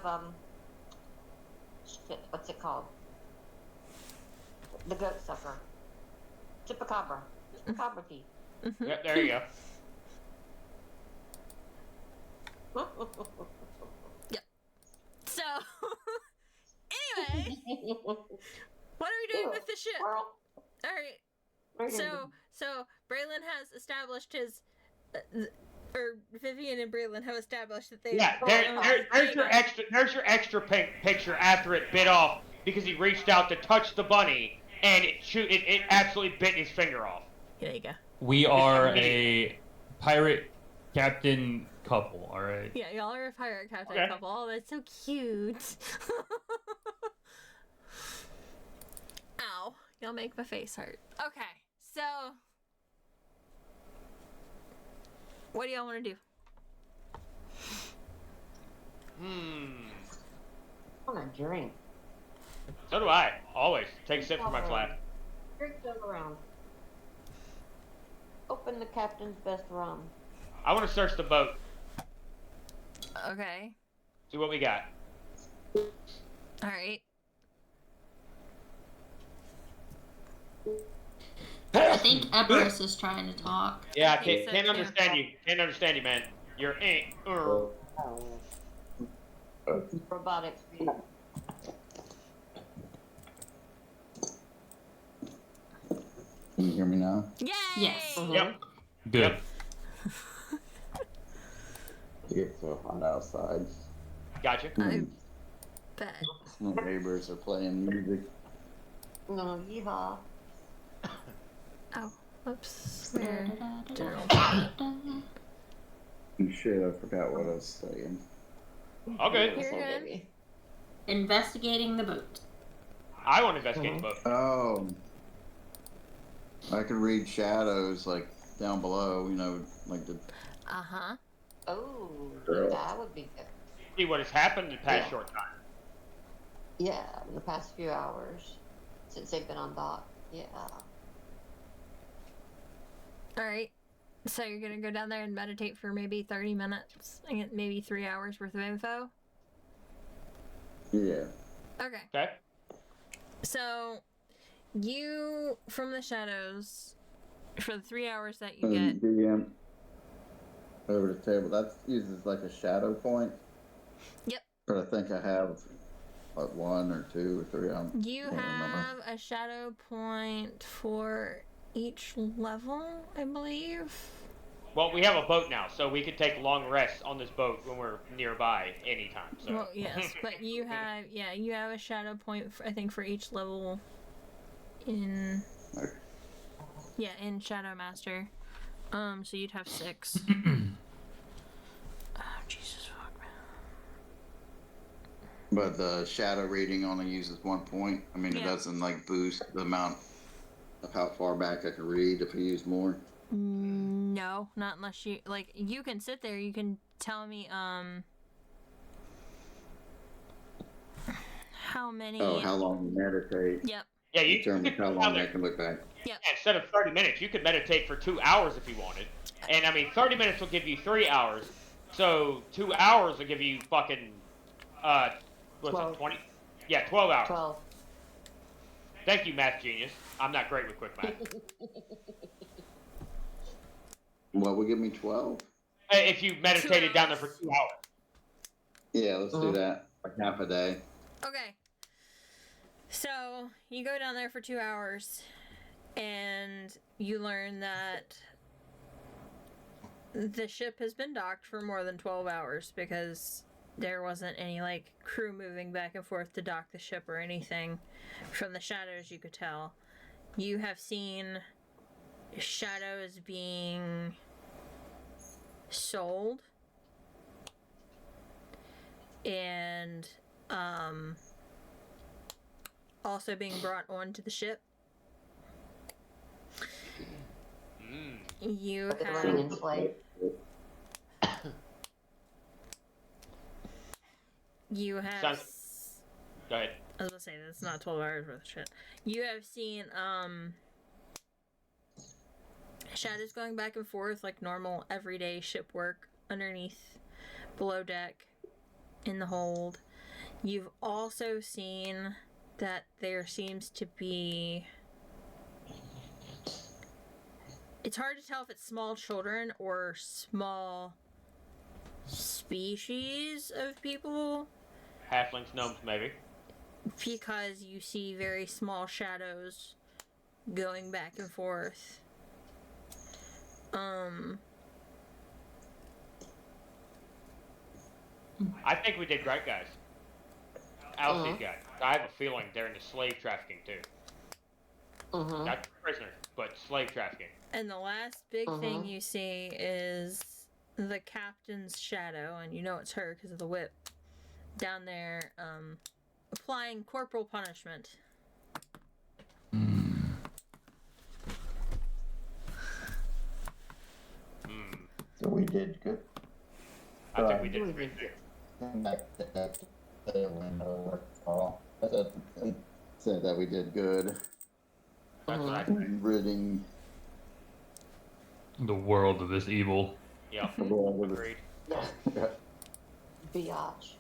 shit, what's it called? The goat sucker. Chupacabra. Chupacabra teeth. Yep, there you go. Yep. So, anyway, what are we doing with the ship? Squirrel. All right. So Braylon has established his, or Vivian and Braylon have established that they. Yeah, there's your extra picture after it bit off because he reached out to touch the bunny and it absolutely bit his finger off. There you go. We are a pirate captain couple, all right? Yeah, y'all are a pirate captain Okay. couple. Oh, that's so cute. Ow. Y'all make my face hurt. Okay, so What do y'all want to do? I want to drink. So do I. Always. Take a sip from my flask. Drink all around. Open the captain's best rum. I want to search the boat. Okay. See what we got. All right. I think Everest is trying to talk. Yeah, I think can't so, understand you. Can't understand you, man. You're Robotic. Can you hear me now? Yay! Yes. Yep. Good. Yep. It gets so hot outside. Gotcha. I bet. My neighbors are playing music. No, yeehaw. Oh, whoops. Where? Shit, I forgot what I was saying. Okay. You're good. Investigating the boat. I want to investigate the boat. Oh. I could read shadows, like, down below, you know, like the... Uh-huh. Oh, that would be good. See what has happened in the past short time. Yeah, in the past few hours. Since they've been on dock. Yeah. All right. So you're going to go down there and meditate for maybe 30 minutes and get maybe 3 hours worth of info? Yeah. Okay. Okay. So you, from the shadows, for the 3 hours that you get... DM over the table, that uses like a shadow point. Yep. But I think I have like 1 or 2 or 3 on. You have a shadow point for each level, I believe. Well, we have a boat now, so we could take long rests on this boat when we're nearby anytime. So. Well, yes, but you have, you have a shadow point, I think, for each level in... Okay. Yeah, in Shadow Master. So you'd have 6. Oh, Jesus fuck, man. But the shadow reading only uses 1 point. I mean, it doesn't like boost the amount of how far back I can read if I use more. No, not unless you like. You can sit there. You can tell me how many. Oh, how long you meditate? Yep. Yeah, you Determine how long I can look back. Yep. Yeah, instead of 30 minutes, you could meditate for 2 hours if you wanted. And I mean, 30 minutes will give you 3 hours. So 2 hours will give you fucking, what's 12. it, 20? Yeah, 12 hours. 12. Thank you, math genius. I'm not great with quick math. What would give me 12? If you meditated down there for 2 hours. Yeah, let's do that. Like half a day. Okay. So you go down there for 2 hours, and you learn that the ship has been docked for more than 12 hours because there wasn't any like crew moving back and forth to dock the ship or anything. From the shadows, you could tell. You have seen shadows being sold, and also being brought onto the ship. You Running in slave. You have. Go ahead. I was gonna say that's not 12 hours worth of shit. You have seen shadows going back and forth like normal everyday ship work underneath, below deck, in the hold. You've also seen that there seems to be... It's hard to tell if it's small children or small species of people. Halflings, gnomes, maybe. Because you see very small shadows going back and forth. I think we did great, guys. How's these guys? I have a feeling they're into slave trafficking too. Not prisoners, but slave trafficking. And the last big thing you see is the captain's shadow, and you know it's her because of the whip, down there, applying corporal punishment. So we did good. I think we did great. Said that we did good. That's what I think. Ridding The world of this evil. Yeah, the world of agreed. Biatch.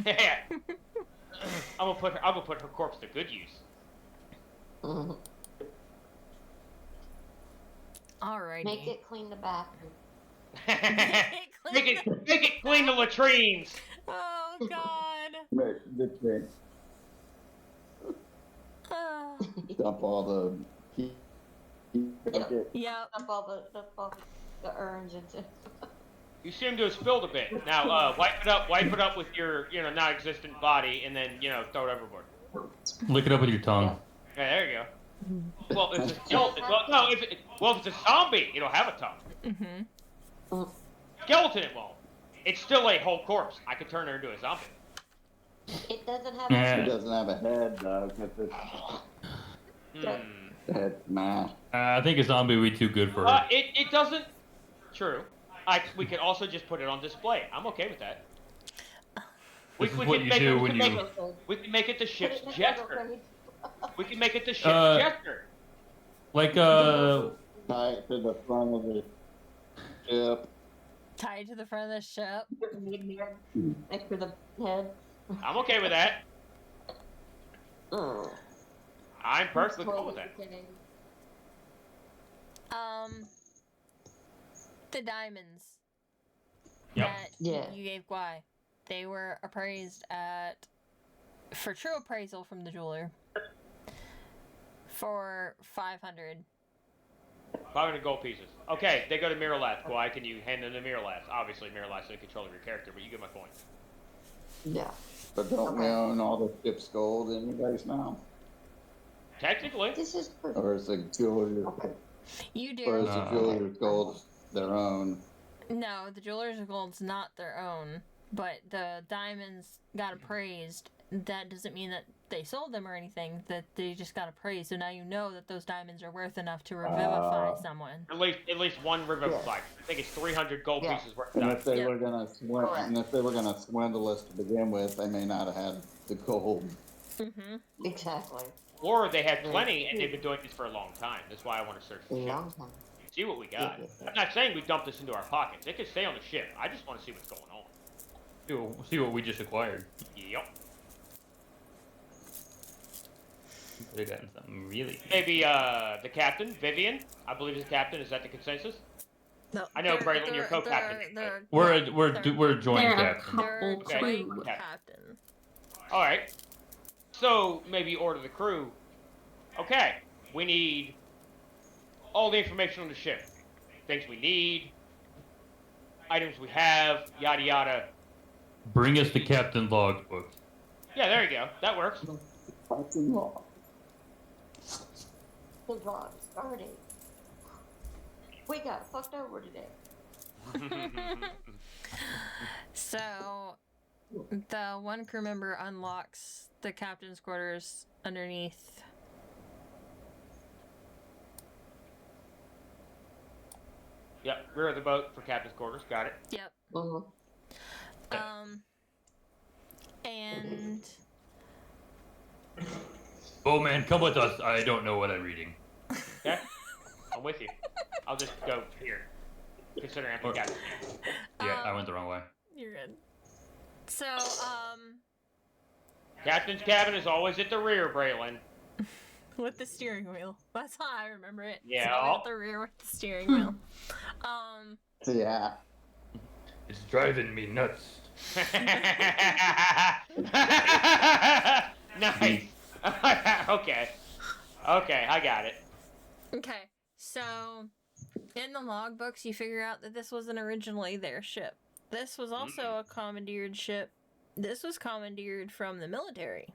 Yeah. I'm gonna put her corpse to good use. Mhm. Alrighty. Make it clean the bathroom. make it clean the latrines. Oh God. Dump all the Yep. Dump all the urns into. You seem to have spilled a bit. Now, wipe it up with your, non-existent body, and then, throw it overboard. Lick it up with your tongue. Yeah, there you go. Well, if it's a skeleton, if it's a zombie, it'll have a tongue. Mm-hmm. Skeleton, it won't. It's still a whole corpse. I could turn her into a zombie. It doesn't have. It doesn't have a head though. Head smash. I think a zombie would be too good for her. It doesn't. True. We could also just put it on display. I'm okay with that. This is what you do when you. We can make it the ship's jester. We can make it the ship's jester. Like Tie it to the front of the ship. Tied to the front of the ship. Next to the head. I'm okay with that. I'm perfectly cool with that. The diamonds. Yep. That you gave Guai. They were appraised for true appraisal from the jeweler. For 500. 500 gold pieces. Okay, they go to Miralath. Why can you hand them to Miralath? Obviously, Miralath's in control of your character, but you get my point. Yeah. But don't we own all the ship's gold anyways now? Technically. This is. Or is the jeweler? You do. Or is the jeweler's gold their own? No, the jeweler's gold's not their own, but the diamonds got appraised. That doesn't mean that they sold them or anything, that they just got appraised. So now you know that those diamonds are worth enough to revivify someone. At least one revivify. I think it's 300 gold pieces worth of And diamonds. if they were gonna swindle us to begin with, they may not have had the gold. Mm-hmm. Exactly. Or they had plenty and they've been doing this for a long time. That's why I want to search the ship. See what we got. I'm not saying we dump this into our pockets. It could stay on the ship. I just want to see what's going on. See what we just acquired. Yep. They got something really. Maybe the captain, Vivian. I believe is the captain. Is that the consensus? No, I know, Braylon, you're co-captain. We're joint captain. They're Okay. joint captain. All right. So maybe order the crew. Okay. We need all the information on the ship. Things we need, items we have, yada yada. Bring us the captain logbook. Yeah, there you go. That works. The vlog started. We got fucked over today. So, the one crew member unlocks the captain's quarters underneath. Yep, rear of the boat for captain's quarters. Got it. Yep. Mm-hmm. And Oh man, come with us. I don't know what I'm reading. Okay, I'm with you. I'll just go here. Considering I'm the captain. Yeah, I went the wrong way. you're good. So, Captain's cabin is always at the rear, Braylon. with the steering wheel. That's how I remember it. Yeah. It's always at the rear with the steering wheel. Yeah. It's driving me nuts. Nice. Okay. Okay, I got it. Okay, so in the logbooks, you figure out that this wasn't originally their ship. This was also a commandeered ship. This was commandeered from the military.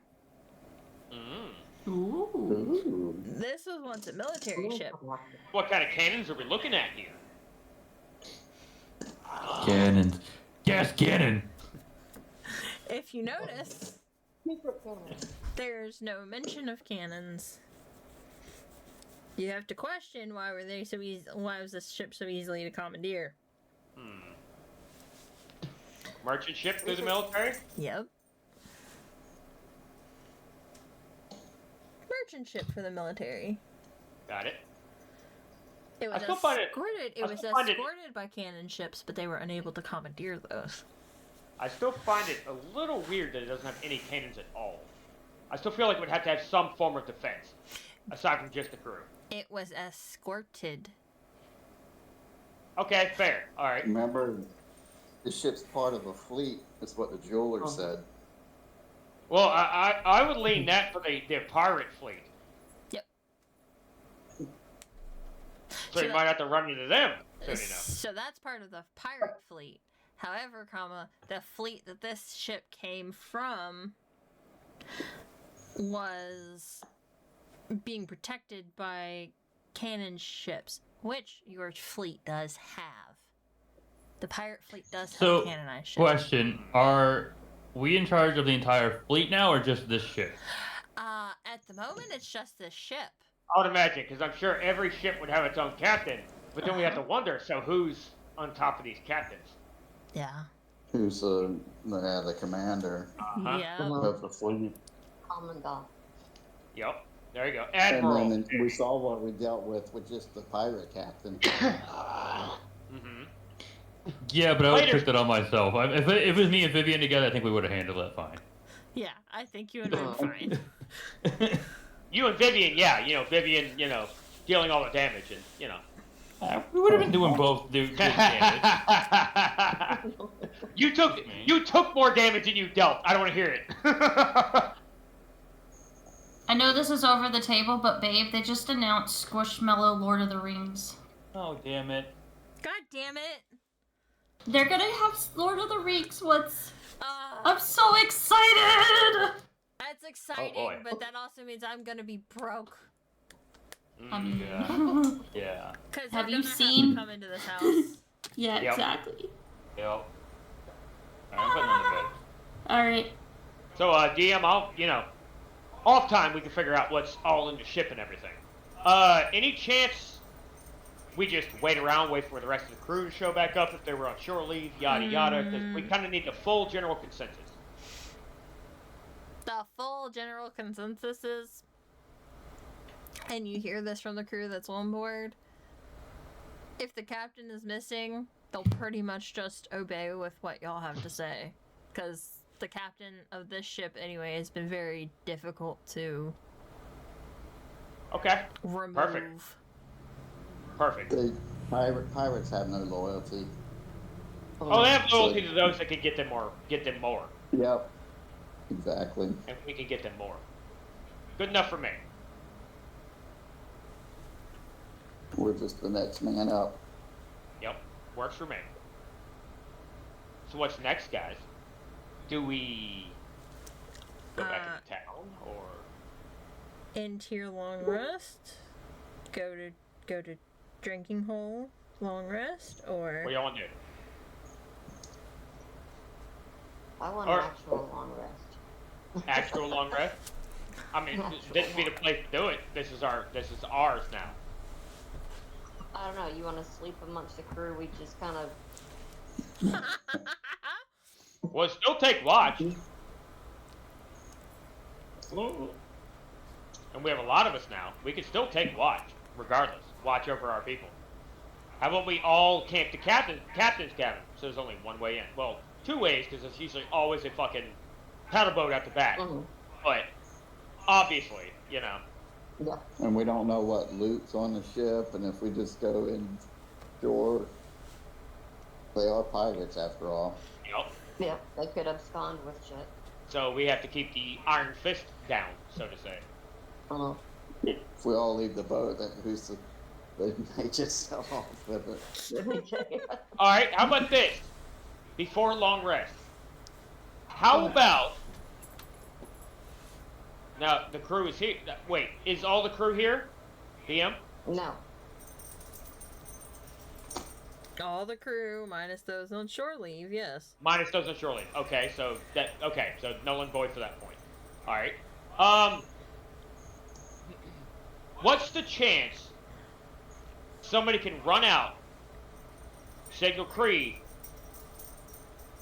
Ooh. This was once a military ship. What kind of cannons are we looking at here? Cannons. Gas cannon. If you notice, there's no mention of cannons. You have to question why were they so easy? Why was this ship so easily to commandeer? Merchant ship through the military? Yep. Merchant ship for the military. Got it. It was escorted by cannon ships, but they were unable to commandeer those. I still find it a little weird that it doesn't have any cannons at all. I still feel like it would have to have some form of defense, aside from just the crew. It was escorted. Okay, fair. All right. Remember, the ship's part of a fleet, is what the jeweler said. Well, I would lean that for the pirate fleet. Yep. So you might have to run into them, soon enough. So that's part of the pirate fleet. However, the fleet that this ship came from was being protected by cannon ships, which your fleet does have. The pirate fleet does have cannonized ships. Question: are we in charge of the entire fleet now, or just this ship? At the moment, it's just this ship. I would imagine, because I'm sure every ship would have its own captain. But then we have to wonder, so who's on top of these captains? Yeah. Who's the commander Yeah. of the fleet? Commandant. Yep. There you go. Admiral. And then we saw what we dealt with just the pirate captain. Yeah, but I would have took that on myself. If it was me and Vivian together, I think we would have handled that fine. Yeah, I think you and me were fine. You and Vivian, yeah. Vivian, dealing all the damage and, we would have been doing both damage. You took more damage than you dealt. I don't want to hear it. I know this is over the table, but babe, they just announced Squishmallow Lord of the Rings. Oh, damn it. God damn it. They're gonna have Lord of the Rings once. I'm so excited! That's exciting, but that also means I'm gonna be broke. Yeah. Because have you have seen? to come into this house. Yeah, exactly. Yep. I'm putting on the bed. All right. So, DM, off time we can figure out what's all in the ship and everything. Any chance we just wait for the rest of the crew to show back up if they were on shore leave, yada yada, because we kind of need the full general consensus. The full general consensus is, and you hear this from the crew that's on board, if the captain is missing, they'll pretty much just obey with what y'all have to say. Because the captain of this ship, anyway, has been very difficult to remove. Perfect. Pirates have no loyalty. Oh, they have loyalty to those that can get them more. Yep. Exactly. And we can get them more. Good enough for me. We're just the next man up. Yep. Works for me. So what's next, guys? Do we go back into town, or end here long rest? Go to drinking hole long rest, or what do y'all want to do? I want an actual long rest. Actual long rest? I mean, this would be the place to do it. This is ours now. I don't know. You want to sleep amongst the crew? We just kind of. Well, still take watch. And we have a lot of us now. We can still take watch, regardless. Watch over our people. How about we all camp to captain's cabin? So there's only one way in. Well, two ways, because there's usually always a fucking paddle boat at the back. But obviously, Yeah. And we don't know what loot's on the ship, and if we just go in shore, they are pirates after all. Yep. Yeah, they could abscond with shit. So we have to keep the iron fist down, so to say. If we all leave the boat, then they may just sell off with it. Alright, how about this? Before long rest. How about... Now, the crew is here. Wait, is all the crew here? DM? No. all the crew minus those on shore leave? Yes. Minus those on shore leave. Okay, so null and void for that point. All right. What's the chance somebody can run out Signal Cree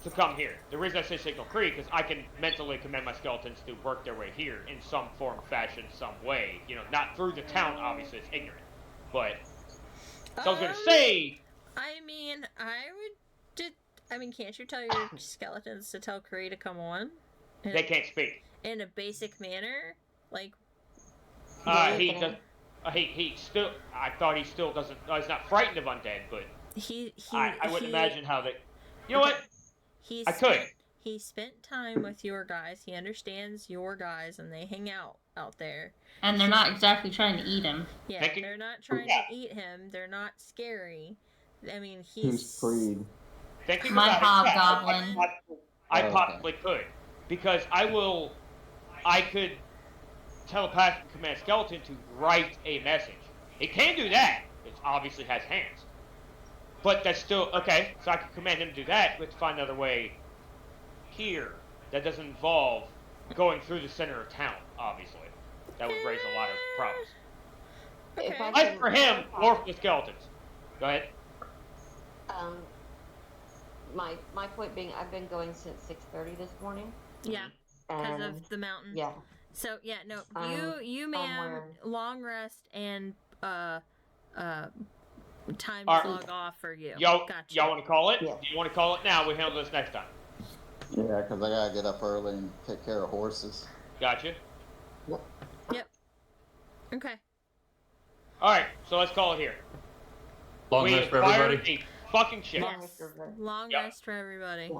to come here. The reason I say Signal Cree because I can mentally command my skeletons to work their way here in some form, fashion, some way. You know, not through the town. Obviously, it's ignorant. But so I was gonna say. I mean, can't you tell your skeletons to tell Cree to come on? They can't speak. In a basic manner, like. He does. He still. I thought he still doesn't. He's not frightened of undead, but I wouldn't imagine how they. You know what? I could. He spent time with your guys. He understands your guys, and they hang out there. And they're not exactly trying to eat him. Yeah, they're not trying to eat him. They're not scary. I mean, he's freed. My hobgoblin. I possibly could, because I could telepathically command skeleton to write a message. It can do that. It obviously has hands. But that's still okay. So I can command him to do that. We have to find another way here that doesn't involve going through the center of town. Obviously, that would raise a lot of problems. Okay. As for him, or for the skeletons. Go ahead. My point being, I've been going since 6:30 this morning. Yeah, because of the mountain. Yeah. So yeah, no, you ma'am, long rest and time to log off for you. Y'all Gotcha. want to call it? Yeah. Do you want to call it now? We handle this next time. Yeah, because I gotta get up early and take care of horses. Gotcha. Yep. Okay. All right, so let's call it here. Long rest for everybody. A fucking ship. Yes. Long rest for everybody.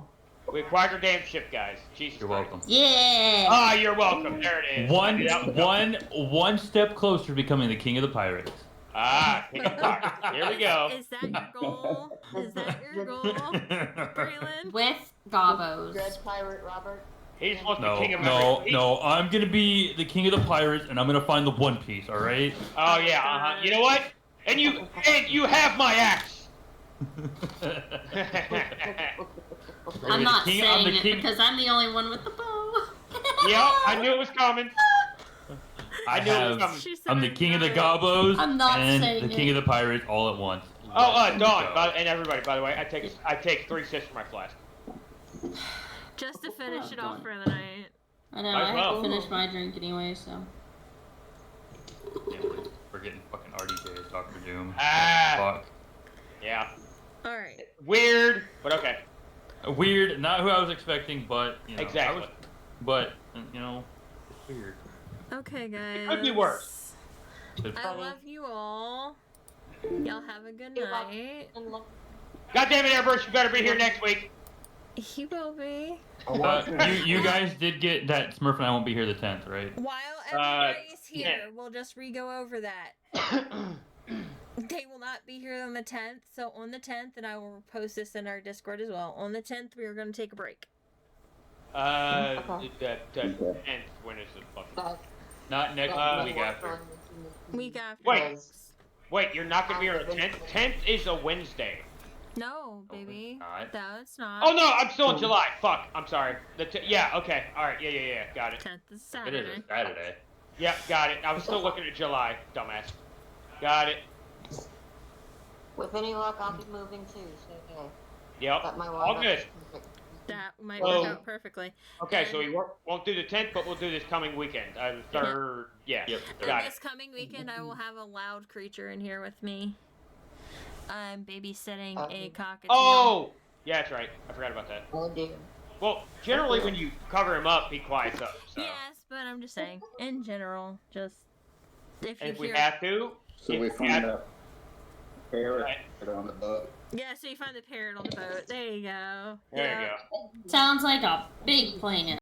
We acquired our damn ship, guys. Jesus You're Christ. welcome. Yeah. Ah, you're welcome. There it is. One step closer to becoming the king of the pirates. Ah, King of Pirates. Here we go. Is that your goal? Is that your goal, Braylon? With gobos. Dread pirate Robert. He's supposed to be No, king of no, everything. no. I'm gonna be the king of the pirates, and I'm gonna find the One Piece. All right. Oh yeah. You know what? And you have my axe. I'm not king- saying I'm the it king- because I'm the only one with the bow. Yeah, I knew it was coming. I knew it was coming. She said I'm the it king of the right. gobos I'm not and saying the king it. of the pirates all at once. Oh, Let's Dawn, go. and everybody, by the way, I take 3 sips from my flask. Just to finish it off for the night. I know, Might I as have well. to finish my drink anyway, so. We're getting fucking RDJ, Doctor Doom. Ah. Fuck. Yeah. All right. Weird, but okay. Weird, not who I was expecting, but you know, Exactly. but you know, it's weird. Okay, guys. It could be worse. I love you all. Y'all have a good night. God damn it, Airbrush, you better be here next week. He will be. You guys did get that Smurf and I won't be here the 10th, right? While everybody's here, we'll just re-go over that. They will not be here on the 10th, so on the 10th, and I will post this in our Discord as well. On the 10th, we are going to take a break. That 10th, when is it fucking? Not next week after. Week after. Wait, you're not gonna be here on the 10th? 10th is a Wednesday. No, baby. No, it's not. Oh no, I'm still in July. Fuck, I'm sorry. Yeah, okay, all right, yeah, got it. 10th is It Saturday. is a Saturday. Yeah, got it. I was still looking at July, dumbass. Got it. With any luck, I'll be moving too. So yeah. Yep. Got my All good. That might work out perfectly. Okay, so we won't do the 10th, but we'll do this coming weekend. The 3rd, yeah. Yep. Got This coming weekend, I will have a loud creature in here with me. I'm babysitting a cockatiel. Oh! Yeah, that's right. I forgot about that. Oh dear. Well, generally when you cover him up, he quiets up. So. Yes, but I'm just saying, in general, just if you And if we hear... have to, So we find a parrot on the boat. Yeah, so you find the parrot on the boat. There you go. There you go. Sounds like a big plan.